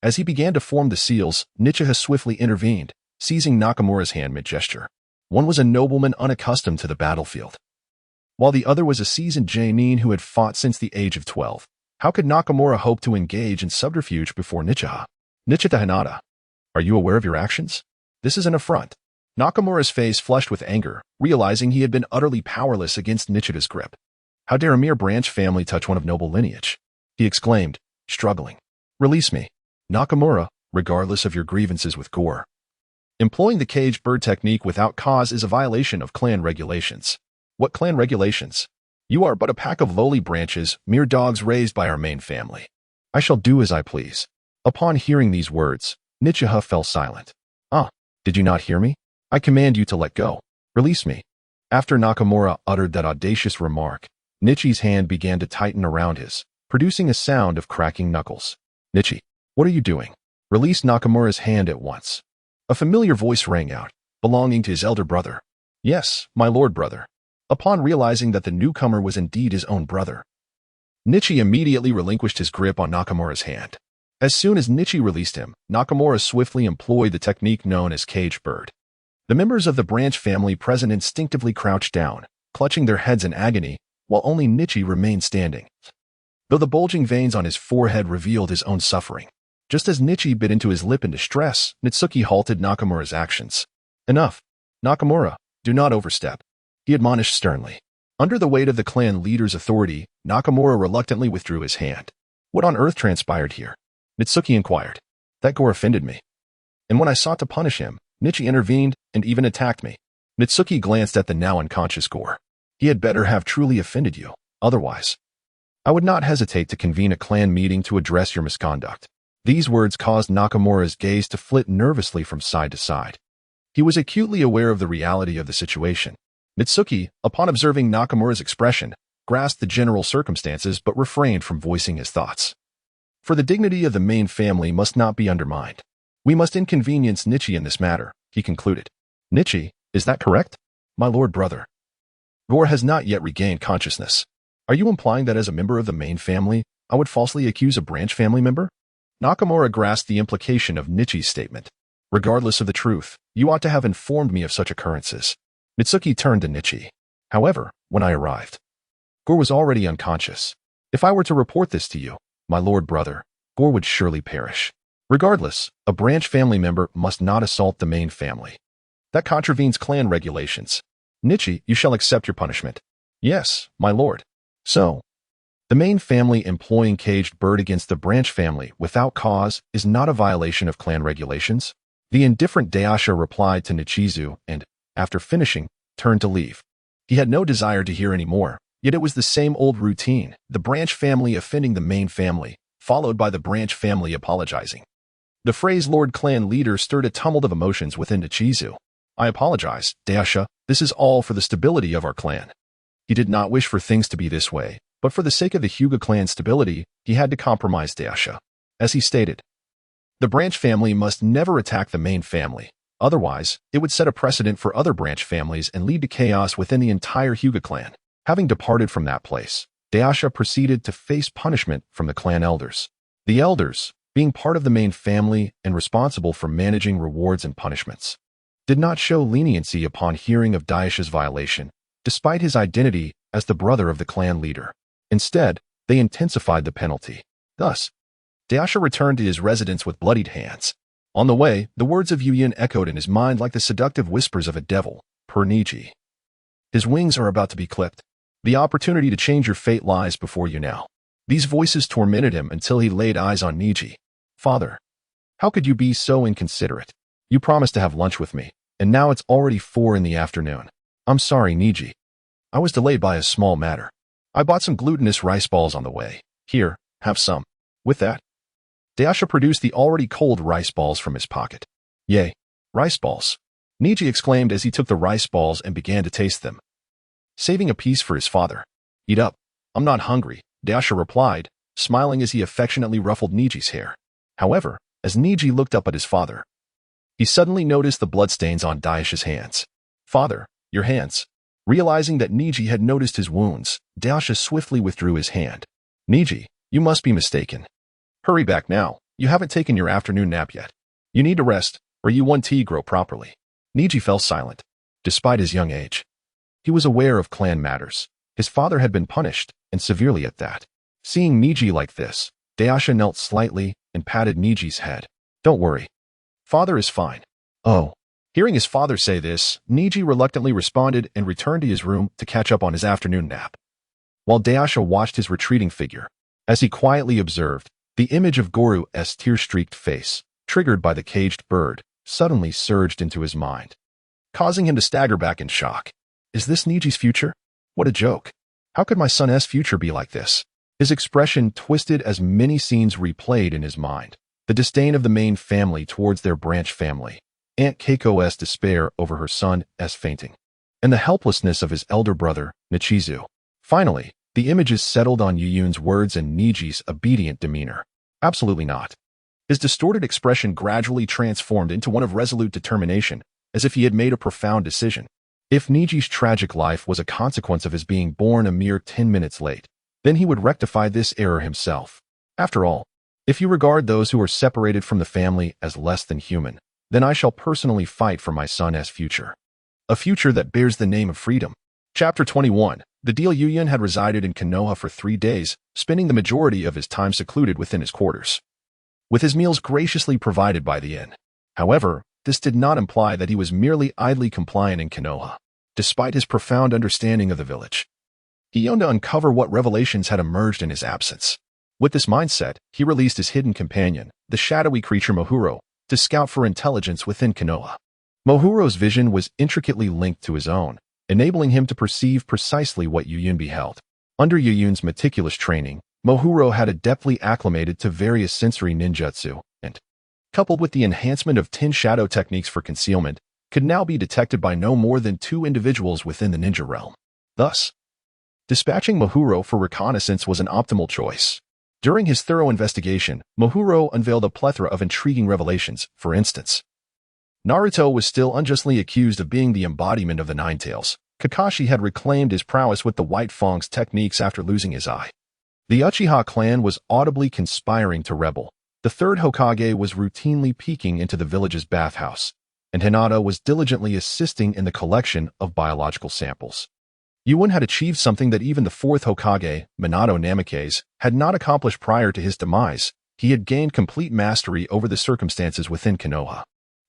As he began to form the seals, Nichiha swiftly intervened, seizing Nakamura's hand mid-gesture. One was a nobleman unaccustomed to the battlefield, while the other was a seasoned genin who had fought since the age of 12. How could Nakamura hope to engage in subterfuge before Nichiha? Nichita Hinata, are you aware of your actions? This is an affront. Nakamura's face flushed with anger, realizing he had been utterly powerless against Nichita's grip. How dare a mere branch family touch one of noble lineage? He exclaimed, struggling. Release me, Nakamura, regardless of your grievances with Gore. Employing the caged bird technique without cause is a violation of clan regulations. What clan regulations? You are but a pack of lowly branches, mere dogs raised by our main family. I shall do as I please. Upon hearing these words, Nichiha fell silent. Did you not hear me? I command you to let go. Release me. After Nakamura uttered that audacious remark, Nichi's hand began to tighten around his, producing a sound of cracking knuckles. Nichi, what are you doing? Release Nakamura's hand at once. A familiar voice rang out, belonging to his elder brother. Yes, my lord brother. Upon realizing that the newcomer was indeed his own brother, Nichi immediately relinquished his grip on Nakamura's hand. As soon as Nichi released him, Nakamura swiftly employed the technique known as caged bird. The members of the branch family present instinctively crouched down, clutching their heads in agony, while only Nichi remained standing. though the bulging veins on his forehead revealed his own suffering. Just as Nichi bit into his lip in distress, Nitsuki halted Nakamura's actions. "Enough. Nakamura, do not overstep," he admonished sternly. Under the weight of the clan leader's authority, Nakamura reluctantly withdrew his hand. "What on earth transpired here?" Nitsuki inquired. "That Gore offended me. And when I sought to punish him, Nichi intervened and even attacked me." Nitsuki glanced at the now unconscious Gore. "He had better have truly offended you. Otherwise, I would not hesitate to convene a clan meeting to address your misconduct." These words caused Nakamura's gaze to flit nervously from side to side. He was acutely aware of the reality of the situation. Nitsuki, upon observing Nakamura's expression, grasped the general circumstances but refrained from voicing his thoughts. "For the dignity of the main family must not be undermined. We must inconvenience Nichi in this matter," he concluded. "Nichi, is that correct?" "My lord brother. Gore has not yet regained consciousness. Are you implying that as a member of the main family, I would falsely accuse a branch family member?" Nakamura grasped the implication of Nichi's statement. "Regardless of the truth, you ought to have informed me of such occurrences." Nitsuki turned to Nichi. "However, when I arrived, Gore was already unconscious. If I were to report this to you, my lord brother, Gore would surely perish. Regardless, a branch family member must not assault the main family. That contravenes clan regulations. Nichi, you shall accept your punishment." "Yes, my lord." "So, the main family employing caged bird against the branch family without cause is not a violation of clan regulations?" The indifferent Daisha replied to Nichizu and, after finishing, turned to leave. He had no desire to hear any more, yet it was the same old routine, the branch family offending the main family, followed by the branch family apologizing. The phrase Lord Clan Leader stirred a tumult of emotions within Nichizu. "I apologize, Daisha. This is all for the stability of our clan." He did not wish for things to be this way, but for the sake of the Hyuga clan's stability, he had to compromise Daisha. As he stated, the branch family must never attack the main family. Otherwise, it would set a precedent for other branch families and lead to chaos within the entire Hyuga clan. Having departed from that place, Daisha proceeded to face punishment from the clan elders. The elders, being part of the main family and responsible for managing rewards and punishments, did not show leniency upon hearing of Daisha's violation, despite his identity as the brother of the clan leader. Instead, they intensified the penalty. Thus, Daisha returned to his residence with bloodied hands. On the way, the words of Youyun echoed in his mind like the seductive whispers of a devil, per Niji. "His wings are about to be clipped. The opportunity to change your fate lies before you now." These voices tormented him until he laid eyes on Niji. "Father, how could you be so inconsiderate? You promised to have lunch with me, and now it's already 4 in the afternoon. I'm sorry, Niji. I was delayed by a small matter. I bought some glutinous rice balls on the way. Here, have some." With that, Daisha produced the already cold rice balls from his pocket. "Yay, rice balls," Niji exclaimed as he took the rice balls and began to taste them. Saving a piece for his father. "Eat up. I'm not hungry," Daisha replied, smiling as he affectionately ruffled Niji's hair. However, as Niji looked up at his father, he suddenly noticed the bloodstains on Daisha's hands. "Father, your hands." Realizing that Niji had noticed his wounds, Daisha swiftly withdrew his hand. "Niji, you must be mistaken. Hurry back now. You haven't taken your afternoon nap yet. You need to rest, or you won't grow properly." Niji fell silent. Despite his young age, he was aware of clan matters. His father had been punished, and severely at that. Seeing Niji like this, Daisha knelt slightly and patted Niji's head. "Don't worry. Father is fine." "Oh." Hearing his father say this, Niji reluctantly responded and returned to his room to catch up on his afternoon nap. While Daisha watched his retreating figure, as he quietly observed, the image of Goru's tear-streaked face, triggered by the caged bird, suddenly surged into his mind, causing him to stagger back in shock. Is this Niji's future? What a joke. How could my son's future be like this? His expression twisted as many scenes replayed in his mind. The disdain of the main family towards their branch family, Aunt Keiko's despair over her son's fainting, and the helplessness of his elder brother, Nichizu. Finally, the images settled on Youyun's words and Niji's obedient demeanor. Absolutely not. His distorted expression gradually transformed into one of resolute determination, as if he had made a profound decision. If Niji's tragic life was a consequence of his being born a mere 10 minutes late, then he would rectify this error himself. After all, if you regard those who are separated from the family as less than human, then I shall personally fight for my son's future. A future that bears the name of freedom. Chapter 21. The deal Youyun had resided in Konoha for 3 days, spending the majority of his time secluded within his quarters, with his meals graciously provided by the inn. However, this did not imply that he was merely idly compliant in Konoha. Despite his profound understanding of the village, he yearned to uncover what revelations had emerged in his absence. With this mindset, he released his hidden companion, the shadowy creature Mohuro, to scout for intelligence within Konoha. Mohuro's vision was intricately linked to his own, enabling him to perceive precisely what Youyun beheld. Under Youyun's meticulous training, Mohuro had adeptly acclimated to various sensory ninjutsu, and, coupled with the enhancement of 10 shadow techniques for concealment, could now be detected by no more than 2 individuals within the ninja realm. Thus, dispatching Mohuro for reconnaissance was an optimal choice. During his thorough investigation, Mohuro unveiled a plethora of intriguing revelations. For instance, Naruto was still unjustly accused of being the embodiment of the Nine Tails. Kakashi had reclaimed his prowess with the White Fang's techniques after losing his eye. The Uchiha clan was audibly conspiring to rebel. The third Hokage was routinely peeking into the village's bathhouse, and Hinata was diligently assisting in the collection of biological samples. Youyun had achieved something that even the fourth Hokage, Minato Namikaze, had not accomplished prior to his demise. He had gained complete mastery over the circumstances within Konoha.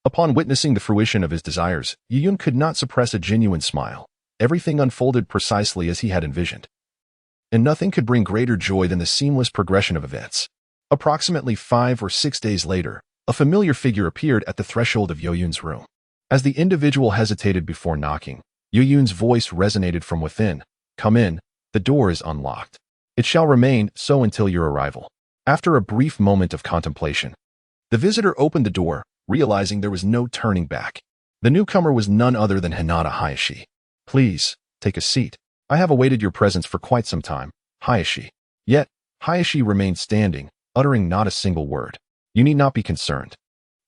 Upon witnessing the fruition of his desires, Youyun could not suppress a genuine smile. Everything unfolded precisely as he had envisioned, and nothing could bring greater joy than the seamless progression of events. Approximately 5 or 6 days later, a familiar figure appeared at the threshold of Youyun's room. As the individual hesitated before knocking, Youyun's voice resonated from within. "Come in, the door is unlocked. It shall remain so until your arrival." After a brief moment of contemplation, the visitor opened the door, realizing there was no turning back. The newcomer was none other than Hinata Hayashi. "Please, take a seat. I have awaited your presence for quite some time, Hayashi." Yet, Hayashi remained standing, uttering not a single word. "You need not be concerned.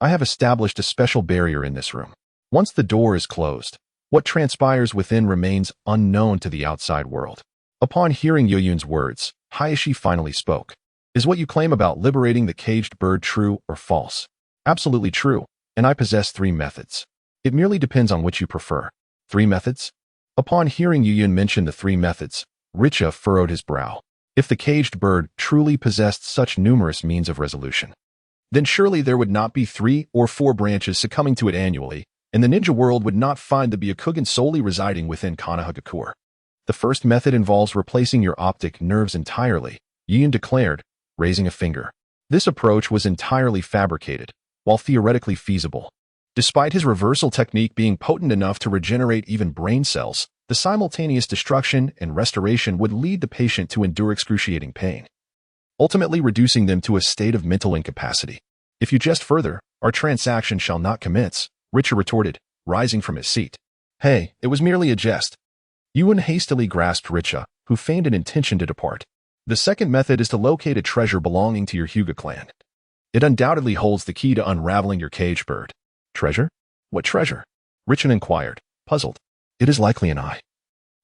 I have established a special barrier in this room. Once the door is closed, what transpires within remains unknown to the outside world." Upon hearing Youyun's words, Hayashi finally spoke. "Is what you claim about liberating the caged bird true or false?" "Absolutely true, and I possess 3 methods. It merely depends on which you prefer." "3 methods?" Upon hearing Youyun mention the 3 methods, Richa furrowed his brow. If the caged bird truly possessed such numerous means of resolution, then surely there would not be 3 or 4 branches succumbing to it annually, and the ninja world would not find the Byakugan solely residing within Konohagakure. "The first method involves replacing your optic nerves entirely," Youyun declared, raising a finger. This approach was entirely fabricated, while theoretically feasible. Despite his reversal technique being potent enough to regenerate even brain cells, the simultaneous destruction and restoration would lead the patient to endure excruciating pain, ultimately reducing them to a state of mental incapacity. "If you jest further, our transaction shall not commence," Richa retorted, rising from his seat. "Hey, it was merely a jest." Youyun hastily grasped Richa, who feigned an intention to depart. "The second method is to locate a treasure belonging to your Hyuga clan. It undoubtedly holds the key to unraveling your caged bird." "Treasure? What treasure?" Richa inquired, puzzled. "It is likely an eye.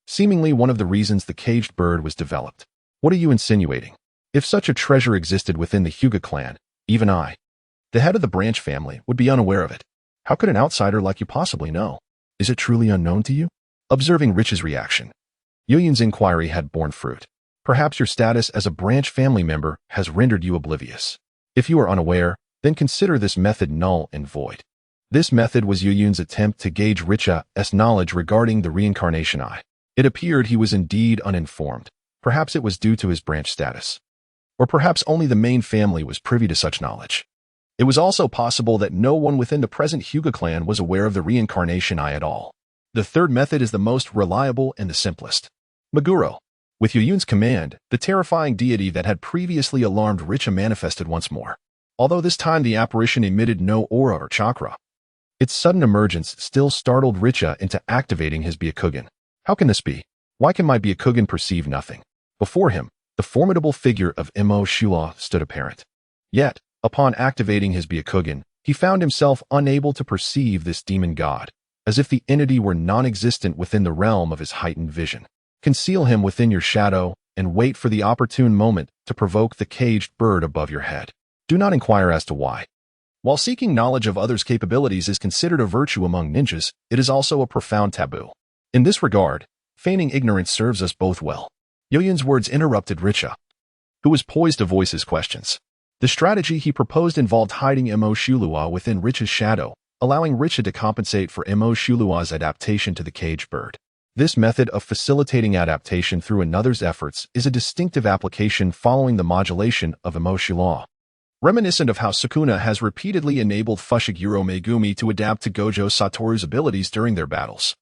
Seemingly one of the reasons the caged bird was developed." "What are you insinuating?" "If such a treasure existed within the Hyuga clan, even I, the head of the branch family, would be unaware of it. How could an outsider like you possibly know? Is it truly unknown to you?" Observing Richa's reaction, Youyun's inquiry had borne fruit. "Perhaps your status as a branch family member has rendered you oblivious. If you are unaware, then consider this method null and void." This method was Youyun's attempt to gauge Richa's knowledge regarding the reincarnation eye. It appeared he was indeed uninformed. Perhaps it was due to his branch status. Or perhaps only the main family was privy to such knowledge. It was also possible that no one within the present Hyuga clan was aware of the reincarnation eye at all. The third method is the most reliable and the simplest. Meguro. With Youyun's command, the terrifying deity that had previously alarmed Richa manifested once more. Although this time the apparition emitted no aura or chakra, its sudden emergence still startled Richa into activating his Byakugan. "How can this be? Why can my Byakugan perceive nothing?" Before him, the formidable figure of Imo Shula stood apparent. Yet, upon activating his Byakugan, he found himself unable to perceive this demon god, as if the entity were non-existent within the realm of his heightened vision. "Conceal him within your shadow and wait for the opportune moment to provoke the caged bird above your head. Do not inquire as to why." While seeking knowledge of others' capabilities is considered a virtue among ninjas, it is also a profound taboo. In this regard, Feigning ignorance serves us both well. Youyun's words interrupted Richa, who was poised to voice his questions. The strategy he proposed involved hiding Imo Shulua within Richa's shadow, allowing Richa to compensate for Imo Shulua's adaptation to the caged bird. This method of facilitating adaptation through another's efforts is a distinctive application following the modulation of Imo Shulua. Reminiscent of how Sukuna has repeatedly enabled Fushiguro Megumi to adapt to Gojo Satoru's abilities during their battles.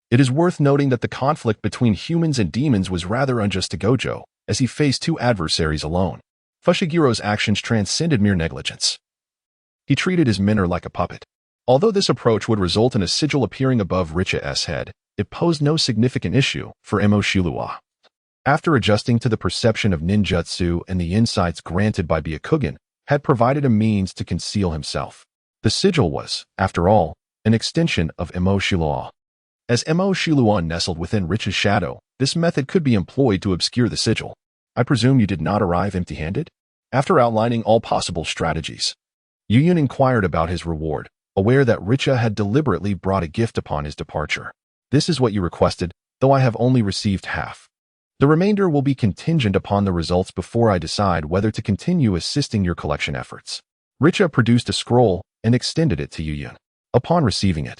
It is worth noting that the conflict between humans and demons was rather unjust to Gojo, as he faced two adversaries alone. Fushigiro's actions transcended mere negligence. He treated his mentor like a puppet. Although this approach would result in a sigil appearing above Richa's head, it posed no significant issue for Imo Shulua. After adjusting to the perception of ninjutsu and the insights granted by Byakugan, had provided a means to conceal himself. The sigil was, after all, an extension of Imo Shulua. As Imo Shulua nestled within Richa's shadow, this method could be employed to obscure the sigil. I presume you did not arrive empty-handed? After outlining all possible strategies, Youyun inquired about his reward, aware that Richa had deliberately brought a gift upon his departure. This is what you requested, though I have only received half. The remainder will be contingent upon the results before I decide whether to continue assisting your collection efforts. Richa produced a scroll and extended it to Youyun. Upon receiving it,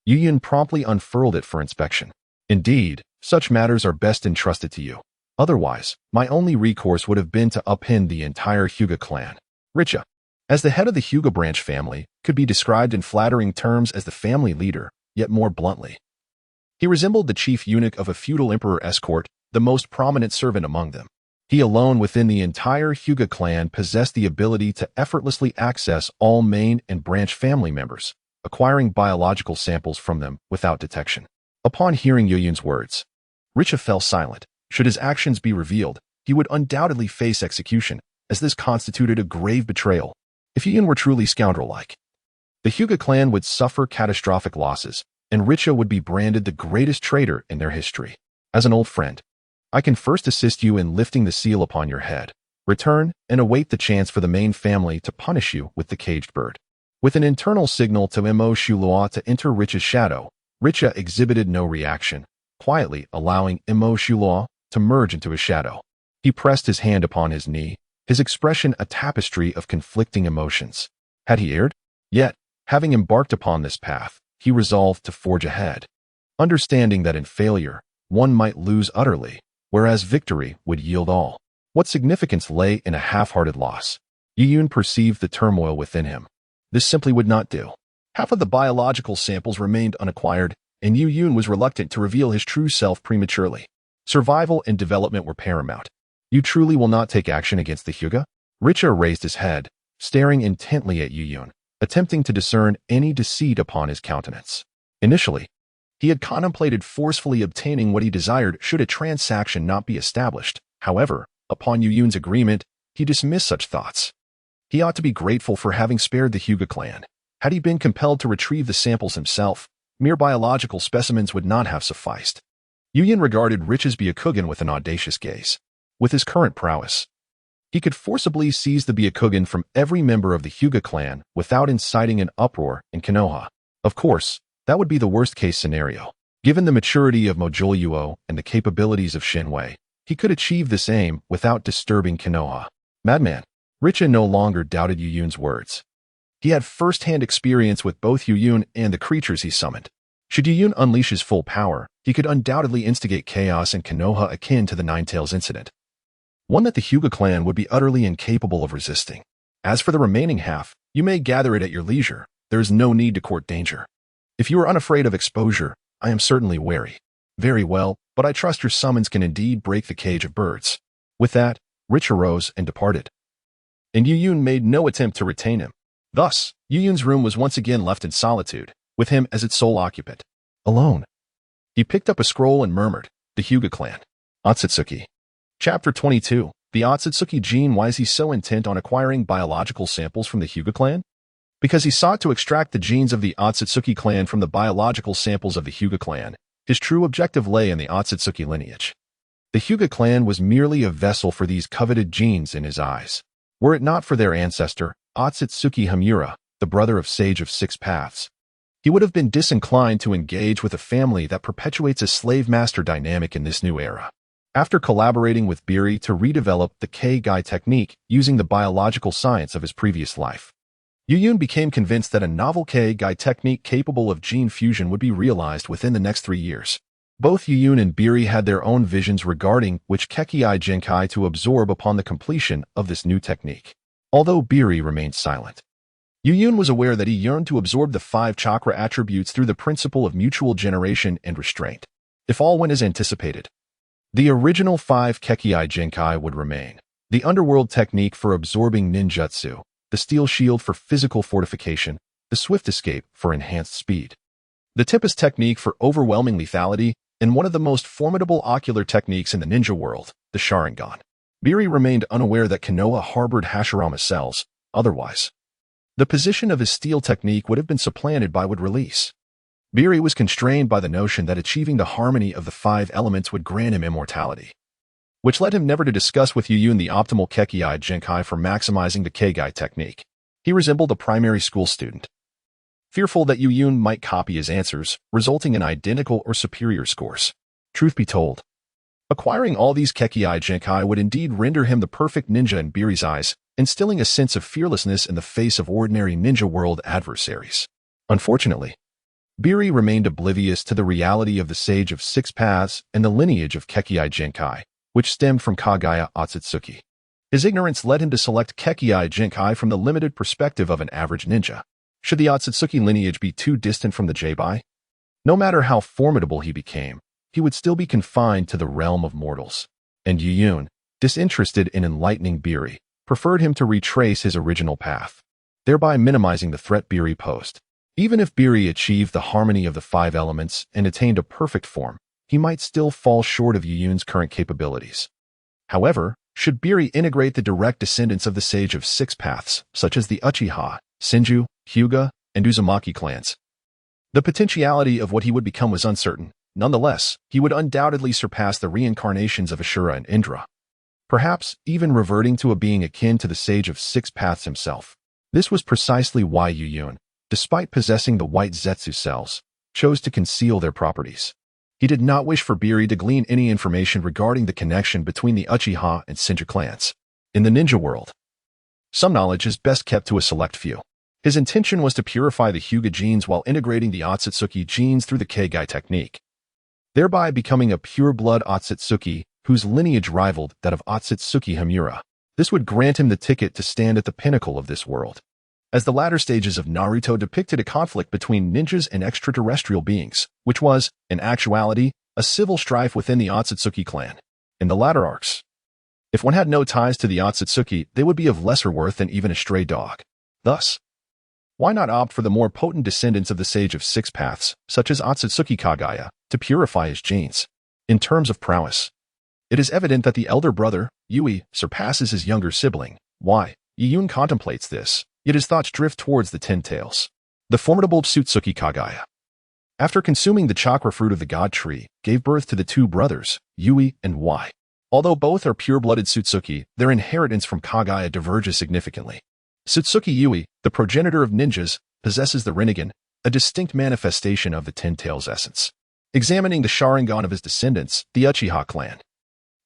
Youyun promptly unfurled it for inspection. Indeed, such matters are best entrusted to you. Otherwise, my only recourse would have been to upend the entire Hyuga clan. Richa, as the head of the Hyuga branch family, could be described in flattering terms as the family leader, yet more bluntly. He resembled the chief eunuch of a feudal emperor escort, the most prominent servant among them. He alone within the entire Hyuga clan possessed the ability to effortlessly access all main and branch family members, acquiring biological samples from them without detection. Upon hearing Youyun's words, Richa fell silent. Should his actions be revealed, he would undoubtedly face execution, as this constituted a grave betrayal. If Youyun were truly scoundrel-like, the Hyuga clan would suffer catastrophic losses, and Richa would be branded the greatest traitor in their history. As an old friend, I can first assist you in lifting the seal upon your head. Return and await the chance for the main family to punish you with the caged bird. With an internal signal to Imo Shulua to enter Richa's shadow, Richa exhibited no reaction, quietly allowing Imo Shulua to merge into his shadow. He pressed his hand upon his knee, his expression a tapestry of conflicting emotions. Had he erred? Yet, having embarked upon this path, he resolved to forge ahead, understanding that in failure, one might lose utterly, whereas victory would yield all. What significance lay in a half-hearted loss? Youyun perceived the turmoil within him. This simply would not do. Half of the biological samples remained unacquired, and Youyun was reluctant to reveal his true self prematurely. Survival and development were paramount. You truly will not take action against the Hyuga? Richa raised his head, staring intently at Youyun, attempting to discern any deceit upon his countenance. Initially, he had contemplated forcefully obtaining what he desired should a transaction not be established. However, upon Youyun's agreement, he dismissed such thoughts. He ought to be grateful for having spared the Hyuga clan. Had he been compelled to retrieve the samples himself, mere biological specimens would not have sufficed. Youyun regarded Richa's Byakugan with an audacious gaze. With his current prowess, he could forcibly seize the Byakugan from every member of the Hyuga clan without inciting an uproar in Konoha. Of course, that would be the worst-case scenario. Given the maturity of Mojolyuo and the capabilities of Shinwei, he could achieve this aim without disturbing Konoha. Madman. Richa no longer doubted Youyun's words. He had first-hand experience with both Youyun and the creatures he summoned. Should Youyun unleash his full power, he could undoubtedly instigate chaos in Konoha akin to the Ninetales incident. One that the Hyuga clan would be utterly incapable of resisting. As for the remaining half, you may gather it at your leisure. There is no need to court danger. If you are unafraid of exposure, I am certainly wary. Very well, but I trust your summons can indeed break the cage of birds. With that, Richa rose and departed. And Youyun made no attempt to retain him. Thus, Youyun's room was once again left in solitude, with him as its sole occupant. Alone. He picked up a scroll and murmured, "The Hyuga clan. Otsutsuki." Chapter 22. The Otsutsuki gene. Why is he so intent on acquiring biological samples from the Hyuga clan? Because he sought to extract the genes of the Otsutsuki clan from the biological samples of the Hyuga clan. His true objective lay in the Otsutsuki lineage. The Hyuga clan was merely a vessel for these coveted genes in his eyes. Were it not for their ancestor, Otsutsuki Hamura, the brother of Sage of Six Paths, He would have been disinclined to engage with a family that perpetuates a slave-master dynamic in this new era. After collaborating with Biri to redevelop the K-Gai technique using the biological science of his previous life, Youyun became convinced that a novel K-Gai technique capable of gene fusion would be realized within the next 3 years. Both Youyun and Biri had their own visions regarding which Kekkei Genkai to absorb upon the completion of this new technique. Although Biri remained silent, Youyun was aware that he yearned to absorb the 5 chakra attributes through the principle of mutual generation and restraint. If all went as anticipated, the original 5 Kekkei Genkai would remain: the underworld technique for absorbing ninjutsu, the steel shield for physical fortification, the swift escape for enhanced speed, the Tempest technique for overwhelming lethality, and one of the most formidable ocular techniques in the ninja world, the Sharingan. Biri remained unaware that Konoha harbored Hashirama cells. Otherwise, the position of his steel technique would have been supplanted by would release. Biri was constrained by the notion that achieving the harmony of the 5 elements would grant him immortality, which led him never to discuss with Youyun the optimal Kekkei Genkai for maximizing the K-Gai technique. He resembled a primary school student, fearful that Youyun might copy his answers, resulting in identical or superior scores. Truth be told, acquiring all these Kekkei Genkai would indeed render him the perfect ninja in Biri's eyes, instilling a sense of fearlessness in the face of ordinary ninja world adversaries. Unfortunately, Biri remained oblivious to the reality of the Sage of 6 Paths and the lineage of Kekkei Genkai, which stemmed from Kagaya Otsutsuki. His ignorance led him to select Kekkei Genkai from the limited perspective of an average ninja. Should the Otsutsuki lineage be too distant from the Jeibai? No matter how formidable he became, he would still be confined to the realm of mortals. And Youyun, disinterested in enlightening Biri, preferred him to retrace his original path, thereby minimizing the threat Biri posed. Even if Biri achieved the harmony of the 5 elements and attained a perfect form, he might still fall short of Youyun's current capabilities. However, should Biri integrate the direct descendants of the Sage of 6 Paths, such as the Uchiha, Senju, Hyuga, and Uzumaki clans, the potentiality of what he would become was uncertain. Nonetheless, he would undoubtedly surpass the reincarnations of Ashura and Indra, perhaps even reverting to a being akin to the Sage of 6 Paths himself. This was precisely why Youyun, despite possessing the white Zetsu cells, chose to conceal their properties. He did not wish for Biri to glean any information regarding the connection between the Uchiha and Senju clans. In the ninja world, some knowledge is best kept to a select few. His intention was to purify the Hyuga genes while integrating the Otsutsuki genes through the K-Gai technique, thereby becoming a pure-blood Otsutsuki whose lineage rivaled that of Otsutsuki Himura. This would grant him the ticket to stand at the pinnacle of this world, as the latter stages of Naruto depicted a conflict between ninjas and extraterrestrial beings, which was, in actuality, a civil strife within the Otsutsuki clan. In the latter arcs, if one had no ties to the Otsutsuki, they would be of lesser worth than even a stray dog. Thus, why not opt for the more potent descendants of the Sage of 6 Paths, such as Otsutsuki Kagaya, to purify his genes? In terms of prowess, it is evident that the elder brother, Yui, surpasses his younger sibling. Why? Youyun contemplates this, yet his thoughts drift towards the 10 tails. The formidable Otsutsuki Kagaya, after consuming the chakra fruit of the god tree, gave birth to the 2 brothers, Yui and Wai. Although both are pure-blooded Otsutsuki, their inheritance from Kagaya diverges significantly. Otsutsuki Yui, the progenitor of ninjas, possesses the Rinnegan, a distinct manifestation of the 10 tails essence. Examining the Sharingan of his descendants, the Uchiha clan,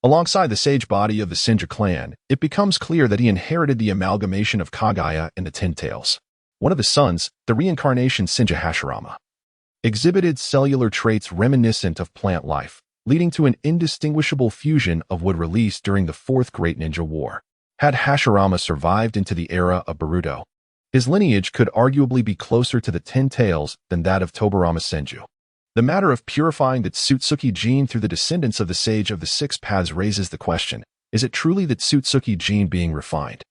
alongside the sage body of the Senju clan, it becomes clear that he inherited the amalgamation of Kagaya and the 10 tails. One of his sons, the reincarnation Senju Hashirama, exhibited cellular traits reminiscent of plant life, leading to an indistinguishable fusion of wood released during the 4th Great Ninja War. Had Hashirama survived into the era of Boruto, his lineage could arguably be closer to the 10 tails than that of Tobirama Senju. The matter of purifying the Otsutsuki gene through the descendants of the Sage of the 6 Paths raises the question, is it truly the Otsutsuki gene being refined,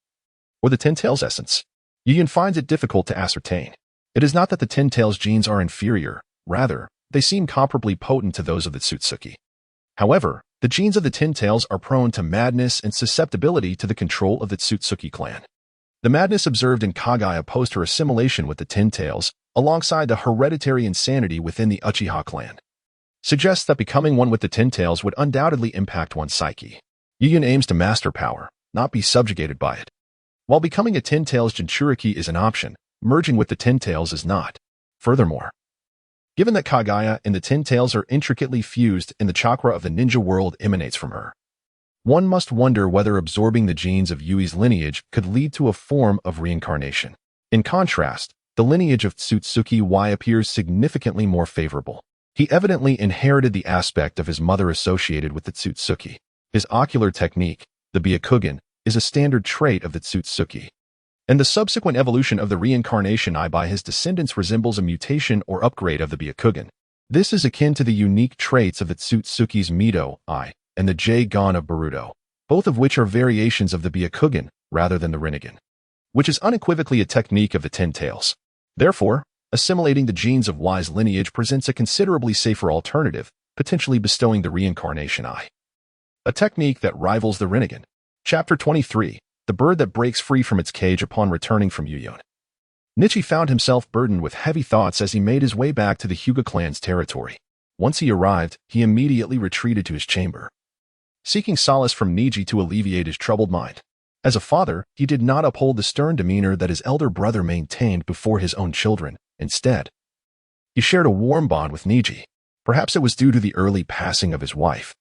or the 10 tails essence? Youyun finds it difficult to ascertain. It is not that the 10 tails genes are inferior, rather, they seem comparably potent to those of the Otsutsuki. However, the genes of the 10 tails are prone to madness and susceptibility to the control of the Otsutsuki clan. The madness observed in Kagaya post her assimilation with the 10 tails, alongside the hereditary insanity within the Uchiha clan, suggests that becoming one with the 10 tails would undoubtedly impact one's psyche. Youyun aims to master power, not be subjugated by it. While becoming a 10 tails Jinchuriki is an option, merging with the 10 tails is not. Furthermore, given that Kagaya and the Ten Tails are intricately fused and the chakra of the ninja world emanates from her, one must wonder whether absorbing the genes of Yui's lineage could lead to a form of reincarnation. In contrast, the lineage of Tsutsuki Y appears significantly more favorable. He evidently inherited the aspect of his mother associated with the Tsutsuki. His ocular technique, the Byakugan, is a standard trait of the Tsutsuki, and the subsequent evolution of the reincarnation eye by his descendants resembles a mutation or upgrade of the Byakugan. This is akin to the unique traits of the Tsutsuki's Mito eye and the J-Gon of Boruto, both of which are variations of the Byakugan rather than the Rinnegan, which is unequivocally a technique of the Ten Tails. Therefore, assimilating the genes of Y's lineage presents a considerably safer alternative, potentially bestowing the reincarnation eye, a technique that rivals the Rinnegan. Chapter 23. The bird that breaks free from its cage upon returning from Youyun. Nichi found himself burdened with heavy thoughts as he made his way back to the Hyuga clan's territory. Once he arrived, he immediately retreated to his chamber, seeking solace from Niji to alleviate his troubled mind. As a father, he did not uphold the stern demeanor that his elder brother maintained before his own children. Instead, he shared a warm bond with Niji. Perhaps it was due to the early passing of his wife,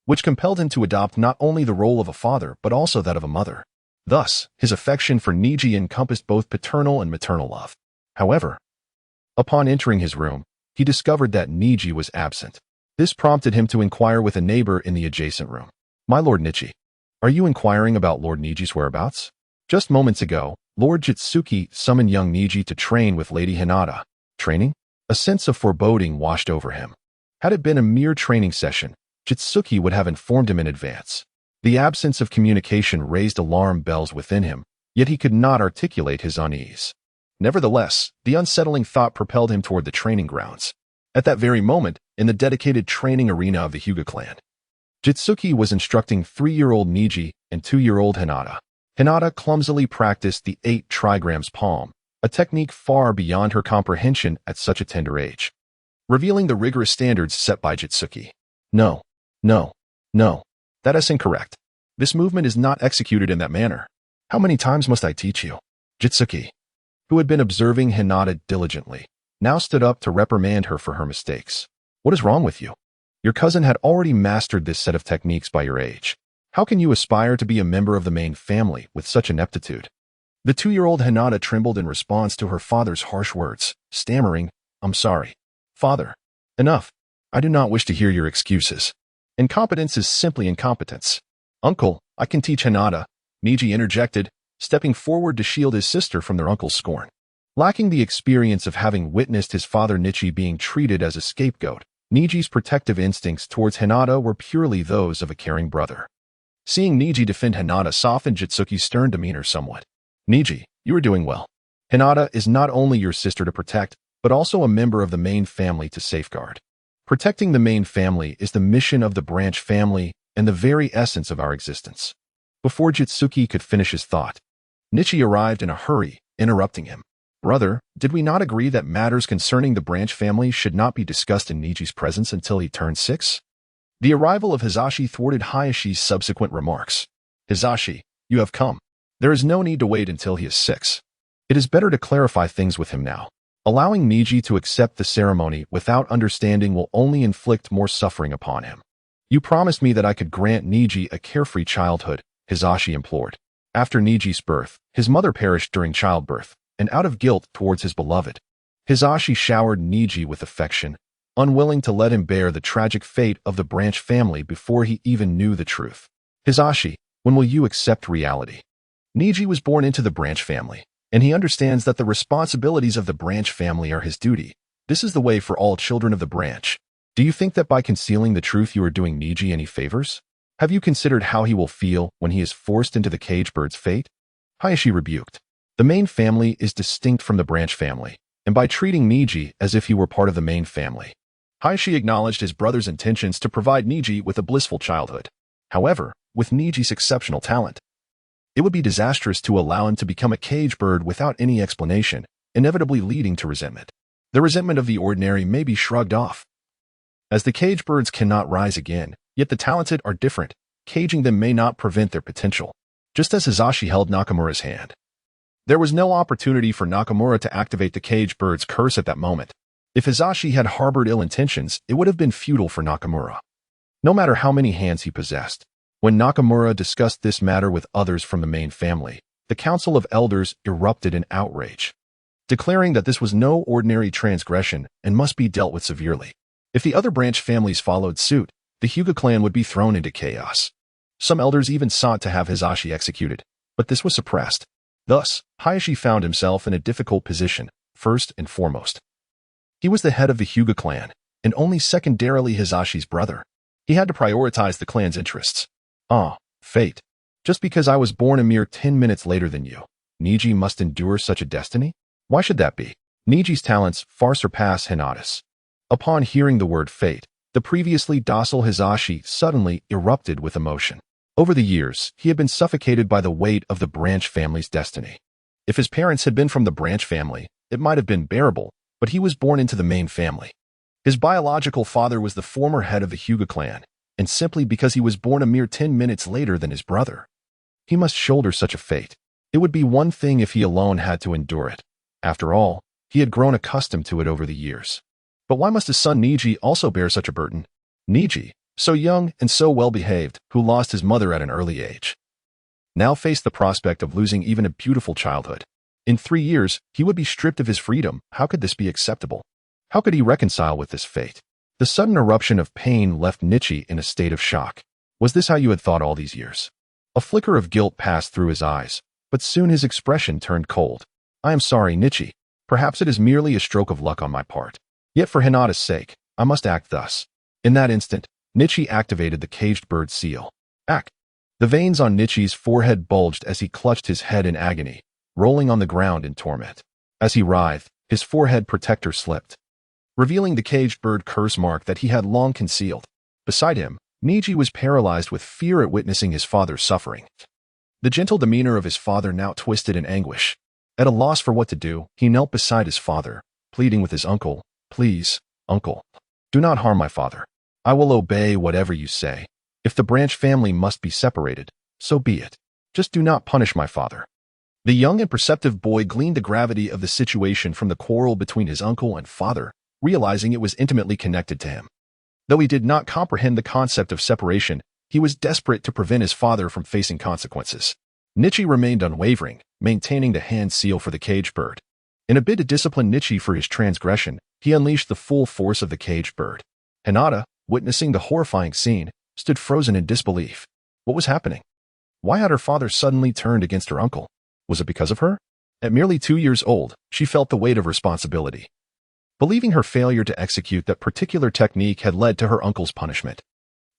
which compelled him to adopt not only the role of a father but also that of a mother. Thus, his affection for Niji encompassed both paternal and maternal love. However, upon entering his room, he discovered that Niji was absent. This prompted him to inquire with a neighbor in the adjacent room. "My Lord Nichi, are you inquiring about Lord Niji's whereabouts? Just moments ago, Lord Jitsuki summoned young Niji to train with Lady Hinata." Training? A sense of foreboding washed over him. Had it been a mere training session, Jitsuki would have informed him in advance. The absence of communication raised alarm bells within him, yet he could not articulate his unease. Nevertheless, the unsettling thought propelled him toward the training grounds. At that very moment, in the dedicated training arena of the Hyuga clan, Jitsuki was instructing 3-year-old Niji and 2-year-old Hinata. Hinata clumsily practiced the 8 trigrams palm, a technique far beyond her comprehension at such a tender age, revealing the rigorous standards set by Jitsuki. No, that is incorrect. This movement is not executed in that manner. How many times must I teach you? Jitsuki, who had been observing Hinata diligently, now stood up to reprimand her for her mistakes. What is wrong with you? Your cousin had already mastered this set of techniques by your age. How can you aspire to be a member of the main family with such ineptitude? The 2-year-old Hinata trembled in response to her father's harsh words, stammering, "I'm sorry. Father, enough. I do not wish to hear your excuses. Incompetence is simply incompetence." "Uncle, I can teach Hinata," Niji interjected, stepping forward to shield his sister from their uncle's scorn. Lacking the experience of having witnessed his father Nichi being treated as a scapegoat, Niji's protective instincts towards Hinata were purely those of a caring brother. Seeing Niji defend Hinata softened Jitsuki's stern demeanor somewhat. "Niji, you are doing well. Hinata is not only your sister to protect, but also a member of the main family to safeguard. Protecting the main family is the mission of the branch family and the very essence of our existence." Before Jitsuki could finish his thought, Nichi arrived in a hurry, interrupting him. "Brother, did we not agree that matters concerning the branch family should not be discussed in Niji's presence until he turned 6? The arrival of Hisashi thwarted Hayashi's subsequent remarks. "Hisashi, you have come. There is no need to wait until he is 6. It is better to clarify things with him now. Allowing Niji to accept the ceremony without understanding will only inflict more suffering upon him. You promised me that I could grant Niji a carefree childhood," Hisashi implored. After Niji's birth, his mother perished during childbirth, and out of guilt towards his beloved, Hisashi showered Niji with affection, unwilling to let him bear the tragic fate of the branch family before he even knew the truth. "Hisashi, when will you accept reality? Niji was born into the branch family, and he understands that the responsibilities of the branch family are his duty. This is the way for all children of the branch. Do you think that by concealing the truth you are doing Niji any favors? Have you considered how he will feel when he is forced into the cage bird's fate?" Hayashi rebuked. The main family is distinct from the branch family, and by treating Niji as if he were part of the main family, Hayashi acknowledged his brother's intentions to provide Niji with a blissful childhood. However, with Niji's exceptional talent, it would be disastrous to allow him to become a cage bird without any explanation, inevitably leading to resentment. The resentment of the ordinary may be shrugged off, as the cage birds cannot rise again, yet the talented are different. Caging them may not prevent their potential. Just as Hisashi held Nakamura's hand, There was no opportunity for Nakamura to activate the caged bird's curse at that moment. If Hisashi had harbored ill intentions, it would have been futile for Nakamura, no matter how many hands he possessed. When Nakamura discussed this matter with others from the main family, the Council of Elders erupted in outrage, declaring that this was no ordinary transgression and must be dealt with severely. If the other branch families followed suit, the Hyuga clan would be thrown into chaos. Some elders even sought to have Hisashi executed, but this was suppressed. Thus, Hisashi found himself in a difficult position, first and foremost. He was the head of the Hyuga clan, and only secondarily Hisashi's brother. He had to prioritize the clan's interests. Fate. Just because I was born a mere 10 minutes later than you, Niji must endure such a destiny? Why should that be? Niji's talents far surpass Hinata's. Upon hearing the word fate, the previously docile Hisashi suddenly erupted with emotion. Over the years, he had been suffocated by the weight of the branch family's destiny. If his parents had been from the branch family, it might have been bearable, but he was born into the main family. His biological father was the former head of the Hyuga clan, and simply because he was born a mere 10 minutes later than his brother, he must shoulder such a fate. It would be one thing if he alone had to endure it. After all, he had grown accustomed to it over the years. But why must his son Niji also bear such a burden? Niji, so young and so well-behaved, who lost his mother at an early age, now faced the prospect of losing even a beautiful childhood. In 3 years, he would be stripped of his freedom. How could this be acceptable? How could he reconcile with this fate? The sudden eruption of pain left Nichi in a state of shock. Was this how you had thought all these years? A flicker of guilt passed through his eyes, but soon his expression turned cold. I am sorry, Nichi. Perhaps it is merely a stroke of luck on my part. Yet for Hinata's sake, I must act thus. In that instant, Nichi activated the caged bird seal. Act. The veins on Nichi's forehead bulged as he clutched his head in agony, rolling on the ground in torment. As he writhed, his forehead protector slipped, revealing the caged bird curse mark that he had long concealed. Beside him, Niji was paralyzed with fear at witnessing his father's suffering. The gentle demeanor of his father now twisted in anguish. At a loss for what to do, he knelt beside his father, pleading with his uncle, Please, uncle, do not harm my father. I will obey whatever you say. If the branch family must be separated, so be it. Just do not punish my father. The young and perceptive boy gleaned the gravity of the situation from the quarrel between his uncle and father, realizing it was intimately connected to him. Though he did not comprehend the concept of separation, he was desperate to prevent his father from facing consequences. Nichi remained unwavering, maintaining the hand seal for the caged bird. In a bid to discipline Nichi for his transgression, he unleashed the full force of the caged bird. Hinata, witnessing the horrifying scene, stood frozen in disbelief. What was happening? Why had her father suddenly turned against her uncle? Was it because of her? At merely 2 years old, she felt the weight of responsibility, believing her failure to execute that particular technique had led to her uncle's punishment.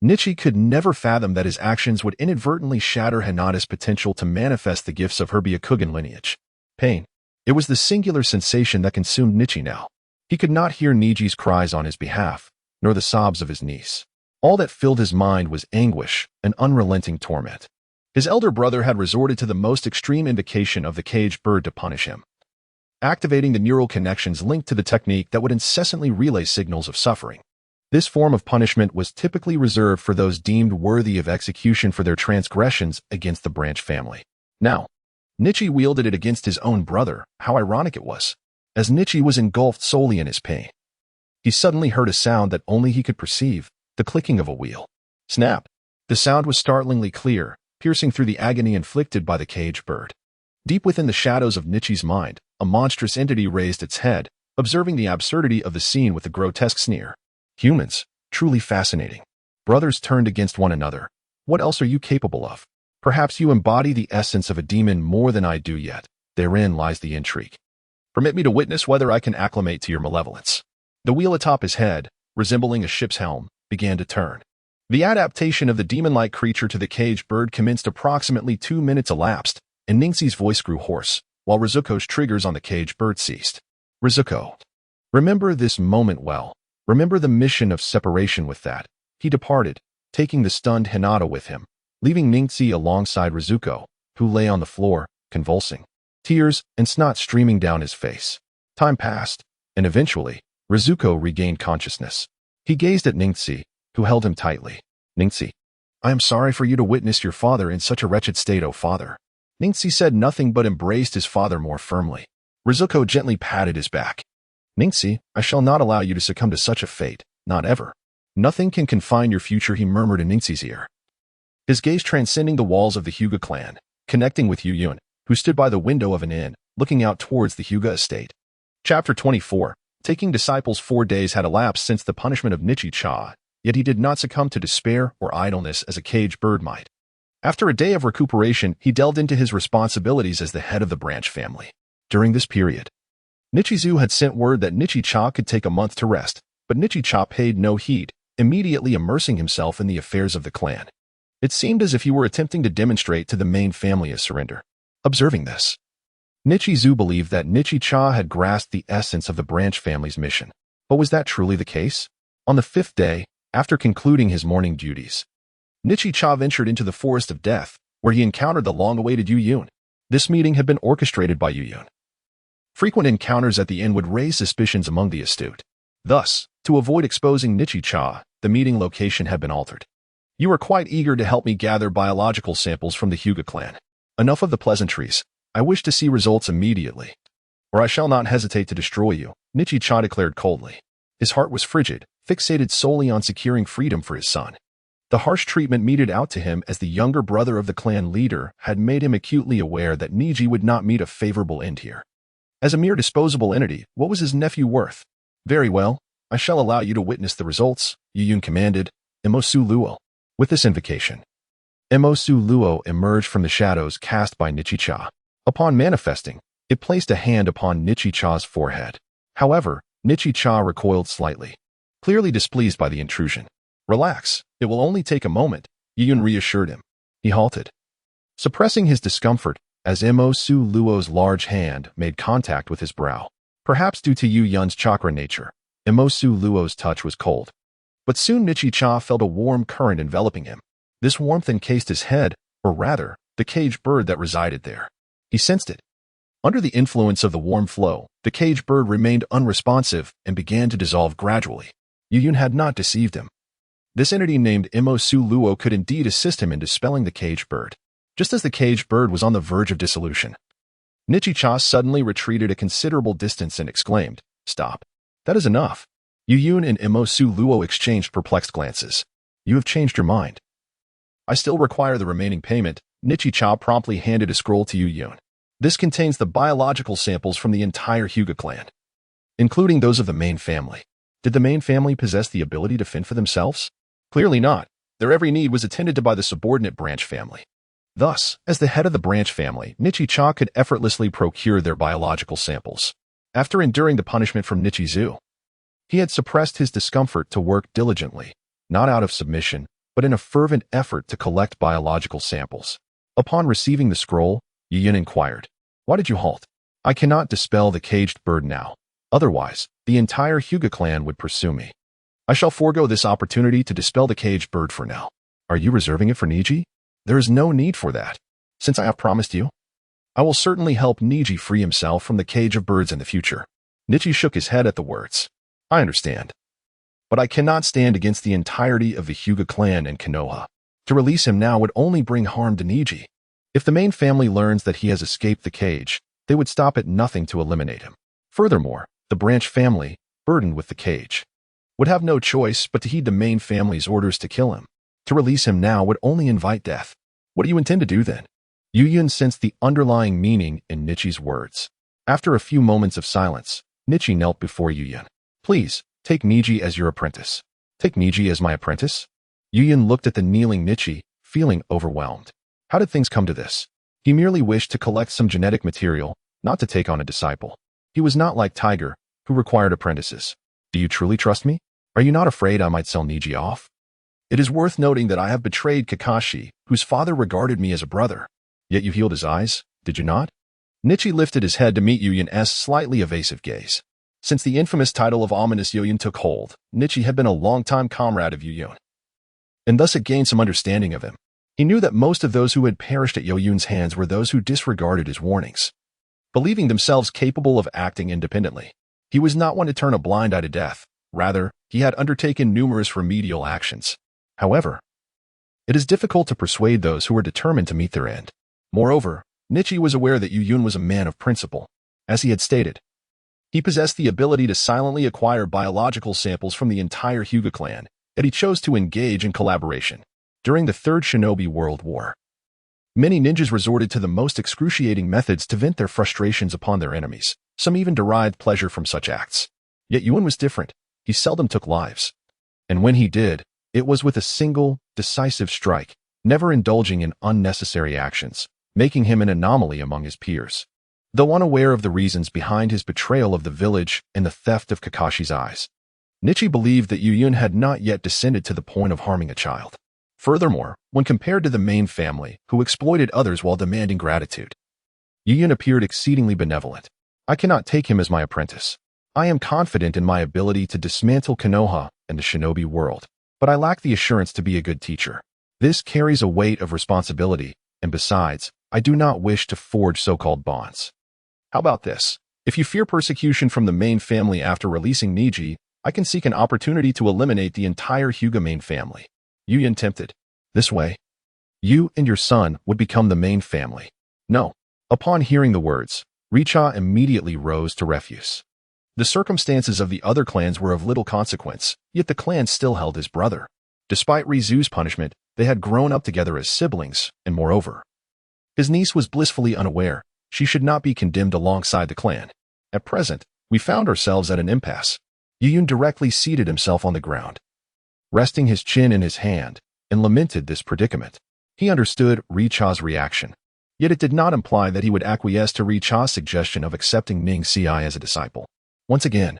Nichi could never fathom that his actions would inadvertently shatter Hinata's potential to manifest the gifts of her Byakugan lineage. Pain. It was the singular sensation that consumed Nichi now. He could not hear Niji's cries on his behalf, nor the sobs of his niece. All that filled his mind was anguish and unrelenting torment. His elder brother had resorted to the most extreme invocation of the caged bird to punish him, activating the neural connections linked to the technique that would incessantly relay signals of suffering. This form of punishment was typically reserved for those deemed worthy of execution for their transgressions against the branch family. Now, Nichi wielded it against his own brother. How ironic it was. As Nichi was engulfed solely in his pain, he suddenly heard a sound that only he could perceive, the clicking of a wheel. Snap! The sound was startlingly clear, piercing through the agony inflicted by the caged bird. Deep within the shadows of Nichi's mind, a monstrous entity raised its head, observing the absurdity of the scene with a grotesque sneer. Humans, truly fascinating. Brothers turned against one another. What else are you capable of? Perhaps you embody the essence of a demon more than I do yet. Therein lies the intrigue. Permit me to witness whether I can acclimate to your malevolence. The wheel atop his head, resembling a ship's helm, began to turn. The adaptation of the demon-like creature to the caged bird commenced approximately 2 minutes elapsed, and Ningxi's voice grew hoarse, while Rizuko's triggers on the caged bird ceased. Rizuko, remember this moment well. Remember the mission of separation with that. He departed, taking the stunned Hinata with him, leaving Ningxi alongside Rizuko, who lay on the floor, convulsing, tears and snot streaming down his face. Time passed, and eventually, Rizuko regained consciousness. He gazed at Ningxi, who held him tightly. Ningxi, I am sorry for you to witness your father in such a wretched state, oh father. Ningxi said nothing but embraced his father more firmly. Rizuko gently patted his back. Ningxi, I shall not allow you to succumb to such a fate, not ever. Nothing can confine your future, he murmured in Ningxi's ear. His gaze transcending the walls of the Hyuga clan, connecting with Youyun, who stood by the window of an inn, looking out towards the Hyuga estate. Chapter 24. Taking disciples 4 days had elapsed since the punishment of Nichi-cha, yet he did not succumb to despair or idleness as a caged bird might. After a day of recuperation, he delved into his responsibilities as the head of the branch family. During this period, Nichizu had sent word that Nichi-cha could take a month to rest, but Nichi-cha paid no heed, immediately immersing himself in the affairs of the clan. It seemed as if he were attempting to demonstrate to the main family a surrender. Observing this, Nichizu believed that Nichi-cha had grasped the essence of the branch family's mission. But was that truly the case? On the 5th day, after concluding his morning duties, Nichi-cha ventured into the Forest of Death, where he encountered the long-awaited Youyun. This meeting had been orchestrated by Youyun. Frequent encounters at the inn would raise suspicions among the astute. Thus, to avoid exposing Nichi-cha, the meeting location had been altered. You are quite eager to help me gather biological samples from the Hyuga clan. Enough of the pleasantries. I wish to see results immediately, or I shall not hesitate to destroy you, Nichi-cha declared coldly. His heart was frigid, fixated solely on securing freedom for his son. The harsh treatment meted out to him as the younger brother of the clan leader had made him acutely aware that Niji would not meet a favorable end here. As a mere disposable entity, what was his nephew worth? Very well, I shall allow you to witness the results, Youyun commanded. Emosu Luo. With this invocation, Emosu Luo emerged from the shadows cast by Nichi-cha. Upon manifesting, it placed a hand upon Nichi-cha's forehead. However, Nichi-cha recoiled slightly, clearly displeased by the intrusion. Relax, it will only take a moment, Youyun reassured him. He halted, suppressing his discomfort as Emosu Luo's large hand made contact with his brow. Perhaps due to Youyun's chakra nature, Emosu Luo's touch was cold. But soon Nichi-cha felt a warm current enveloping him. This warmth encased his head, or rather, the caged bird that resided there. He sensed it. Under the influence of the warm flow, the caged bird remained unresponsive and began to dissolve gradually. Youyun had not deceived him. This entity named Emosu Luo could indeed assist him in dispelling the caged bird. Just as the caged bird was on the verge of dissolution, Nichi-cha suddenly retreated a considerable distance and exclaimed, "Stop. That is enough." Youyun and Emosu Luo exchanged perplexed glances. "You have changed your mind." "I still require the remaining payment." Nichi-cha promptly handed a scroll to Youyun. This contains the biological samples from the entire Hyuga clan, including those of the main family. Did the main family possess the ability to fend for themselves? Clearly not. Their every need was attended to by the subordinate branch family. Thus, as the head of the branch family, Nichi-cha could effortlessly procure their biological samples. After enduring the punishment from Nichizu, he had suppressed his discomfort to work diligently, not out of submission, but in a fervent effort to collect biological samples. Upon receiving the scroll, Youyun inquired, "Why did you halt?" "I cannot dispel the caged bird now. Otherwise, the entire Hyuga clan would pursue me. I shall forego this opportunity to dispel the caged bird for now." "Are you reserving it for Niji?" "There is no need for that. Since I have promised you, I will certainly help Niji free himself from the cage of birds in the future." Nichi shook his head at the words. "I understand. But I cannot stand against the entirety of the Hyuga clan and Konoha. To release him now would only bring harm to Niji. If the main family learns that he has escaped the cage, they would stop at nothing to eliminate him. Furthermore, the branch family, burdened with the cage, would have no choice but to heed the main family's orders to kill him. To release him now would only invite death. What do you intend to do then?" Youyun sensed the underlying meaning in Nichi's words. After a few moments of silence, Nichi knelt before Youyun. "Please, take Niji as your apprentice." "Take Niji as my apprentice?" Youyun looked at the kneeling Nichi, feeling overwhelmed. How did things come to this? He merely wished to collect some genetic material, not to take on a disciple. He was not like Tiger, who required apprentices. "Do you truly trust me? Are you not afraid I might sell Niji off?" "It is worth noting that I have betrayed Kakashi, whose father regarded me as a brother. Yet you healed his eyes, did you not?" Nichi lifted his head to meet Youyun's slightly evasive gaze. Since the infamous title of Ominous Youyun took hold, Nichi had been a longtime comrade of Youyun, and thus had gained some understanding of him. He knew that most of those who had perished at Youyun's hands were those who disregarded his warnings, believing themselves capable of acting independently. He was not one to turn a blind eye to death. Rather, he had undertaken numerous remedial actions. However, it is difficult to persuade those who are determined to meet their end. Moreover, Nichi was aware that Youyun was a man of principle. As he had stated, he possessed the ability to silently acquire biological samples from the entire Hyuga clan, yet he chose to engage in collaboration. During the Third Shinobi World War, many ninjas resorted to the most excruciating methods to vent their frustrations upon their enemies. Some even derived pleasure from such acts. Yet Youyun was different. He seldom took lives. And when he did, it was with a single, decisive strike, never indulging in unnecessary actions, making him an anomaly among his peers. Though unaware of the reasons behind his betrayal of the village and the theft of Kakashi's eyes, Nichi believed that Youyun had not yet descended to the point of harming a child. Furthermore, when compared to the main family, who exploited others while demanding gratitude, Youyun appeared exceedingly benevolent. I cannot take him as my apprentice. I am confident in my ability to dismantle Konoha and the shinobi world, but I lack the assurance to be a good teacher. This carries a weight of responsibility, and besides, I do not wish to forge so-called bonds. How about this? If you fear persecution from the main family after releasing Niji, I can seek an opportunity to eliminate the entire Hyuga main family. Youyun tempted. This way, you and your son would become the main family. No. Upon hearing the words, Richa immediately rose to refuse. The circumstances of the other clans were of little consequence, yet the clan still held his brother. Despite Rizu's punishment, they had grown up together as siblings, and moreover, his niece was blissfully unaware she should not be condemned alongside the clan. At present, we found ourselves at an impasse. Youyun directly seated himself on the ground, resting his chin in his hand, and lamented this predicament. He understood Richa's reaction, yet it did not imply that he would acquiesce to Richa's suggestion of accepting Ning Ci as a disciple. Once again,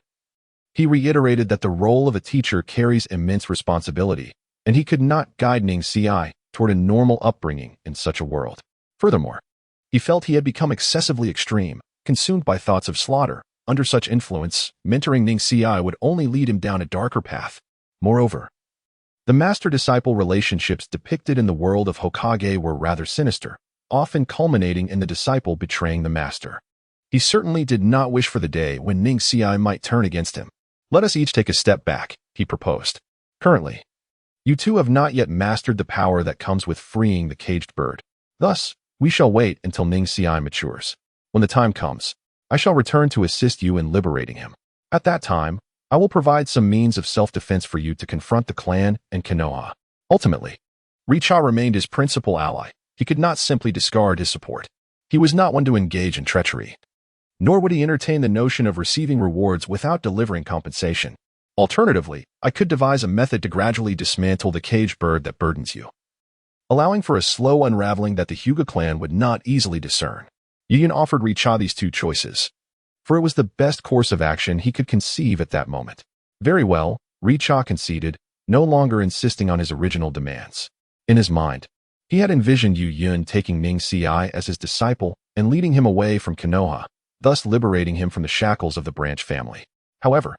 he reiterated that the role of a teacher carries immense responsibility, and he could not guide Ning Ci toward a normal upbringing in such a world. Furthermore, he felt he had become excessively extreme, consumed by thoughts of slaughter. Under such influence, mentoring Ning Ci would only lead him down a darker path. Moreover, the master-disciple relationships depicted in the world of Hokage were rather sinister, often culminating in the disciple betraying the master. He certainly did not wish for the day when Ning Ci might turn against him. Let us each take a step back, he proposed. Currently, you two have not yet mastered the power that comes with freeing the caged bird. Thus, we shall wait until Ning Ci matures. When the time comes, I shall return to assist you in liberating him. At that time, I will provide some means of self-defense for you to confront the clan and Konoha. Ultimately, Richa remained his principal ally. He could not simply discard his support. He was not one to engage in treachery, nor would he entertain the notion of receiving rewards without delivering compensation. Alternatively, I could devise a method to gradually dismantle the caged bird that burdens you, allowing for a slow unraveling that the Hyuga clan would not easily discern. Youyun offered Richa these two choices, for it was the best course of action he could conceive at that moment. Very well, Richa conceded, no longer insisting on his original demands. In his mind, he had envisioned Youyun taking Ning Ci as his disciple and leading him away from Konoha, thus liberating him from the shackles of the branch family. However,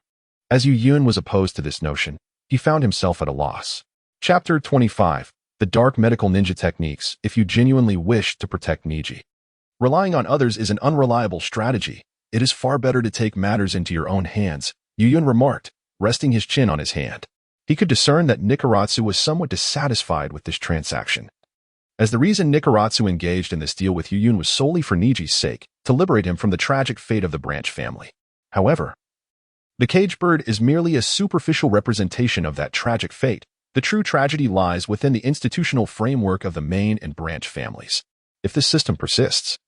as Youyun was opposed to this notion, he found himself at a loss. Chapter 25. The Dark Medical Ninja Techniques. If you genuinely wish to protect Niji, relying on others is an unreliable strategy. It is far better to take matters into your own hands, Youyun remarked, resting his chin on his hand. He could discern that Nikaratsu was somewhat dissatisfied with this transaction, as the reason Nikaratsu engaged in this deal with Youyun was solely for Niji's sake, to liberate him from the tragic fate of the branch family. However, the caged bird is merely a superficial representation of that tragic fate. The true tragedy lies within the institutional framework of the main and branch families. If this system persists,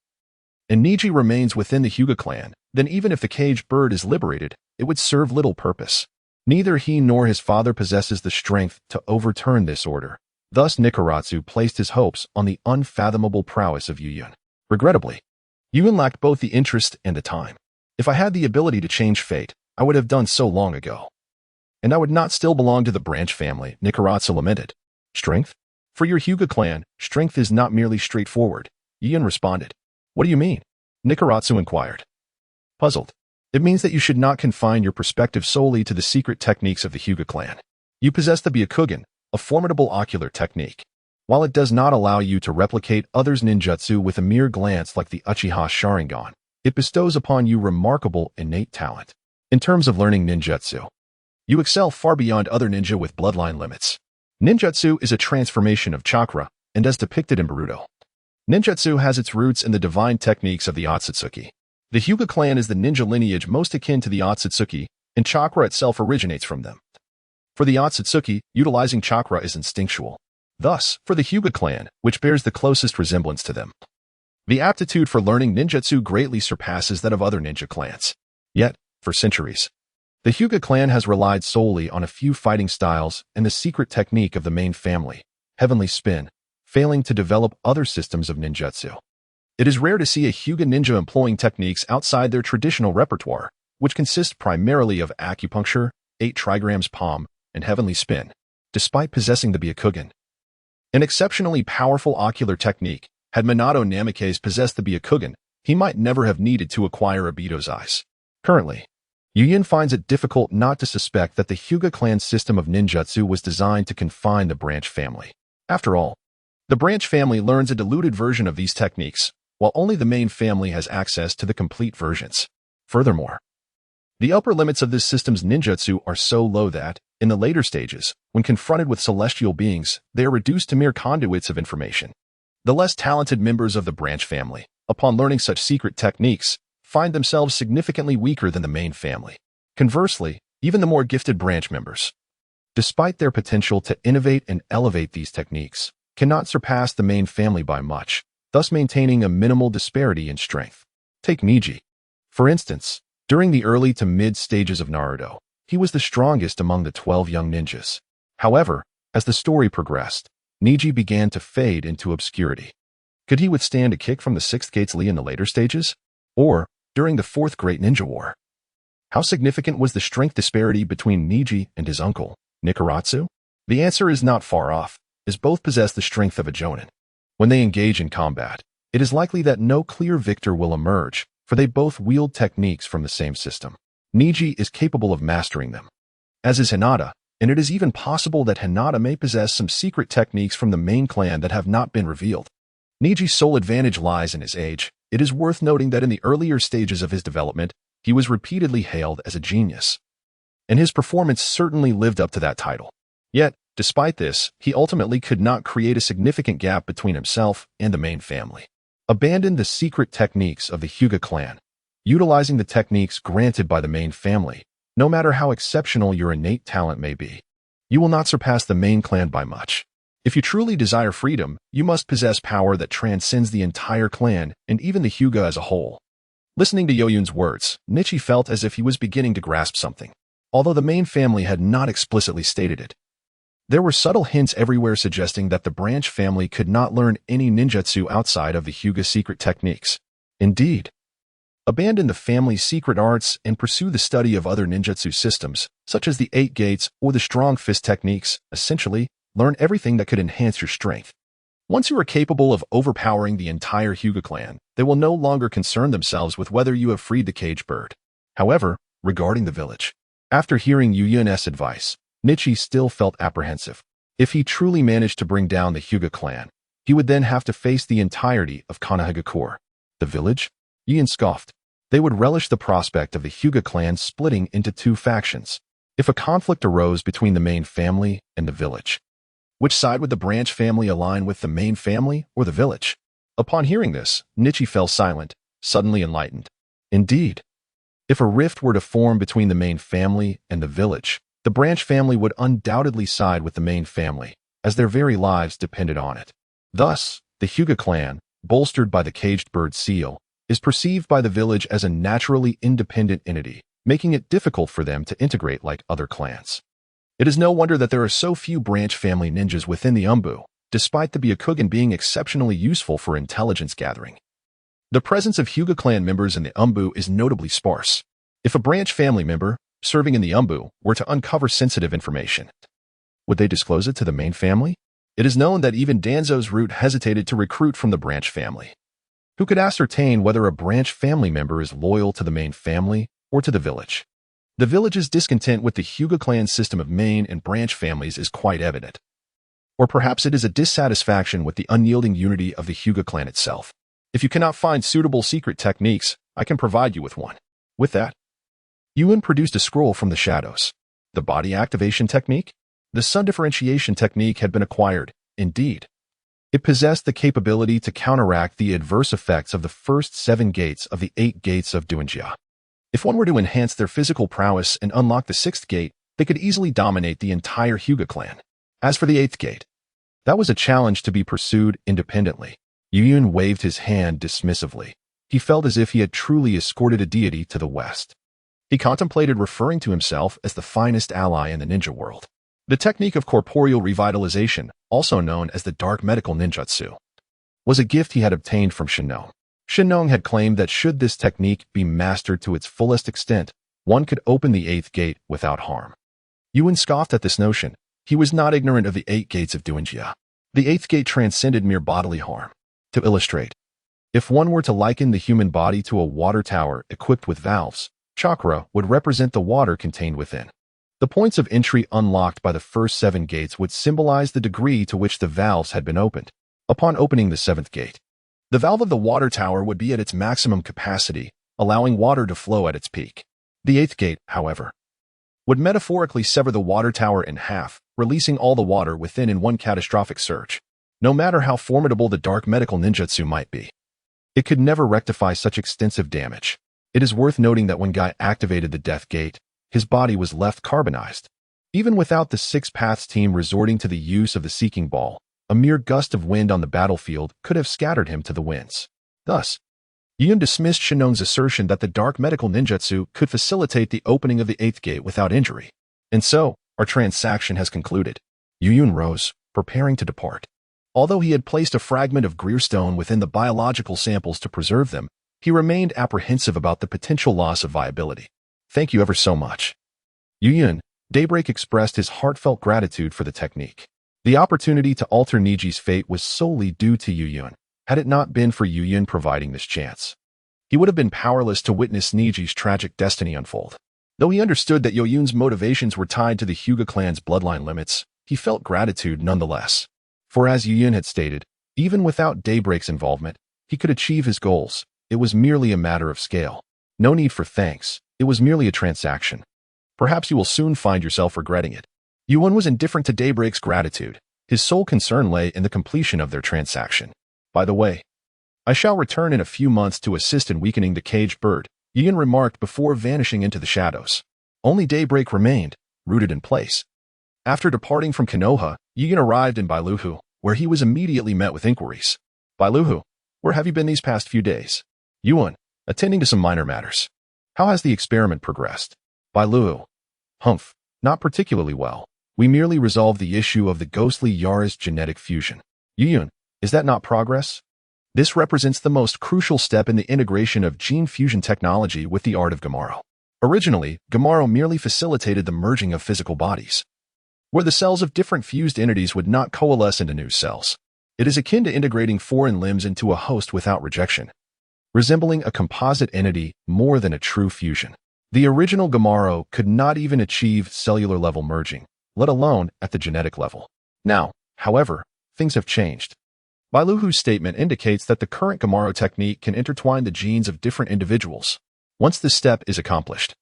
and Niji remains within the Hyuga clan, then even if the caged bird is liberated, it would serve little purpose. Neither he nor his father possesses the strength to overturn this order. Thus Nikaratsu placed his hopes on the unfathomable prowess of Youyun. Regrettably, Youyun lacked both the interest and the time. If I had the ability to change fate, I would have done so long ago. And I would not still belong to the branch family, Nikaratsu lamented. Strength? For your Hyuga clan, strength is not merely straightforward, Youyun responded. What do you mean? Nikaratsu inquired. Puzzled. It means that you should not confine your perspective solely to the secret techniques of the Hyuga clan. You possess the Byakugan, a formidable ocular technique. While it does not allow you to replicate others' ninjutsu with a mere glance like the Uchiha Sharingan, it bestows upon you remarkable innate talent. In terms of learning ninjutsu, you excel far beyond other ninja with bloodline limits. Ninjutsu is a transformation of chakra, and as depicted in Naruto, Ninjutsu has its roots in the divine techniques of the Otsutsuki. The Hyuga clan is the ninja lineage most akin to the Otsutsuki, and chakra itself originates from them. For the Otsutsuki, utilizing chakra is instinctual. Thus, for the Hyuga clan, which bears the closest resemblance to them, the aptitude for learning ninjutsu greatly surpasses that of other ninja clans. Yet, for centuries, the Hyuga clan has relied solely on a few fighting styles and the secret technique of the main family, Heavenly Spin, failing to develop other systems of ninjutsu. It is rare to see a Hyuga ninja employing techniques outside their traditional repertoire, which consists primarily of acupuncture, 8 trigrams palm, and Heavenly Spin, despite possessing the Byakugan. An exceptionally powerful ocular technique. Had Minato Namikaze possessed the Byakugan, he might never have needed to acquire Obito's eyes. Currently, Youyun finds it difficult not to suspect that the Hyuga clan's system of ninjutsu was designed to confine the branch family. After all, the branch family learns a diluted version of these techniques, while only the main family has access to the complete versions. Furthermore, the upper limits of this system's ninjutsu are so low that, in the later stages, when confronted with celestial beings, they are reduced to mere conduits of information. The less talented members of the branch family, upon learning such secret techniques, find themselves significantly weaker than the main family. Conversely, even the more gifted branch members, despite their potential to innovate and elevate these techniques, cannot surpass the main family by much, thus maintaining a minimal disparity in strength. Take Neji. For instance, during the early to mid stages of Naruto, he was the strongest among the 12 young ninjas. However, as the story progressed, Neji began to fade into obscurity. Could he withstand a kick from the 6th Gate's Lee in the later stages? Or, during the 4th Great Ninja War? How significant was the strength disparity between Neji and his uncle, Nikaratsu? The answer is not far off, as both possess the strength of a Jonin. When they engage in combat, it is likely that no clear victor will emerge, for they both wield techniques from the same system. Neji is capable of mastering them, as is Hinata, and it is even possible that Hinata may possess some secret techniques from the main clan that have not been revealed. Neji's sole advantage lies in his age. It is worth noting that in the earlier stages of his development, he was repeatedly hailed as a genius, and his performance certainly lived up to that title. Yet, despite this, he ultimately could not create a significant gap between himself and the main family. Abandon the secret techniques of the Hyuga clan, utilizing the techniques granted by the main family. No matter how exceptional your innate talent may be, you will not surpass the main clan by much. If you truly desire freedom, you must possess power that transcends the entire clan and even the Hyuga as a whole. Listening to Youyun's words, Nichi felt as if he was beginning to grasp something, although the main family had not explicitly stated it. There were subtle hints everywhere suggesting that the branch family could not learn any ninjutsu outside of the Hyuga secret techniques. Indeed, abandon the family's secret arts and pursue the study of other ninjutsu systems, such as the 8 gates or the strong fist techniques. Essentially, learn everything that could enhance your strength. Once you are capable of overpowering the entire Hyuga clan, they will no longer concern themselves with whether you have freed the caged bird. However, regarding the village, after hearing Youyun's advice, Nichi still felt apprehensive. If he truly managed to bring down the Hyuga clan, he would then have to face the entirety of Konohagakure. The village? Youyun scoffed. They would relish the prospect of the Hyuga clan splitting into 2 factions. If a conflict arose between the main family and the village, which side would the branch family align with, the main family or the village? Upon hearing this, Nichi fell silent, suddenly enlightened. Indeed, if a rift were to form between the main family and the village, the branch family would undoubtedly side with the main family, as their very lives depended on it. Thus, the Hyuga clan, bolstered by the caged bird seal, is perceived by the village as a naturally independent entity, making it difficult for them to integrate like other clans. It is no wonder that there are so few branch family ninjas within the Umbu, despite the Byakugan being exceptionally useful for intelligence gathering. The presence of Hyuga clan members in the Umbu is notably sparse. If a branch family member, serving in the Umbu, were to uncover sensitive information, would they disclose it to the main family? It is known that even Danzo's root hesitated to recruit from the branch family. Who could ascertain whether a branch family member is loyal to the main family or to the village? The village's discontent with the Hyuga clan's system of main and branch families is quite evident. Or perhaps it is a dissatisfaction with the unyielding unity of the Hyuga clan itself. If you cannot find suitable secret techniques, I can provide you with one. With that, Youyun produced a scroll from the shadows. The body activation technique? The sun differentiation technique had been acquired, indeed. It possessed the capability to counteract the adverse effects of the first 7 gates of the 8 gates of Duanjia. If one were to enhance their physical prowess and unlock the 6th gate, they could easily dominate the entire Hyuga clan. As for the 8th gate, that was a challenge to be pursued independently. Youyun waved his hand dismissively. He felt as if he had truly escorted a deity to the west. He contemplated referring to himself as the finest ally in the ninja world. The technique of corporeal revitalization, also known as the dark medical ninjutsu, was a gift he had obtained from Shennong. Shennong had claimed that should this technique be mastered to its fullest extent, one could open the 8th gate without harm. Youyun scoffed at this notion. He was not ignorant of the 8 gates of Duanjia. The 8th gate transcended mere bodily harm. To illustrate, if one were to liken the human body to a water tower equipped with valves, chakra would represent the water contained within. The points of entry unlocked by the first 7 gates would symbolize the degree to which the valves had been opened. Upon opening the 7th gate, the valve of the water tower would be at its maximum capacity, allowing water to flow at its peak. The 8th gate, however, would metaphorically sever the water tower in half, releasing all the water within in one catastrophic surge. No matter how formidable the dark medical ninjutsu might be, it could never rectify such extensive damage. It is worth noting that when Guy activated the Death Gate, his body was left carbonized. Even without the 6 Paths team resorting to the use of the Seeking Ball, a mere gust of wind on the battlefield could have scattered him to the winds. Thus, Youyun dismissed Shennong's assertion that the dark medical ninjutsu could facilitate the opening of the 8th gate without injury. And so, our transaction has concluded. Youyun rose, preparing to depart. Although he had placed a fragment of Grail Stone within the biological samples to preserve them, he remained apprehensive about the potential loss of viability. Thank you ever so much. Youyun, Daybreak expressed his heartfelt gratitude for the technique. The opportunity to alter Niji's fate was solely due to Youyun. Had it not been for Youyun providing this chance, he would have been powerless to witness Niji's tragic destiny unfold. Though he understood that Youyun's motivations were tied to the Hyuga clan's bloodline limits, he felt gratitude nonetheless. For as Youyun had stated, even without Daybreak's involvement, he could achieve his goals. It was merely a matter of scale. No need for thanks. It was merely a transaction. Perhaps you will soon find yourself regretting it. Youyun was indifferent to Daybreak's gratitude. His sole concern lay in the completion of their transaction. By the way, I shall return in a few months to assist in weakening the caged bird, Youyun remarked before vanishing into the shadows. Only Daybreak remained, rooted in place. After departing from Konoha, Youyun arrived in Bailuhu, where he was immediately met with inquiries. Bailuhu, where have you been these past few days? Youyun, attending to some minor matters. How has the experiment progressed? Bailuhu, humph, not particularly well. We merely resolved the issue of the ghostly Yara's genetic fusion. Youyun, is that not progress? This represents the most crucial step in the integration of gene fusion technology with the art of Gamaro. Originally, Gamaro merely facilitated the merging of physical bodies, where the cells of different fused entities would not coalesce into new cells. It is akin to integrating foreign limbs into a host without rejection, resembling a composite entity more than a true fusion. The original Gamaro could not even achieve cellular-level merging, let alone at the genetic level. Now, however, things have changed. Bailuhu's statement indicates that the current Gamaro technique can intertwine the genes of different individuals. Once this step is accomplished,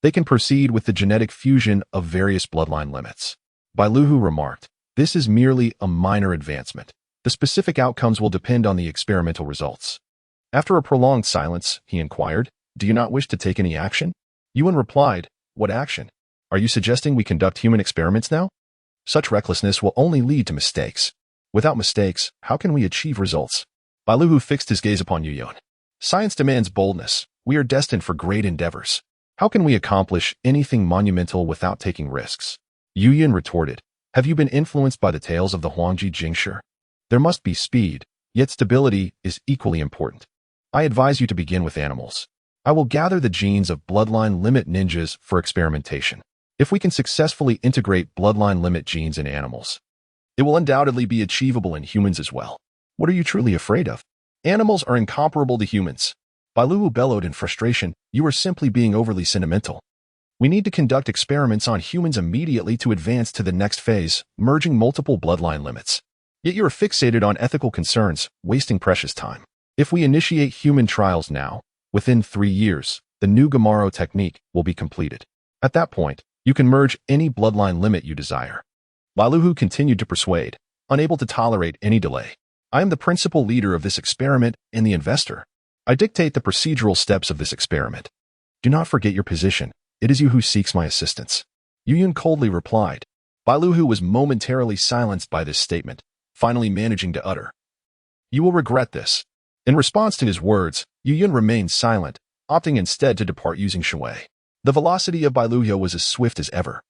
they can proceed with the genetic fusion of various bloodline limits. Bailuhu remarked, this is merely a minor advancement. The specific outcomes will depend on the experimental results. After a prolonged silence, he inquired, do you not wish to take any action? Youyun replied, what action? Are you suggesting we conduct human experiments now? Such recklessness will only lead to mistakes. Without mistakes, how can we achieve results? Bailuhu fixed his gaze upon Youyun. Science demands boldness. We are destined for great endeavors. How can we accomplish anything monumental without taking risks? Youyun retorted, have you been influenced by the tales of the Huangji Jingshi? There must be speed, yet stability is equally important. I advise you to begin with animals. I will gather the genes of bloodline limit ninjas for experimentation. If we can successfully integrate bloodline limit genes in animals, it will undoubtedly be achievable in humans as well. What are you truly afraid of? Animals are incomparable to humans. Bailuhu bellowed in frustration, you are simply being overly sentimental. We need to conduct experiments on humans immediately to advance to the next phase, merging multiple bloodline limits. Yet you are fixated on ethical concerns, wasting precious time. If we initiate human trials now, within 3 years, the new Gamaro technique will be completed. At that point, you can merge any bloodline limit you desire. Bailuhu continued to persuade, unable to tolerate any delay. I am the principal leader of this experiment and the investor. I dictate the procedural steps of this experiment. Do not forget your position. It is you who seeks my assistance. Youyun coldly replied. Bailuhu was momentarily silenced by this statement, finally managing to utter, "You will regret this." In response to his words, Youyun remained silent, opting instead to depart using Shui. The velocity of Bailuhu was as swift as ever,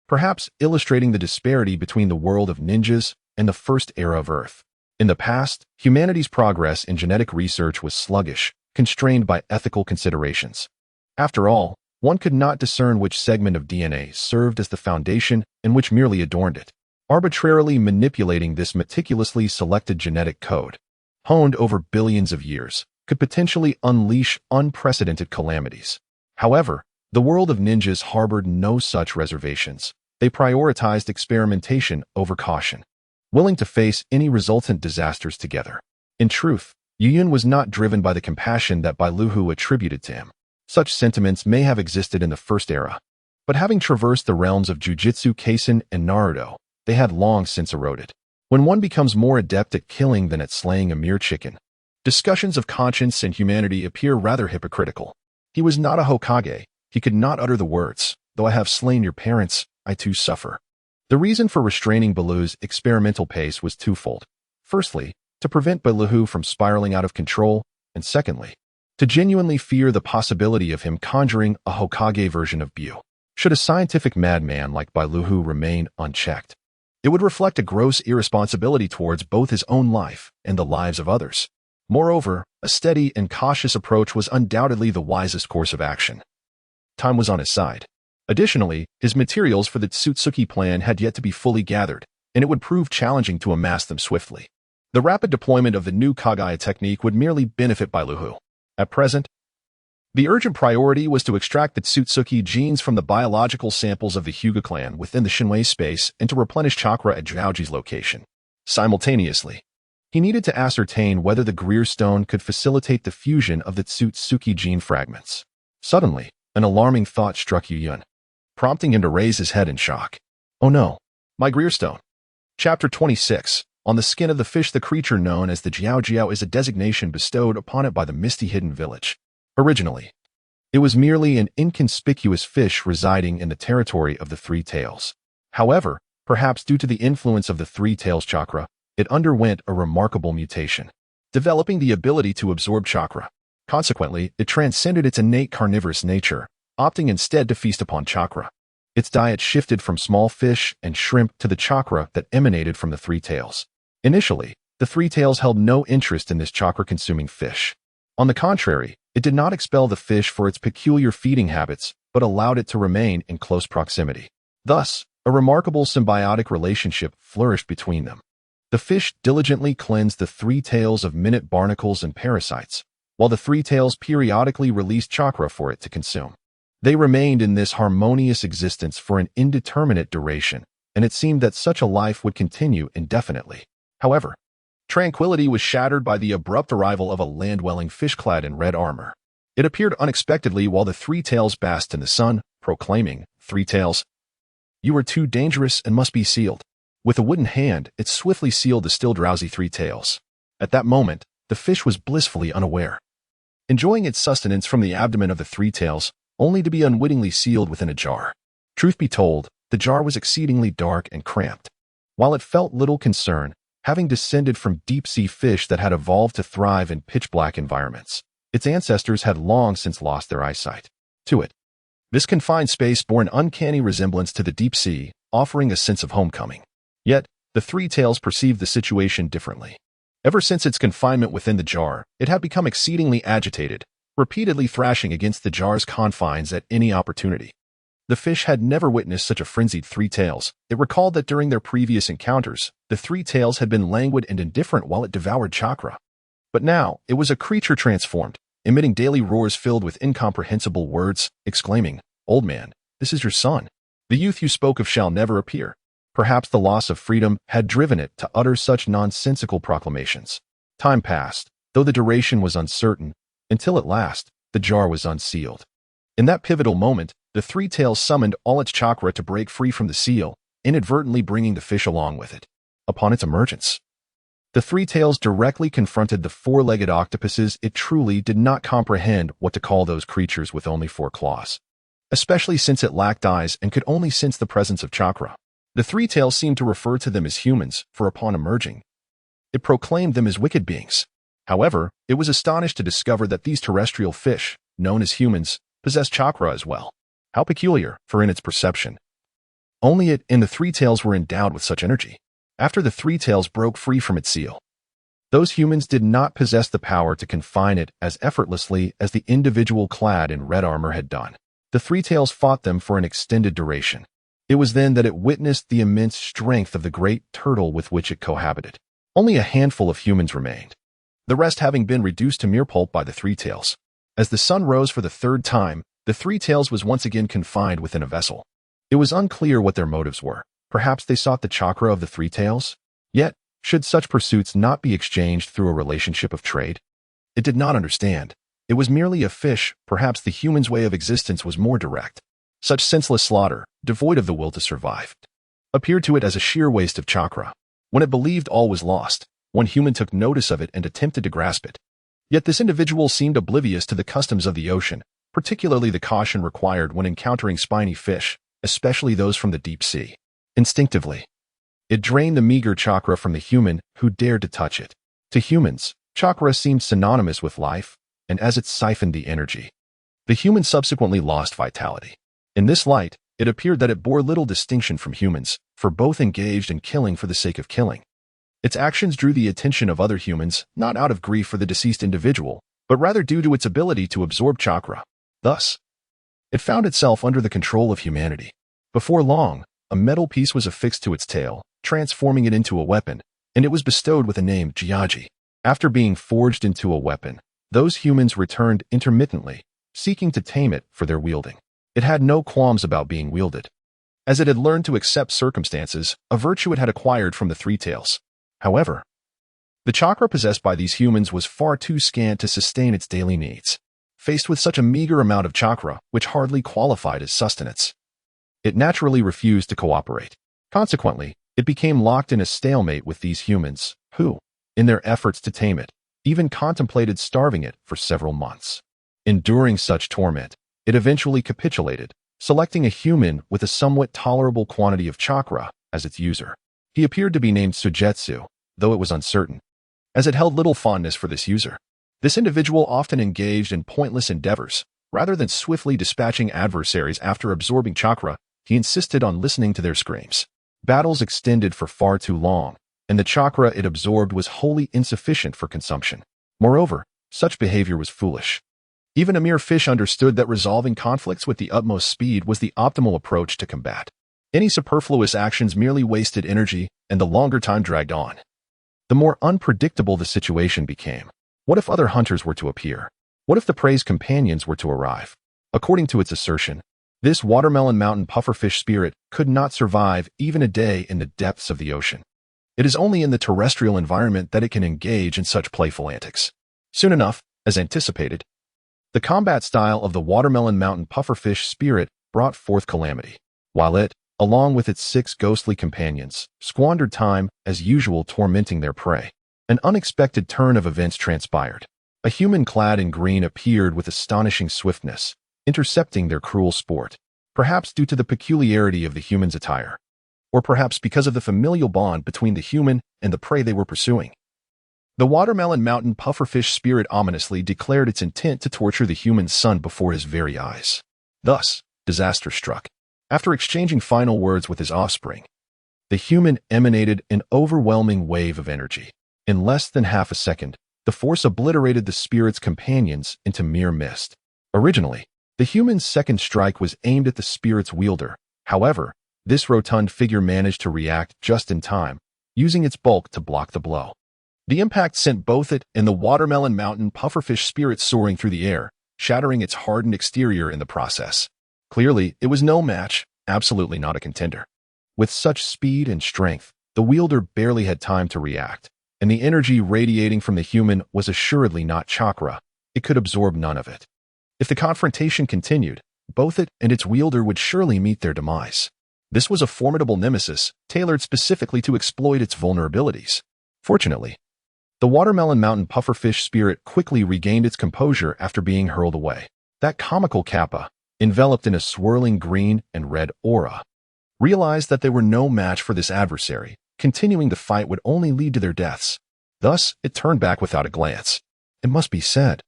perhaps illustrating the disparity between the world of ninjas and the first era of Earth. In the past, humanity's progress in genetic research was sluggish, constrained by ethical considerations. After all, one could not discern which segment of DNA served as the foundation and which merely adorned it. Arbitrarily manipulating this meticulously selected genetic code, honed over billions of years, could potentially unleash unprecedented calamities. However, the world of ninjas harbored no such reservations. They prioritized experimentation over caution, willing to face any resultant disasters together. In truth, Youyun was not driven by the compassion that Bailuhu attributed to him. Such sentiments may have existed in the first era, but having traversed the realms of Jujutsu Kaisen and Naruto, they had long since eroded. When one becomes more adept at killing than at slaying a mere chicken, discussions of conscience and humanity appear rather hypocritical. He was not a Hokage. He could not utter the words, "Though I have slain your parents, I too suffer." The reason for restraining Bailuhu's experimental pace was twofold. Firstly, to prevent Bailuhu from spiraling out of control, and secondly, to genuinely fear the possibility of him conjuring a Hokage version of Bu. Should a scientific madman like Bailuhu remain unchecked, it would reflect a gross irresponsibility towards both his own life and the lives of others. Moreover, a steady and cautious approach was undoubtedly the wisest course of action. Time was on his side. Additionally, his materials for the Tsutsuki plan had yet to be fully gathered, and it would prove challenging to amass them swiftly. The rapid deployment of the new Kagaya technique would merely benefit Bailuhu. At present, the urgent priority was to extract the Tsutsuki genes from the biological samples of the Hyuga clan within the Shinwei space and to replenish chakra at Zhaoji's location. Simultaneously, he needed to ascertain whether the Grail Stone could facilitate the fusion of the Tsutsuki gene fragments. Suddenly, an alarming thought struck Youyun, prompting him to raise his head in shock. Oh no, my Grail Stone. Chapter 26. On the skin of the fish, the creature known as the Jiao Jiao is a designation bestowed upon it by the Misty Hidden Village. Originally, it was merely an inconspicuous fish residing in the territory of the Three Tails. However, perhaps due to the influence of the Three Tails chakra, it underwent a remarkable mutation, developing the ability to absorb chakra. Consequently, it transcended its innate carnivorous nature, opting instead to feast upon chakra. Its diet shifted from small fish and shrimp to the chakra that emanated from the Three Tails. Initially, the Three Tails held no interest in this chakra-consuming fish. On the contrary, it did not expel the fish for its peculiar feeding habits, but allowed it to remain in close proximity. Thus, a remarkable symbiotic relationship flourished between them. The fish diligently cleansed the Three Tails of minute barnacles and parasites, while the Three Tails periodically released chakra for it to consume. They remained in this harmonious existence for an indeterminate duration, and it seemed that such a life would continue indefinitely. However, tranquility was shattered by the abrupt arrival of a land-dwelling fish clad in red armor. It appeared unexpectedly while the Three Tails basked in the sun, proclaiming, "Three Tails, you are too dangerous and must be sealed." With a wooden hand, it swiftly sealed the still drowsy Three Tails. At that moment, the fish was blissfully unaware, enjoying its sustenance from the abdomen of the Three Tails, only to be unwittingly sealed within a jar. Truth be told, the jar was exceedingly dark and cramped. While it felt little concern, having descended from deep-sea fish that had evolved to thrive in pitch-black environments, its ancestors had long since lost their eyesight. To it, this confined space bore an uncanny resemblance to the deep sea, offering a sense of homecoming. Yet, the Three Tails perceived the situation differently. Ever since its confinement within the jar, it had become exceedingly agitated, repeatedly thrashing against the jar's confines at any opportunity. The fish had never witnessed such a frenzied Three Tails. It recalled that during their previous encounters, the Three Tails had been languid and indifferent while it devoured chakra. But now, it was a creature transformed, emitting daily roars filled with incomprehensible words, exclaiming, "Old man, this is your son. The youth you spoke of shall never appear." Perhaps the loss of freedom had driven it to utter such nonsensical proclamations. Time passed, though the duration was uncertain, until at last, the jar was unsealed. In that pivotal moment, the Three Tails summoned all its chakra to break free from the seal, inadvertently bringing the fish along with it. Upon its emergence, The three tails directly confronted the four-legged octopuses. It truly did not comprehend what to call those creatures with only four claws, especially since it lacked eyes and could only sense the presence of chakra. The three tails seemed to refer to them as humans, for upon emerging, it proclaimed them as wicked beings. However, it was astonished to discover that these terrestrial fish, known as humans, possessed chakra as well. How peculiar, for in its perception, only it and the three tails were endowed with such energy. After the three tails broke free from its seal, those humans did not possess the power to confine it as effortlessly as the individual clad in red armor had done. The three tails fought them for an extended duration. It was then that it witnessed the immense strength of the great turtle with which it cohabited. Only a handful of humans remained, the rest having been reduced to mere pulp by the three tails. As the sun rose for the third time, the three tails was once again confined within a vessel. It was unclear what their motives were. Perhaps they sought the chakra of the three tails? Yet, should such pursuits not be exchanged through a relationship of trade? It did not understand. It was merely a fish. Perhaps the human's way of existence was more direct. Such senseless slaughter, devoid of the will to survive, appeared to it as a sheer waste of chakra. When it believed all was lost, one human took notice of it and attempted to grasp it. Yet this individual seemed oblivious to the customs of the ocean, particularly the caution required when encountering spiny fish, especially those from the deep sea. Instinctively, it drained the meager chakra from the human who dared to touch it. To humans, chakra seemed synonymous with life, and as it siphoned the energy, the human subsequently lost vitality. In this light, it appeared that it bore little distinction from humans, for both engaged in killing for the sake of killing. Its actions drew the attention of other humans, not out of grief for the deceased individual, but rather due to its ability to absorb chakra. Thus, it found itself under the control of humanity. Before long, a metal piece was affixed to its tail, transforming it into a weapon, and it was bestowed with the name Jiaji. After being forged into a weapon, those humans returned intermittently, seeking to tame it for their wielding. It had no qualms about being wielded, as it had learned to accept circumstances, a virtue it had acquired from the three tails. However, the chakra possessed by these humans was far too scant to sustain its daily needs. Faced with such a meager amount of chakra, which hardly qualified as sustenance, it naturally refused to cooperate. Consequently, it became locked in a stalemate with these humans, who, in their efforts to tame it, even contemplated starving it for several months. Enduring such torment, it eventually capitulated, selecting a human with a somewhat tolerable quantity of chakra as its user. He appeared to be named Sujetsu, though it was uncertain, as it held little fondness for this user. This individual often engaged in pointless endeavors. Rather than swiftly dispatching adversaries after absorbing chakra, he insisted on listening to their screams. Battles extended for far too long, and the chakra it absorbed was wholly insufficient for consumption. Moreover, such behavior was foolish. Even a mere fish understood that resolving conflicts with the utmost speed was the optimal approach to combat. Any superfluous actions merely wasted energy, and the longer time dragged on, the more unpredictable the situation became. What if other hunters were to appear? What if the prey's companions were to arrive? According to its assertion, this watermelon mountain pufferfish spirit could not survive even a day in the depths of the ocean. It is only in the terrestrial environment that it can engage in such playful antics. Soon enough, as anticipated, the combat style of the watermelon mountain pufferfish spirit brought forth calamity, while it, along with its 6 ghostly companions, squandered time, as usual, tormenting their prey. An unexpected turn of events transpired. A human clad in green appeared with astonishing swiftness, intercepting their cruel sport, perhaps due to the peculiarity of the human's attire, or perhaps because of the familial bond between the human and the prey they were pursuing. The watermelon mountain pufferfish spirit ominously declared its intent to torture the human son before his very eyes. Thus, disaster struck. After exchanging final words with his offspring, the human emanated an overwhelming wave of energy. In less than half a second, the force obliterated the spirit's companions into mere mist. Originally, the human's second strike was aimed at the spirit's wielder. However, this rotund figure managed to react just in time, using its bulk to block the blow. The impact sent both it and the watermelon mountain pufferfish spirit soaring through the air, shattering its hardened exterior in the process. Clearly, it was no match, absolutely not a contender. With such speed and strength, the wielder barely had time to react, and the energy radiating from the human was assuredly not chakra. It could absorb none of it. If the confrontation continued, both it and its wielder would surely meet their demise. This was a formidable nemesis, tailored specifically to exploit its vulnerabilities. Fortunately, The Watermelon Mountain pufferfish spirit quickly regained its composure after being hurled away. That comical kappa, enveloped in a swirling green and red aura, realized that they were no match for this adversary. Continuing the fight would only lead to their deaths. Thus, it turned back without a glance. It must be said,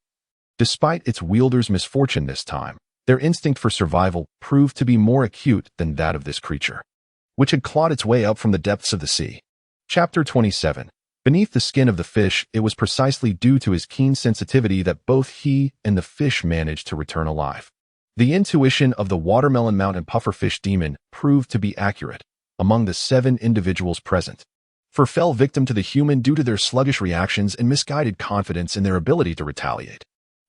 despite its wielder's misfortune this time, their instinct for survival proved to be more acute than that of this creature, which had clawed its way up from the depths of the sea. Chapter 27. Beneath the skin of the fish, it was precisely due to his keen sensitivity that both he and the fish managed to return alive. The intuition of the Watermelon Mountain pufferfish demon proved to be accurate among the 7 individuals present, for fell victim to the human due to their sluggish reactions and misguided confidence in their ability to retaliate.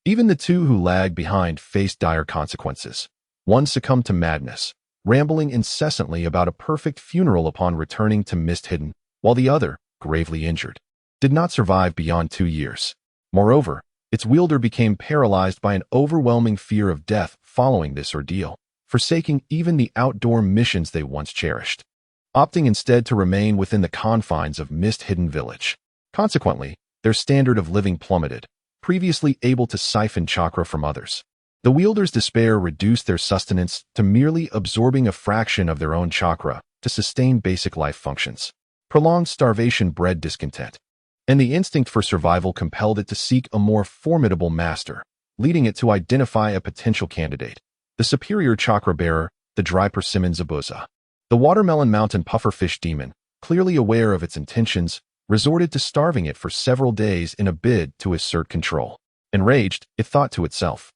Even the 2 who lagged behind faced dire consequences. One succumbed to madness, rambling incessantly about a perfect funeral upon returning to Mist Hidden, while the other, gravely injured, did not survive beyond 2 years. Moreover, its wielder became paralyzed by an overwhelming fear of death following this ordeal, forsaking even the outdoor missions they once cherished, opting instead to remain within the confines of Mist Hidden Village. Consequently, their standard of living plummeted, previously able to siphon chakra from others. The wielder's despair reduced their sustenance to merely absorbing a fraction of their own chakra to sustain basic life functions. Prolonged starvation bred discontent, and the instinct for survival compelled it to seek a more formidable master, leading it to identify a potential candidate, the superior chakra bearer, the dry persimmon Zabuza. The Watermelon Mountain pufferfish demon, clearly aware of its intentions, resorted to starving it for several days in a bid to assert control. Enraged, it thought to itself,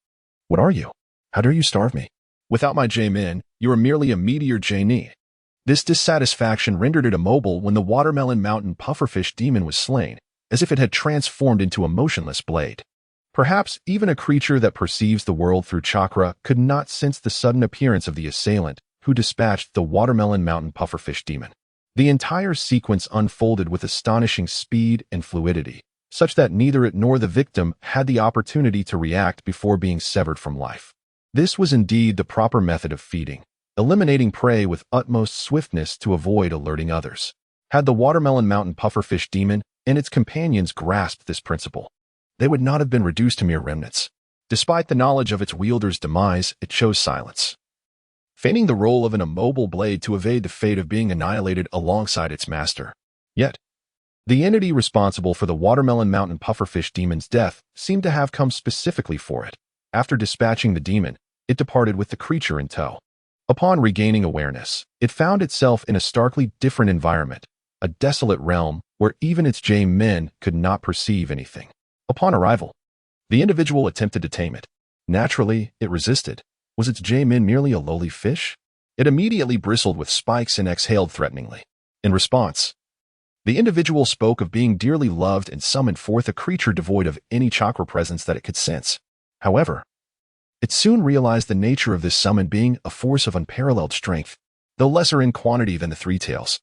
"What are you? How dare you starve me? Without my J-Min, you are merely a meteor J-Ni." This dissatisfaction rendered it immobile when the Watermelon Mountain pufferfish demon was slain, as if it had transformed into a motionless blade. Perhaps even a creature that perceives the world through chakra could not sense the sudden appearance of the assailant who dispatched the Watermelon Mountain pufferfish demon. The entire sequence unfolded with astonishing speed and fluidity, such that neither it nor the victim had the opportunity to react before being severed from life. This was indeed the proper method of feeding, eliminating prey with utmost swiftness to avoid alerting others. Had the Watermelon Mountain pufferfish demon and its companions grasped this principle, they would not have been reduced to mere remnants. Despite the knowledge of its wielder's demise, it chose silence, feigning the role of an immobile blade to evade the fate of being annihilated alongside its master. Yet, the entity responsible for the Watermelon Mountain pufferfish demon's death seemed to have come specifically for it. After dispatching the demon, it departed with the creature in tow. Upon regaining awareness, it found itself in a starkly different environment, a desolate realm where even its J-Men could not perceive anything. Upon arrival, the individual attempted to tame it. Naturally, it resisted. Was its J-Men merely a lowly fish? It immediately bristled with spikes and exhaled threateningly. In response, the individual spoke of being dearly loved and summoned forth a creature devoid of any chakra presence that it could sense. However, it soon realized the nature of this summon being a force of unparalleled strength, though lesser in quantity than the Three Tails.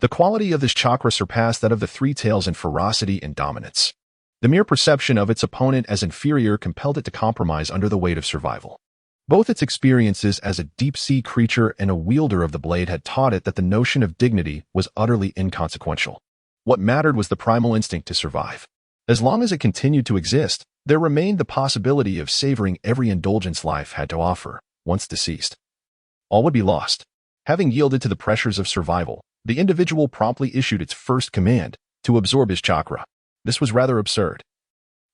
The quality of this chakra surpassed that of the Three Tails in ferocity and dominance. The mere perception of its opponent as inferior compelled it to compromise under the weight of survival. Both its experiences as a deep-sea creature and a wielder of the blade had taught it that the notion of dignity was utterly inconsequential. What mattered was the primal instinct to survive. As long as it continued to exist, there remained the possibility of savoring every indulgence life had to offer. Once deceased, all would be lost. Having yielded to the pressures of survival, the individual promptly issued its first command, to absorb his chakra. This was rather absurd.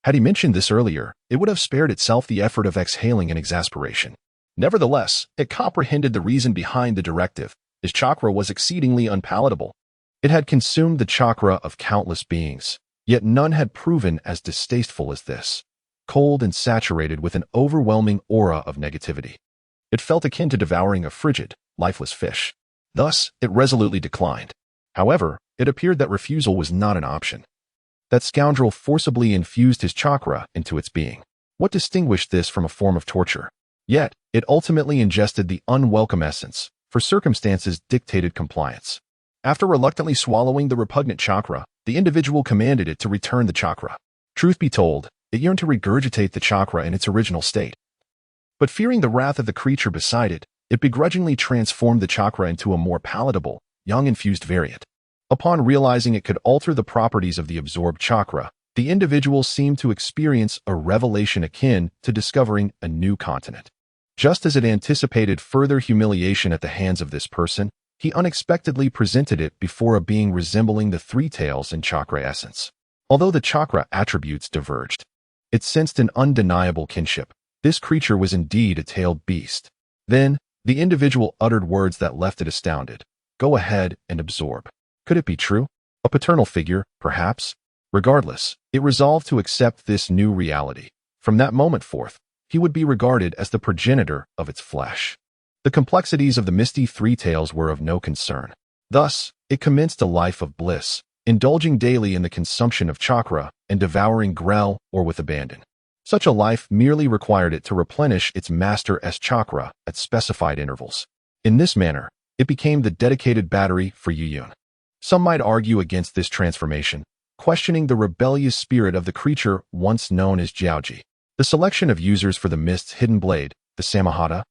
Had he mentioned this earlier, it would have spared itself the effort of exhaling in exasperation. Nevertheless, it comprehended the reason behind the directive. His chakra was exceedingly unpalatable. It had consumed the chakra of countless beings, yet none had proven as distasteful as this, cold and saturated with an overwhelming aura of negativity. It felt akin to devouring a frigid, lifeless fish. Thus, it resolutely declined. However, it appeared that refusal was not an option. That scoundrel forcibly infused his chakra into its being. What distinguished this from a form of torture? Yet, it ultimately ingested the unwelcome essence, for circumstances dictated compliance. After reluctantly swallowing the repugnant chakra, the individual commanded it to return the chakra. Truth be told, it yearned to regurgitate the chakra in its original state. But fearing the wrath of the creature beside it, it begrudgingly transformed the chakra into a more palatable, young-infused variant. Upon realizing it could alter the properties of the absorbed chakra, the individual seemed to experience a revelation akin to discovering a new continent. Just as it anticipated further humiliation at the hands of this person, he unexpectedly presented it before a being resembling the three tails in chakra essence. Although the chakra attributes diverged, it sensed an undeniable kinship. This creature was indeed a tailed beast. Then, the individual uttered words that left it astounded. Go ahead and absorb. Could it be true? A paternal figure, perhaps? Regardless, it resolved to accept this new reality. From that moment forth, he would be regarded as the progenitor of its flesh. The complexities of the misty three tails were of no concern. Thus, it commenced a life of bliss, indulging daily in the consumption of chakra and devouring Grail or with abandon. Such a life merely required it to replenish its master's chakra at specified intervals. In this manner, it became the dedicated battery for Youyun. Some might argue against this transformation, questioning the rebellious spirit of the creature once known as Jiaoji. The selection of users for the Mist's hidden blade, the Samahata,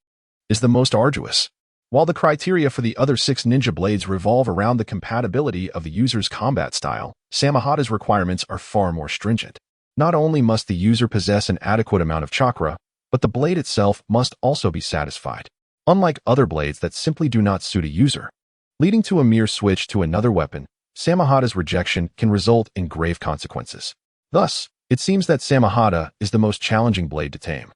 is the most arduous. While the criteria for the other 6 ninja blades revolve around the compatibility of the user's combat style, Samahata's requirements are far more stringent. Not only must the user possess an adequate amount of chakra, but the blade itself must also be satisfied. Unlike other blades that simply do not suit a user, leading to a mere switch to another weapon, Samahata's rejection can result in grave consequences. Thus, it seems that Samahata is the most challenging blade to tame.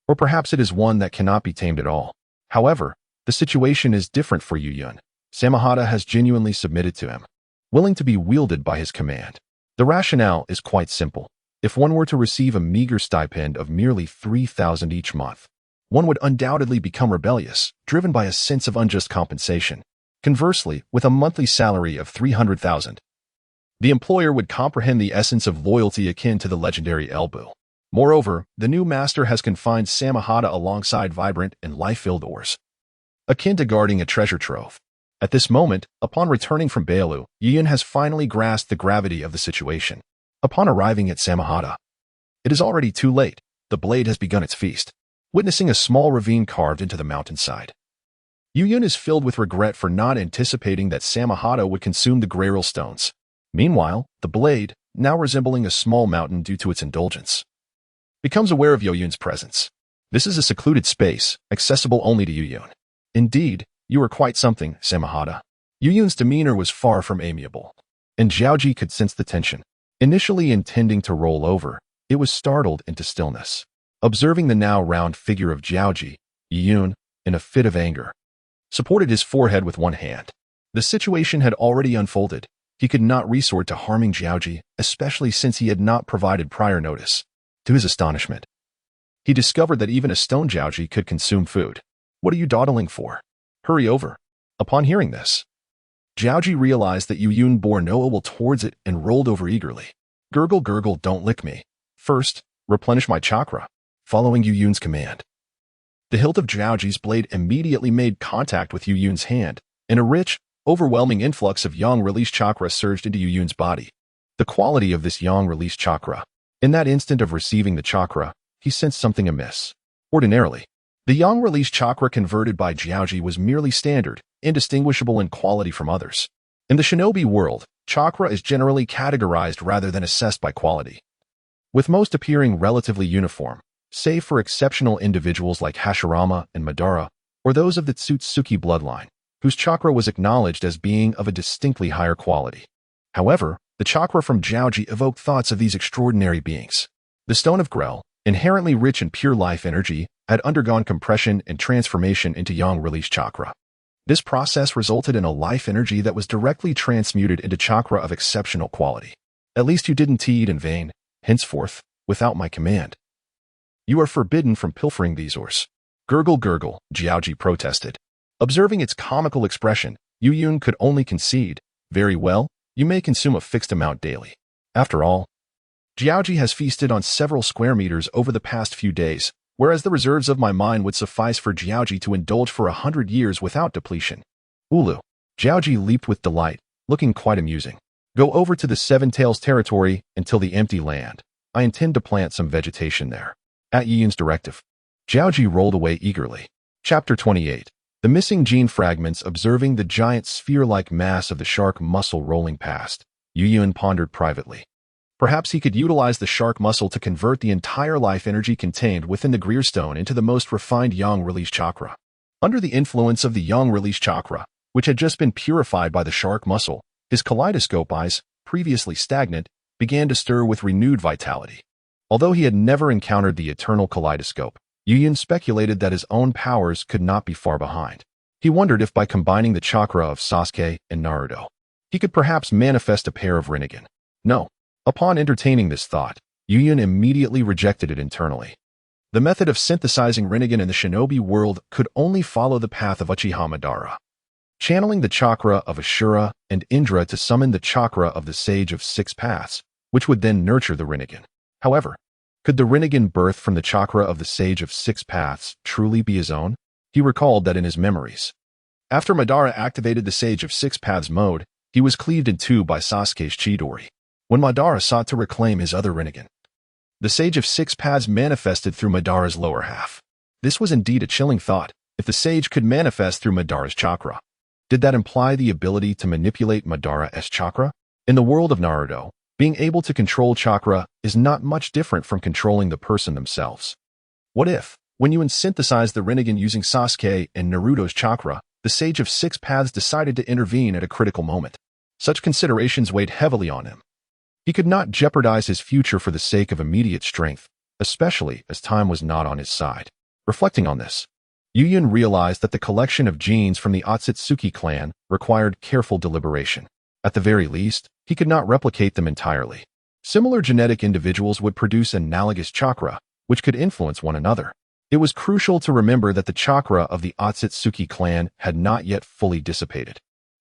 Or perhaps it is one that cannot be tamed at all. However, the situation is different for Youyun. Samahata has genuinely submitted to him, willing to be wielded by his command. The rationale is quite simple. If one were to receive a meager stipend of merely 3,000 each month, one would undoubtedly become rebellious, driven by a sense of unjust compensation. Conversely, with a monthly salary of 300,000, the employer would comprehend the essence of loyalty akin to the legendary elbow. Moreover, the new master has confined Samahata alongside vibrant and life-filled ores, akin to guarding a treasure trove. At this moment, upon returning from Bailu, Youyun has finally grasped the gravity of the situation. Upon arriving at Samahata, it is already too late. The blade has begun its feast, witnessing a small ravine carved into the mountainside. Youyun is filled with regret for not anticipating that Samahata would consume the Grail Stones. Meanwhile, the blade, now resembling a small mountain due to its indulgence, becomes aware of Youyun's presence. This is a secluded space, accessible only to Youyun. Indeed, you are quite something, Samahata. Youyun's demeanor was far from amiable, and Jiaoji could sense the tension. Initially intending to roll over, it was startled into stillness. Observing the now round figure of Jiaoji, Youyun, in a fit of anger, supported his forehead with one hand. The situation had already unfolded. He could not resort to harming Jiaoji, especially since he had not provided prior notice. To his astonishment, he discovered that even a stone Jiaoji could consume food. What are you dawdling for? Hurry over. Upon hearing this, Jiaoji realized that Youyun bore no ill will towards it and rolled over eagerly. Gurgle, gurgle, don't lick me. First, replenish my chakra, following Youyun's command. The hilt of Jiaoji's blade immediately made contact with Youyun's hand, and a rich, overwhelming influx of yang-release chakra surged into Youyun's body. The quality of this yang-release chakra. In that instant of receiving the chakra, he sensed something amiss. Ordinarily, the yang-release chakra converted by Jiaoji was merely standard, indistinguishable in quality from others. In the shinobi world, chakra is generally categorized rather than assessed by quality, with most appearing relatively uniform, save for exceptional individuals like Hashirama and Madara, or those of the Tsutsuki bloodline, whose chakra was acknowledged as being of a distinctly higher quality. However, the chakra from Jiaoji evoked thoughts of these extraordinary beings. The Stone of Grail, inherently rich in pure life energy, had undergone compression and transformation into yang-release chakra. This process resulted in a life energy that was directly transmuted into chakra of exceptional quality. At least you didn't eat in vain, henceforth, without my command. You are forbidden from pilfering these ores. Gurgle, gurgle, Jiaoji protested. Observing its comical expression, Youyun could only concede, very well, you may consume a fixed amount daily. After all, Jiaoji has feasted on several square meters over the past few days, whereas the reserves of my mind would suffice for Jiaoji to indulge for 100 years without depletion. Ulu. Jiaoji leaped with delight, looking quite amusing. Go over to the Seven Tails territory until the empty land. I intend to plant some vegetation there. At Youyun's directive, Jiaoji rolled away eagerly. Chapter 28. The missing gene fragments observing the giant sphere-like mass of the shark muscle rolling past, Youyun pondered privately. Perhaps he could utilize the shark muscle to convert the entire life energy contained within the Grail Stone into the most refined yang release chakra. Under the influence of the yang release chakra, which had just been purified by the shark muscle, his kaleidoscope eyes, previously stagnant, began to stir with renewed vitality. Although he had never encountered the eternal kaleidoscope, Youyun speculated that his own powers could not be far behind. He wondered if by combining the chakra of Sasuke and Naruto, he could perhaps manifest a pair of Rinnegan. No. Upon entertaining this thought, Youyun immediately rejected it internally. The method of synthesizing Rinnegan in the shinobi world could only follow the path of Uchiha Madara, channeling the chakra of Ashura and Indra to summon the chakra of the Sage of Six Paths, which would then nurture the Rinnegan. However, could the Rinnegan birthed from the chakra of the Sage of Six Paths truly be his own? He recalled that in his memories. After Madara activated the Sage of Six Paths mode, he was cleaved in two by Sasuke's Chidori. When Madara sought to reclaim his other Rinnegan, the Sage of Six Paths manifested through Madara's lower half. This was indeed a chilling thought. If the Sage could manifest through Madara's chakra, did that imply the ability to manipulate Madara's chakra? In the world of Naruto, being able to control chakra is not much different from controlling the person themselves. What if, when you synthesized the Rinnegan using Sasuke and Naruto's chakra, the Sage of Six Paths decided to intervene at a critical moment? Such considerations weighed heavily on him. He could not jeopardize his future for the sake of immediate strength, especially as time was not on his side. Reflecting on this, Youyun realized that the collection of genes from the Otsutsuki clan required careful deliberation. At the very least, he could not replicate them entirely. Similar genetic individuals would produce analogous chakra, which could influence one another. It was crucial to remember that the chakra of the Otsutsuki clan had not yet fully dissipated.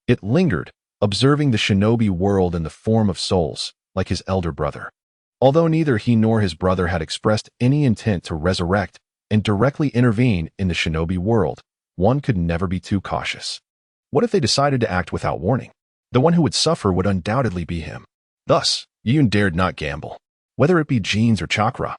It lingered, observing the shinobi world in the form of souls, like his elder brother. Although neither he nor his brother had expressed any intent to resurrect and directly intervene in the shinobi world, one could never be too cautious. What if they decided to act without warning? The one who would suffer would undoubtedly be him. Thus, Youyun dared not gamble. Whether it be genes or chakra,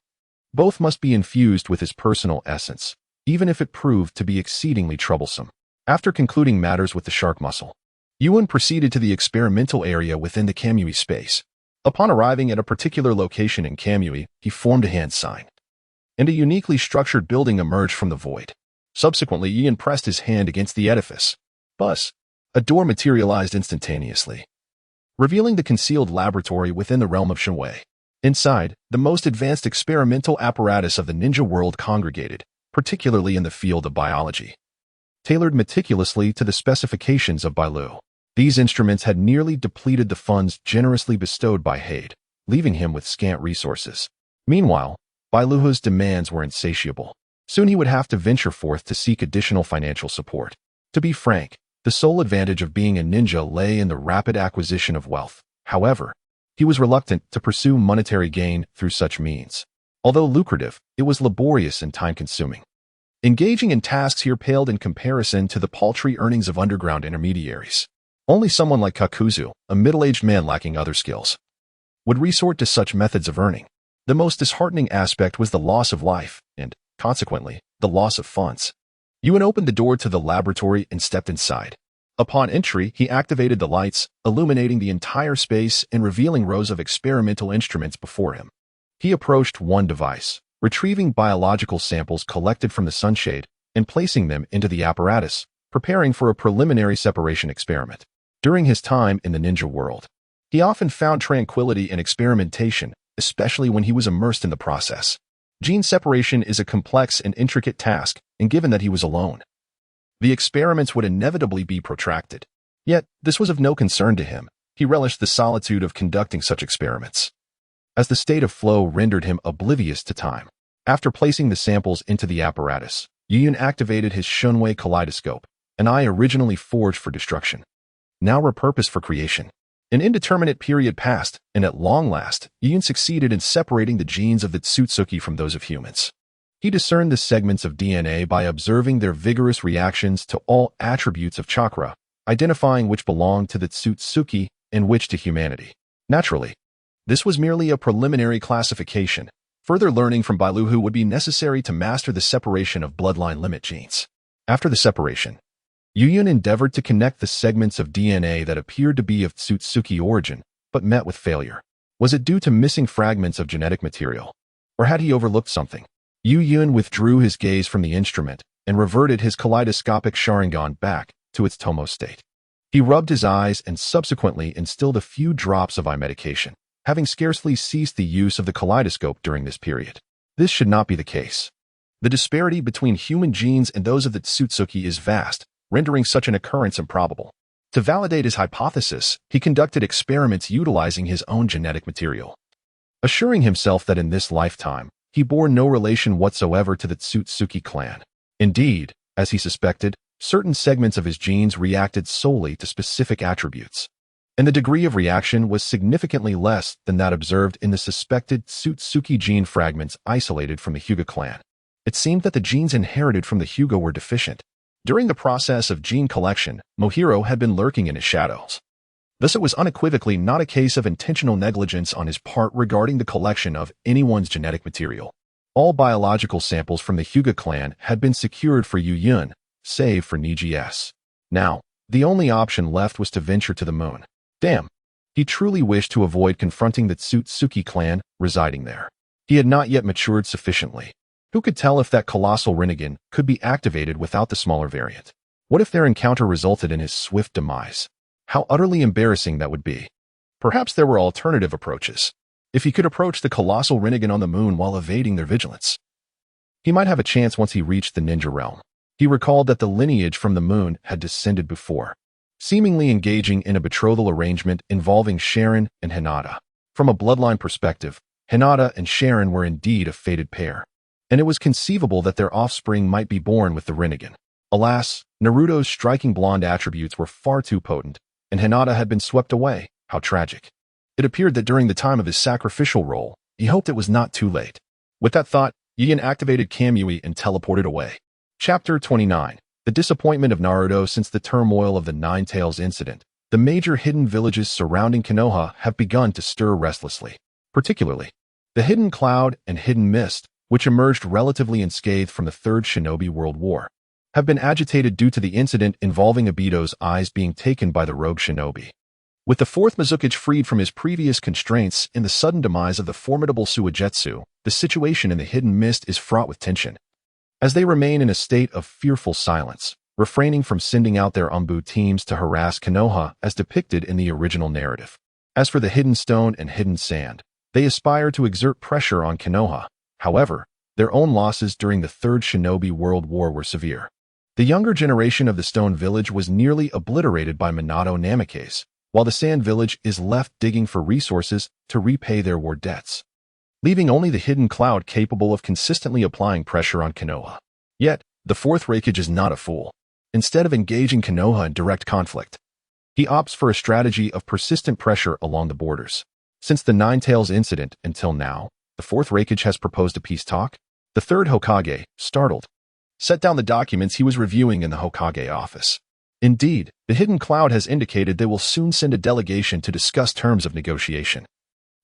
both must be infused with his personal essence, even if it proved to be exceedingly troublesome. After concluding matters with the shark muscle, Youyun proceeded to the experimental area within the Kamui space. Upon arriving at a particular location in Kamui, he formed a hand sign, and a uniquely structured building emerged from the void. Subsequently, Youyun pressed his hand against the edifice. Buzz! A door materialized instantaneously, revealing the concealed laboratory within the realm of Shenwei. Inside, the most advanced experimental apparatus of the ninja world congregated, particularly in the field of biology, tailored meticulously to the specifications of Bailu. These instruments had nearly depleted the funds generously bestowed by Hade, leaving him with scant resources. Meanwhile, Bailu's demands were insatiable. Soon he would have to venture forth to seek additional financial support. To be frank, the sole advantage of being a ninja lay in the rapid acquisition of wealth. However, he was reluctant to pursue monetary gain through such means. Although lucrative, it was laborious and time-consuming. Engaging in tasks here paled in comparison to the paltry earnings of underground intermediaries. Only someone like Kakuzu, a middle-aged man lacking other skills, would resort to such methods of earning. The most disheartening aspect was the loss of life and, consequently, the loss of funds. Youyun opened the door to the laboratory and stepped inside. Upon entry, he activated the lights, illuminating the entire space and revealing rows of experimental instruments before him. He approached one device, retrieving biological samples collected from the sunshade and placing them into the apparatus, preparing for a preliminary separation experiment. During his time in the ninja world, he often found tranquility in experimentation, especially when he was immersed in the process. Gene separation is a complex and intricate task, and given that he was alone, the experiments would inevitably be protracted. Yet, this was of no concern to him. He relished the solitude of conducting such experiments, as the state of flow rendered him oblivious to time. After placing the samples into the apparatus, Youyun activated his Shunwei kaleidoscope, an eye originally forged for destruction, now repurposed for creation. An indeterminate period passed, and at long last, Youyun succeeded in separating the genes of the Otsutsuki from those of humans. He discerned the segments of DNA by observing their vigorous reactions to all attributes of chakra, identifying which belonged to the Otsutsuki and which to humanity. Naturally, this was merely a preliminary classification. Further learning from Bailu would be necessary to master the separation of bloodline limit genes. After the separation, Youyun endeavored to connect the segments of DNA that appeared to be of Tsutsuki origin, but met with failure. Was it due to missing fragments of genetic material? Or had he overlooked something? Youyun withdrew his gaze from the instrument and reverted his kaleidoscopic Sharingan back to its Tomo state. He rubbed his eyes and subsequently instilled a few drops of eye medication, having scarcely ceased the use of the kaleidoscope during this period. This should not be the case. The disparity between human genes and those of the Tsutsuki is vast, rendering such an occurrence improbable. To validate his hypothesis, he conducted experiments utilizing his own genetic material. Assuring himself that in this lifetime, he bore no relation whatsoever to the Tsutsuki clan. Indeed, as he suspected, certain segments of his genes reacted solely to specific attributes, and the degree of reaction was significantly less than that observed in the suspected Tsutsuki gene fragments isolated from the Hyuga clan. It seemed that the genes inherited from the Hyuga were deficient. During the process of gene collection, Mohiro had been lurking in his shadows. Thus it was unequivocally not a case of intentional negligence on his part regarding the collection of anyone's genetic material. All biological samples from the Hyuga clan had been secured for Youyun, save for Niji's. Now, the only option left was to venture to the moon. Damn. He truly wished to avoid confronting the Tsutsuki clan residing there. He had not yet matured sufficiently. Who could tell if that colossal Rinnegan could be activated without the smaller variant? What if their encounter resulted in his swift demise? How utterly embarrassing that would be. Perhaps there were alternative approaches. If he could approach the colossal Rinnegan on the moon while evading their vigilance, he might have a chance once he reached the ninja realm. He recalled that the lineage from the moon had descended before, seemingly engaging in a betrothal arrangement involving Sharon and Hinata. From a bloodline perspective, Hinata and Sharon were indeed a fated pair, and it was conceivable that their offspring might be born with the Rinnegan. Alas, Naruto's striking blonde attributes were far too potent, and Hinata had been swept away. How tragic. It appeared that during the time of his sacrificial role, he hoped it was not too late. With that thought, Youyun activated Kamui and teleported away. Chapter 29. The disappointment of Naruto. Since the turmoil of the Nine Tails incident, the major hidden villages surrounding Konoha have begun to stir restlessly. Particularly, the Hidden Cloud and Hidden Mist, which emerged relatively unscathed from the Third Shinobi World War, have been agitated due to the incident involving Obito's eyes being taken by the rogue shinobi. With the fourth Mizukage freed from his previous constraints in the sudden demise of the formidable Suigetsu, the situation in the Hidden Mist is fraught with tension. As they remain in a state of fearful silence, refraining from sending out their Umbu teams to harass Konoha as depicted in the original narrative. As for the Hidden Stone and Hidden Sand, they aspire to exert pressure on Konoha. However, their own losses during the Third Shinobi World War were severe. The younger generation of the Stone Village was nearly obliterated by Minato Namikaze, while the Sand Village is left digging for resources to repay their war debts, leaving only the Hidden Cloud capable of consistently applying pressure on Konoha. Yet, the fourth Raikage is not a fool. Instead of engaging Konoha in direct conflict, he opts for a strategy of persistent pressure along the borders. Since the Nine Tails incident until now, the fourth Raikage has proposed a peace talk. The third Hokage, startled, set down the documents he was reviewing in the Hokage office. Indeed, the Hidden Cloud has indicated they will soon send a delegation to discuss terms of negotiation,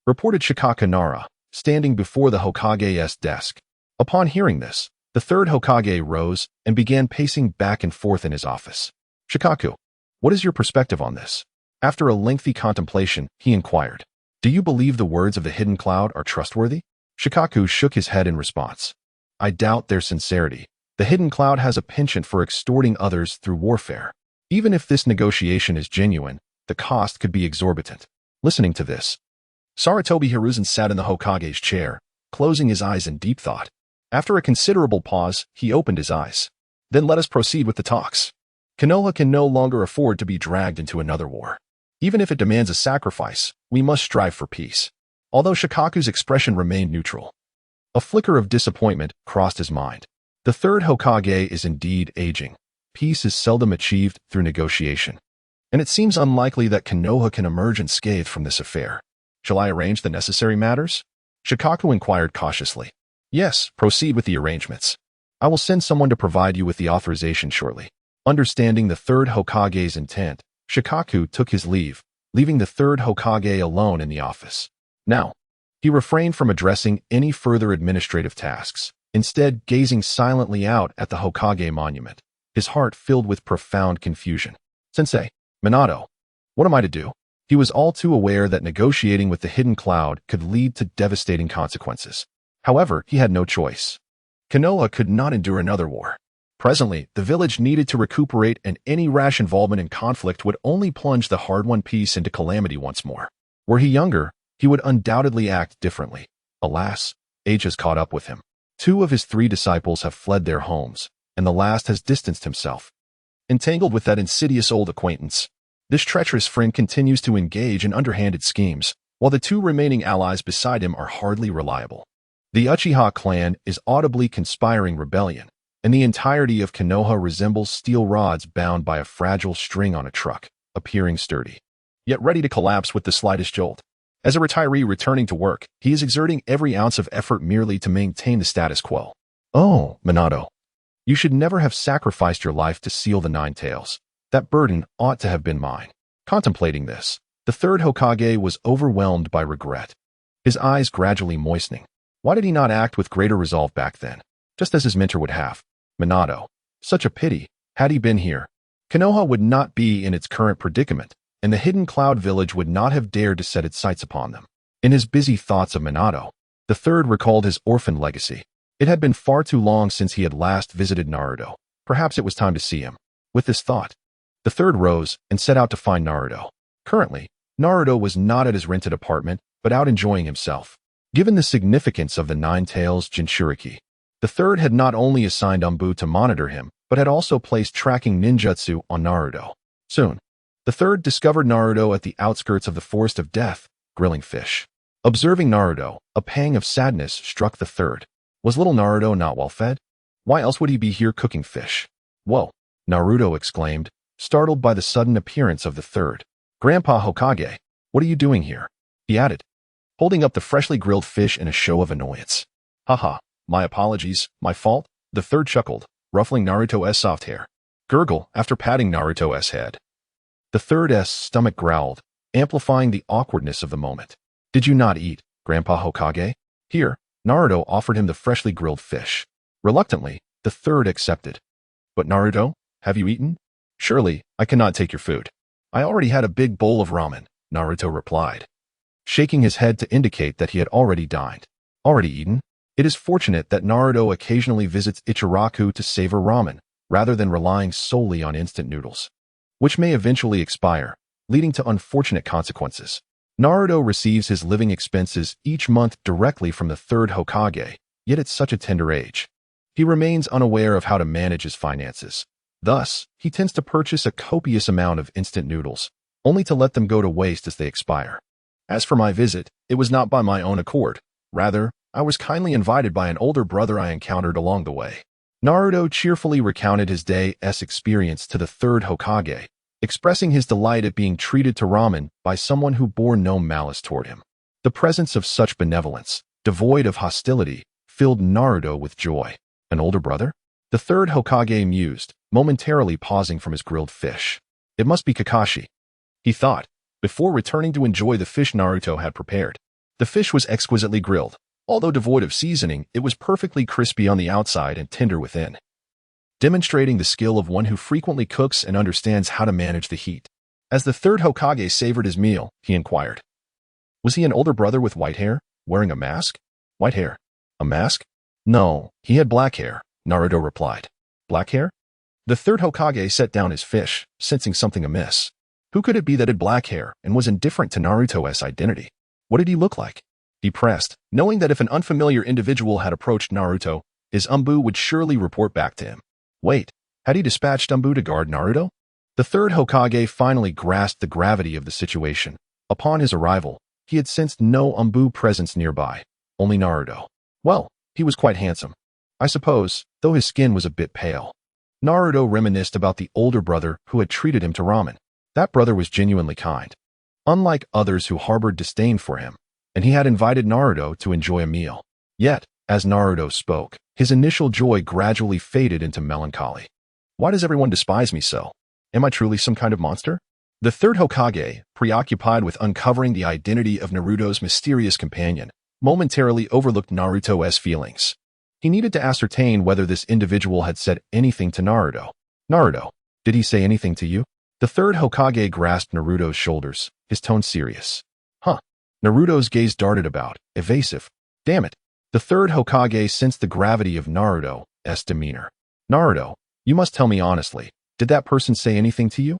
reported Shikaka Nara, standing before the Hokage's desk. Upon hearing this, the third Hokage rose and began pacing back and forth in his office. Shikaku, what is your perspective on this? After a lengthy contemplation, he inquired, do you believe the words of the Hidden Cloud are trustworthy? Shikaku shook his head in response. I doubt their sincerity. The Hidden Cloud has a penchant for extorting others through warfare. Even if this negotiation is genuine, the cost could be exorbitant. Listening to this, Sarutobi Hiruzen sat in the Hokage's chair, closing his eyes in deep thought. After a considerable pause, he opened his eyes. Then let us proceed with the talks. Konoha can no longer afford to be dragged into another war. Even if it demands a sacrifice, we must strive for peace. Although Shikaku's expression remained neutral, a flicker of disappointment crossed his mind. The third Hokage is indeed aging. Peace is seldom achieved through negotiation, and it seems unlikely that Konoha can emerge unscathed from this affair. Shall I arrange the necessary matters? Shikaku inquired cautiously. Yes, proceed with the arrangements. I will send someone to provide you with the authorization shortly. Understanding the third Hokage's intent, Shikaku took his leave, leaving the third Hokage alone in the office. Now, he refrained from addressing any further administrative tasks, instead gazing silently out at the Hokage monument. his heart filled with profound confusion. Sensei, Minato, what am I to do? He was all too aware that negotiating with the hidden cloud could lead to devastating consequences. However, he had no choice. Konoha could not endure another war. Presently, the village needed to recuperate, and any rash involvement in conflict would only plunge the hard-won peace into calamity once more. Were he younger, he would undoubtedly act differently. Alas, age has caught up with him. 2 of his 3 disciples have fled their homes, and the last has distanced himself. Entangled with that insidious old acquaintance, this treacherous friend continues to engage in underhanded schemes, while the 2 remaining allies beside him are hardly reliable. The Uchiha clan is audibly conspiring rebellion, and the entirety of Konoha resembles steel rods bound by a fragile string on a truck, appearing sturdy, yet ready to collapse with the slightest jolt. As a retiree returning to work, he is exerting every ounce of effort merely to maintain the status quo. Oh, Minato, you should never have sacrificed your life to seal the 9 tails. That burden ought to have been mine. Contemplating this, the 3rd Hokage was overwhelmed by regret, his eyes gradually moistening. Why did he not act with greater resolve back then, just as his mentor would have? Minato, such a pity. Had he been here, Konoha would not be in its current predicament, and the hidden cloud village would not have dared to set its sights upon them. In his busy thoughts of Minato, the 3rd recalled his orphan legacy. It had been far too long since he had last visited Naruto. Perhaps it was time to see him. With this thought, the 3rd rose and set out to find Naruto. Currently, Naruto was not at his rented apartment, but out enjoying himself. Given the significance of the 9 tails Jinchuriki, the 3rd had not only assigned Anbu to monitor him, but had also placed tracking ninjutsu on Naruto. Soon, the 3rd discovered Naruto at the outskirts of the Forest of Death, grilling fish. Observing Naruto, a pang of sadness struck the 3rd. Was little Naruto not well fed? Why else would he be here cooking fish? Whoa, Naruto exclaimed, startled by the sudden appearance of the 3rd. Grandpa Hokage, what are you doing here? He added, holding up the freshly grilled fish in a show of annoyance. Haha, my apologies, my fault, the 3rd chuckled, ruffling Naruto's soft hair. Gurgle after patting Naruto's head. The 3rd's stomach growled, amplifying the awkwardness of the moment. Did you not eat, Grandpa Hokage? Here, Naruto offered him the freshly grilled fish. Reluctantly, the 3rd accepted. But Naruto, have you eaten? Surely, I cannot take your food. I already had a big bowl of ramen, Naruto replied, shaking his head to indicate that he had already dined. Already eaten? It is fortunate that Naruto occasionally visits Ichiraku to savor ramen, rather than relying solely on instant noodles, which may eventually expire, leading to unfortunate consequences. Naruto receives his living expenses each month directly from the 3rd Hokage, yet at such a tender age. He remains unaware of how to manage his finances. Thus, he tends to purchase a copious amount of instant noodles, only to let them go to waste as they expire. As for my visit, it was not by my own accord. Rather, I was kindly invited by an older brother I encountered along the way. Naruto cheerfully recounted his day's experience to the 3rd Hokage, expressing his delight at being treated to ramen by someone who bore no malice toward him. The presence of such benevolence, devoid of hostility, filled Naruto with joy. An older brother? The 3rd Hokage mused, momentarily pausing from his grilled fish. It must be Kakashi, he thought, before returning to enjoy the fish Naruto had prepared. The fish was exquisitely grilled. Although devoid of seasoning, it was perfectly crispy on the outside and tender within, demonstrating the skill of one who frequently cooks and understands how to manage the heat. As the 3rd Hokage savored his meal, he inquired, was he an older brother with white hair, wearing a mask? White hair? A mask? No, he had black hair, Naruto replied. Black hair? The 3rd Hokage set down his fish, sensing something amiss. Who could it be that had black hair and was indifferent to Naruto's identity? What did he look like? He pressed, knowing that if an unfamiliar individual had approached Naruto, his Anbu would surely report back to him. Wait, had he dispatched Anbu to guard Naruto? The 3rd Hokage finally grasped the gravity of the situation. Upon his arrival, he had sensed no Anbu presence nearby, only Naruto. Well, he was quite handsome, I suppose, though his skin was a bit pale. Naruto reminisced about the older brother who had treated him to ramen. That brother was genuinely kind, unlike others who harbored disdain for him, and he had invited Naruto to enjoy a meal. Yet, as Naruto spoke, his initial joy gradually faded into melancholy. Why does everyone despise me so? Am I truly some kind of monster? The 3rd Hokage, preoccupied with uncovering the identity of Naruto's mysterious companion, momentarily overlooked Naruto's feelings. He needed to ascertain whether this individual had said anything to Naruto. Naruto, did he say anything to you? The third Hokage grasped Naruto's shoulders, his tone serious. Huh. Naruto's gaze darted about, evasive. Damn it. The third Hokage sensed the gravity of Naruto's demeanor. Naruto, you must tell me honestly, did that person say anything to you?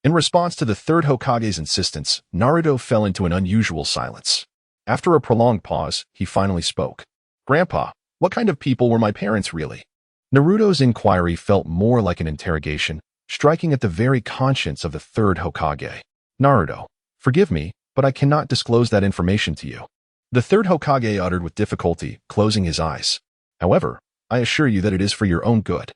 In response to the third Hokage's insistence, Naruto fell into an unusual silence. After a prolonged pause, he finally spoke. Grandpa, what kind of people were my parents really? Naruto's inquiry felt more like an interrogation, striking at the very conscience of the third Hokage. Naruto, forgive me, but I cannot disclose that information to you. The third Hokage uttered with difficulty, closing his eyes. However, I assure you that it is for your own good.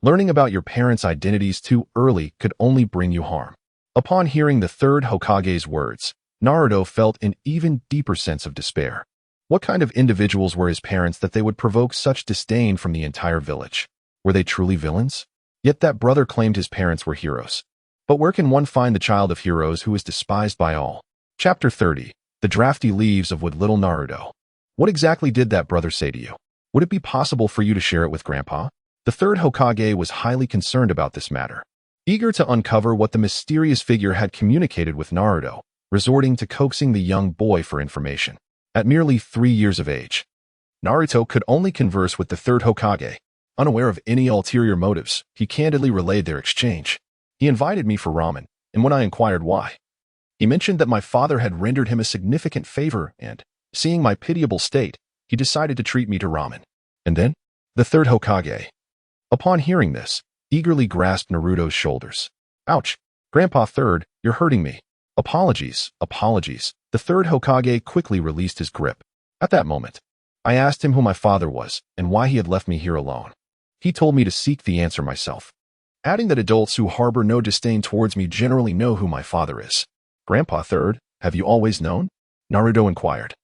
Learning about your parents' identities too early could only bring you harm. Upon hearing the third Hokage's words, Naruto felt an even deeper sense of despair. What kind of individuals were his parents that they would provoke such disdain from the entire village? Were they truly villains? Yet that brother claimed his parents were heroes. But where can one find the child of heroes who is despised by all? Chapter 30. The Drafty Leaves of Wood. Little Naruto. What exactly did that brother say to you? Would it be possible for you to share it with Grandpa? The third Hokage was highly concerned about this matter. Eager to uncover what the mysterious figure had communicated with Naruto, resorting to coaxing the young boy for information. At merely 3 years of age, Naruto could only converse with the third Hokage. Unaware of any ulterior motives, he candidly relayed their exchange. He invited me for ramen, and when I inquired why, he mentioned that my father had rendered him a significant favor and, seeing my pitiable state, he decided to treat me to ramen. And then, the third Hokage, upon hearing this, eagerly grasped Naruto's shoulders. Ouch! Grandpa Third, you're hurting me. Apologies, apologies. The third Hokage quickly released his grip. At that moment, I asked him who my father was and why he had left me here alone. He told me to seek the answer myself, adding that adults who harbor no disdain towards me generally know who my father is. Grandpa Third, have you always known? Naruto inquired,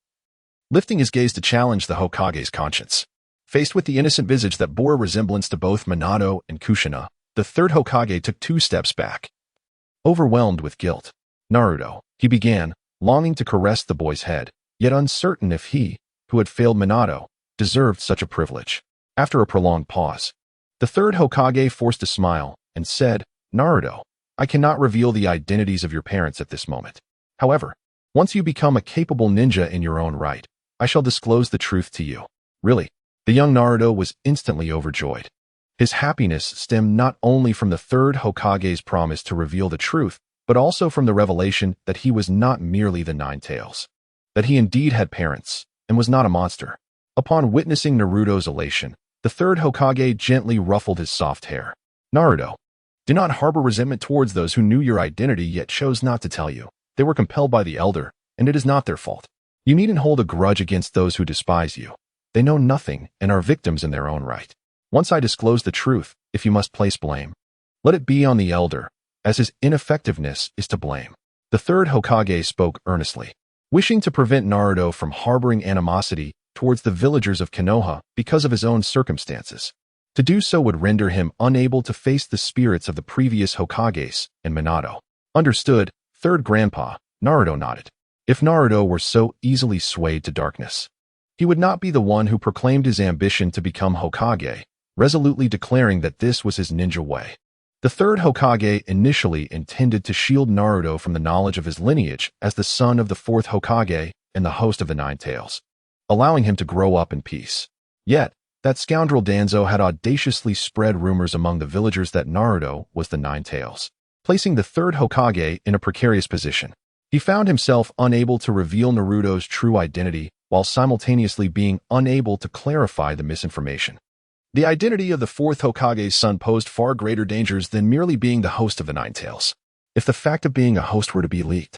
lifting his gaze to challenge the Hokage's conscience. Faced with the innocent visage that bore a resemblance to both Minato and Kushina, the third Hokage took 2 steps back. Overwhelmed with guilt, Naruto, he began, longing to caress the boy's head, yet uncertain if he, who had failed Minato, deserved such a privilege. After a prolonged pause, the third Hokage forced a smile and said, Naruto, I cannot reveal the identities of your parents at this moment. However, once you become a capable ninja in your own right, I shall disclose the truth to you. Really? The young Naruto was instantly overjoyed. His happiness stemmed not only from the third Hokage's promise to reveal the truth, but also from the revelation that he was not merely the Nine Tails, that he indeed had parents, and was not a monster. Upon witnessing Naruto's elation, the third Hokage gently ruffled his soft hair. Naruto, do not harbor resentment towards those who knew your identity yet chose not to tell you. They were compelled by the elder, and it is not their fault. You needn't hold a grudge against those who despise you. They know nothing and are victims in their own right. Once I disclose the truth, if you must place blame, let it be on the elder, as his ineffectiveness is to blame. The third Hokage spoke earnestly, wishing to prevent Naruto from harboring animosity towards the villagers of Konoha because of his own circumstances. To do so would render him unable to face the spirits of the previous Hokages and Minato. Understood, third grandpa, Naruto nodded. If Naruto were so easily swayed to darkness, he would not be the one who proclaimed his ambition to become Hokage, resolutely declaring that this was his ninja way. The third Hokage initially intended to shield Naruto from the knowledge of his lineage as the son of the fourth Hokage and the host of the Nine Tails, allowing him to grow up in peace. Yet, that scoundrel Danzo had audaciously spread rumors among the villagers that Naruto was the Nine Tails, placing the third Hokage in a precarious position. He found himself unable to reveal Naruto's true identity while simultaneously being unable to clarify the misinformation. The identity of the fourth Hokage's son posed far greater dangers than merely being the host of the Nine Tails. If the fact of being a host were to be leaked,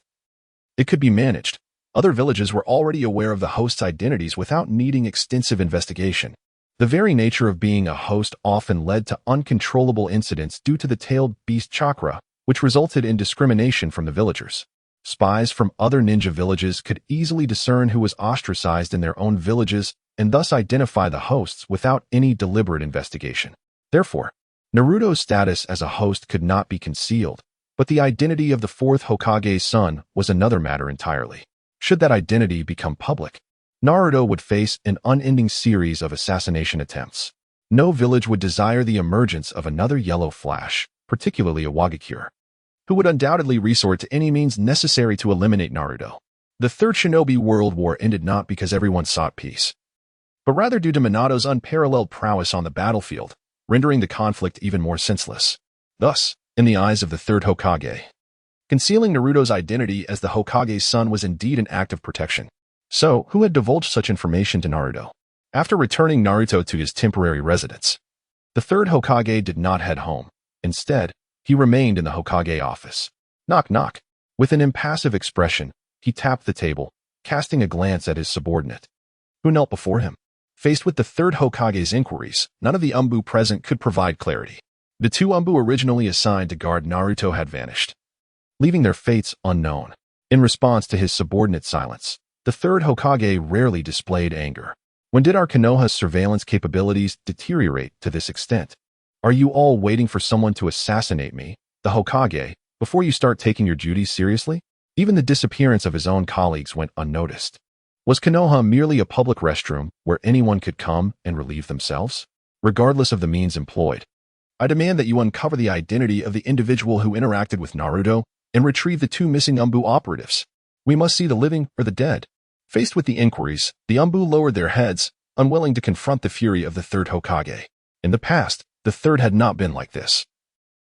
it could be managed. Other villages were already aware of the host's identities without needing extensive investigation. The very nature of being a host often led to uncontrollable incidents due to the tailed beast chakra, which resulted in discrimination from the villagers. Spies from other ninja villages could easily discern who was ostracized in their own villages and thus identify the hosts without any deliberate investigation. Therefore, Naruto's status as a host could not be concealed, but the identity of the fourth Hokage's son was another matter entirely. Should that identity become public, Naruto would face an unending series of assassination attempts. No village would desire the emergence of another yellow flash, particularly a Wagakure, who would undoubtedly resort to any means necessary to eliminate Naruto. The Third Shinobi World War ended not because everyone sought peace, but rather due to Minato's unparalleled prowess on the battlefield, rendering the conflict even more senseless. Thus, in the eyes of the Third Hokage, concealing Naruto's identity as the Hokage's son was indeed an act of protection. So, who had divulged such information to Naruto? After returning Naruto to his temporary residence, the Third Hokage did not head home. Instead, he remained in the Hokage office. Knock knock. With an impassive expression, he tapped the table, casting a glance at his subordinate, who knelt before him. Faced with the Third Hokage's inquiries, none of the Umbu present could provide clarity. The two Umbu originally assigned to guard Naruto had vanished, leaving their fates unknown. In response to his subordinate's silence, the Third Hokage rarely displayed anger. When did our Konoha's surveillance capabilities deteriorate to this extent? Are you all waiting for someone to assassinate me, the Hokage, before you start taking your duties seriously? Even the disappearance of his own colleagues went unnoticed. Was Konoha merely a public restroom where anyone could come and relieve themselves? Regardless of the means employed, I demand that you uncover the identity of the individual who interacted with Naruto and retrieve the two missing Umbu operatives. We must see the living or the dead. Faced with the inquiries, the Umbu lowered their heads, unwilling to confront the fury of the Third Hokage. In the past, the Third had not been like this.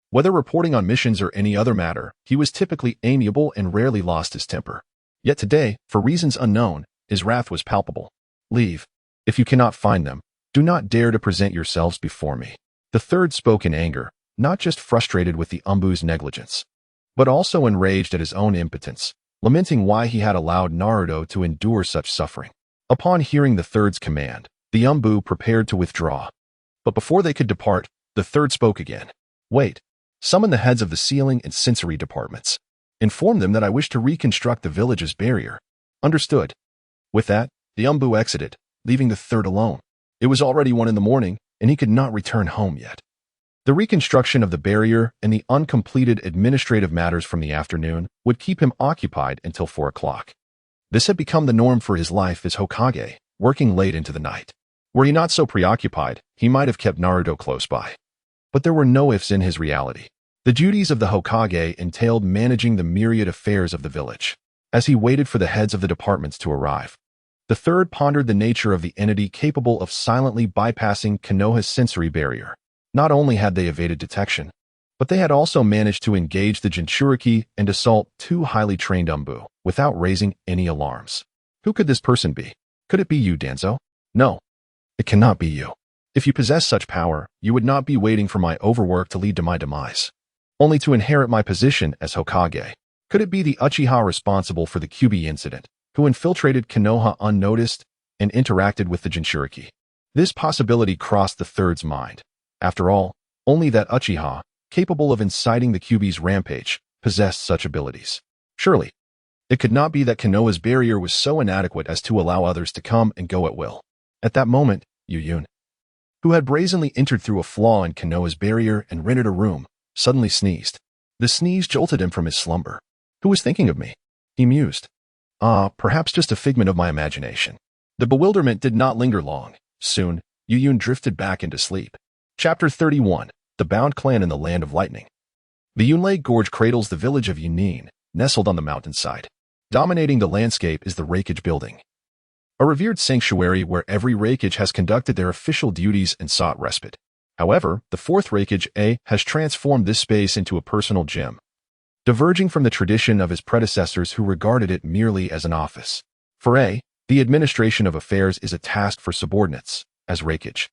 Whether reporting on missions or any other matter, he was typically amiable and rarely lost his temper. Yet today, for reasons unknown, his wrath was palpable. Leave. If you cannot find them, do not dare to present yourselves before me. The Third spoke in anger, not just frustrated with the Umbu's negligence, but also enraged at his own impotence, lamenting why he had allowed Naruto to endure such suffering. Upon hearing the Third's command, the Umbu prepared to withdraw. But before they could depart, the Third spoke again. Wait. Summon the heads of the sealing and sensory departments. Inform them that I wish to reconstruct the village's barrier. Understood. With that, the Umbu exited, leaving the Third alone. It was already 1 a.m, and he could not return home yet. The reconstruction of the barrier and the uncompleted administrative matters from the afternoon would keep him occupied until 4 o'clock. This had become the norm for his life as Hokage, working late into the night. Were he not so preoccupied, he might have kept Naruto close by. But there were no ifs in his reality. The duties of the Hokage entailed managing the myriad affairs of the village. As he waited for the heads of the departments to arrive, the Third pondered the nature of the entity capable of silently bypassing Konoha's sensory barrier. Not only had they evaded detection, but they had also managed to engage the Jinchuriki and assault 2 highly trained Umbu without raising any alarms. Who could this person be? Could it be you, Danzo? No, it cannot be you. If you possess such power, you would not be waiting for my overwork to lead to my demise, only to inherit my position as Hokage. Could it be the Uchiha responsible for the Kyuubi incident, who infiltrated Konoha unnoticed and interacted with the Jinchuriki? This possibility crossed the Third's mind. After all, only that Uchiha, capable of inciting the Kyuubi's rampage, possessed such abilities. Surely, it could not be that Konoha's barrier was so inadequate as to allow others to come and go at will. At that moment, Youyun, who had brazenly entered through a flaw in Konoha's barrier and rendered a room, suddenly sneezed. The sneeze jolted him from his slumber. Who was thinking of me? He mused. Perhaps just a figment of my imagination. The bewilderment did not linger long. Soon, Youyun drifted back into sleep. Chapter 31. The Bound Clan in the Land of Lightning. The Yunlei Gorge cradles the village of Yunin, nestled on the mountainside. Dominating the landscape is the Raikage building, a revered sanctuary where every Raikage has conducted their official duties and sought respite. However, the 4th Raikage A has transformed this space into a personal gym, diverging from the tradition of his predecessors who regarded it merely as an office. For A, the administration of affairs is a task for subordinates. As Raikage,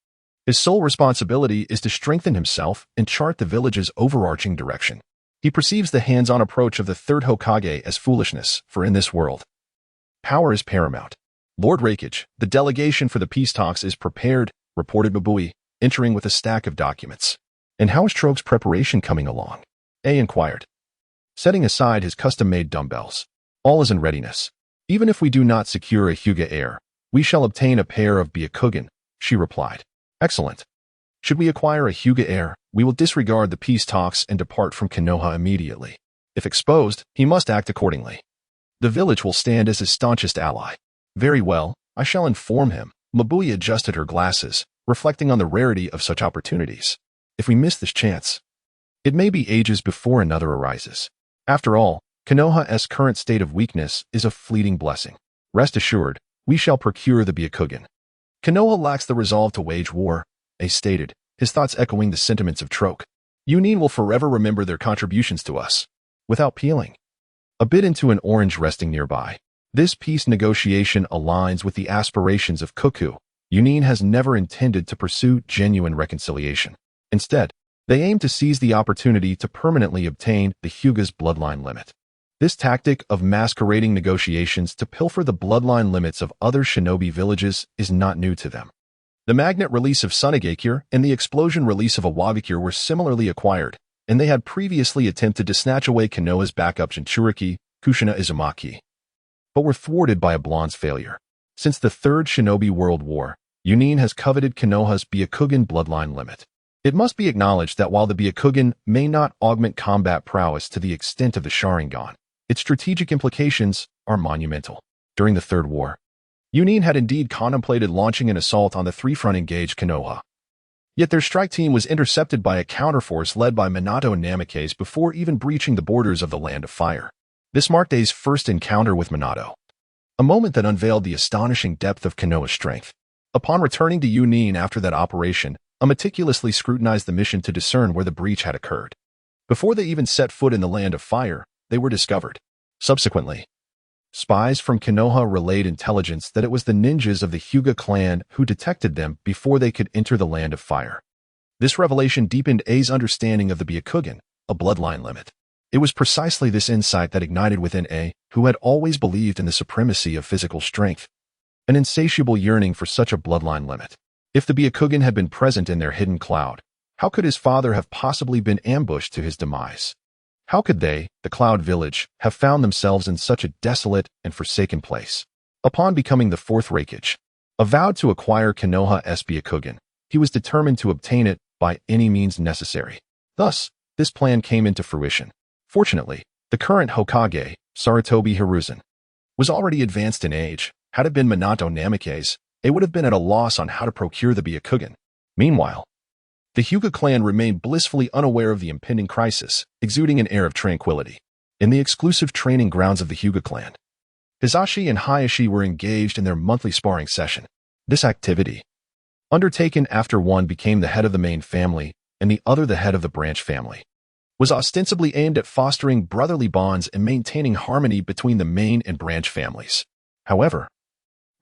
his sole responsibility is to strengthen himself and chart the village's overarching direction. He perceives the hands-on approach of the Third Hokage as foolishness, for in this world, power is paramount. Lord Raikage, the delegation for the peace talks is prepared, reported Mabui, entering with a stack of documents. And how is Trogue's preparation coming along? A inquired, setting aside his custom-made dumbbells. All is in readiness. Even if we do not secure a Hyuga heir, we shall obtain a pair of Byakugan, she replied. Excellent. Should we acquire a Hyuga heir, we will disregard the peace talks and depart from Konoha immediately. If exposed, he must act accordingly. The village will stand as his staunchest ally. Very well, I shall inform him. Mabui adjusted her glasses, reflecting on the rarity of such opportunities. If we miss this chance, it may be ages before another arises. After all, Konoha's current state of weakness is a fleeting blessing. Rest assured, we shall procure the Byakugan. Konoha lacks the resolve to wage war, Ace stated, his thoughts echoing the sentiments of Troke. Youyun will forever remember their contributions to us. Without peeling a bit into an orange resting nearby. This peace negotiation aligns with the aspirations of Koku. Youyun has never intended to pursue genuine reconciliation. Instead, they aim to seize the opportunity to permanently obtain the Hyuga's bloodline limit. This tactic of masquerading negotiations to pilfer the bloodline limits of other shinobi villages is not new to them. The magnet release of Sunagakure and the explosion release of Awagakure were similarly acquired, and they had previously attempted to snatch away Konoha's backup Jinchuriki, Kushina Izumaki, but were thwarted by a blonde's failure. Since the Third Shinobi World War, Youyun has coveted Konoha's Byakugan bloodline limit. It must be acknowledged that while the Byakugan may not augment combat prowess to the extent of the Sharingan, its strategic implications are monumental. During the Third War, Youyun had indeed contemplated launching an assault on the three-front engaged Konoha. Yet their strike team was intercepted by a counterforce led by Minato and Namikaze before even breaching the borders of the Land of Fire. This marked A's first encounter with Minato, a moment that unveiled the astonishing depth of Konoha's strength. Upon returning to Youyun after that operation, I meticulously scrutinized the mission to discern where the breach had occurred. Before they even set foot in the Land of Fire, they were discovered. Subsequently, spies from Konoha relayed intelligence that it was the ninjas of the Hyuga clan who detected them before they could enter the Land of Fire. This revelation deepened A's understanding of the Byakugan, a bloodline limit. It was precisely this insight that ignited within A, who had always believed in the supremacy of physical strength, an insatiable yearning for such a bloodline limit. If the Byakugan had been present in their hidden cloud, how could his father have possibly been ambushed to his demise? How could they, the Cloud Village, have found themselves in such a desolate and forsaken place? Upon becoming the fourth Hokage, avowed to acquire Konoha's Byakugan, he was determined to obtain it by any means necessary. Thus, this plan came into fruition. Fortunately, the current Hokage, Sarutobi Hiruzen, was already advanced in age. Had it been Minato Namikaze, they would have been at a loss on how to procure the Byakugan. Meanwhile, the Hyuga clan remained blissfully unaware of the impending crisis, exuding an air of tranquility. In the exclusive training grounds of the Hyuga clan, Hisashi and Hayashi were engaged in their monthly sparring session. This activity, undertaken after one became the head of the main family and the other the head of the branch family, was ostensibly aimed at fostering brotherly bonds and maintaining harmony between the main and branch families. However,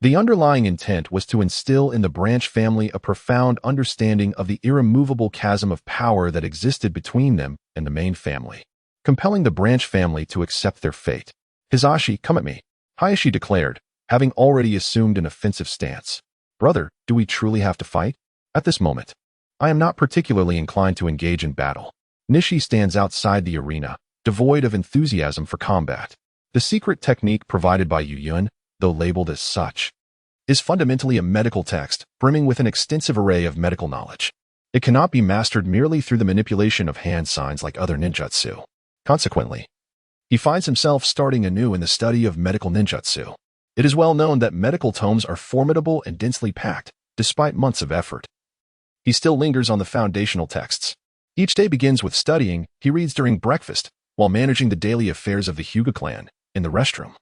the underlying intent was to instill in the branch family a profound understanding of the irremovable chasm of power that existed between them and the main family, compelling the branch family to accept their fate. Hisashi, come at me, Hayashi declared, having already assumed an offensive stance. Brother, do we truly have to fight? At this moment, I am not particularly inclined to engage in battle. Nishi stands outside the arena, devoid of enthusiasm for combat. The secret technique provided by Youyun, though labeled as such, is fundamentally a medical text, brimming with an extensive array of medical knowledge. It cannot be mastered merely through the manipulation of hand signs like other ninjutsu. Consequently, he finds himself starting anew in the study of medical ninjutsu. It is well known that medical tomes are formidable and densely packed, despite months of effort. He still lingers on the foundational texts. Each day begins with studying. He reads during breakfast, while managing the daily affairs of the Hyuga clan, in the restroom,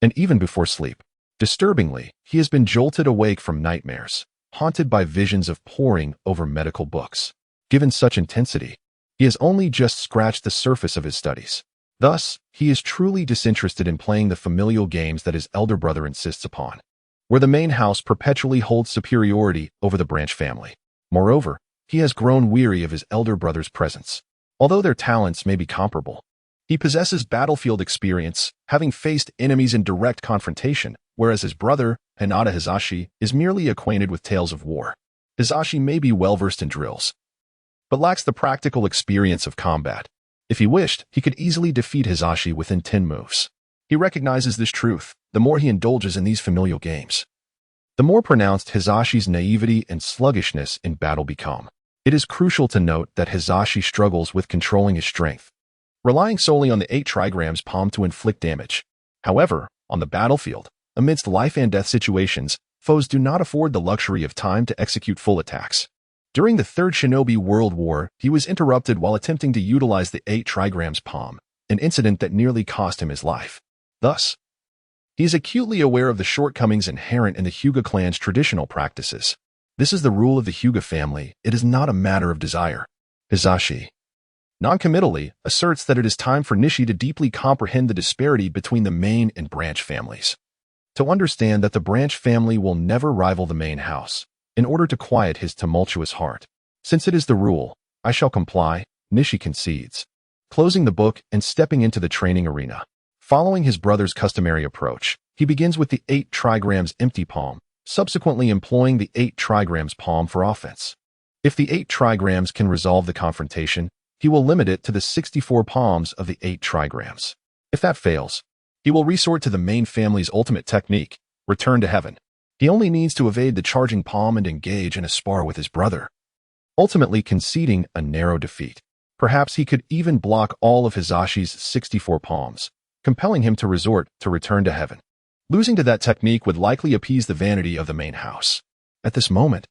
and even before sleep. Disturbingly, he has been jolted awake from nightmares, haunted by visions of poring over medical books. Given such intensity, he has only just scratched the surface of his studies. Thus, he is truly disinterested in playing the familial games that his elder brother insists upon, where the main house perpetually holds superiority over the branch family. Moreover, he has grown weary of his elder brother's presence. Although their talents may be comparable, he possesses battlefield experience, having faced enemies in direct confrontation, whereas his brother, Hinata Hisashi, is merely acquainted with tales of war. Hisashi may be well-versed in drills, but lacks the practical experience of combat. If he wished, he could easily defeat Hisashi within 10 moves. He recognizes this truth. The more he indulges in these familial games, the more pronounced Hisashi's naivety and sluggishness in battle become. It is crucial to note that Hisashi struggles with controlling his strength, relying solely on the 8 trigrams palm to inflict damage. However, on the battlefield, amidst life and death situations, foes do not afford the luxury of time to execute full attacks. During the Third Shinobi World War, he was interrupted while attempting to utilize the 8 trigrams palm, an incident that nearly cost him his life. Thus, he is acutely aware of the shortcomings inherent in the Hyuga clan's traditional practices. This is the rule of the Hyuga family. It is not a matter of desire. Hisashi, noncommittally, asserts that it is time for Nishi to deeply comprehend the disparity between the main and branch families. To understand that the branch family will never rival the main house, in order to quiet his tumultuous heart. Since it is the rule, I shall comply, Nishi concedes, closing the book and stepping into the training arena. Following his brother's customary approach, he begins with the 8 trigrams empty palm, subsequently employing the 8 trigrams palm for offense. If the 8 trigrams can resolve the confrontation, he will limit it to the 64 palms of the 8 trigrams. If that fails, he will resort to the main family's ultimate technique, return to heaven. He only needs to evade the charging palm and engage in a spar with his brother, ultimately conceding a narrow defeat. Perhaps he could even block all of Hisashi's 64 palms, compelling him to resort to return to heaven. Losing to that technique would likely appease the vanity of the main house. At this moment,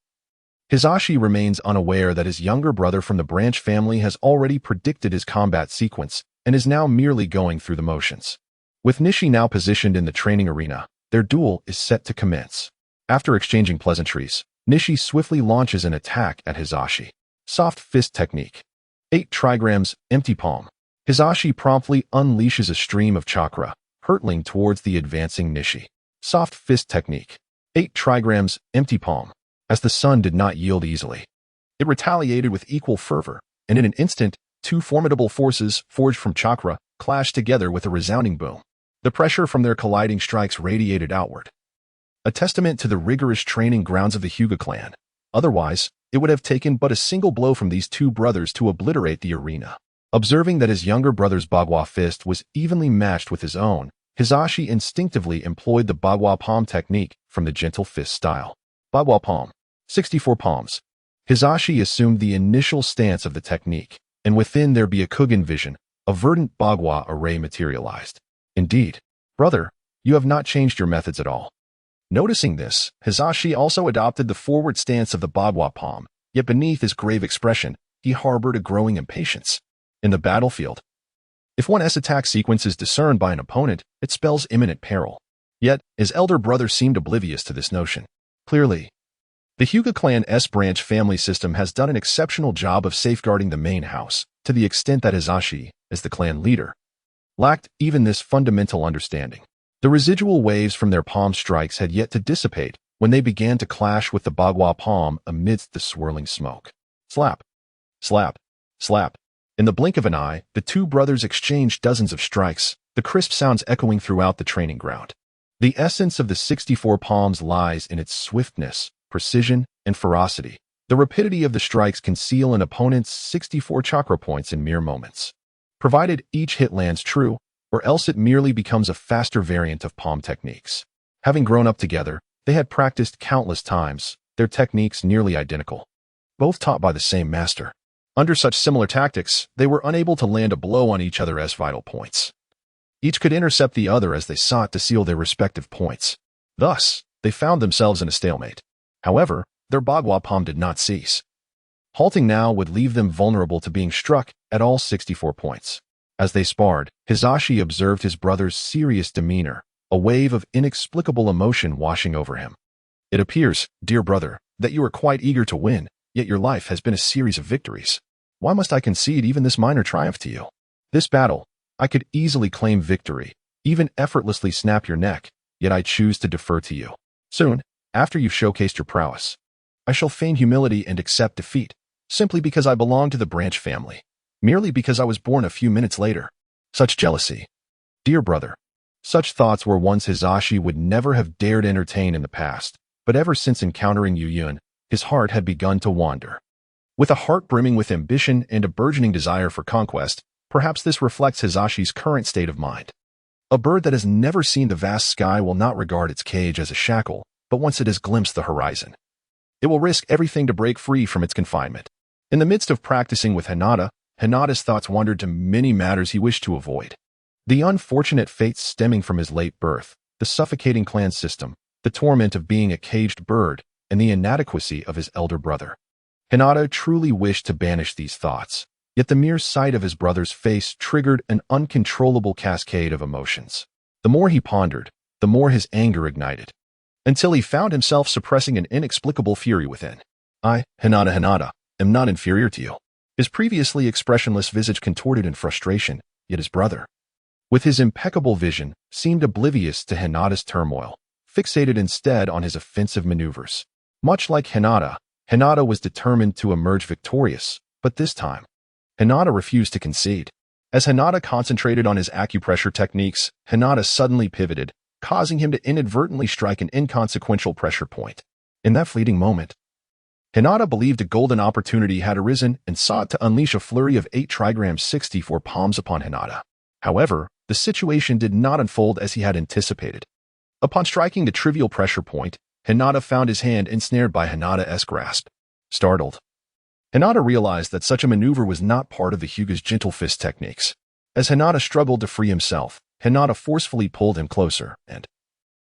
Hisashi remains unaware that his younger brother from the branch family has already predicted his combat sequence and is now merely going through the motions. With Nishi now positioned in the training arena, their duel is set to commence. After exchanging pleasantries, Nishi swiftly launches an attack at Hisashi. Soft fist technique. 8 trigrams, empty palm. Hisashi promptly unleashes a stream of chakra, hurtling towards the advancing Nishi. Soft fist technique. 8 trigrams, empty palm. As the sun did not yield easily, it retaliated with equal fervor, and in an instant, 2 formidable forces, forged from chakra, clashed together with a resounding boom. The pressure from their colliding strikes radiated outward, a testament to the rigorous training grounds of the Hyuga clan. Otherwise, it would have taken but a single blow from these 2 brothers to obliterate the arena. Observing that his younger brother's Bagua fist was evenly matched with his own, Hisashi instinctively employed the Bagua palm technique from the gentle fist style. Bagua palm. 64 palms. Hisashi assumed the initial stance of the technique, and within there be a Kugen vision, a verdant Bagua array materialized. Indeed, brother, you have not changed your methods at all. Noticing this, Hisashi also adopted the forward stance of the Bagua palm, yet beneath his grave expression, he harbored a growing impatience. In the battlefield, if one S attack sequence is discerned by an opponent, it spells imminent peril. Yet, his elder brother seemed oblivious to this notion. Clearly, the Hyuga clan S branch family system has done an exceptional job of safeguarding the main house, to the extent that Hisashi, as the clan leader, lacked even this fundamental understanding. The residual waves from their palm strikes had yet to dissipate when they began to clash with the Bagua palm amidst the swirling smoke. Slap, slap, slap. In the blink of an eye, the 2 brothers exchanged dozens of strikes, the crisp sounds echoing throughout the training ground. The essence of the 64 palms lies in its swiftness, precision, and ferocity. The rapidity of the strikes can seal an opponent's 64 chakra points in mere moments, provided each hit lands true, or else it merely becomes a faster variant of palm techniques. Having grown up together, they had practiced countless times, their techniques nearly identical, both taught by the same master. Under such similar tactics, they were unable to land a blow on each other as vital points. Each could intercept the other as they sought to seal their respective points. Thus, they found themselves in a stalemate. However, their Bagua palm did not cease. Halting now would leave them vulnerable to being struck at all 64 points. As they sparred, Hisashi observed his brother's serious demeanor, a wave of inexplicable emotion washing over him. It appears, dear brother, that you are quite eager to win, yet your life has been a series of victories. Why must I concede even this minor triumph to you? This battle, I could easily claim victory, even effortlessly snap your neck, yet I choose to defer to you. Soon, after you've showcased your prowess, I shall feign humility and accept defeat, simply because I belong to the branch family, merely because I was born a few minutes later. Such jealousy. Dear brother, such thoughts were ones Hisashi would never have dared entertain in the past, but ever since encountering Youyun, his heart had begun to wander. With a heart brimming with ambition and a burgeoning desire for conquest, perhaps this reflects Hisashi's current state of mind. A bird that has never seen the vast sky will not regard its cage as a shackle, but once it has glimpsed the horizon, it will risk everything to break free from its confinement. In the midst of practicing with Hinata's thoughts wandered to many matters he wished to avoid. The unfortunate fates stemming from his late birth, the suffocating clan system, the torment of being a caged bird, and the inadequacy of his elder brother. Hinata truly wished to banish these thoughts, yet the mere sight of his brother's face triggered an uncontrollable cascade of emotions. The more he pondered, the more his anger ignited, until he found himself suppressing an inexplicable fury within. I, Hinata, am not inferior to you. His previously expressionless visage contorted in frustration, yet his brother, with his impeccable vision, seemed oblivious to Hinata's turmoil, fixated instead on his offensive maneuvers. Much like Hinata was determined to emerge victorious, but this time, Hinata refused to concede. As Hinata concentrated on his acupressure techniques, Hinata suddenly pivoted, causing him to inadvertently strike an inconsequential pressure point. In that fleeting moment, Hinata believed a golden opportunity had arisen and sought to unleash a flurry of 8 trigrams 64 palms upon Hinata. However, the situation did not unfold as he had anticipated. Upon striking the trivial pressure point, Hinata found his hand ensnared by Hinata's grasp. Startled, Hinata realized that such a maneuver was not part of the Hyuga's gentle fist techniques. As Hinata struggled to free himself, Hinata forcefully pulled him closer and,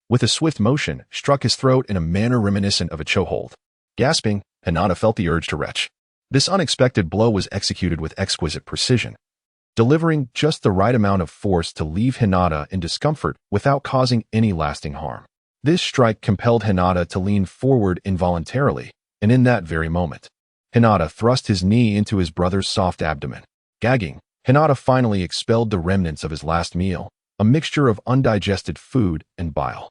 with a swift motion, struck his throat in a manner reminiscent of a chokehold. Gasping, Hinata felt the urge to retch. This unexpected blow was executed with exquisite precision, delivering just the right amount of force to leave Hinata in discomfort without causing any lasting harm. This strike compelled Hinata to lean forward involuntarily, and in that very moment, Hinata thrust his knee into his brother's soft abdomen. Gagging, Hinata finally expelled the remnants of his last meal, a mixture of undigested food and bile.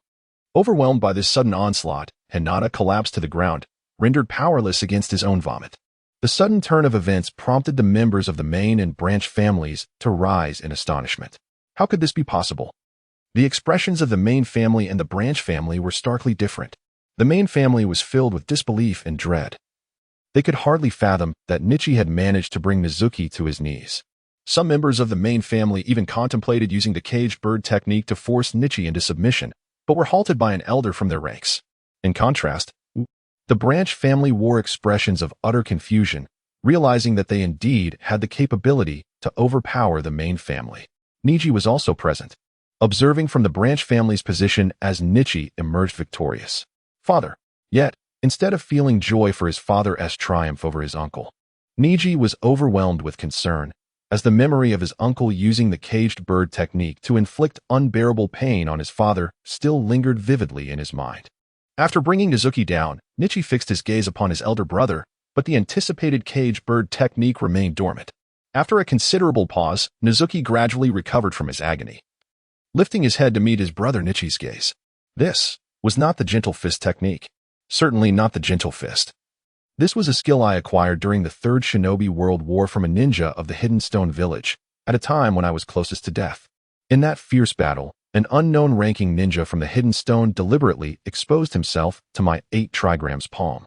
Overwhelmed by this sudden onslaught, Hinata collapsed to the ground, rendered powerless against his own vomit. The sudden turn of events prompted the members of the main and branch families to rise in astonishment. How could this be possible? The expressions of the main family and the branch family were starkly different. The main family was filled with disbelief and dread. They could hardly fathom that Nichi had managed to bring Mizuki to his knees. Some members of the main family even contemplated using the caged bird technique to force Nichi into submission, but were halted by an elder from their ranks. In contrast, the branch family wore expressions of utter confusion, realizing that they indeed had the capability to overpower the main family. Niji was also present, observing from the branch family's position as Nichi emerged victorious. Father. Yet, instead of feeling joy for his father's triumph over his uncle, Niji was overwhelmed with concern, as the memory of his uncle using the caged bird technique to inflict unbearable pain on his father still lingered vividly in his mind. After bringing Mizuki down, Nichi fixed his gaze upon his elder brother, but the anticipated caged bird technique remained dormant. After a considerable pause, Mizuki gradually recovered from his agony, lifting his head to meet his brother Nichi's gaze. This was not the gentle fist technique. Certainly not the gentle fist. This was a skill I acquired during the Third Shinobi World War from a ninja of the Hidden Stone Village, at a time when I was closest to death. In that fierce battle, an unknown ranking ninja from the Hidden Stone deliberately exposed himself to my 8 trigrams palm.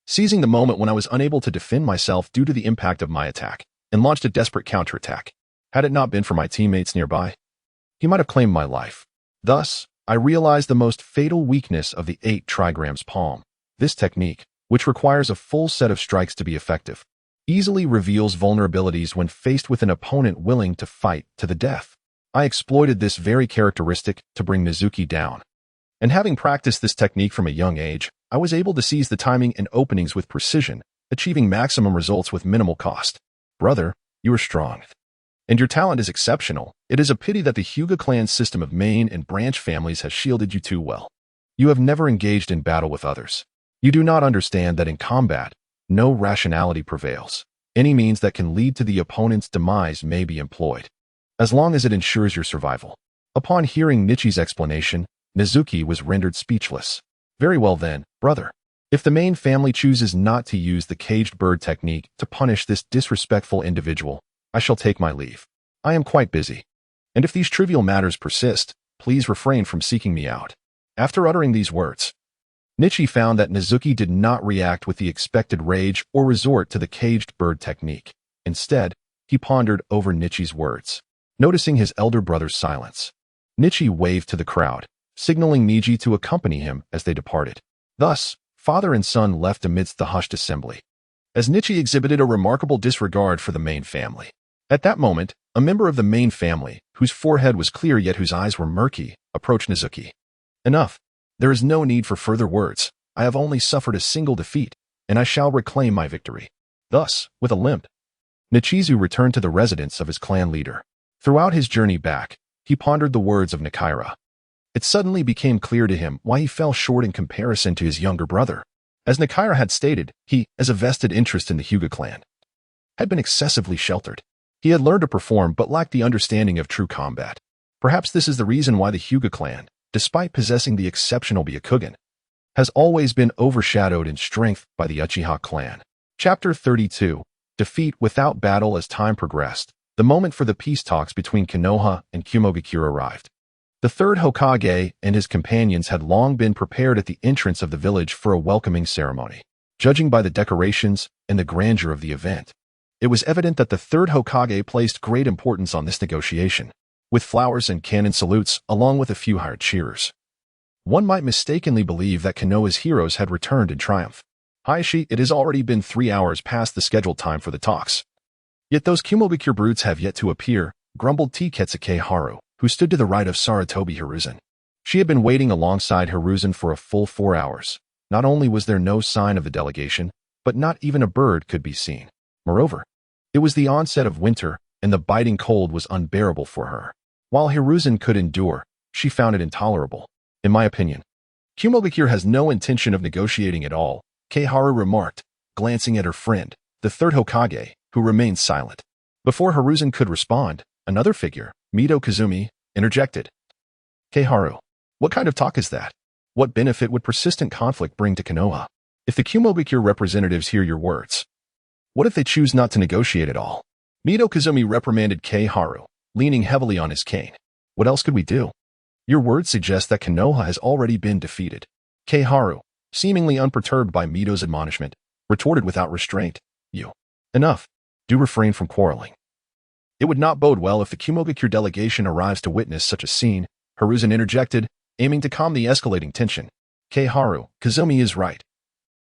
Seizing the moment when I was unable to defend myself due to the impact of my attack, and launched a desperate counterattack. Had it not been for my teammates nearby, he might have claimed my life. Thus, I realized the most fatal weakness of the 8 trigrams palm. This technique, which requires a full set of strikes to be effective, easily reveals vulnerabilities when faced with an opponent willing to fight to the death. I exploited this very characteristic to bring Mizuki down. And having practiced this technique from a young age, I was able to seize the timing and openings with precision, achieving maximum results with minimal cost. Brother, you are strong, and your talent is exceptional. It is a pity that the Hyuga clan's system of main and branch families has shielded you too well. You have never engaged in battle with others. You do not understand that in combat, no rationality prevails. Any means that can lead to the opponent's demise may be employed, as long as it ensures your survival. Upon hearing Nichi's explanation, Mizuki was rendered speechless. Very well then, brother. If the main family chooses not to use the caged bird technique to punish this disrespectful individual, I shall take my leave. I am quite busy. And if these trivial matters persist, please refrain from seeking me out. After uttering these words, Nichi found that Mizuki did not react with the expected rage or resort to the caged bird technique. Instead, he pondered over Nichi's words. Noticing his elder brother's silence, Nichi waved to the crowd, signaling Niji to accompany him as they departed. Thus, father and son left amidst the hushed assembly, as Nichi exhibited a remarkable disregard for the main family. At that moment, a member of the main family, whose forehead was clear yet whose eyes were murky, approached Mizuki. Enough. There is no need for further words. I have only suffered a single defeat, and I shall reclaim my victory. Thus, with a limp, Nichizu returned to the residence of his clan leader. Throughout his journey back, he pondered the words of Nakaira. It suddenly became clear to him why he fell short in comparison to his younger brother. As Nakaira had stated, he, as a vested interest in the Hyuga clan, had been excessively sheltered. He had learned to perform but lacked the understanding of true combat. Perhaps this is the reason why the Hyuga clan, despite possessing the exceptional Byakugan, has always been overshadowed in strength by the Uchiha clan. Chapter 32. Defeat without battle. As time progressed, the moment for the peace talks between Konoha and Kumogakure arrived. The third Hokage and his companions had long been prepared at the entrance of the village for a welcoming ceremony. Judging by the decorations and the grandeur of the event, it was evident that the third Hokage placed great importance on this negotiation, with flowers and cannon salutes along with a few hired cheerers. One might mistakenly believe that Konoha's heroes had returned in triumph. Hayashi, it has already been 3 hours past the scheduled time for the talks. Yet those Kumogakure brutes have yet to appear, grumbled Tiketsuke Haru, who stood to the right of Sarutobi Hiruzen. She had been waiting alongside Hiruzen for a full 4 hours. Not only was there no sign of the delegation, but not even a bird could be seen. Moreover, it was the onset of winter, and the biting cold was unbearable for her. While Hiruzen could endure, she found it intolerable. In my opinion, Kumogakure has no intention of negotiating at all, Keiharu remarked, glancing at her friend, the third Hokage, who remained silent. Before Hiruzen could respond, another figure, Mito Kazumi, interjected. Keiharu, what kind of talk is that? What benefit would persistent conflict bring to Konoha? If the Kumogakure representatives hear your words, what if they choose not to negotiate at all? Mito Kazumi reprimanded Keiharu, leaning heavily on his cane. What else could we do? Your words suggest that Konoha has already been defeated. Keiharu, seemingly unperturbed by Mito's admonishment, retorted without restraint. You. Enough. Do refrain from quarreling. It would not bode well if the Kumogakure delegation arrives to witness such a scene, Hiruzen interjected, aiming to calm the escalating tension. Keiharu, Kazumi is right.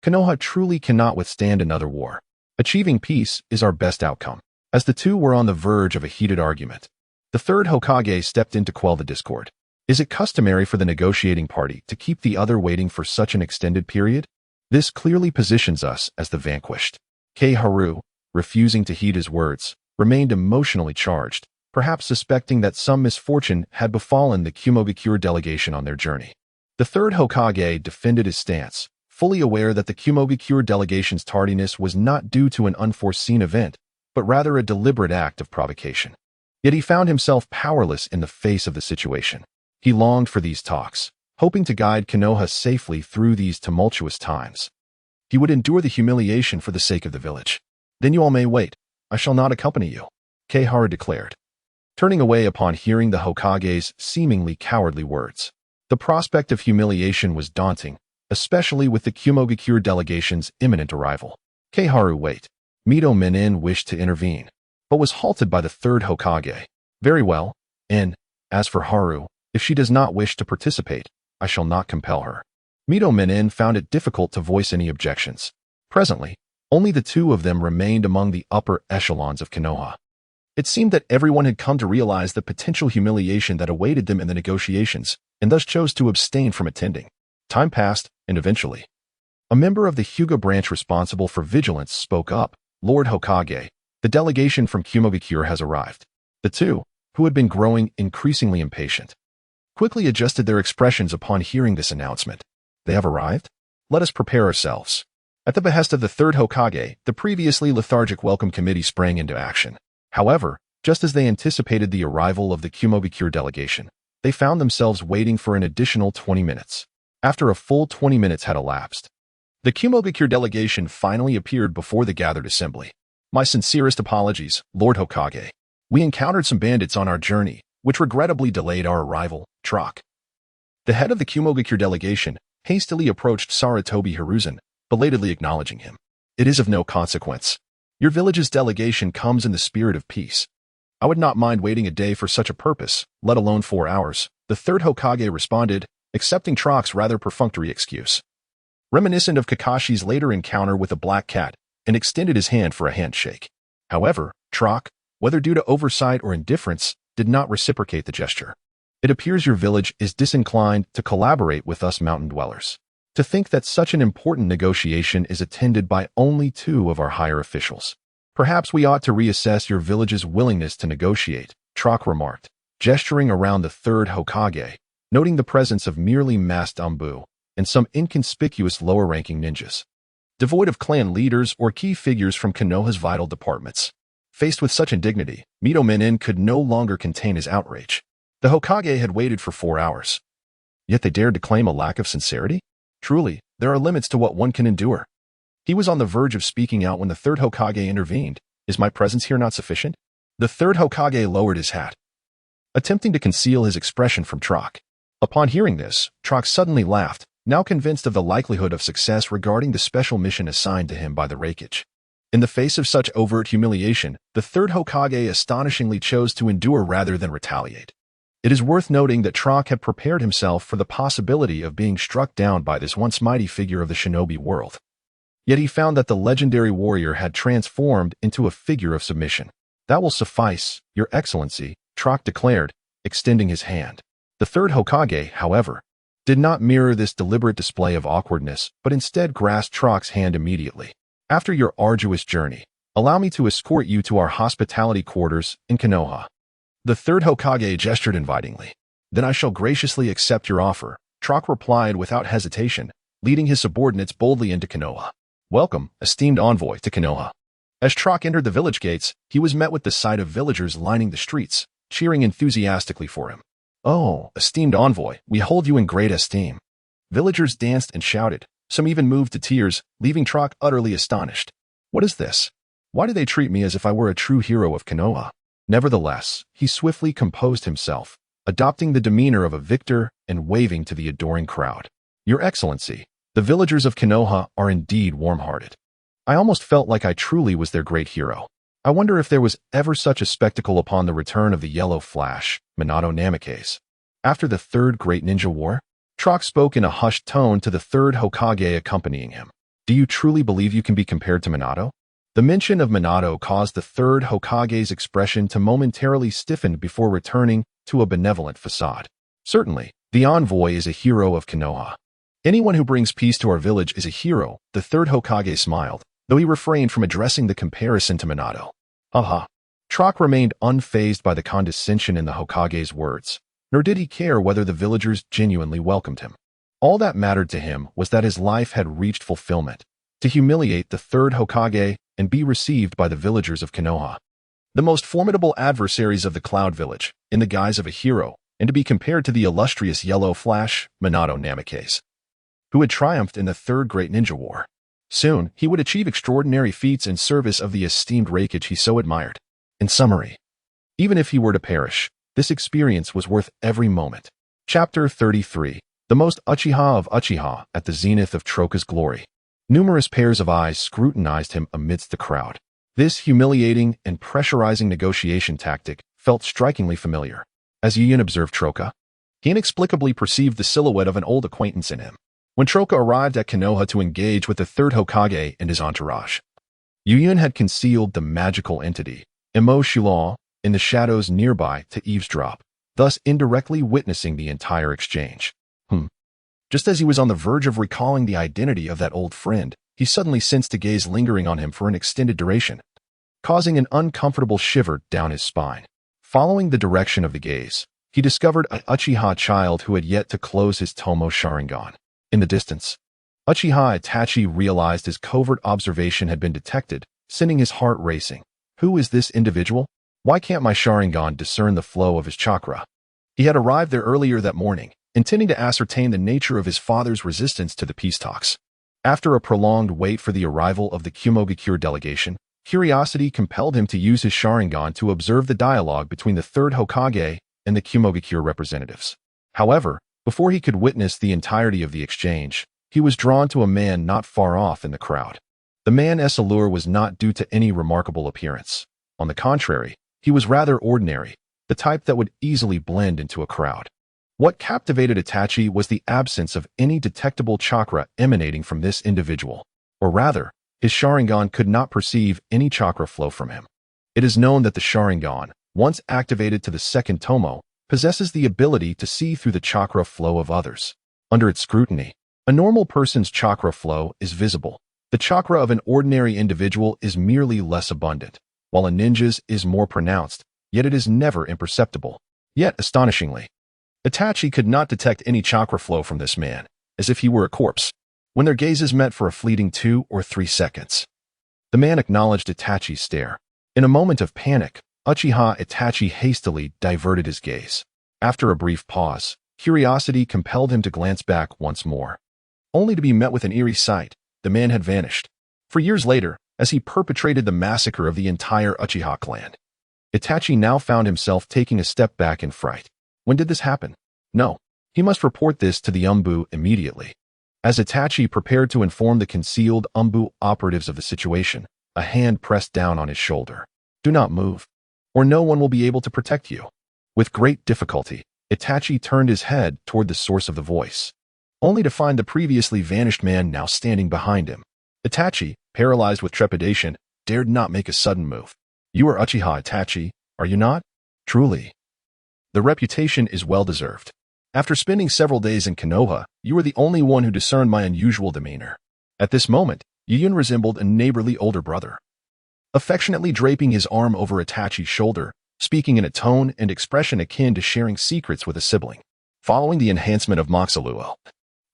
Konoha truly cannot withstand another war. Achieving peace is our best outcome. As the two were on the verge of a heated argument, the third Hokage stepped in to quell the discord. Is it customary for the negotiating party to keep the other waiting for such an extended period? This clearly positions us as the vanquished. Keiharu, refusing to heed his words, remained emotionally charged, perhaps suspecting that some misfortune had befallen the Kumogakure delegation on their journey. The third Hokage defended his stance, fully aware that the Kumogakure delegation's tardiness was not due to an unforeseen event, but rather a deliberate act of provocation. Yet he found himself powerless in the face of the situation. He longed for these talks, hoping to guide Konoha safely through these tumultuous times. He would endure the humiliation for the sake of the village. Then you all may wait. I shall not accompany you, Keiharu declared, turning away upon hearing the Hokage's seemingly cowardly words. The prospect of humiliation was daunting, especially with the Kumogakure delegation's imminent arrival. Keiharu, wait. Mito Minin wished to intervene, but was halted by the third Hokage. Very well, and, as for Haru, if she does not wish to participate, I shall not compel her. Mito Minin found it difficult to voice any objections. Presently, only the two of them remained among the upper echelons of Konoha. It seemed that everyone had come to realize the potential humiliation that awaited them in the negotiations, and thus chose to abstain from attending. Time passed, and eventually, a member of the Hyuga branch responsible for vigilance spoke up. Lord Hokage, the delegation from Kumogakure has arrived. The two, who had been growing increasingly impatient, quickly adjusted their expressions upon hearing this announcement. They have arrived? Let us prepare ourselves. At the behest of the third Hokage, the previously lethargic welcome committee sprang into action. However, just as they anticipated the arrival of the Kumogakure delegation, they found themselves waiting for an additional 20 minutes. After a full 20 minutes had elapsed, the Kumogakure delegation finally appeared before the gathered assembly. My sincerest apologies, Lord Hokage. We encountered some bandits on our journey, which regrettably delayed our arrival. Trock. The head of the Kumogakure delegation hastily approached Sarutobi Hiruzen, belatedly acknowledging him. It is of no consequence. Your village's delegation comes in the spirit of peace. I would not mind waiting a day for such a purpose, let alone 4 hours, the third Hokage responded, accepting Trock's rather perfunctory excuse. Reminiscent of Kakashi's later encounter with a black cat, and extended his hand for a handshake. However, Trock, whether due to oversight or indifference, did not reciprocate the gesture. It appears your village is disinclined to collaborate with us mountain dwellers. To think that such an important negotiation is attended by only 2 of our higher officials. Perhaps we ought to reassess your village's willingness to negotiate, Trock remarked, gesturing around the 3rd Hokage, noting the presence of merely masked Anbu and some inconspicuous lower-ranking ninjas, devoid of clan leaders or key figures from Konoha's vital departments. Faced with such indignity, Mito Minin could no longer contain his outrage. The Hokage had waited for 4 hours. Yet they dared to claim a lack of sincerity? Truly, there are limits to what one can endure. He was on the verge of speaking out when the 3rd Hokage intervened. Is my presence here not sufficient? The 3rd Hokage lowered his hat, attempting to conceal his expression from Trock. Upon hearing this, Trock suddenly laughed, now convinced of the likelihood of success regarding the special mission assigned to him by the Raikage. In the face of such overt humiliation, the 3rd Hokage astonishingly chose to endure rather than retaliate. It is worth noting that Trock had prepared himself for the possibility of being struck down by this once mighty figure of the shinobi world. Yet he found that the legendary warrior had transformed into a figure of submission. That will suffice, Your Excellency, Trock declared, extending his hand. The 3rd Hokage, however, did not mirror this deliberate display of awkwardness, but instead grasped Trock's hand immediately. After your arduous journey, allow me to escort you to our hospitality quarters in Konoha. The 3rd Hokage gestured invitingly. Then I shall graciously accept your offer, Trock replied without hesitation, leading his subordinates boldly into Konoha. Welcome, esteemed envoy, to Konoha. As Trock entered the village gates, he was met with the sight of villagers lining the streets, cheering enthusiastically for him. Oh, esteemed envoy, we hold you in great esteem. Villagers danced and shouted, some even moved to tears, leaving Trock utterly astonished. What is this? Why do they treat me as if I were a true hero of Konoha? Nevertheless, he swiftly composed himself, adopting the demeanor of a victor and waving to the adoring crowd. Your Excellency, the villagers of Konoha are indeed warm-hearted. I almost felt like I truly was their great hero. I wonder if there was ever such a spectacle upon the return of the Yellow Flash, Minato Namikaze. After the 3rd Great Ninja War, Trock spoke in a hushed tone to the 3rd Hokage accompanying him. Do you truly believe you can be compared to Minato? The mention of Minato caused the 3rd Hokage's expression to momentarily stiffen before returning to a benevolent facade. Certainly, the envoy is a hero of Konoha. Anyone who brings peace to our village is a hero, the 3rd Hokage smiled, though he refrained from addressing the comparison to Minato. Haha. Trock remained unfazed by the condescension in the Hokage's words, nor did he care whether the villagers genuinely welcomed him. All that mattered to him was that his life had reached fulfillment, to humiliate the 3rd Hokage and be received by the villagers of Konoha, the most formidable adversaries of the Cloud Village, in the guise of a hero, and to be compared to the illustrious Yellow Flash, Minato Namikaze, who had triumphed in the 3rd Great Ninja War. Soon, he would achieve extraordinary feats in service of the esteemed Raikage he so admired. In summary, even if he were to perish, this experience was worth every moment. Chapter 33. The most Uchiha of Uchiha at the zenith of Troka's glory. Numerous pairs of eyes scrutinized him amidst the crowd. This humiliating and pressurizing negotiation tactic felt strikingly familiar. As Youyun observed Troka, he inexplicably perceived the silhouette of an old acquaintance in him. When Troka arrived at Konoha to engage with the 3rd Hokage and his entourage, Youyun had concealed the magical entity, Emo Shulon, in the shadows nearby to eavesdrop, thus indirectly witnessing the entire exchange. Just as he was on the verge of recalling the identity of that old friend, he suddenly sensed a gaze lingering on him for an extended duration, causing an uncomfortable shiver down his spine. Following the direction of the gaze, he discovered an Uchiha child who had yet to close his Tomo Sharingan. In the distance, Uchiha Itachi realized his covert observation had been detected, sending his heart racing. Who is this individual? Why can't my Sharingan discern the flow of his chakra? He had arrived there earlier that morning, intending to ascertain the nature of his father's resistance to the peace talks. After a prolonged wait for the arrival of the Kumogakure delegation, curiosity compelled him to use his Sharingan to observe the dialogue between the 3rd Hokage and the Kumogakure representatives. However, before he could witness the entirety of the exchange, he was drawn to a man not far off in the crowd. The man's allure was not due to any remarkable appearance. On the contrary, he was rather ordinary, the type that would easily blend into a crowd. What captivated Itachi was the absence of any detectable chakra emanating from this individual, or rather, his Sharingan could not perceive any chakra flow from him. It is known that the Sharingan, once activated to the 2nd Tomo, possesses the ability to see through the chakra flow of others. Under its scrutiny, a normal person's chakra flow is visible. The chakra of an ordinary individual is merely less abundant, while a ninja's is more pronounced, yet it is never imperceptible. Yet, astonishingly, Itachi could not detect any chakra flow from this man, as if he were a corpse. When their gazes met for a fleeting 2 or 3 seconds, the man acknowledged Itachi's stare. In a moment of panic, Uchiha Itachi hastily diverted his gaze. After a brief pause, curiosity compelled him to glance back once more, only to be met with an eerie sight. The man had vanished. For years later, as he perpetrated the massacre of the entire Uchiha clan, Itachi now found himself taking a step back in fright. When did this happen? No. He must report this to the Umbu immediately. As Itachi prepared to inform the concealed Umbu operatives of the situation, a hand pressed down on his shoulder. Do not move, or no one will be able to protect you. With great difficulty, Itachi turned his head toward the source of the voice, only to find the previously vanished man now standing behind him. Itachi, paralyzed with trepidation, dared not make a sudden move. You are Uchiha Itachi, are you not? Truly. The reputation is well-deserved. After spending several days in Konoha, you were the only one who discerned my unusual demeanor. At this moment, Youyun resembled a neighborly older brother, affectionately draping his arm over Itachi's shoulder, speaking in a tone and expression akin to sharing secrets with a sibling. Following the enhancement of Moxoluo,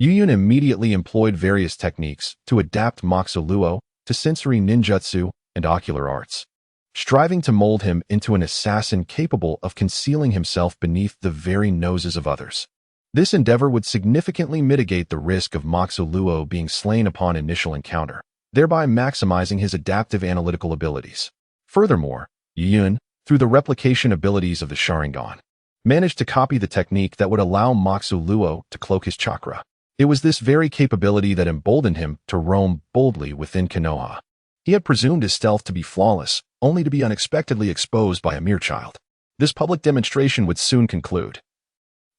Youyun immediately employed various techniques to adapt Moxoluo to sensory ninjutsu and ocular arts, striving to mold him into an assassin capable of concealing himself beneath the very noses of others. This endeavor would significantly mitigate the risk of Moxoluo being slain upon initial encounter, thereby maximizing his adaptive analytical abilities. Furthermore, Youyun, through the replication abilities of the Sharingan, managed to copy the technique that would allow Moxoluo to cloak his chakra. It was this very capability that emboldened him to roam boldly within Konoha. He had presumed his stealth to be flawless, only to be unexpectedly exposed by a mere child. This public demonstration would soon conclude,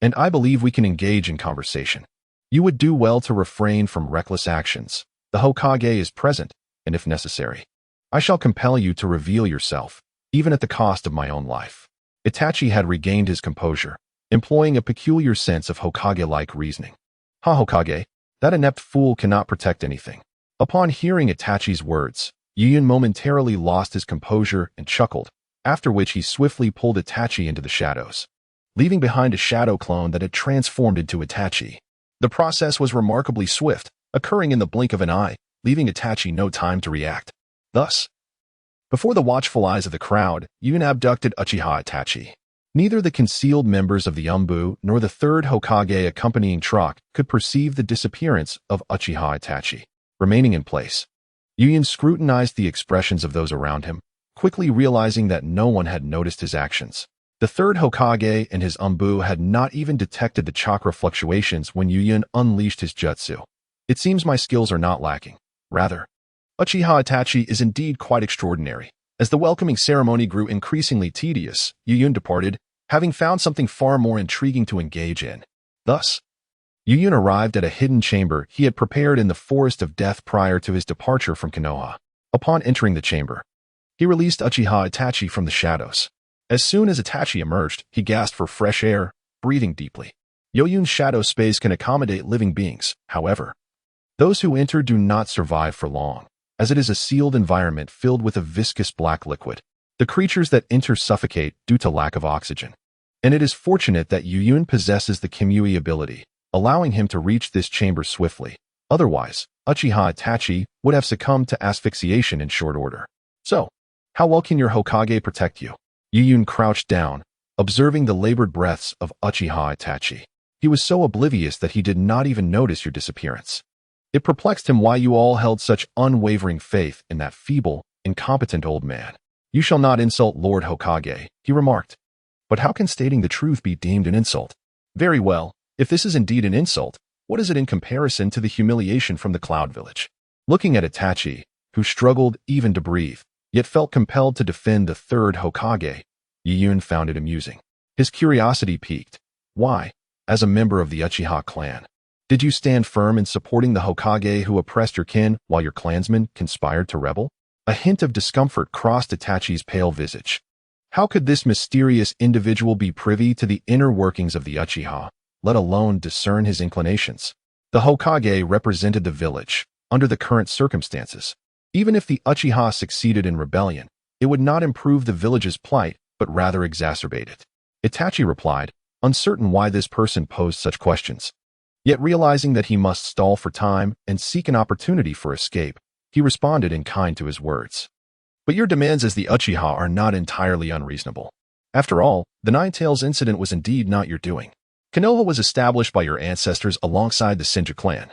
and I believe we can engage in conversation. You would do well to refrain from reckless actions. The Hokage is present, and if necessary, I shall compel you to reveal yourself, even at the cost of my own life. Itachi had regained his composure, employing a peculiar sense of Hokage-like reasoning. Ha Hokage, that inept fool cannot protect anything. Upon hearing Itachi's words, Youyun momentarily lost his composure and chuckled, after which he swiftly pulled Itachi into the shadows, leaving behind a shadow clone that had transformed into Itachi. The process was remarkably swift, occurring in the blink of an eye, leaving Itachi no time to react. Thus, before the watchful eyes of the crowd, Youyun abducted Uchiha Itachi. Neither the concealed members of the Umbu nor the third Hokage accompanying Trock could perceive the disappearance of Uchiha Itachi. Remaining in place, Youyun scrutinized the expressions of those around him, quickly realizing that no one had noticed his actions. The third Hokage and his Umbu had not even detected the chakra fluctuations when Youyun unleashed his jutsu. It seems my skills are not lacking. Rather, Uchiha Itachi is indeed quite extraordinary. As the welcoming ceremony grew increasingly tedious, Youyun departed, having found something far more intriguing to engage in. Thus, Youyun arrived at a hidden chamber he had prepared in the Forest of Death prior to his departure from Konoha. Upon entering the chamber, he released Uchiha Itachi from the shadows. As soon as Itachi emerged, he gasped for fresh air, breathing deeply. Youyun's shadow space can accommodate living beings, however. Those who enter do not survive for long, as it is a sealed environment filled with a viscous black liquid. The creatures that enter suffocate due to lack of oxygen. And it is fortunate that Youyun possesses the Kimui ability, allowing him to reach this chamber swiftly. Otherwise, Uchiha Itachi would have succumbed to asphyxiation in short order. So, how well can your Hokage protect you? Youyun crouched down, observing the labored breaths of Uchiha Itachi. He was so oblivious that he did not even notice your disappearance. It perplexed him why you all held such unwavering faith in that feeble, incompetent old man. You shall not insult Lord Hokage, he remarked. But how can stating the truth be deemed an insult? Very well, if this is indeed an insult, what is it in comparison to the humiliation from the Cloud Village? Looking at Itachi, who struggled even to breathe, yet felt compelled to defend the third Hokage, Youyun found it amusing. His curiosity piqued. Why, as a member of the Uchiha clan, did you stand firm in supporting the Hokage who oppressed your kin while your clansmen conspired to rebel? A hint of discomfort crossed Itachi's pale visage. How could this mysterious individual be privy to the inner workings of the Uchiha, let alone discern his inclinations? The Hokage represented the village, under the current circumstances. Even if the Uchiha succeeded in rebellion, it would not improve the village's plight, but rather exacerbate it. Itachi replied, uncertain why this person posed such questions. Yet realizing that he must stall for time and seek an opportunity for escape, he responded in kind to his words. But your demands as the Uchiha are not entirely unreasonable. After all, the Nine Tails incident was indeed not your doing. Konoha was established by your ancestors alongside the Senju clan.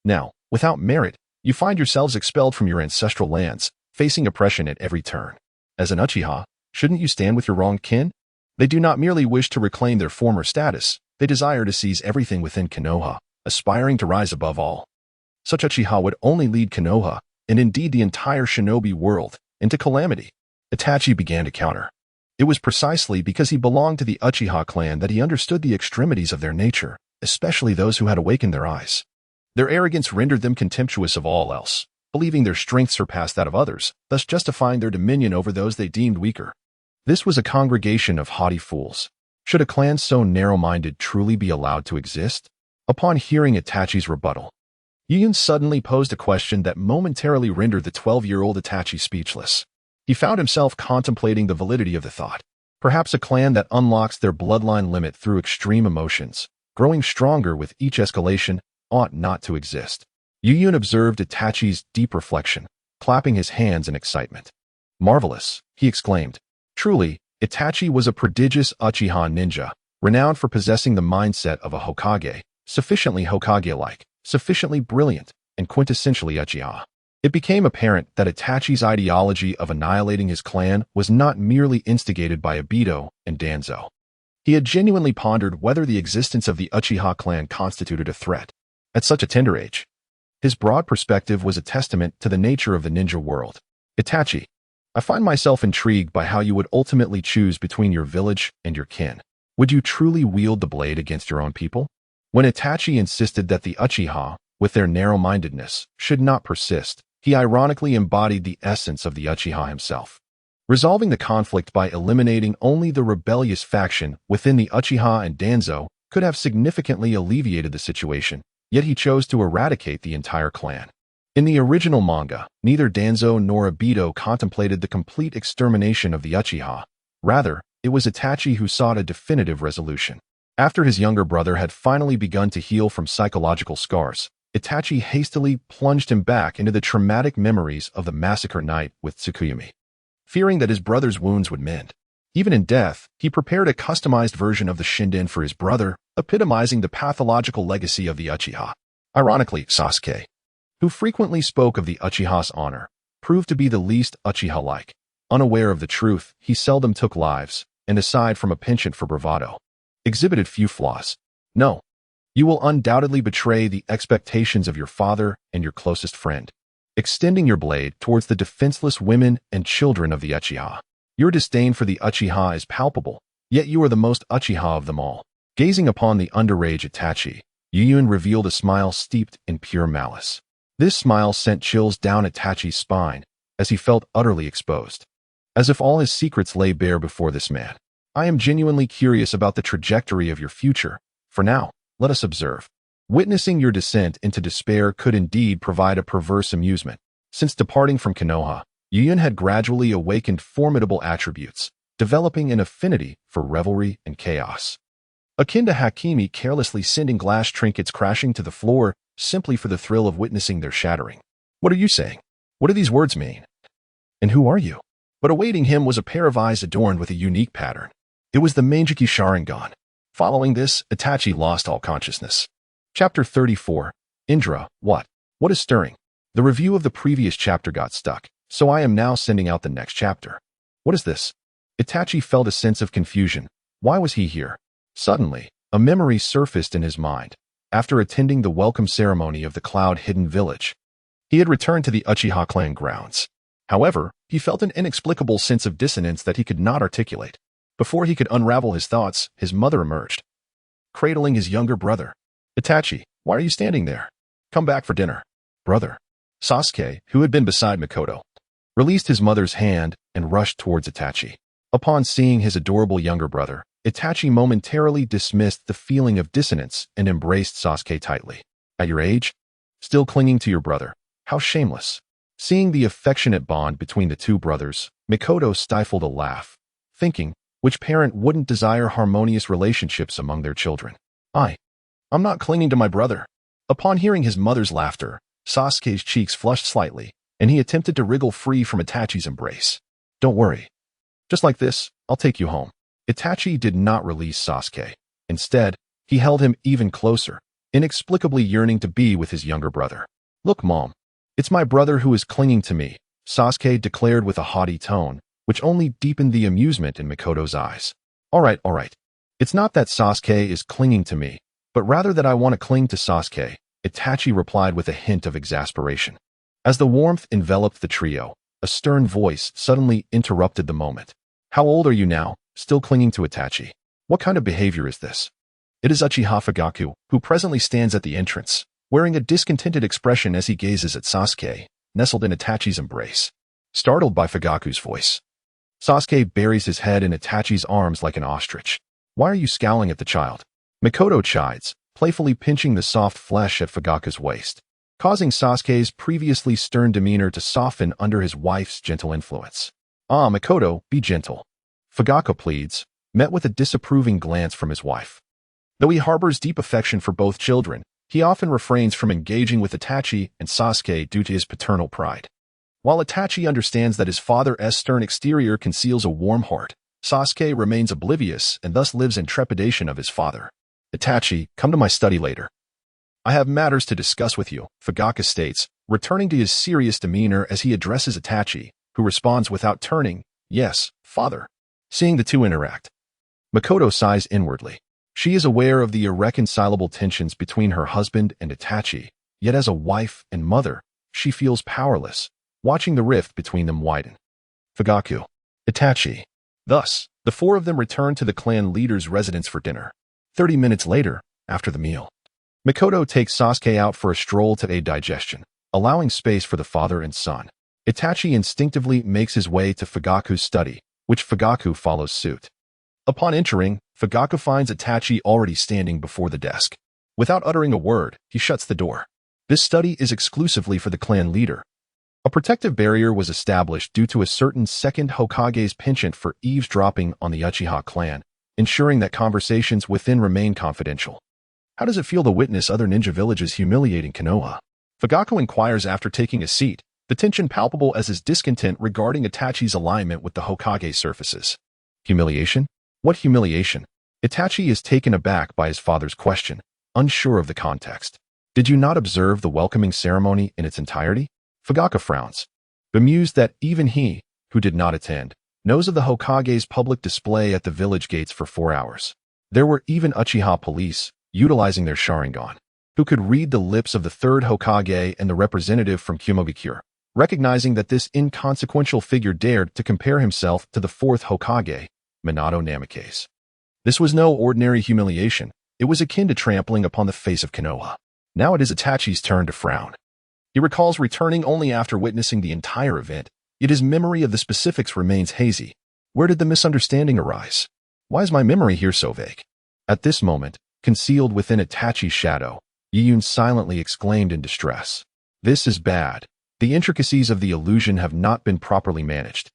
Now, without merit, you find yourselves expelled from your ancestral lands, facing oppression at every turn. As an Uchiha, shouldn't you stand with your wronged kin? They do not merely wish to reclaim their former status, they desire to seize everything within Konoha, aspiring to rise above all. Such Uchiha would only lead Konoha, and indeed the entire shinobi world, into calamity. Itachi began to counter. It was precisely because he belonged to the Uchiha clan that he understood the extremities of their nature, especially those who had awakened their eyes. Their arrogance rendered them contemptuous of all else, believing their strength surpassed that of others, thus justifying their dominion over those they deemed weaker. This was a congregation of haughty fools. Should a clan so narrow-minded truly be allowed to exist? Upon hearing Itachi's rebuttal, Youyun suddenly posed a question that momentarily rendered the 12-year-old Itachi speechless. He found himself contemplating the validity of the thought. Perhaps a clan that unlocks their bloodline limit through extreme emotions, growing stronger with each escalation, ought not to exist. Youyun observed Itachi's deep reflection, clapping his hands in excitement. Marvelous, he exclaimed. Truly, Itachi was a prodigious Uchiha ninja, renowned for possessing the mindset of a Hokage, sufficiently Hokage-like, sufficiently brilliant, and quintessentially Uchiha. It became apparent that Itachi's ideology of annihilating his clan was not merely instigated by Obito and Danzo. He had genuinely pondered whether the existence of the Uchiha clan constituted a threat. At such a tender age, his broad perspective was a testament to the nature of the ninja world. Itachi, I find myself intrigued by how you would ultimately choose between your village and your kin. Would you truly wield the blade against your own people? When Itachi insisted that the Uchiha, with their narrow-mindedness, should not persist, he ironically embodied the essence of the Uchiha himself. Resolving the conflict by eliminating only the rebellious faction within the Uchiha and Danzo could have significantly alleviated the situation, yet he chose to eradicate the entire clan. In the original manga, neither Danzo nor Obito contemplated the complete extermination of the Uchiha. Rather, it was Itachi who sought a definitive resolution. After his younger brother had finally begun to heal from psychological scars, Itachi hastily plunged him back into the traumatic memories of the massacre night with Tsukuyomi. Fearing that his brother's wounds would mend, even in death, he prepared a customized version of the Shinden for his brother, epitomizing the pathological legacy of the Uchiha. Ironically, Sasuke, who frequently spoke of the Uchiha's honor, proved to be the least Uchiha-like. Unaware of the truth, he seldom took lives, and aside from a penchant for bravado, exhibited few flaws. No, you will undoubtedly betray the expectations of your father and your closest friend, extending your blade towards the defenseless women and children of the Uchiha. Your disdain for the Uchiha is palpable, yet you are the most Uchiha of them all. Gazing upon the underage Itachi, Youyun revealed a smile steeped in pure malice. This smile sent chills down Itachi's spine, as he felt utterly exposed. As if all his secrets lay bare before this man. I am genuinely curious about the trajectory of your future. For now, let us observe. Witnessing your descent into despair could indeed provide a perverse amusement. Since departing from Konoha, Youyun had gradually awakened formidable attributes, developing an affinity for revelry and chaos. Akin to Hakimi carelessly sending glass trinkets crashing to the floor simply for the thrill of witnessing their shattering. What are you saying? What do these words mean? And who are you? But awaiting him was a pair of eyes adorned with a unique pattern. It was the Manjiki Sharingan. Following this, Itachi lost all consciousness. Chapter 34. Indra, what? What is stirring? The review of the previous chapter got stuck, so I am now sending out the next chapter. What is this? Itachi felt a sense of confusion. Why was he here? Suddenly, a memory surfaced in his mind. After attending the welcome ceremony of the Cloud-Hidden Village, he had returned to the Uchiha clan grounds. However, he felt an inexplicable sense of dissonance that he could not articulate. Before he could unravel his thoughts, his mother emerged, cradling his younger brother. Itachi, why are you standing there? Come back for dinner. Brother. Sasuke, who had been beside Mikoto, released his mother's hand and rushed towards Itachi. Upon seeing his adorable younger brother, Itachi momentarily dismissed the feeling of dissonance and embraced Sasuke tightly. At your age? Still clinging to your brother. How shameless. Seeing the affectionate bond between the two brothers, Mikoto stifled a laugh, thinking, which parent wouldn't desire harmonious relationships among their children? I'm not clinging to my brother. Upon hearing his mother's laughter, Sasuke's cheeks flushed slightly, and he attempted to wriggle free from Itachi's embrace. Don't worry. Just like this, I'll take you home. Itachi did not release Sasuke. Instead, he held him even closer, inexplicably yearning to be with his younger brother. Look, Mom. It's my brother who is clinging to me, Sasuke declared with a haughty tone, which only deepened the amusement in Mikoto's eyes. All right. It's not that Sasuke is clinging to me, but rather that I want to cling to Sasuke, Itachi replied with a hint of exasperation. As the warmth enveloped the trio, a stern voice suddenly interrupted the moment. How old are you now, still clinging to Itachi? What kind of behavior is this? It is Uchiha Fugaku, who presently stands at the entrance, wearing a discontented expression as he gazes at Sasuke, nestled in Itachi's embrace. Startled by Fugaku's voice, Sasuke buries his head in Itachi's arms like an ostrich. Why are you scowling at the child? Mikoto chides, playfully pinching the soft flesh at Fugaku's waist, causing Sasuke's previously stern demeanor to soften under his wife's gentle influence. Ah, Mikoto, be gentle. Fugaku pleads, met with a disapproving glance from his wife. Though he harbors deep affection for both children, he often refrains from engaging with Itachi and Sasuke due to his paternal pride. While Itachi understands that his father's stern exterior conceals a warm heart, Sasuke remains oblivious and thus lives in trepidation of his father. Itachi, come to my study later. I have matters to discuss with you, Fugaku states, returning to his serious demeanor as he addresses Itachi, who responds without turning, yes, father. Seeing the two interact, Mikoto sighs inwardly. She is aware of the irreconcilable tensions between her husband and Itachi, yet as a wife and mother, she feels powerless, watching the rift between them widen. Fugaku, Itachi. Thus, the four of them return to the clan leader's residence for dinner. 30 minutes later, after the meal, Mikoto takes Sasuke out for a stroll to aid digestion, allowing space for the father and son. Itachi instinctively makes his way to Fugaku's study, which Fugaku follows suit. Upon entering, Fugaku finds Itachi already standing before the desk. Without uttering a word, he shuts the door. This study is exclusively for the clan leader. A protective barrier was established due to a certain second Hokage's penchant for eavesdropping on the Uchiha clan, ensuring that conversations within remain confidential. How does it feel to witness other ninja villages humiliating Konoha? Fugaku inquires after taking a seat, the tension palpable as his discontent regarding Itachi's alignment with the Hokage surfaces. Humiliation? What humiliation? Itachi is taken aback by his father's question, unsure of the context. Did you not observe the welcoming ceremony in its entirety? Fugaku frowns, bemused that even he, who did not attend, knows of the Hokage's public display at the village gates for 4 hours. There were even Uchiha police, utilizing their Sharingan, who could read the lips of the third Hokage and the representative from Kumogakure, recognizing that this inconsequential figure dared to compare himself to the fourth Hokage, Minato Namikaze. This was no ordinary humiliation, it was akin to trampling upon the face of Konoha. Now it is Itachi's turn to frown. He recalls returning only after witnessing the entire event, yet his memory of the specifics remains hazy. Where did the misunderstanding arise? Why is my memory here so vague? At this moment, concealed within Itachi's shadow, Youyun silently exclaimed in distress. This is bad. The intricacies of the illusion have not been properly managed,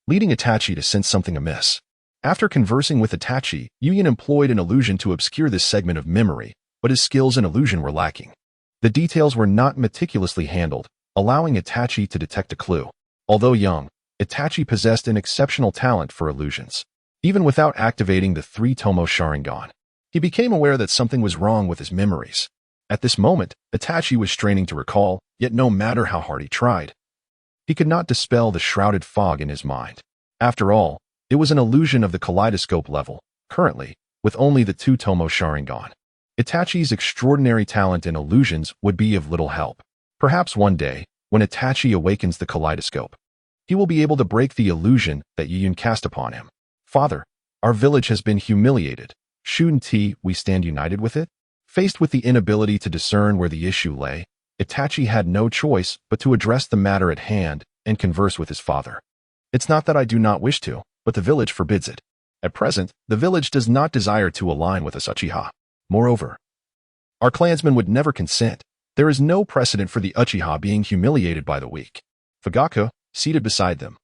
leading Itachi to sense something amiss. After conversing with Itachi, Youyun employed an illusion to obscure this segment of memory, but his skills in illusion were lacking. The details were not meticulously handled, allowing Itachi to detect a clue. Although young, Itachi possessed an exceptional talent for illusions. Even without activating the 3-Tomo Sharingan, he became aware that something was wrong with his memories. At this moment, Itachi was straining to recall, yet no matter how hard he tried, he could not dispel the shrouded fog in his mind. After all, it was an illusion of the kaleidoscope level, currently, with only the 2-Tomo Sharingan. Itachi's extraordinary talent in illusions would be of little help. Perhaps one day, when Itachi awakens the kaleidoscope, he will be able to break the illusion that Youyun cast upon him. Father, our village has been humiliated. Shouldn't we stand united with it? Faced with the inability to discern where the issue lay, Itachi had no choice but to address the matter at hand and converse with his father. It's not that I do not wish to, but but the village forbids it. At present, the village does not desire to align with us Uchiha. Moreover, our clansmen would never consent. There is no precedent for the Uchiha being humiliated by the weak. Fugaku, seated beside them,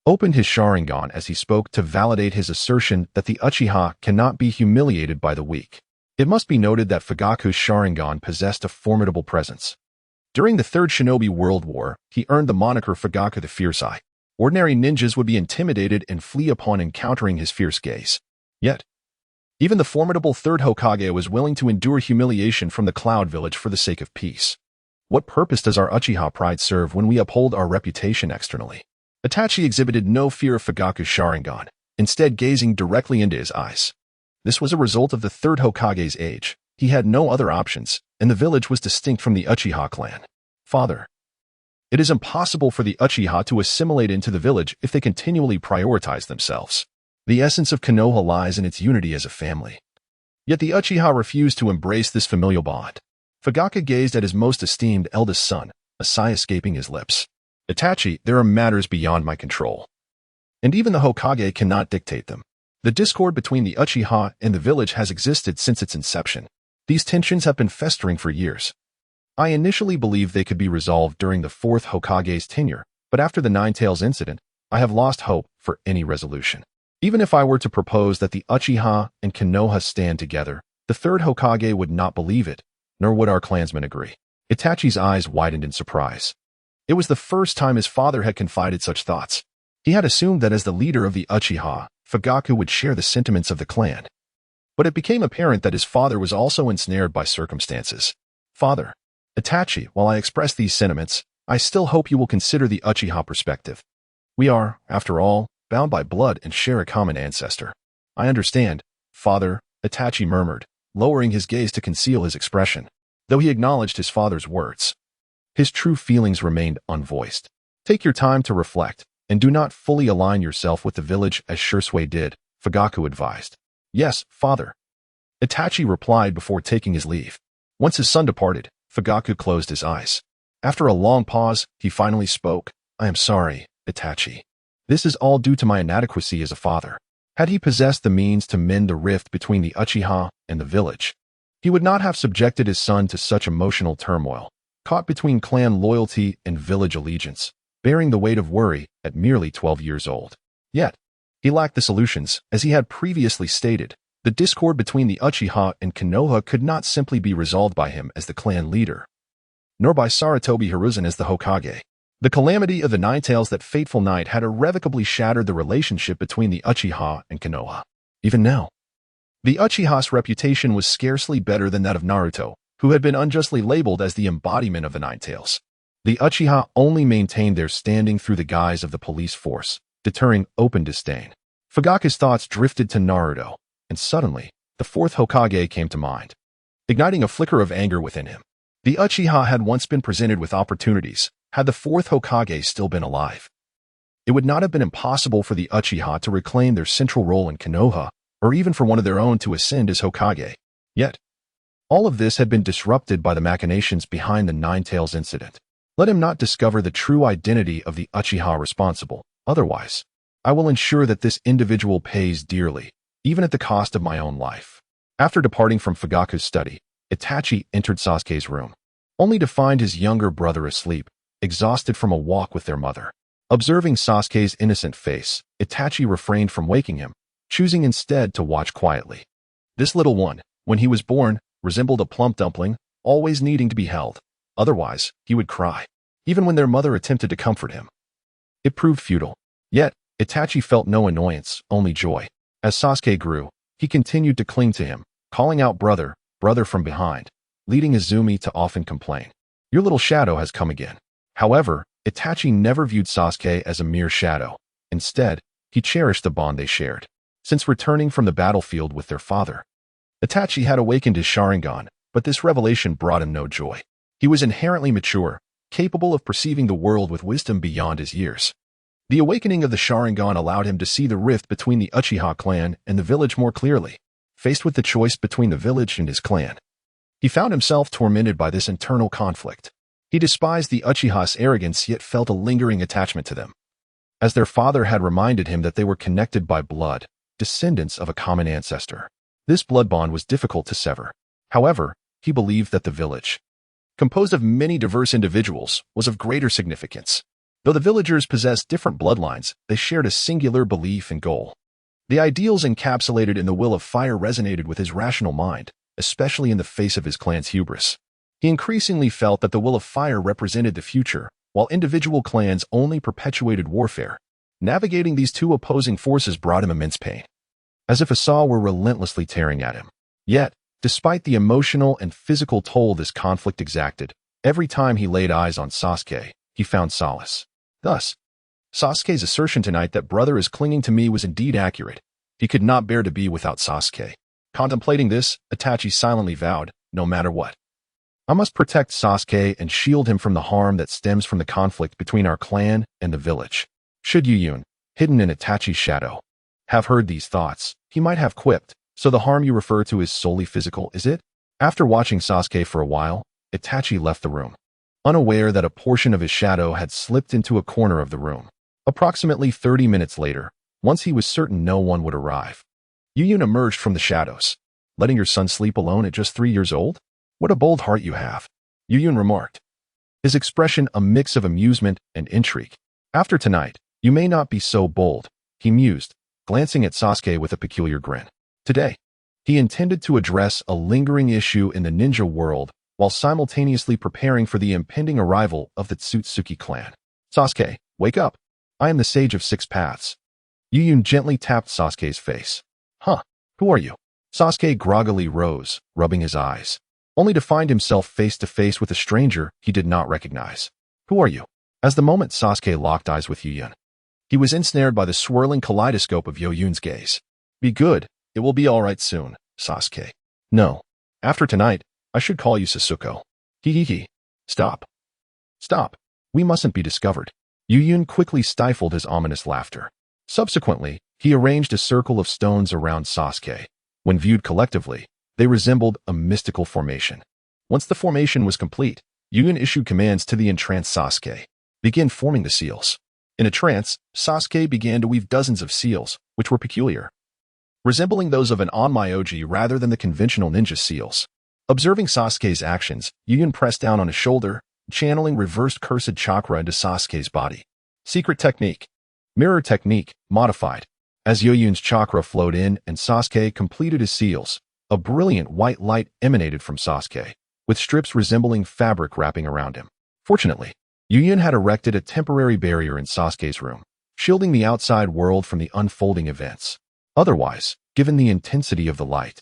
opened his Sharingan as he spoke to validate his assertion that the Uchiha cannot be humiliated by the weak. It must be noted that Fugaku's Sharingan possessed a formidable presence. During the Third Shinobi World War, he earned the moniker Fugaku the Fierce Eye. Ordinary ninjas would be intimidated and flee upon encountering his fierce gaze. Yet, even the formidable Third Hokage was willing to endure humiliation from the Cloud Village for the sake of peace. What purpose does our Uchiha pride serve when we uphold our reputation externally? Itachi exhibited no fear of Fugaku's Sharingan, instead gazing directly into his eyes. This was a result of the Third Hokage's age. He had no other options, and the village was distinct from the Uchiha clan. Father, it is impossible for the Uchiha to assimilate into the village if they continually prioritize themselves. The essence of Konoha lies in its unity as a family. Yet the Uchiha refused to embrace this familial bond. Fugaku gazed at his most esteemed eldest son, a sigh escaping his lips. Itachi, there are matters beyond my control. And even the Hokage cannot dictate them. The discord between the Uchiha and the village has existed since its inception. These tensions have been festering for years. I initially believed they could be resolved during the fourth Hokage's tenure, but after the Ninetales incident, I have lost hope for any resolution. Even if I were to propose that the Uchiha and Konoha stand together, the third Hokage would not believe it, nor would our clansmen agree. Itachi's eyes widened in surprise. It was the first time his father had confided such thoughts. He had assumed that as the leader of the Uchiha, Fugaku would share the sentiments of the clan. But it became apparent that his father was also ensnared by circumstances. Father, Itachi, while I express these sentiments, I still hope you will consider the Uchiha perspective. We are, after all, bound by blood and share a common ancestor. I understand, father, Itachi murmured, lowering his gaze to conceal his expression. Though he acknowledged his father's words, his true feelings remained unvoiced. Take your time to reflect, and do not fully align yourself with the village as Shursui did, Fugaku advised. Yes, father, Itachi replied before taking his leave. Once his son departed, Fugaku closed his eyes. After a long pause, he finally spoke. I am sorry, Itachi. This is all due to my inadequacy as a father. Had he possessed the means to mend the rift between the Uchiha and the village, he would not have subjected his son to such emotional turmoil, caught between clan loyalty and village allegiance, bearing the weight of worry at merely 12 years old. Yet, he lacked the solutions. As he had previously stated, the discord between the Uchiha and Konoha could not simply be resolved by him as the clan leader, nor by Sarutobi Hiruzen as the Hokage. The calamity of the Ninetales that fateful night had irrevocably shattered the relationship between the Uchiha and Konoha. Even now, the Uchiha's reputation was scarcely better than that of Naruto, who had been unjustly labeled as the embodiment of the Ninetales. The Uchiha only maintained their standing through the guise of the police force, deterring open disdain. Fugaku's thoughts drifted to Naruto, and suddenly, the fourth Hokage came to mind, igniting a flicker of anger within him. The Uchiha had once been presented with opportunities. Had the fourth Hokage still been alive, it would not have been impossible for the Uchiha to reclaim their central role in Konoha, or even for one of their own to ascend as Hokage. Yet, all of this had been disrupted by the machinations behind the Ninetales incident. Let him not discover the true identity of the Uchiha responsible. Otherwise, I will ensure that this individual pays dearly, even at the cost of my own life. After departing from Fugaku's study, Itachi entered Sasuke's room, only to find his younger brother asleep, exhausted from a walk with their mother. Observing Sasuke's innocent face, Itachi refrained from waking him, choosing instead to watch quietly. This little one, when he was born, resembled a plump dumpling, always needing to be held. Otherwise, he would cry, even when their mother attempted to comfort him. It proved futile. Yet, Itachi felt no annoyance, only joy. As Sasuke grew, he continued to cling to him, calling out brother, brother from behind, leading Izumi to often complain. Your little shadow has come again. However, Itachi never viewed Sasuke as a mere shadow. Instead, he cherished the bond they shared. Since returning from the battlefield with their father, Itachi had awakened his Sharingan, but this revelation brought him no joy. He was inherently mature, capable of perceiving the world with wisdom beyond his years. The awakening of the Sharingan allowed him to see the rift between the Uchiha clan and the village more clearly. Faced with the choice between the village and his clan, he found himself tormented by this internal conflict. He despised the Uchiha's arrogance yet felt a lingering attachment to them. as their father had reminded him that they were connected by blood, descendants of a common ancestor. This blood bond was difficult to sever. However, he believed that the village, composed of many diverse individuals, was of greater significance. Though the villagers possessed different bloodlines, they shared a singular belief and goal. The ideals encapsulated in the will of fire resonated with his rational mind, especially in the face of his clan's hubris. He increasingly felt that the will of fire represented the future, while individual clans only perpetuated warfare. Navigating these two opposing forces brought him immense pain, as if a saw were relentlessly tearing at him. Yet, despite the emotional and physical toll this conflict exacted, every time he laid eyes on Sasuke, he found solace. Thus, Sasuke's assertion tonight that brother is clinging to me was indeed accurate. He could not bear to be without Sasuke. Contemplating this, Itachi silently vowed, no matter what, I must protect Sasuke and shield him from the harm that stems from the conflict between our clan and the village. Should Youyun, hidden in Itachi's shadow, have heard these thoughts, he might have quipped, so the harm you refer to is solely physical, is it? After watching Sasuke for a while, Itachi left the room, unaware that a portion of his shadow had slipped into a corner of the room. Approximately 30 minutes later, once he was certain no one would arrive, Youyun emerged from the shadows. Letting your son sleep alone at just 3 years old? What a bold heart you have, Youyun remarked, his expression a mix of amusement and intrigue. After tonight, you may not be so bold, he mused, glancing at Sasuke with a peculiar grin. Today, he intended to address a lingering issue in the ninja world while simultaneously preparing for the impending arrival of the Tsutsuki clan. Sasuke, wake up. I am the Sage of Six Paths. Youyun gently tapped Sasuke's face. Huh, who are you? Sasuke groggily rose, rubbing his eyes, only to find himself face to face with a stranger he did not recognize. Who are you? As the moment Sasuke locked eyes with Youyun, he was ensnared by the swirling kaleidoscope of Youyun's gaze. Be good, it will be all right soon, Sasuke. No, after tonight, I should call you Sasuke. Hee. Stop. Stop. We mustn't be discovered. Youyun quickly stifled his ominous laughter. Subsequently, he arranged a circle of stones around Sasuke. When viewed collectively, they resembled a mystical formation. Once the formation was complete, Youyun issued commands to the entranced Sasuke. Begin forming the seals. In a trance, Sasuke began to weave dozens of seals, which were peculiar, resembling those of an onmyoji rather than the conventional ninja seals. Observing Sasuke's actions, Youyun pressed down on his shoulder, channeling reversed cursed chakra into Sasuke's body. Secret technique. Mirror technique, modified. As Youyun's chakra flowed in and Sasuke completed his seals, a brilliant white light emanated from Sasuke, with strips resembling fabric wrapping around him. Fortunately, Youyun had erected a temporary barrier in Sasuke's room, shielding the outside world from the unfolding events. Otherwise, given the intensity of the light,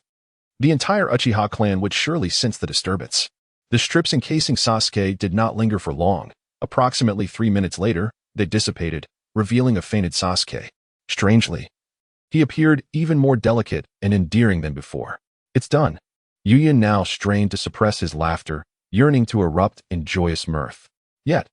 the entire Uchiha clan would surely sense the disturbance. The strips encasing Sasuke did not linger for long. Approximately 3 minutes later, they dissipated, revealing a fainted Sasuke. Strangely, he appeared even more delicate and endearing than before. It's done. Youyun now strained to suppress his laughter, yearning to erupt in joyous mirth. Yet,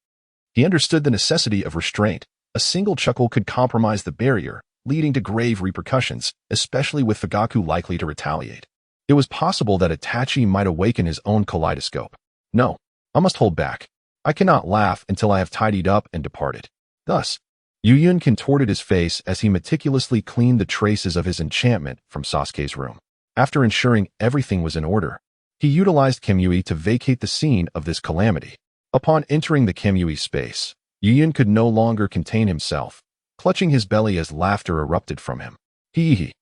he understood the necessity of restraint. A single chuckle could compromise the barrier, leading to grave repercussions, especially with Fugaku likely to retaliate. It was possible that Itachi might awaken his own kaleidoscope. No, I must hold back. I cannot laugh until I have tidied up and departed. Thus, Youyun contorted his face as he meticulously cleaned the traces of his enchantment from Sasuke's room. After ensuring everything was in order, he utilized Kamui to vacate the scene of this calamity. Upon entering the Kamui space, Youyun could no longer contain himself, clutching his belly as laughter erupted from him. Hee.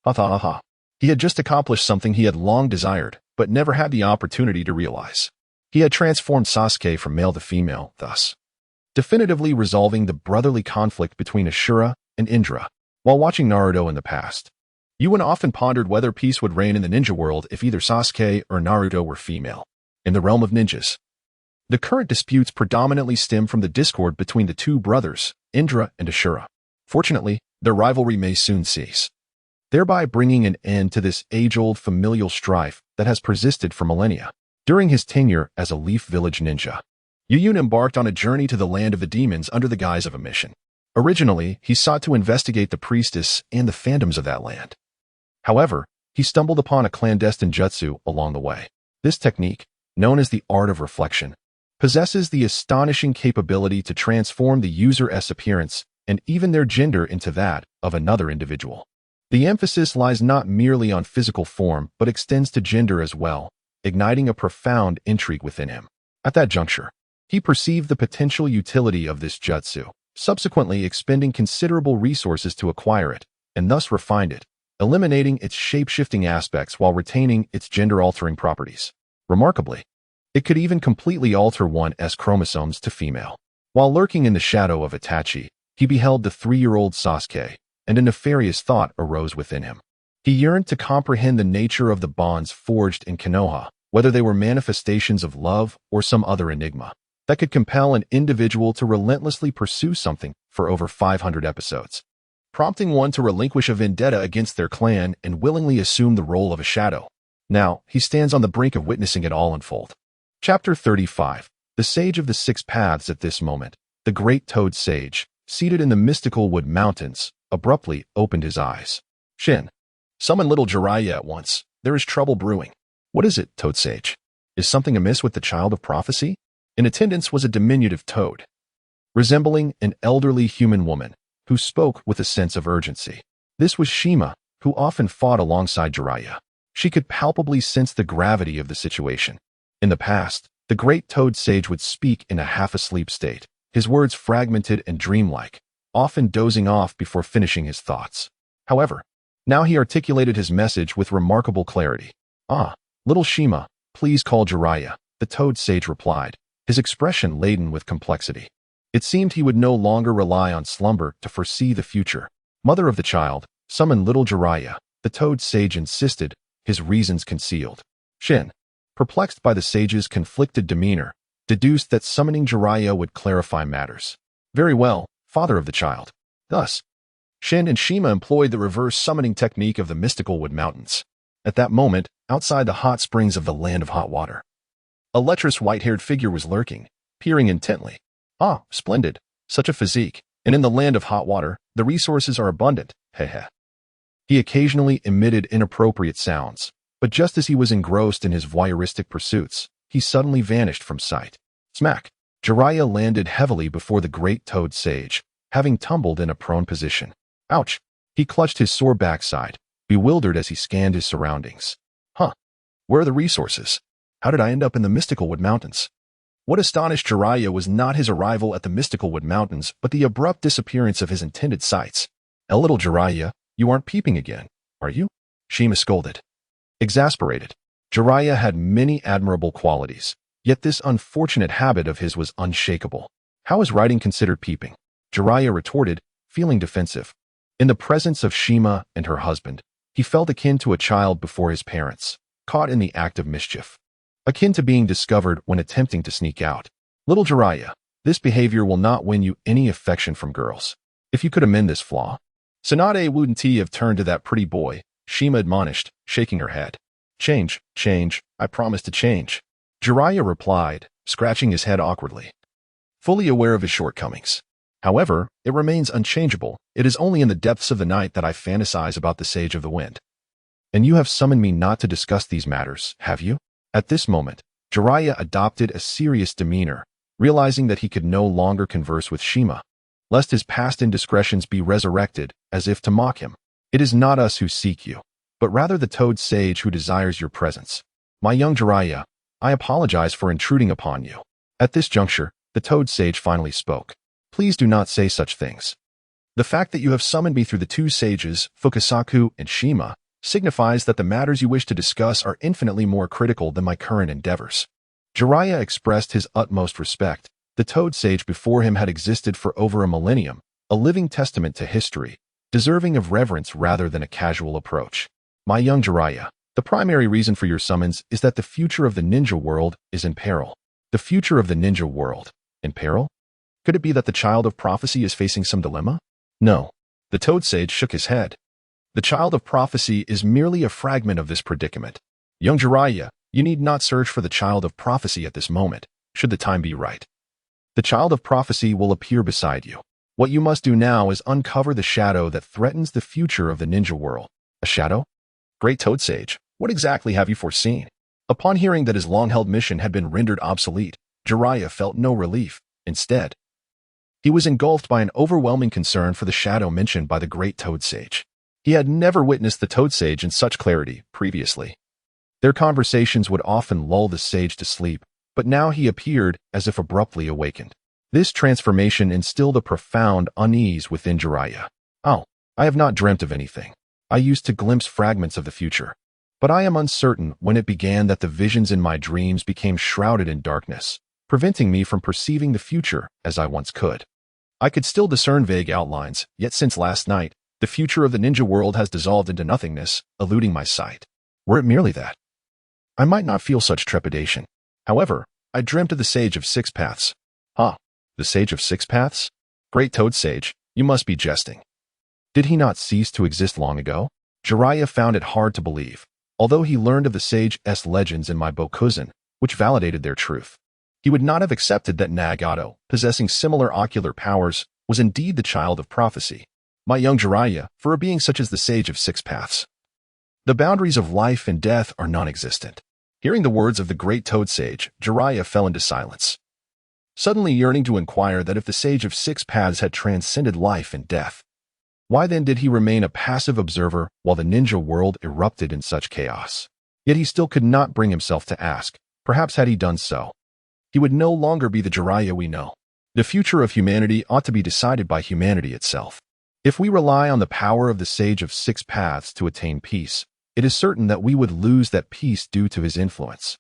Ha ha ha. He had just accomplished something he had long desired, but never had the opportunity to realize. He had transformed Sasuke from male to female, thus definitively resolving the brotherly conflict between Ashura and Indra. While watching Naruto in the past, Youyun often pondered whether peace would reign in the ninja world if either Sasuke or Naruto were female. In the realm of ninjas, the current disputes predominantly stem from the discord between the two brothers, Indra and Ashura. Fortunately, their rivalry may soon cease, thereby bringing an end to this age-old familial strife that has persisted for millennia. During his tenure as a Leaf Village ninja, Youyun embarked on a journey to the land of the demons under the guise of a mission. Originally, he sought to investigate the priestess and the phantoms of that land. However, he stumbled upon a clandestine jutsu along the way. This technique, known as the art of reflection, possesses the astonishing capability to transform the user's appearance and even their gender into that of another individual. The emphasis lies not merely on physical form, but extends to gender as well, igniting a profound intrigue within him. At that juncture, he perceived the potential utility of this jutsu, subsequently expending considerable resources to acquire it, and thus refined it, eliminating its shape-shifting aspects while retaining its gender-altering properties. Remarkably, it could even completely alter one's chromosomes to female. While lurking in the shadow of Itachi, he beheld the 3-year-old Sasuke, and a nefarious thought arose within him. He yearned to comprehend the nature of the bonds forged in Konoha, whether they were manifestations of love or some other enigma that could compel an individual to relentlessly pursue something for over 500 episodes, prompting one to relinquish a vendetta against their clan and willingly assume the role of a shadow. Now, he stands on the brink of witnessing it all unfold. Chapter 35. The Sage of the Six Paths. At this moment, the great Toad Sage, seated in the mystical Wood Mountains, abruptly opened his eyes. Shin, summon little Jiraiya at once. There is trouble brewing. What is it, Toad Sage? Is something amiss with the child of prophecy? In attendance was a diminutive toad, resembling an elderly human woman, who spoke with a sense of urgency. This was Shima, who often fought alongside Jiraiya. She could palpably sense the gravity of the situation. In the past, the great Toad Sage would speak in a half-asleep state, his words fragmented and dreamlike, often dozing off before finishing his thoughts. However, now he articulated his message with remarkable clarity. Ah, little Shima, please call Jiraiya, the Toad Sage replied, his expression laden with complexity. It seemed he would no longer rely on slumber to foresee the future. Mother of the child, summon little Jiraiya, the Toad Sage insisted, his reasons concealed. Shin, perplexed by the sage's conflicted demeanor, deduced that summoning Jiraiya would clarify matters. Very well, father of the child. Thus, Shin and Shima employed the reverse summoning technique of the mystical Wood Mountains. At that moment, outside the hot springs of the land of hot water, a lecherous white-haired figure was lurking, peering intently. Ah, splendid. Such a physique. And in the land of hot water, the resources are abundant. Hehe. He occasionally emitted inappropriate sounds, but just as he was engrossed in his voyeuristic pursuits, he suddenly vanished from sight. Smack! Jiraiya landed heavily before the great Toad Sage, having tumbled in a prone position. Ouch! He clutched his sore backside, bewildered as he scanned his surroundings. Huh. Where are the resources? How did I end up in the mystical Wood Mountains? What astonished Jiraiya was not his arrival at the mystical Wood Mountains, but the abrupt disappearance of his intended sights. Little Jiraiya, you aren't peeping again, are you? Shima scolded. Exasperated, Jiraiya had many admirable qualities, yet this unfortunate habit of his was unshakable. How is writing considered peeping? Jiraiya retorted, feeling defensive. In the presence of Shima and her husband, he felt akin to a child before his parents, caught in the act of mischief. Akin to being discovered when attempting to sneak out. Little Jiraiya, this behavior will not win you any affection from girls. If you could amend this flaw. Tsunade wouldn't have turned to that pretty boy, Shima admonished, shaking her head. Change, I promise to change. Jiraiya replied, scratching his head awkwardly. Fully aware of his shortcomings. However, it remains unchangeable. It is only in the depths of the night that I fantasize about the Sage of the Wind. And you have summoned me not to discuss these matters, have you? At this moment, Jiraiya adopted a serious demeanor, realizing that he could no longer converse with Shima, lest his past indiscretions be resurrected, as if to mock him. It is not us who seek you, but rather the Toad Sage who desires your presence. My young Jiraiya, I apologize for intruding upon you. At this juncture, the Toad Sage finally spoke. Please do not say such things. The fact that you have summoned me through the two sages, Fukasaku and Shima, signifies that the matters you wish to discuss are infinitely more critical than my current endeavors. Jiraiya expressed his utmost respect. The Toad Sage before him had existed for over a millennium, a living testament to history, deserving of reverence rather than a casual approach. My young Jiraiya, the primary reason for your summons is that the future of the ninja world is in peril. The future of the ninja world? In peril? Could it be that the child of prophecy is facing some dilemma? No. The Toad Sage shook his head. The child of prophecy is merely a fragment of this predicament. Young Jiraiya, you need not search for the child of prophecy at this moment, should the time be right. The child of prophecy will appear beside you. What you must do now is uncover the shadow that threatens the future of the ninja world. A shadow? Great Toad Sage, what exactly have you foreseen? Upon hearing that his long-held mission had been rendered obsolete, Jiraiya felt no relief. Instead, He was engulfed by an overwhelming concern for the shadow mentioned by the great Toad Sage. He had never witnessed the Toad Sage in such clarity previously. Their conversations would often lull the sage to sleep, but now he appeared as if abruptly awakened. This transformation instilled a profound unease within Jiraiya. Oh, I have not dreamt of anything. I used to glimpse fragments of the future, but I am uncertain when it began that the visions in my dreams became shrouded in darkness, preventing me from perceiving the future as I once could. I could still discern vague outlines, yet since last night, the future of the ninja world has dissolved into nothingness, eluding my sight. Were it merely that, I might not feel such trepidation. However, I dreamt of the Sage of Six Paths. Huh, the Sage of Six Paths? Great Toad Sage, you must be jesting. Did he not cease to exist long ago? Jiraiya found it hard to believe, although he learned of the Sage's legends in my Bokuzen, which validated their truth. He would not have accepted that Nagato, possessing similar ocular powers, was indeed the child of prophecy. My young Jiraiya, for a being such as the Sage of Six Paths. The boundaries of life and death are non-existent. Hearing the words of the great Toad Sage, Jiraiya fell into silence, suddenly yearning to inquire that if the Sage of Six Paths had transcended life and death, why then did he remain a passive observer while the ninja world erupted in such chaos? Yet he still could not bring himself to ask. Perhaps had he done so, he would no longer be the Jiraiya we know. The future of humanity ought to be decided by humanity itself. If we rely on the power of the Sage of Six Paths to attain peace, it is certain that we would lose that peace due to his influence.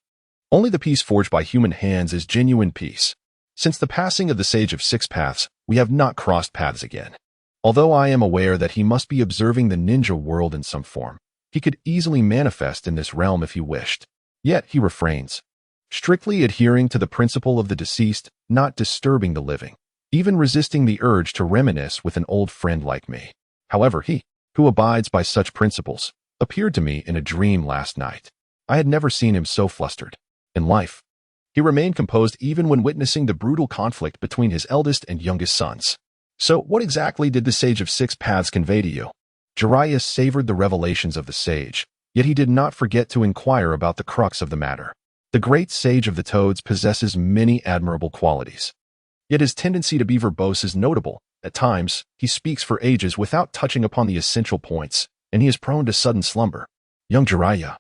Only the peace forged by human hands is genuine peace. Since the passing of the Sage of Six Paths, we have not crossed paths again. Although I am aware that he must be observing the ninja world in some form, he could easily manifest in this realm if he wished. Yet he refrains, strictly adhering to the principle of the deceased, not disturbing the living, even resisting the urge to reminisce with an old friend like me. However, he, who abides by such principles, appeared to me in a dream last night. I had never seen him so flustered. In life, he remained composed even when witnessing the brutal conflict between his eldest and youngest sons. So, what exactly did the Sage of Six Paths convey to you? Jiraiya savored the revelations of the sage, yet he did not forget to inquire about the crux of the matter. The great Sage of the Toads possesses many admirable qualities. Yet his tendency to be verbose is notable. At times, he speaks for ages without touching upon the essential points, and he is prone to sudden slumber. Young Jiraiya,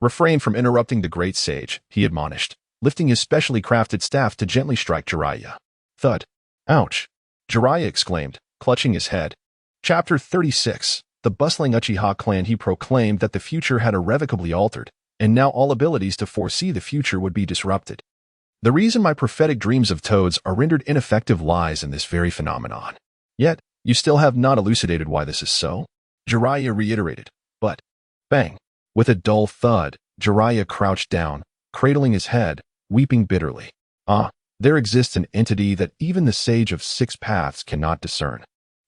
refrain from interrupting the great sage, he admonished, lifting his specially crafted staff to gently strike Jiraiya. Thud. Ouch. Jiraiya exclaimed, clutching his head. Chapter 36. The bustling Uchiha clan. He proclaimed that the future had irrevocably altered, and now all abilities to foresee the future would be disrupted. The reason my prophetic dreams of toads are rendered ineffective lies in this very phenomenon. Yet, you still have not elucidated why this is so? Jiraiya reiterated. But, bang. With a dull thud, Jiraiya crouched down, cradling his head, weeping bitterly. There exists an entity that even the Sage of Six Paths cannot discern.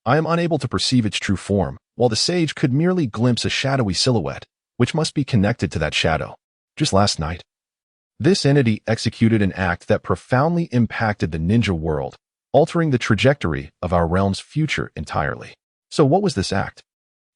I am unable to perceive its true form, while the sage could merely glimpse a shadowy silhouette, which must be connected to that shadow. Just last night, this entity executed an act that profoundly impacted the ninja world, altering the trajectory of our realm's future entirely. So what was this act?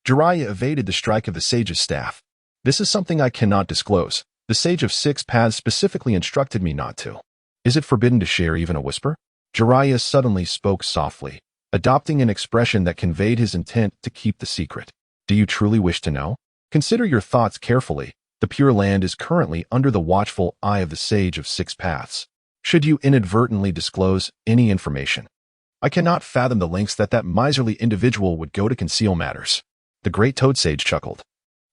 Jiraiya evaded the strike of the sage's staff. This is something I cannot disclose. The Sage of Six Paths specifically instructed me not to. Is it forbidden to share even a whisper? Jiraiya suddenly spoke softly, adopting an expression that conveyed his intent to keep the secret. Do you truly wish to know? Consider your thoughts carefully. The Pure Land is currently under the watchful eye of the Sage of Six Paths. Should you inadvertently disclose any information, I cannot fathom the lengths that miserly individual would go to conceal matters. The great Toad Sage chuckled,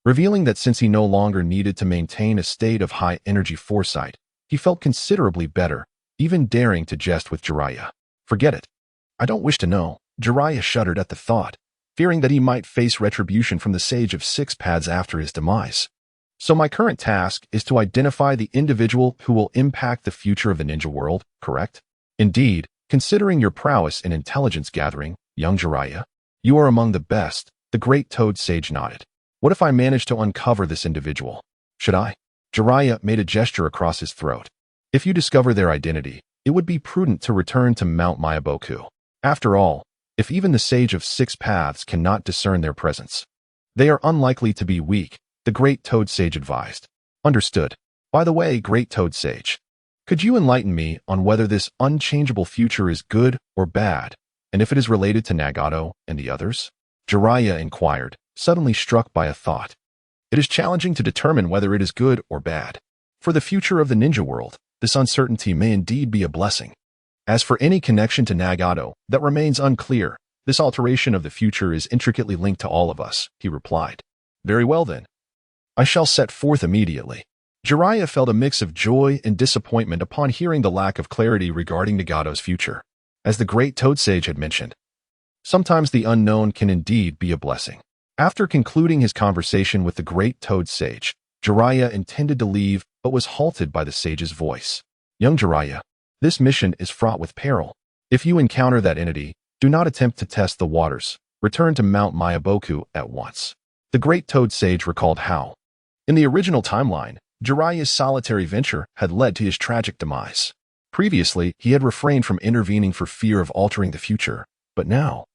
revealing that since he no longer needed to maintain a state of high-energy foresight, he felt considerably better, even daring to jest with Jiraiya. Forget it. I don't wish to know. Jiraiya shuddered at the thought, fearing that he might face retribution from the Sage of Six Paths after his demise. So my current task is to identify the individual who will impact the future of the ninja world, correct? Indeed, considering your prowess in intelligence gathering, young Jiraiya, you are among the best. The great Toad Sage nodded. What if I manage to uncover this individual? Should I? Jiraiya made a gesture across his throat. If you discover their identity, it would be prudent to return to Mount Mayaboku. After all, if even the Sage of Six Paths cannot discern their presence, they are unlikely to be weak, the great Toad Sage advised. Understood. By the way, great Toad Sage, Could you enlighten me on whether this unchangeable future is good or bad, and if it is related to Nagato and the others? Jiraiya inquired, suddenly struck by a thought. It is challenging to determine whether it is good or bad. For the future of the ninja world, this uncertainty may indeed be a blessing. As for any connection to Nagato, that remains unclear. This alteration of the future is intricately linked to all of us, he replied. Very well then. I shall set forth immediately. Jiraiya felt a mix of joy and disappointment upon hearing the lack of clarity regarding Nagato's future. As the great Toad Sage had mentioned, sometimes the unknown can indeed be a blessing. After concluding his conversation with the great Toad Sage, Jiraiya intended to leave but was halted by the sage's voice. Young Jiraiya, this mission is fraught with peril. If you encounter that entity, do not attempt to test the waters. Return to Mount Mayaboku at once. The great Toad Sage recalled how, in the original timeline, Jiraiya's solitary venture had led to his tragic demise. Previously, he had refrained from intervening for fear of altering the future, but now,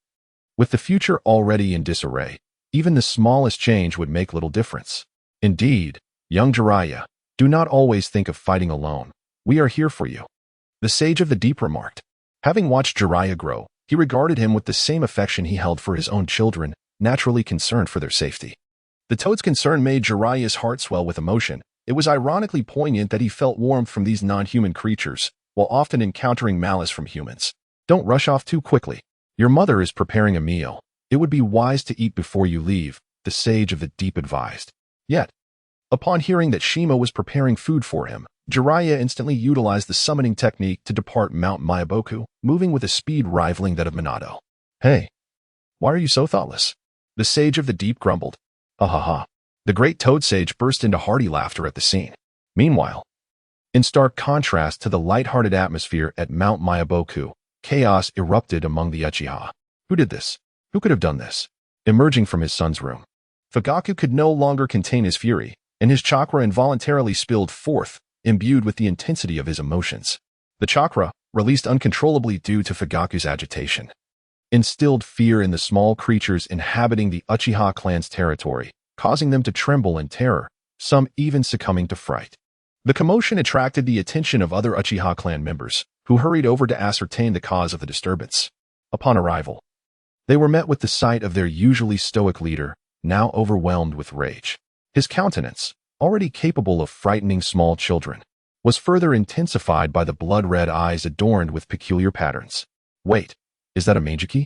with the future already in disarray, even the smallest change would make little difference. Indeed, young Jiraiya, do not always think of fighting alone. We are here for you. The Sage of the Deep remarked. Having watched Jiraiya grow, he regarded him with the same affection he held for his own children, naturally concerned for their safety. The Toad's concern made Jiraiya's heart swell with emotion. It was ironically poignant that he felt warmth from these non-human creatures, while often encountering malice from humans. Don't rush off too quickly. Your mother is preparing a meal. It would be wise to eat before you leave, the Sage of the Deep advised. Yet, upon hearing that Shima was preparing food for him, Jiraiya instantly utilized the summoning technique to depart Mount Mayaboku, moving with a speed rivaling that of Minato. Hey, why are you so thoughtless? The Sage of the Deep grumbled. Ha ha ha. The great Toad Sage burst into hearty laughter at the scene. Meanwhile, in stark contrast to the light-hearted atmosphere at Mount Mayaboku, chaos erupted among the Uchiha. Who did this? Who could have done this? Emerging from his son's room, Fugaku could no longer contain his fury, and his chakra involuntarily spilled forth, imbued with the intensity of his emotions. The chakra, released uncontrollably due to Fugaku's agitation, instilled fear in the small creatures inhabiting the Uchiha clan's territory, causing them to tremble in terror, some even succumbing to fright. The commotion attracted the attention of other Uchiha clan members, who hurried over to ascertain the cause of the disturbance. Upon arrival, they were met with the sight of their usually stoic leader, now overwhelmed with rage. His countenance, already capable of frightening small children, was further intensified by the blood-red eyes adorned with peculiar patterns. Wait, is that a Mangeki?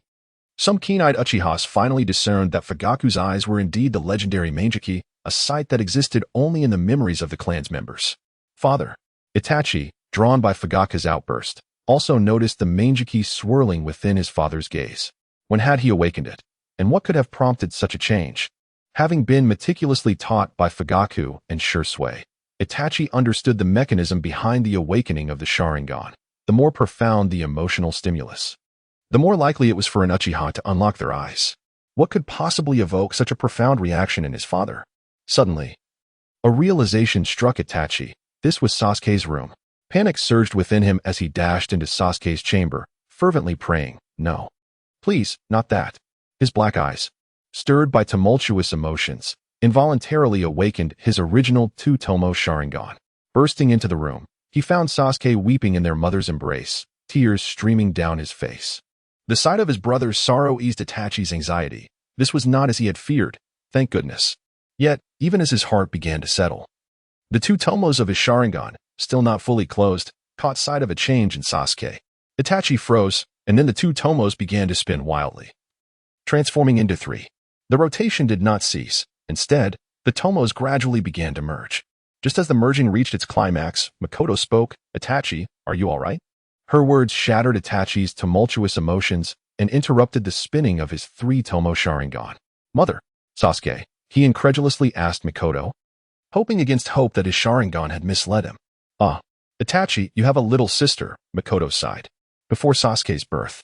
Some keen-eyed Uchihas finally discerned that Fugaku's eyes were indeed the legendary Mangeki, a sight that existed only in the memories of the clan's members. Father, Itachi, drawn by Fugaku's outburst, also noticed the Mangeki swirling within his father's gaze. When had he awakened it? And what could have prompted such a change? Having been meticulously taught by Fugaku and Shursui, Itachi understood the mechanism behind the awakening of the Sharingan. The more profound the emotional stimulus, the more likely it was for an Uchiha to unlock their eyes. What could possibly evoke such a profound reaction in his father? Suddenly, a realization struck Itachi. This was Sasuke's room. Panic surged within him as he dashed into Sasuke's chamber, fervently praying, "No. Please, not that." His black eyes, stirred by tumultuous emotions, involuntarily awakened his original two-tomo Sharingan. Bursting into the room, he found Sasuke weeping in their mother's embrace, tears streaming down his face. The sight of his brother's sorrow eased Itachi's anxiety. This was not as he had feared, thank goodness. Yet, even as his heart began to settle, the two tomos of his Sharingan, still not fully closed, caught sight of a change in Sasuke. Itachi froze, and then the two tomos began to spin wildly, transforming into three. The rotation did not cease. Instead, the tomos gradually began to merge. Just as the merging reached its climax, Makoto spoke, "Itachi, are you all right?" Her words shattered Itachi's tumultuous emotions and interrupted the spinning of his three-tomo Sharingan. "Mother, Sasuke," he incredulously asked Makoto, hoping against hope that his Sharingan had misled him. "Ah, Itachi, you have a little sister," Makoto sighed. Before Sasuke's birth,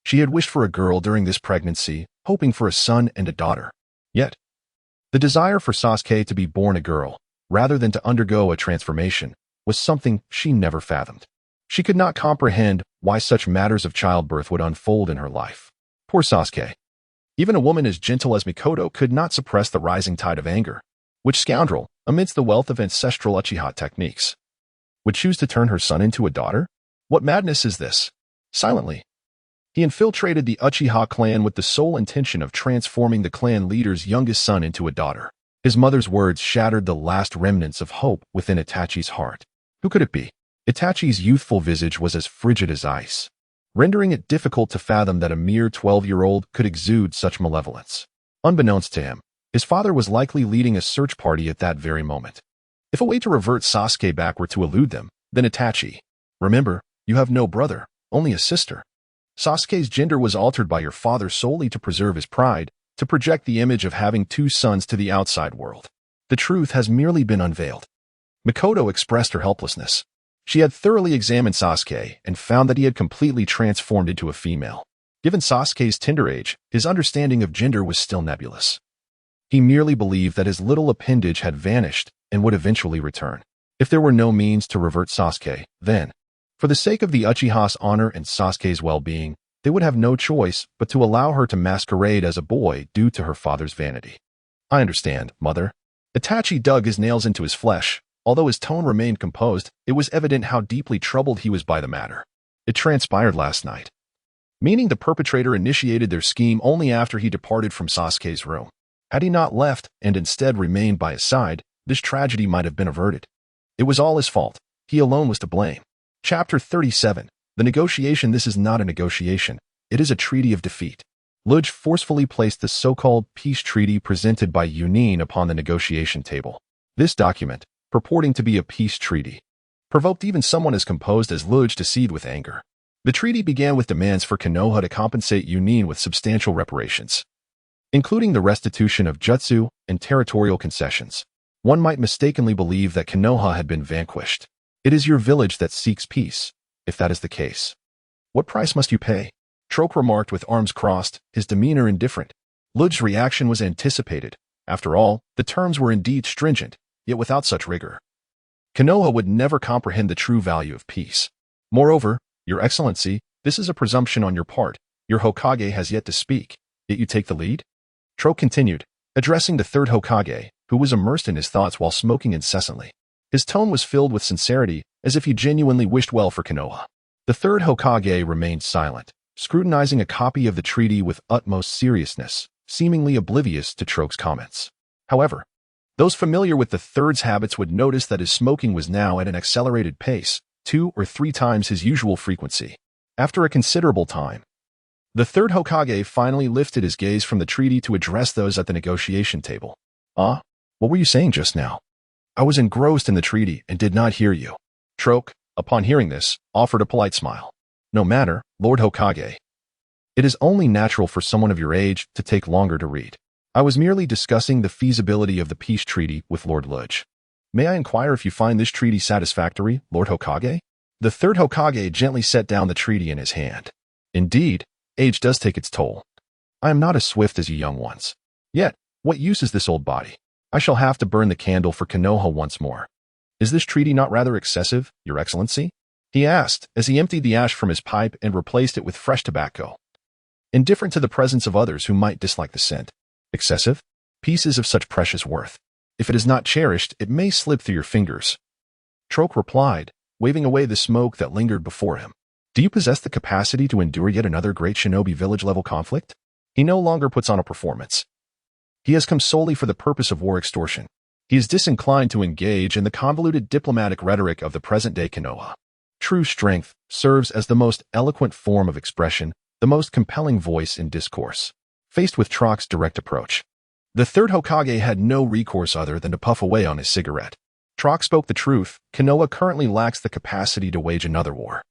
she had wished for a girl during this pregnancy, hoping for a son and a daughter. Yet, the desire for Sasuke to be born a girl, rather than to undergo a transformation, was something she never fathomed. She could not comprehend why such matters of childbirth would unfold in her life. Poor Sasuke. Even a woman as gentle as Makoto could not suppress the rising tide of anger. Which scoundrel, amidst the wealth of ancestral Uchiha techniques, would choose to turn her son into a daughter? What madness is this? Silently, he infiltrated the Uchiha clan with the sole intention of transforming the clan leader's youngest son into a daughter. His mother's words shattered the last remnants of hope within Itachi's heart. Who could it be? Itachi's youthful visage was as frigid as ice, rendering it difficult to fathom that a mere 12-year-old could exude such malevolence. Unbeknownst to him, his father was likely leading a search party at that very moment. If a way to revert Sasuke back were to elude them, then Itachi. Remember, you have no brother, only a sister. Sasuke's gender was altered by your father solely to preserve his pride, to project the image of having two sons to the outside world. The truth has merely been unveiled. Mikoto expressed her helplessness. She had thoroughly examined Sasuke and found that he had completely transformed into a female. Given Sasuke's tender age, his understanding of gender was still nebulous. He merely believed that his little appendage had vanished and would eventually return. If there were no means to revert Sasuke, then, for the sake of the Uchiha's honor and Sasuke's well-being, they would have no choice but to allow her to masquerade as a boy due to her father's vanity. I understand, mother. Itachi dug his nails into his flesh. Although his tone remained composed, it was evident how deeply troubled he was by the matter. It transpired last night, meaning the perpetrator initiated their scheme only after he departed from Sasuke's room. Had he not left and instead remained by his side, this tragedy might have been averted. It was all his fault. He alone was to blame. Chapter 37. The negotiation. This is not a negotiation. It is a treaty of defeat. Luge forcefully placed the so-called peace treaty presented by Youyun upon the negotiation table. This document, purporting to be a peace treaty, provoked even someone as composed as Luge to seethe with anger. The treaty began with demands for Konoha to compensate Youyun with substantial reparations, including the restitution of jutsu and territorial concessions. One might mistakenly believe that Konoha had been vanquished. It is your village that seeks peace, if that is the case. What price must you pay? Troke remarked with arms crossed, his demeanor indifferent. Luge's reaction was anticipated. After all, the terms were indeed stringent, yet without such rigor. Konoha would never comprehend the true value of peace. Moreover, Your Excellency, this is a presumption on your part. Your Hokage has yet to speak, yet you take the lead? Troke continued, addressing the third Hokage, who was immersed in his thoughts while smoking incessantly. His tone was filled with sincerity, as if he genuinely wished well for Konoha. The third Hokage remained silent, scrutinizing a copy of the treaty with utmost seriousness, seemingly oblivious to Troke's comments. However, those familiar with the third's habits would notice that his smoking was now at an accelerated pace, 2 or 3 times his usual frequency. After a considerable time, the third Hokage finally lifted his gaze from the treaty to address those at the negotiation table. What were you saying just now? I was engrossed in the treaty and did not hear you. Troke, upon hearing this, offered a polite smile. No matter, Lord Hokage. It is only natural for someone of your age to take longer to read. I was merely discussing the feasibility of the peace treaty with Lord Luge. May I inquire if you find this treaty satisfactory, Lord Hokage? The third Hokage gently set down the treaty in his hand. Indeed, age does take its toll. I am not as swift as you young ones. Yet, what use is this old body? I shall have to burn the candle for Konoha once more. Is this treaty not rather excessive, Your Excellency? He asked, as he emptied the ash from his pipe and replaced it with fresh tobacco. Indifferent to the presence of others who might dislike the scent. Excessive? Peace is of such precious worth. If it is not cherished, it may slip through your fingers. Troke replied, waving away the smoke that lingered before him. Do you possess the capacity to endure yet another great shinobi village-level conflict? He no longer puts on a performance. He has come solely for the purpose of war extortion. He is disinclined to engage in the convoluted diplomatic rhetoric of the present-day Konoha. True strength serves as the most eloquent form of expression, the most compelling voice in discourse. Faced with Troke's direct approach, the third Hokage had no recourse other than to puff away on his cigarette. Troke spoke the truth. Konoha currently lacks the capacity to wage another war.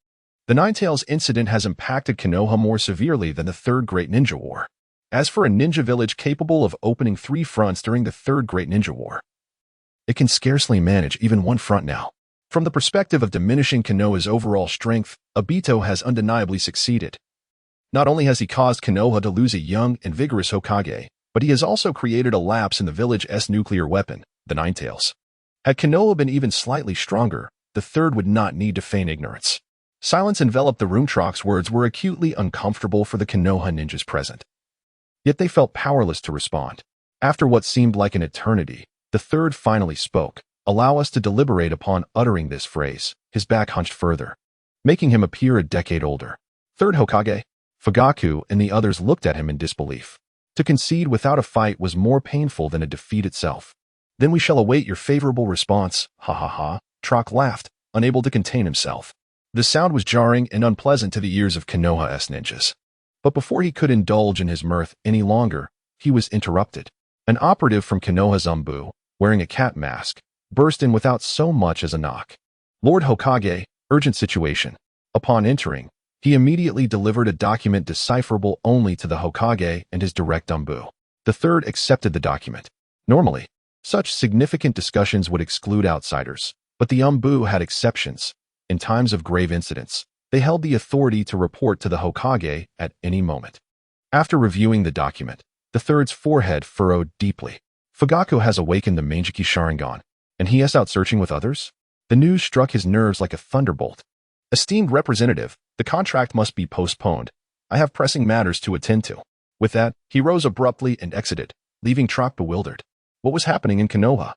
The Ninetales incident has impacted Konoha more severely than the Third Great Ninja War. As for a ninja village capable of opening 3 fronts during the Third Great Ninja War, it can scarcely manage even one front now. From the perspective of diminishing Konoha's overall strength, Obito has undeniably succeeded. Not only has he caused Konoha to lose a young and vigorous Hokage, but he has also created a lapse in the village's nuclear weapon, the Ninetales. Had Konoha been even slightly stronger, the third would not need to feign ignorance. Silence enveloped the room. Troke's words were acutely uncomfortable for the Konoha ninjas present. Yet they felt powerless to respond. After what seemed like an eternity, the third finally spoke, Allow us to deliberate upon uttering this phrase. His back hunched further, making him appear a decade older. Third Hokage. Fugaku and the others looked at him in disbelief. To concede without a fight was more painful than a defeat itself. Then we shall await your favorable response. Ha ha ha. Trock laughed, unable to contain himself. The sound was jarring and unpleasant to the ears of Konoha's ninjas. But before he could indulge in his mirth any longer, he was interrupted. An operative from Konoha Zumbu, wearing a cat mask, burst in without so much as a knock. Lord Hokage, urgent situation. Upon entering, he immediately delivered a document decipherable only to the Hokage and his direct Zumbu. The third accepted the document. Normally, such significant discussions would exclude outsiders, but the Zumbu had exceptions. In times of grave incidents, they held the authority to report to the Hokage at any moment. After reviewing the document, the third's forehead furrowed deeply. Fugaku has awakened the Mangeki Sharingan, and he is out searching with others? The news struck his nerves like a thunderbolt. Esteemed representative, the contract must be postponed. I have pressing matters to attend to. With that, he rose abruptly and exited, leaving Trock bewildered. What was happening in Konoha?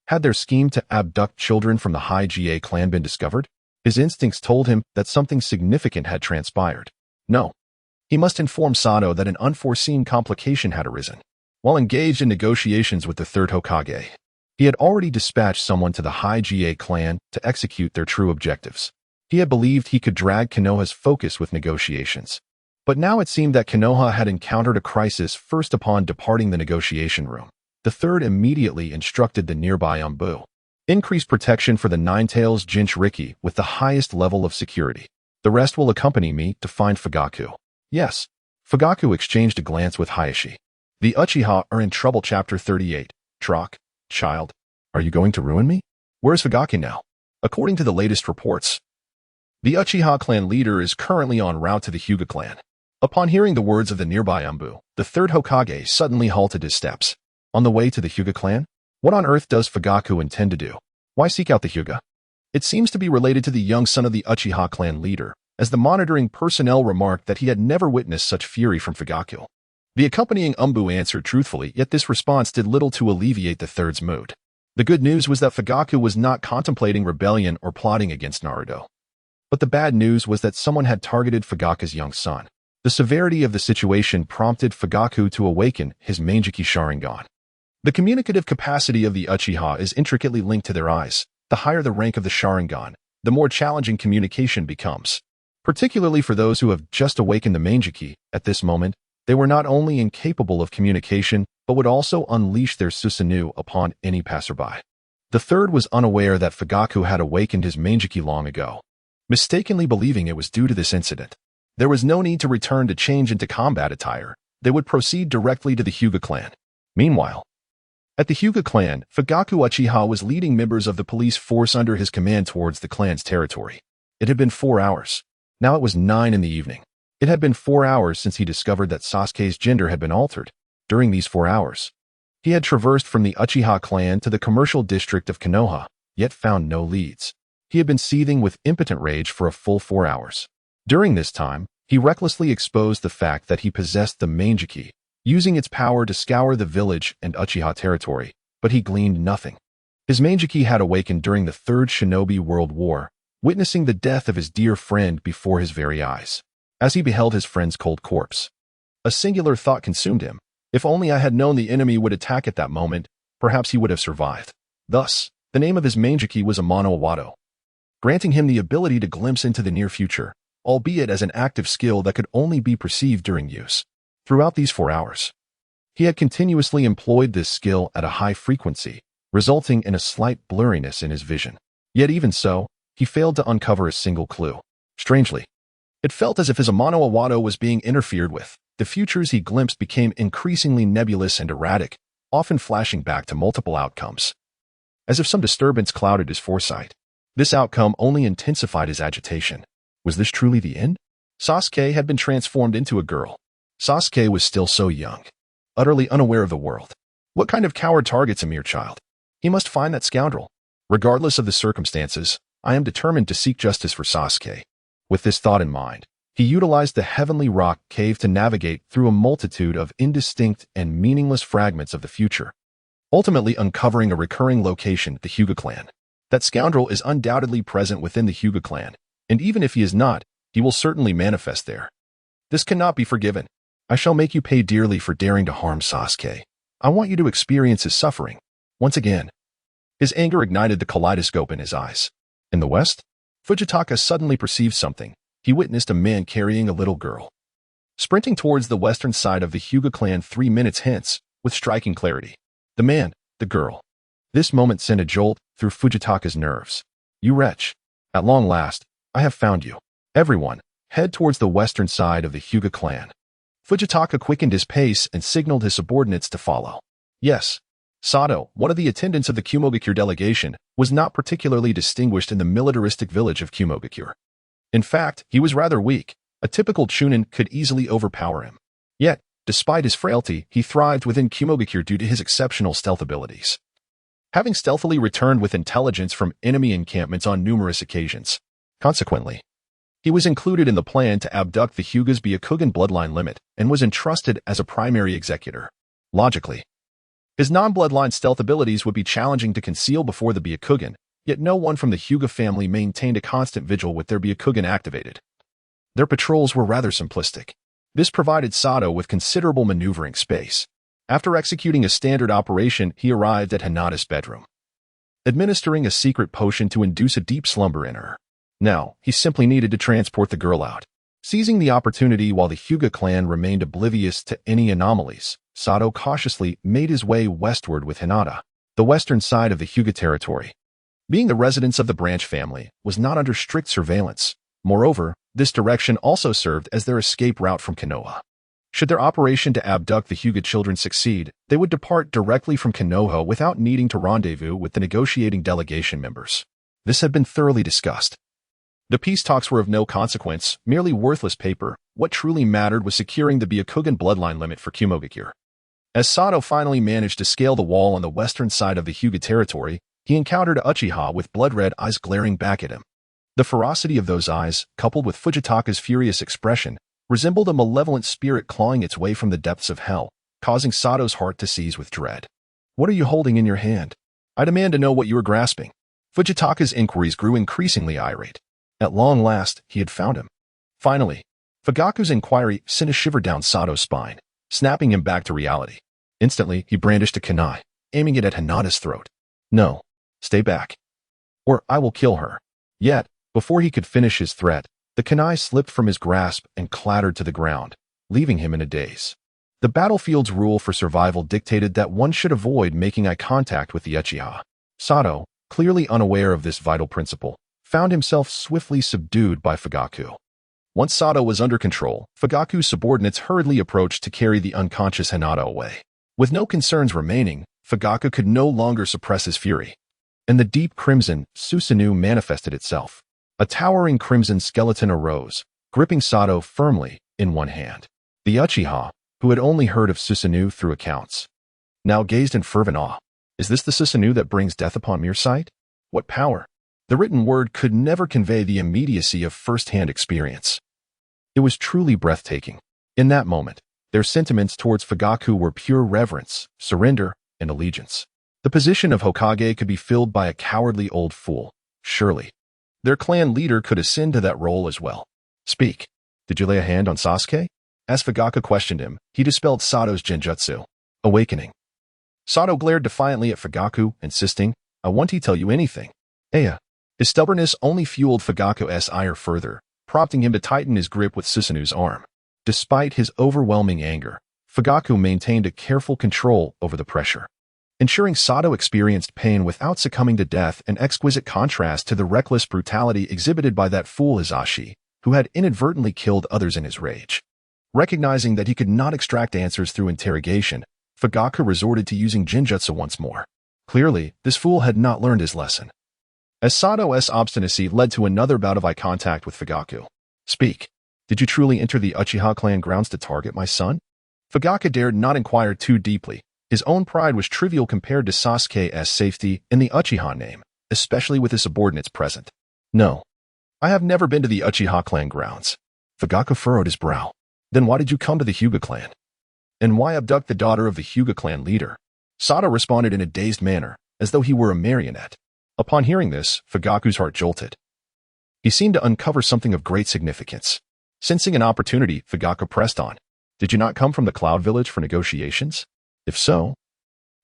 Had their scheme to abduct children from the Hyuga clan been discovered? His instincts told him that something significant had transpired. No. He must inform Susanoo that an unforeseen complication had arisen. While engaged in negotiations with the third Hokage, he had already dispatched someone to the Hyuga clan to execute their true objectives. He had believed he could drag Konoha's focus with negotiations. But now it seemed that Konoha had encountered a crisis first upon departing the negotiation room. The third immediately instructed the nearby Zumbu. Increase protection for the Ninetales Jinchuriki with the highest level of security. The rest will accompany me to find Fugaku. Yes. Fugaku exchanged a glance with Hayashi. The Uchiha are in trouble. Chapter 38. Trock, child, are you going to ruin me? Where's Fugaku now? According to the latest reports, the Uchiha clan leader is currently en route to the Hyuga clan. Upon hearing the words of the nearby Zumbu, the third Hokage suddenly halted his steps. On the way to the Hyuga clan? What on earth does Fugaku intend to do? Why seek out the Hyuga? It seems to be related to the young son of the Uchiha clan leader, as the monitoring personnel remarked that he had never witnessed such fury from Fugaku. The accompanying Zumbu answered truthfully, yet this response did little to alleviate the third's mood. The good news was that Fugaku was not contemplating rebellion or plotting against Naruto. But the bad news was that someone had targeted Fugaku's young son. The severity of the situation prompted Fugaku to awaken his Mangeki Sharingan. The communicative capacity of the Uchiha is intricately linked to their eyes. The higher the rank of the Sharingan, the more challenging communication becomes. Particularly for those who have just awakened the Mangeki, at this moment, they were not only incapable of communication, but would also unleash their Susanoo upon any passerby. The third was unaware that Fugaku had awakened his Mangeki long ago, mistakenly believing it was due to this incident. There was no need to return to change into combat attire. They would proceed directly to the Hyuga clan. Meanwhile, at the Hyuga clan, Fugaku Uchiha was leading members of the police force under his command towards the clan's territory. It had been 4 hours. Now it was 9 in the evening. It had been 4 hours since he discovered that Sasuke's gender had been altered. During these 4 hours, he had traversed from the Uchiha clan to the commercial district of Konoha, yet found no leads. He had been seething with impotent rage for a full 4 hours. During this time, he recklessly exposed the fact that he possessed the Mangeki, using its power to scour the village and Uchiha territory, but he gleaned nothing. His Mangeki had awakened during the Third Shinobi World War, witnessing the death of his dear friend before his very eyes. As he beheld his friend's cold corpse, a singular thought consumed him. If only I had known the enemy would attack at that moment, perhaps he would have survived. Thus, the name of his Mangeki was Amano Awato, granting him the ability to glimpse into the near future, albeit as an active skill that could only be perceived during use. Throughout these 4 hours, he had continuously employed this skill at a high frequency, resulting in a slight blurriness in his vision. Yet even so, he failed to uncover a single clue. Strangely, it felt as if his Amano Awato was being interfered with. The futures he glimpsed became increasingly nebulous and erratic, often flashing back to multiple outcomes. As if some disturbance clouded his foresight. This outcome only intensified his agitation. Was this truly the end? Sasuke had been transformed into a girl. Sasuke was still so young, utterly unaware of the world. What kind of coward targets a mere child? He must find that scoundrel. Regardless of the circumstances, I am determined to seek justice for Sasuke. With this thought in mind, he utilized the heavenly rock cave to navigate through a multitude of indistinct and meaningless fragments of the future. ultimately uncovering a recurring location, the Hyuga clan. That scoundrel is undoubtedly present within the Hyuga clan, and even if he is not, he will certainly manifest there. This cannot be forgiven. I shall make you pay dearly for daring to harm Sasuke. I want you to experience his suffering. Once again. His anger ignited the kaleidoscope in his eyes. In the west, Fujitaka suddenly perceived something. He witnessed a man carrying a little girl, sprinting towards the western side of the Hyuga clan 3 minutes hence, with striking clarity. The man, the girl. This moment sent a jolt through Fujitaka's nerves. You wretch. At long last, I have found you. Everyone, head towards the western side of the Hyuga clan. Fujitaka quickened his pace and signaled his subordinates to follow. Yes. Sato, one of the attendants of the Kumogakure delegation, was not particularly distinguished in the militaristic village of Kumogakure. In fact, he was rather weak. A typical Chunin could easily overpower him. Yet, despite his frailty, he thrived within Kumogakure due to his exceptional stealth abilities, having stealthily returned with intelligence from enemy encampments on numerous occasions. Consequently, he was included in the plan to abduct the Hyuga's Byakugan bloodline limit and was entrusted as a primary executor. Logically, his non-bloodline stealth abilities would be challenging to conceal before the Byakugan, yet no one from the Hyuga family maintained a constant vigil with their Byakugan activated. Their patrols were rather simplistic. This provided Sato with considerable maneuvering space. After executing a standard operation, he arrived at Hinata's bedroom, administering a secret potion to induce a deep slumber in her. Now, he simply needed to transport the girl out. Seizing the opportunity while the Hyuga clan remained oblivious to any anomalies, Sato cautiously made his way westward with Hinata. The western side of the Hyuga territory, being the residence of the branch family, was not under strict surveillance. Moreover, this direction also served as their escape route from Konoha. Should their operation to abduct the Hyuga children succeed, they would depart directly from Konoha without needing to rendezvous with the negotiating delegation members. This had been thoroughly discussed. The peace talks were of no consequence, merely worthless paper. What truly mattered was securing the Byakugan bloodline limit for Kumogakure. As Sato finally managed to scale the wall on the western side of the Hyuga territory, he encountered Uchiha with blood-red eyes glaring back at him. The ferocity of those eyes, coupled with Fujitaka's furious expression, resembled a malevolent spirit clawing its way from the depths of hell, causing Sato's heart to seize with dread. What are you holding in your hand? I demand to know what you are grasping. Fujitaka's inquiries grew increasingly irate. At long last, he had found him. Finally, Fugaku's inquiry sent a shiver down Sato's spine, snapping him back to reality. Instantly, he brandished a kunai, aiming it at Hinata's throat. No, stay back, or I will kill her. Yet, before he could finish his threat, the kunai slipped from his grasp and clattered to the ground, leaving him in a daze. The battlefield's rule for survival dictated that one should avoid making eye contact with the Uchiha. Sato, clearly unaware of this vital principle, found himself swiftly subdued by Fugaku. Once Sato was under control, Fugaku's subordinates hurriedly approached to carry the unconscious Hinata away. With no concerns remaining, Fugaku could no longer suppress his fury. In the deep crimson, Susanoo manifested itself. A towering crimson skeleton arose, gripping Sato firmly in one hand. The Uchiha, who had only heard of Susanoo through accounts, now gazed in fervent awe. Is this the Susanoo that brings death upon mere sight? What power! The written word could never convey the immediacy of first-hand experience. It was truly breathtaking. In that moment, their sentiments towards Fugaku were pure reverence, surrender, and allegiance. The position of Hokage could be filled by a cowardly old fool. Surely, their clan leader could ascend to that role as well. Speak. Did you lay a hand on Sasuke? As Fugaku questioned him, he dispelled Sato's genjutsu. Awakening. Sato glared defiantly at Fugaku, insisting, I want to tell you anything. Aya. His stubbornness only fueled Fugaku's ire further, prompting him to tighten his grip with Susanoo's arm. Despite his overwhelming anger, Fugaku maintained a careful control over the pressure, ensuring Sato experienced pain without succumbing to death, an exquisite contrast to the reckless brutality exhibited by that fool Hizashi, who had inadvertently killed others in his rage. Recognizing that he could not extract answers through interrogation, Fugaku resorted to using genjutsu once more. Clearly, this fool had not learned his lesson. As Sato's obstinacy led to another bout of eye contact with Fugaku. Speak. Did you truly enter the Uchiha clan grounds to target my son? Fugaku dared not inquire too deeply. His own pride was trivial compared to Sasuke's safety in the Uchiha name, especially with his subordinates present. No. I have never been to the Uchiha clan grounds. Fugaku furrowed his brow. Then why did you come to the Hyuga clan? And why abduct the daughter of the Hyuga clan leader? Sato responded in a dazed manner, as though he were a marionette. Upon hearing this, Fugaku's heart jolted. He seemed to uncover something of great significance. Sensing an opportunity, Fugaku pressed on. Did you not come from the Cloud Village for negotiations? If so,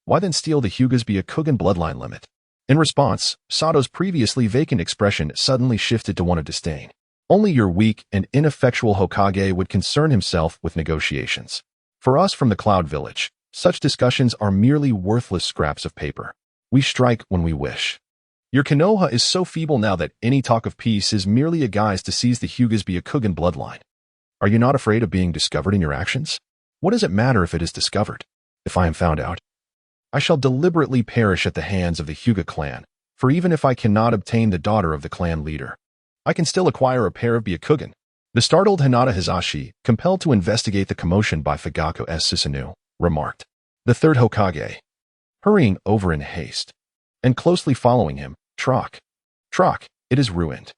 why then steal the Hyuga's Byakugan bloodline limit? In response, Sato's previously vacant expression suddenly shifted to one of disdain. Only your weak and ineffectual Hokage would concern himself with negotiations. For us from the Cloud Village, such discussions are merely worthless scraps of paper. We strike when we wish. Your Konoha is so feeble now that any talk of peace is merely a guise to seize the Hyuga's Byakugan bloodline. Are you not afraid of being discovered in your actions? What does it matter if it is discovered? If I am found out, I shall deliberately perish at the hands of the Hyuga clan, for even if I cannot obtain the daughter of the clan leader, I can still acquire a pair of Byakugan. The startled Hinata Hisashi, compelled to investigate the commotion by Fugaku's Susanoo, remarked. The third Hokage, hurrying over in haste, and closely following him, Trock, it is ruined.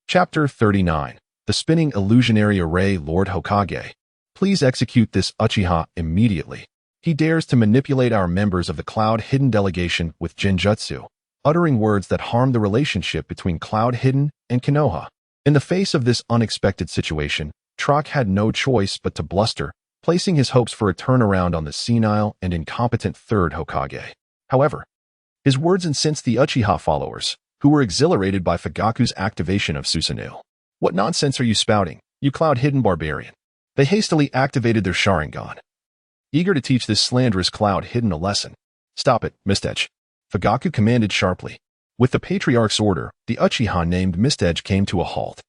Chapter 39. The Spinning Illusionary Array. Lord Hokage, please execute this Uchiha immediately. He dares to manipulate our members of the Cloud Hidden delegation with Genjutsu, uttering words that harm the relationship between Cloud Hidden and Konoha. In the face of this unexpected situation, Trock had no choice but to bluster, placing his hopes for a turnaround on the senile and incompetent third Hokage. However, his words incensed the Uchiha followers, who were exhilarated by Fugaku's activation of Susanoo. What nonsense are you spouting, you Cloud-Hidden barbarian? They hastily activated their Sharingan, eager to teach this slanderous Cloud-Hidden a lesson. Stop it, Mizukage, Fugaku commanded sharply. With the Patriarch's order, the Uchiha named Mizukage came to a halt.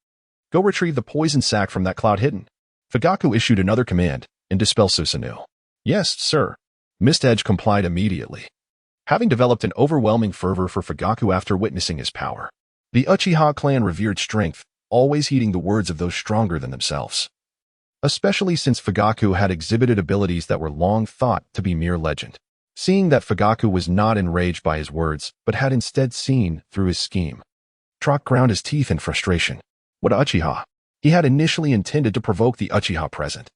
Go retrieve the poison sac from that Cloud-Hidden. Fugaku issued another command, and dispel Susanoo. Yes, sir. Mizukage complied immediately. Having developed an overwhelming fervor for Fugaku after witnessing his power, the Uchiha clan revered strength, always heeding the words of those stronger than themselves. Especially since Fugaku had exhibited abilities that were long thought to be mere legend. Seeing that Fugaku was not enraged by his words, but had instead seen through his scheme, Trock ground his teeth in frustration. What Uchiha? He had initially intended to provoke the Uchiha present,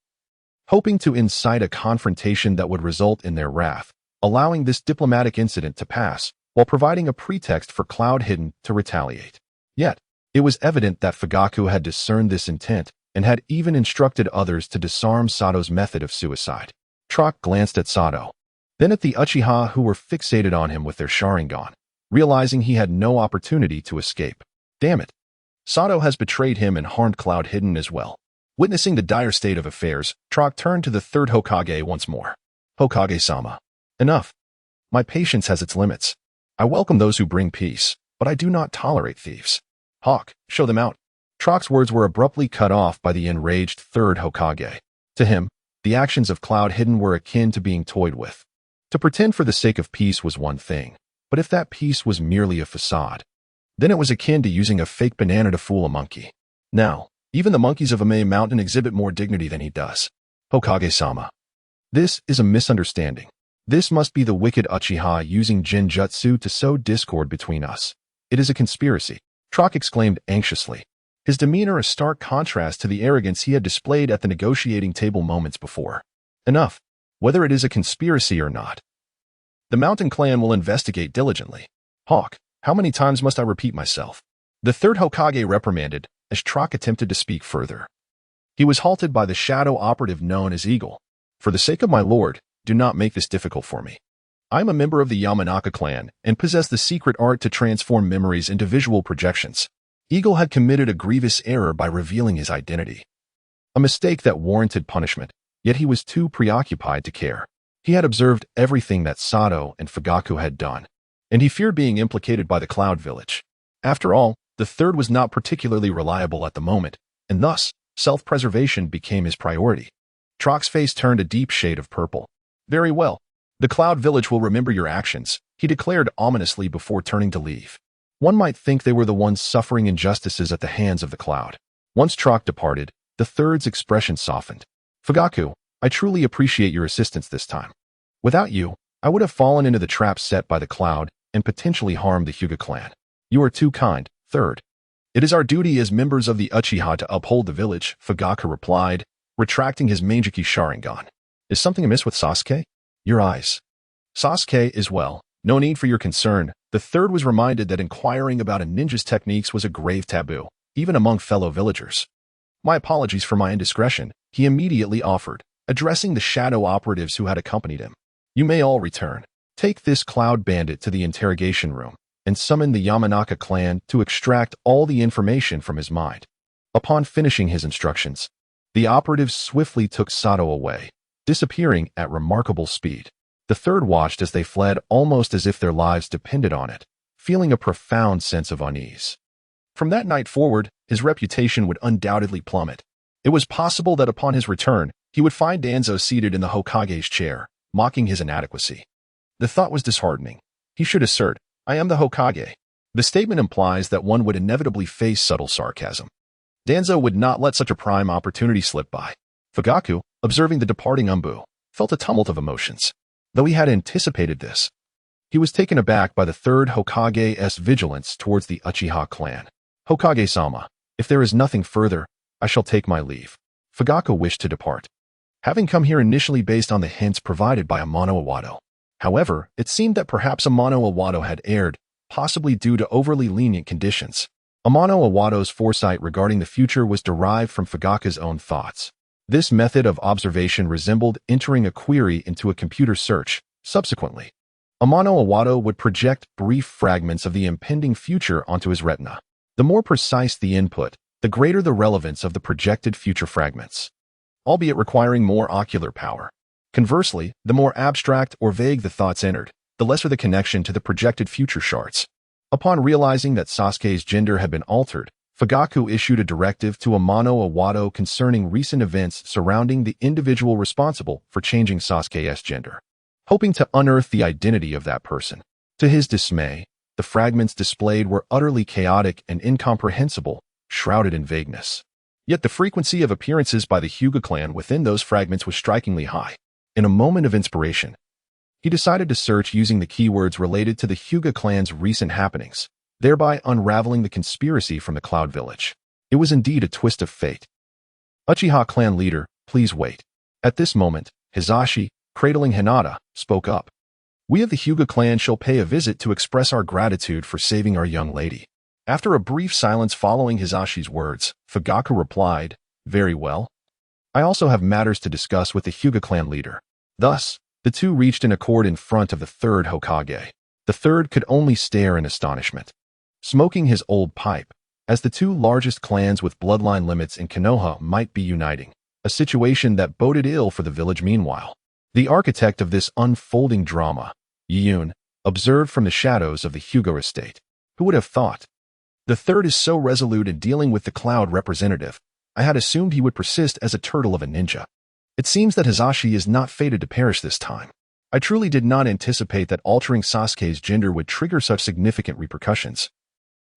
hoping to incite a confrontation that would result in their wrath, allowing this diplomatic incident to pass, while providing a pretext for Cloud-Hidden to retaliate. Yet, it was evident that Fugaku had discerned this intent and had even instructed others to disarm Sato's method of suicide. Trock glanced at Sato, then at the Uchiha who were fixated on him with their Sharingan, realizing he had no opportunity to escape. Damn it. Sato has betrayed him and harmed Cloud-Hidden as well. Witnessing the dire state of affairs, Trock turned to the third Hokage once more. Hokage-sama. Enough. My patience has its limits. I welcome those who bring peace, but I do not tolerate thieves. Hawk, show them out. Trock's words were abruptly cut off by the enraged third Hokage. To him, the actions of Cloud-Hidden were akin to being toyed with. To pretend for the sake of peace was one thing, but if that peace was merely a facade, then it was akin to using a fake banana to fool a monkey. Now, even the monkeys of Ame Mountain exhibit more dignity than he does. Hokage-sama. This is a misunderstanding. This must be the wicked Uchiha using Genjutsu to sow discord between us. It is a conspiracy, Trock exclaimed anxiously, his demeanor a stark contrast to the arrogance he had displayed at the negotiating table moments before. Enough. Whether it is a conspiracy or not, the Mountain Clan will investigate diligently. Hawk, how many times must I repeat myself? The third Hokage reprimanded as Trock attempted to speak further. He was halted by the shadow operative known as Eagle. For the sake of my lord, do not make this difficult for me. I am a member of the Yamanaka clan and possess the secret art to transform memories into visual projections. Eagle had committed a grievous error by revealing his identity. A mistake that warranted punishment, yet he was too preoccupied to care. He had observed everything that Sato and Fugaku had done, and he feared being implicated by the Cloud Village. After all, the third was not particularly reliable at the moment, and thus, self-preservation became his priority. Trock's face turned a deep shade of purple. Very well. The Cloud Village will remember your actions, he declared ominously before turning to leave. One might think they were the ones suffering injustices at the hands of the Cloud. Once Trock departed, the third's expression softened. Fugaku, I truly appreciate your assistance this time. Without you, I would have fallen into the trap set by the Cloud and potentially harmed the Hyuga clan. You are too kind, third. It is our duty as members of the Uchiha to uphold the village, Fugaku replied, retracting his Manjiki Sharingan. Is something amiss with Sasuke? Your eyes. Sasuke is well. No need for your concern. The third was reminded that inquiring about a ninja's techniques was a grave taboo, even among fellow villagers. My apologies for my indiscretion, he immediately offered, addressing the shadow operatives who had accompanied him. You may all return. Take this cloud bandit to the interrogation room and summon the Yamanaka clan to extract all the information from his mind. Upon finishing his instructions, the operatives swiftly took Sato away, disappearing at remarkable speed. The third watched as they fled almost as if their lives depended on it, feeling a profound sense of unease. From that night forward, his reputation would undoubtedly plummet. It was possible that upon his return, he would find Danzo seated in the Hokage's chair, mocking his inadequacy. The thought was disheartening. He should assert, I am the Hokage. The statement implies that one would inevitably face subtle sarcasm. Danzo would not let such a prime opportunity slip by. Fugaku, observing the departing Umbu, felt a tumult of emotions. Though he had anticipated this, he was taken aback by the third Hokage's vigilance towards the Uchiha clan. Hokage-sama, if there is nothing further, I shall take my leave. Fugaku wished to depart, having come here initially based on the hints provided by Amano Iwado. However, it seemed that perhaps Amano Iwado had erred, possibly due to overly lenient conditions. Amano Iwado's foresight regarding the future was derived from Fugaku's own thoughts. This method of observation resembled entering a query into a computer search. Subsequently, Amano Iwado would project brief fragments of the impending future onto his retina. The more precise the input, the greater the relevance of the projected future fragments, albeit requiring more ocular power. Conversely, the more abstract or vague the thoughts entered, the lesser the connection to the projected future shards. Upon realizing that Sasuke's gender had been altered, Fugaku issued a directive to Amano Iwado concerning recent events surrounding the individual responsible for changing Sasuke's gender, hoping to unearth the identity of that person. To his dismay, the fragments displayed were utterly chaotic and incomprehensible, shrouded in vagueness. Yet the frequency of appearances by the Hyuga clan within those fragments was strikingly high. In a moment of inspiration, he decided to search using the keywords related to the Hyuga clan's recent happenings, thereby unraveling the conspiracy from the Cloud Village. It was indeed a twist of fate. Uchiha clan leader, please wait. At this moment, Hisashi, cradling Hinata, spoke up. We of the Hyuga clan shall pay a visit to express our gratitude for saving our young lady. After a brief silence following Hisashi's words, Fugaku replied, very well. I also have matters to discuss with the Hyuga clan leader. Thus, the two reached an accord in front of the third Hokage. The third could only stare in astonishment, smoking his old pipe, as the two largest clans with bloodline limits in Konoha might be uniting, a situation that boded ill for the village meanwhile. The architect of this unfolding drama, Youyun, observed from the shadows of the Hyuga estate. Who would have thought? The third is so resolute in dealing with the cloud representative. I had assumed he would persist as a turtle of a ninja. It seems that Hisashi is not fated to perish this time. I truly did not anticipate that altering Sasuke's gender would trigger such significant repercussions,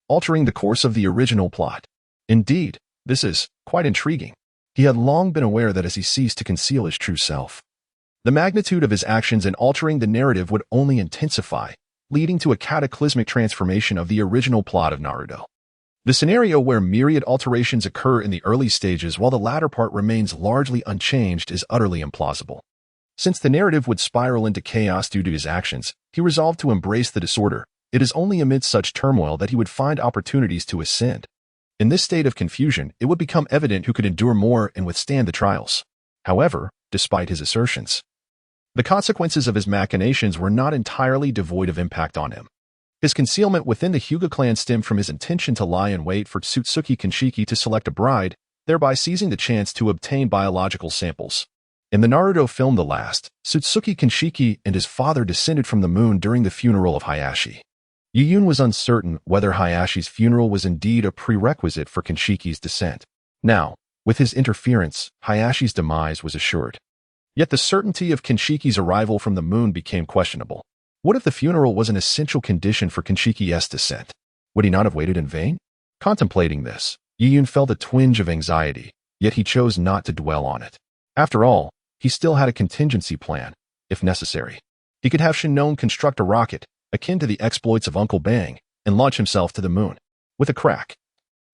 altering the course of the original plot. Indeed, this is quite intriguing. He had long been aware that as he ceased to conceal his true self, the magnitude of his actions in altering the narrative would only intensify, leading to a cataclysmic transformation of the original plot of Naruto. The scenario where myriad alterations occur in the early stages while the latter part remains largely unchanged is utterly implausible. Since the narrative would spiral into chaos due to his actions, he resolved to embrace the disorder. It is only amid such turmoil that he would find opportunities to ascend. In this state of confusion, it would become evident who could endure more and withstand the trials. However, despite his assertions, the consequences of his machinations were not entirely devoid of impact on him. His concealment within the Hyuga clan stemmed from his intention to lie in wait for Tsutsuki Kinshiki to select a bride, thereby seizing the chance to obtain biological samples. In the Naruto film The Last, Tsutsuki Kinshiki and his father descended from the moon during the funeral of Hayashi. Youyun was uncertain whether Hayashi's funeral was indeed a prerequisite for Kinshiki's descent. Now, with his interference, Hayashi's demise was assured. Yet the certainty of Kinshiki's arrival from the moon became questionable. What if the funeral was an essential condition for Kinshiki's descent? Would he not have waited in vain? Contemplating this, Youyun felt a twinge of anxiety, yet he chose not to dwell on it. After all, he still had a contingency plan, if necessary. He could have Shennong construct a rocket, akin to the exploits of Uncle Bang, and launch himself to the moon. With a crack,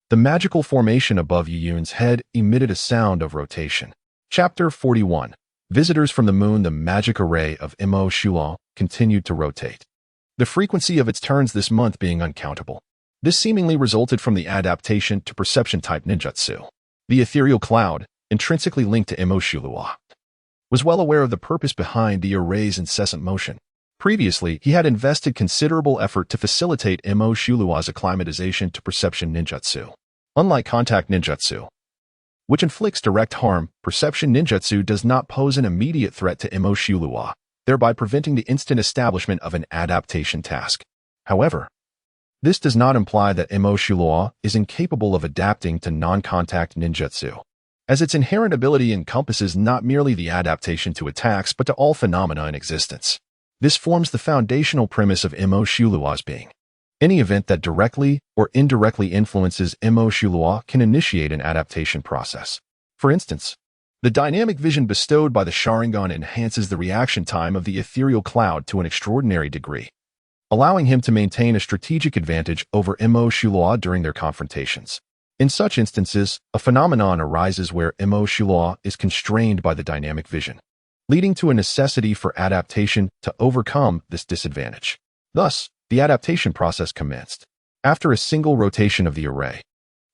the magical formation above Youyun's head emitted a sound of rotation. Chapter 41. Visitors from the moon, the magic array of Imo Shulon, continued to rotate. The frequency of its turns this month being uncountable. This seemingly resulted from the adaptation to perception-type ninjutsu. The ethereal cloud, intrinsically linked to Imo Shulua, was well aware of the purpose behind the array's incessant motion. Previously, he had invested considerable effort to facilitate Imo Shulua's acclimatization to perception ninjutsu. Unlike contact ninjutsu, which inflicts direct harm, perception ninjutsu does not pose an immediate threat to Imo Shulua, thereby preventing the instant establishment of an adaptation task. However, this does not imply that Imo Shulua is incapable of adapting to non-contact ninjutsu, as its inherent ability encompasses not merely the adaptation to attacks but to all phenomena in existence. This forms the foundational premise of Imo Shulua's being. Any event that directly or indirectly influences Imo Shulua can initiate an adaptation process. For instance, the dynamic vision bestowed by the Sharingan enhances the reaction time of the ethereal cloud to an extraordinary degree, allowing him to maintain a strategic advantage over Imo Shulua during their confrontations. In such instances, a phenomenon arises where Imo Shulua is constrained by the dynamic vision, leading to a necessity for adaptation to overcome this disadvantage. Thus, the adaptation process commenced. After a single rotation of the array,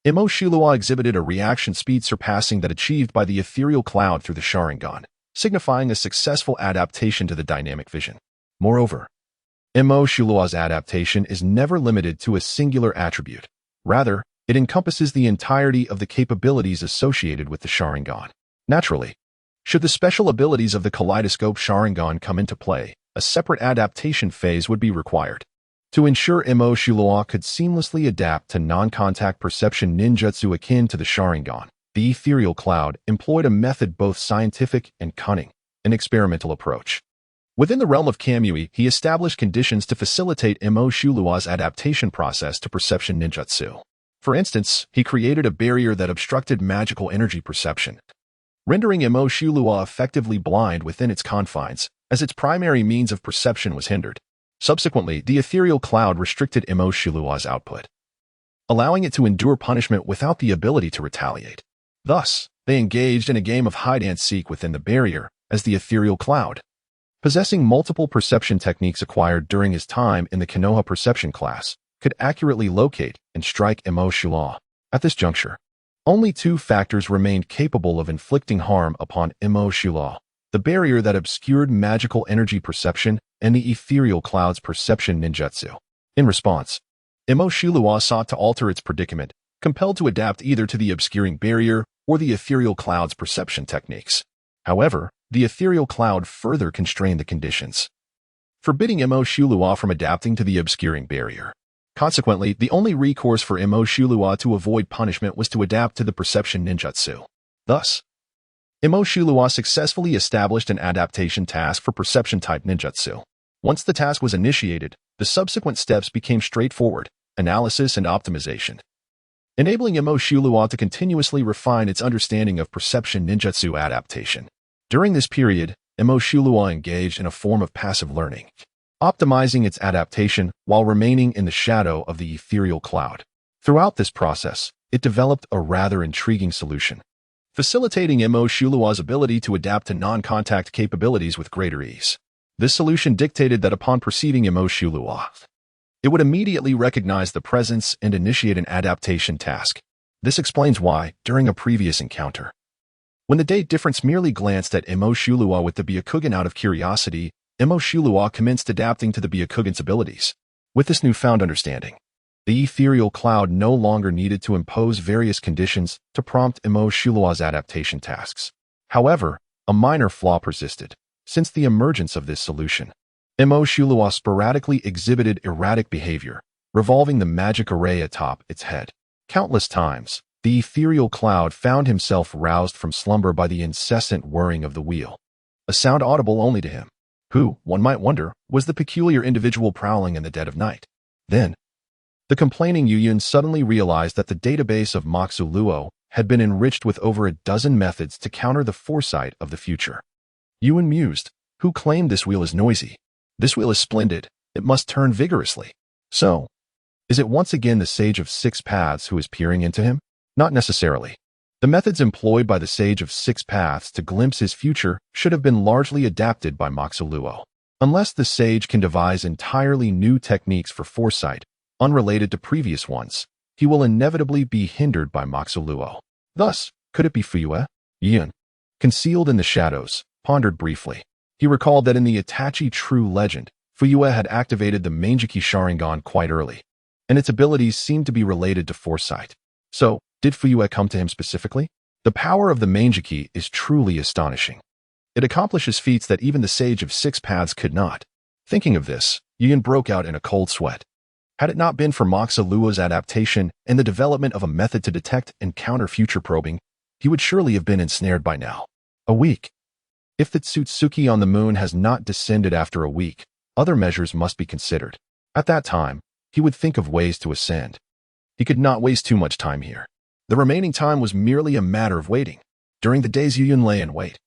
Imo Shulua exhibited a reaction speed surpassing that achieved by the ethereal cloud through the Sharingan, signifying a successful adaptation to the dynamic vision. Moreover, Imo Shulua's adaptation is never limited to a singular attribute. Rather, it encompasses the entirety of the capabilities associated with the Sharingan. Naturally, should the special abilities of the Kaleidoscope Sharingan come into play, a separate adaptation phase would be required. To ensure Imo Shulua could seamlessly adapt to non-contact perception ninjutsu akin to the Sharingan, the ethereal cloud employed a method both scientific and cunning, an experimental approach. Within the realm of Kamui, he established conditions to facilitate Imo Shulua's adaptation process to perception ninjutsu. For instance, he created a barrier that obstructed magical energy perception, rendering Imo Shulua effectively blind within its confines, as its primary means of perception was hindered. Subsequently, the ethereal cloud restricted Imo Shulua's output, allowing it to endure punishment without the ability to retaliate. Thus, they engaged in a game of hide-and-seek within the barrier, as the ethereal cloud, possessing multiple perception techniques acquired during his time in the Konoha perception class, could accurately locate and strike Imo Shulua. At this juncture, only two factors remained capable of inflicting harm upon Imo Shulua: the barrier that obscured magical energy perception and the ethereal cloud's perception ninjutsu. In response, Imo Shulua sought to alter its predicament, compelled to adapt either to the obscuring barrier or the ethereal cloud's perception techniques. However, the ethereal cloud further constrained the conditions, forbidding Imo Shulua from adapting to the obscuring barrier. Consequently, the only recourse for Imo Shulua to avoid punishment was to adapt to the perception ninjutsu. Thus, Imo Shulua successfully established an adaptation task for perception-type ninjutsu. Once the task was initiated, the subsequent steps became straightforward: analysis and optimization, enabling Imo Shulua to continuously refine its understanding of perception ninjutsu adaptation. During this period, Imo Shulua engaged in a form of passive learning, optimizing its adaptation while remaining in the shadow of the ethereal cloud. Throughout this process, it developed a rather intriguing solution, facilitating Imo Shulua's ability to adapt to non-contact capabilities with greater ease. This solution dictated that upon perceiving Imo Shulua, it would immediately recognize the presence and initiate an adaptation task. This explains why, during a previous encounter, when the date difference merely glanced at Imo Shulua with the Byakugan out of curiosity, Imo Shulua commenced adapting to the Byakugan's abilities. With this newfound understanding, the ethereal cloud no longer needed to impose various conditions to prompt Imo Shulua's adaptation tasks. However, a minor flaw persisted. Since the emergence of this solution, Imo Shulua sporadically exhibited erratic behavior, revolving the magic array atop its head. Countless times, the ethereal cloud found himself roused from slumber by the incessant whirring of the wheel, a sound audible only to him. Who, one might wonder, was the peculiar individual prowling in the dead of night? Then, the complaining Youyun suddenly realized that the database of Moxu Luo had been enriched with over a dozen methods to counter the foresight of the future. Youyun mused, "Who claimed this wheel is noisy? This wheel is splendid. It must turn vigorously." So, is it once again the Sage of Six Paths who is peering into him? Not necessarily. The methods employed by the Sage of Six Paths to glimpse his future should have been largely adapted by Moxoluo. Unless the sage can devise entirely new techniques for foresight, unrelated to previous ones, he will inevitably be hindered by Moxoluo. Thus, could it be Hyuga? Youyun, concealed in the shadows, pondered briefly. He recalled that in the Itachi True Legend, Hyuga had activated the Mangeki Sharingan quite early, and its abilities seemed to be related to foresight. So, did Hyuga come to him specifically? The power of the Mangeki is truly astonishing. It accomplishes feats that even the Sage of Six Paths could not. Thinking of this, Youyun broke out in a cold sweat. Had it not been for Moxoluo's adaptation and the development of a method to detect and counter future probing, he would surely have been ensnared by now. A week. If the Tsutsuki on the moon has not descended after a week, other measures must be considered. At that time, he would think of ways to ascend. He could not waste too much time here. The remaining time was merely a matter of waiting. During the days Youyun lay in wait,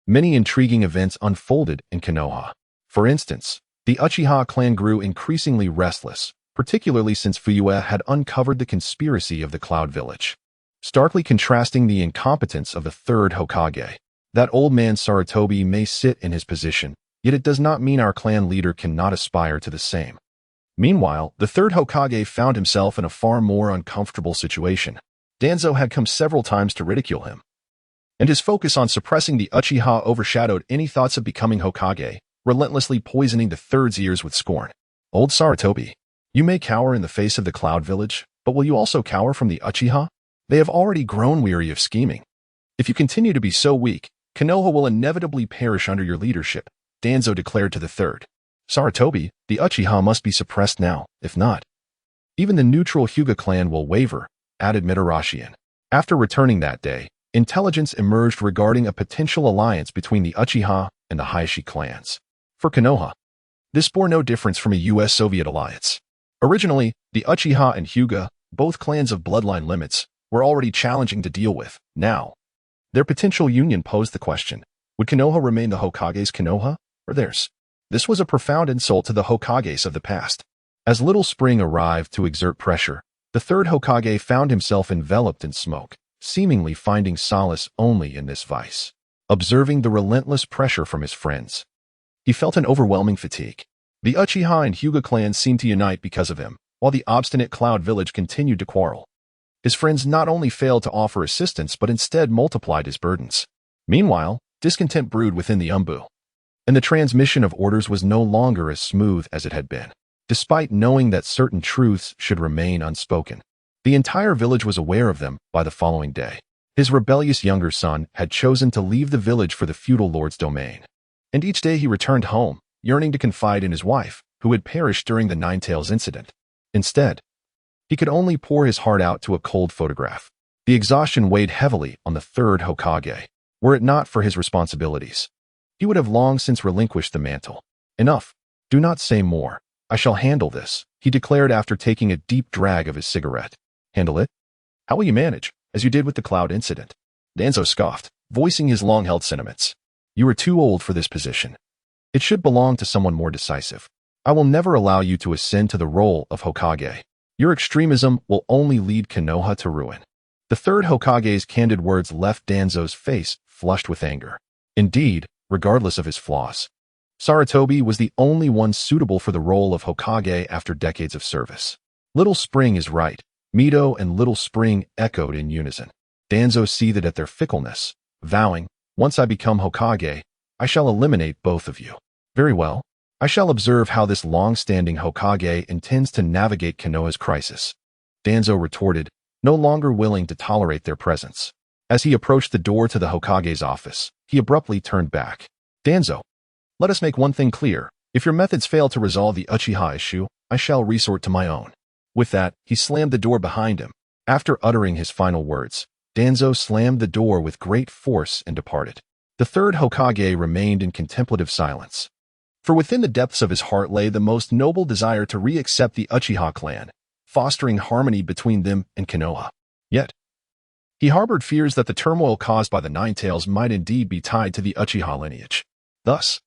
many intriguing events unfolded in Konoha. For instance, the Uchiha clan grew increasingly restless, particularly since Hyuga had uncovered the conspiracy of the Cloud Village, starkly contrasting the incompetence of the third Hokage. That old man Sarutobi may sit in his position, yet it does not mean our clan leader cannot aspire to the same. Meanwhile, the third Hokage found himself in a far more uncomfortable situation. Danzo had come several times to ridicule him, and his focus on suppressing the Uchiha overshadowed any thoughts of becoming Hokage, relentlessly poisoning the third's ears with scorn. Old Sarutobi, you may cower in the face of the Cloud Village, but will you also cower from the Uchiha? They have already grown weary of scheming. If you continue to be so weak, Konoha will inevitably perish under your leadership, Danzo declared to the third. Sarutobi, the Uchiha must be suppressed now, if not, even the neutral Hyuga clan will waver, added Mitarashi. After returning that day, intelligence emerged regarding a potential alliance between the Uchiha and the Heishi clans. For Konoha, this bore no difference from a US-Soviet alliance. Originally, the Uchiha and Hyuga, both clans of bloodline limits, were already challenging to deal with. Now, their potential union posed the question, would Konoha remain the Hokage's Konoha, or theirs? This was a profound insult to the Hokages of the past. As Little Spring arrived to exert pressure, the third Hokage found himself enveloped in smoke, seemingly finding solace only in this vice. Observing the relentless pressure from his friends, he felt an overwhelming fatigue. The Uchiha and Hyuga clans seemed to unite because of him, while the obstinate Cloud Village continued to quarrel. His friends not only failed to offer assistance but instead multiplied his burdens. Meanwhile, discontent brewed within the Umbu, and the transmission of orders was no longer as smooth as it had been. Despite knowing that certain truths should remain unspoken, the entire village was aware of them by the following day. His rebellious younger son had chosen to leave the village for the feudal lord's domain, and each day he returned home, yearning to confide in his wife, who had perished during the Ninetales incident. Instead, he could only pour his heart out to a cold photograph. The exhaustion weighed heavily on the third Hokage. Were it not for his responsibilities, he would have long since relinquished the mantle. Enough. Do not say more. I shall handle this, he declared after taking a deep drag of his cigarette. Handle it? How will you manage, as you did with the Cloud incident? Danzo scoffed, voicing his long-held sentiments. You are too old for this position. It should belong to someone more decisive. I will never allow you to ascend to the role of Hokage. Your extremism will only lead Konoha to ruin. The third Hokage's candid words left Danzo's face flushed with anger. Indeed, regardless of his flaws, Sarutobi was the only one suitable for the role of Hokage after decades of service. Little Spring is right. Mito and Little Spring echoed in unison. Danzo seethed at their fickleness, vowing, once I become Hokage, I shall eliminate both of you. Very well. I shall observe how this long-standing Hokage intends to navigate Konoha's crisis. Danzo retorted, no longer willing to tolerate their presence. As he approached the door to the Hokage's office, he abruptly turned back. Danzo, let us make one thing clear. If your methods fail to resolve the Uchiha issue, I shall resort to my own. With that, he slammed the door behind him. After uttering his final words, Danzo slammed the door with great force and departed. The third Hokage remained in contemplative silence. For within the depths of his heart lay the most noble desire to re-accept the Uchiha clan, fostering harmony between them and Konoha. Yet, he harbored fears that the turmoil caused by the Ninetales might indeed be tied to the Uchiha lineage. Thus,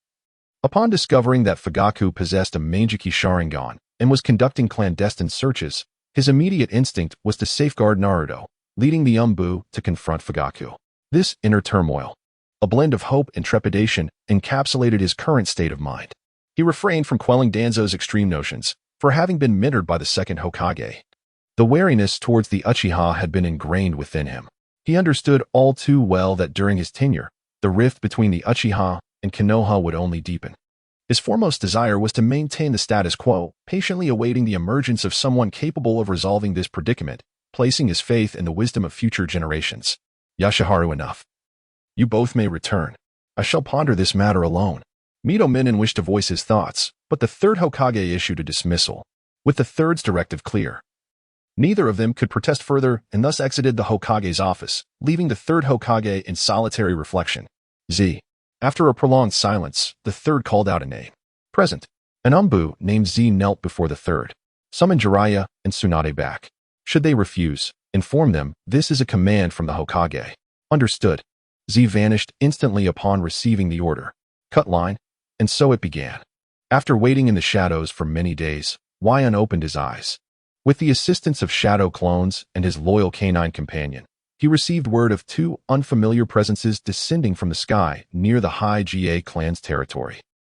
upon discovering that Fugaku possessed a Mangeki Sharingan and was conducting clandestine searches, his immediate instinct was to safeguard Naruto, leading the Umbu to confront Fugaku. This inner turmoil, a blend of hope and trepidation, encapsulated his current state of mind. He refrained from quelling Danzo's extreme notions, for having been mentored by the second Hokage. The wariness towards the Uchiha had been ingrained within him. He understood all too well that during his tenure, the rift between the Uchiha and Konoha would only deepen. His foremost desire was to maintain the status quo, patiently awaiting the emergence of someone capable of resolving this predicament, placing his faith in the wisdom of future generations. Yashaharu, enough. You both may return. I shall ponder this matter alone. Mito Minen wished to voice his thoughts, but the third Hokage issued a dismissal, with the third's directive clear. Neither of them could protest further and thus exited the Hokage's office, leaving the third Hokage in solitary reflection. Z. After a prolonged silence, the third called out a name. Present. An Umbu named Z knelt before the third. Summon Jiraiya and Tsunade back. Should they refuse, inform them this is a command from the Hokage. Understood. Z vanished instantly upon receiving the order. Cut line. And so it began. After waiting in the shadows for many days, Youyun opened his eyes. With the assistance of shadow clones and his loyal canine companion, he received word of two unfamiliar presences descending from the sky near the Hyuga clan's territory.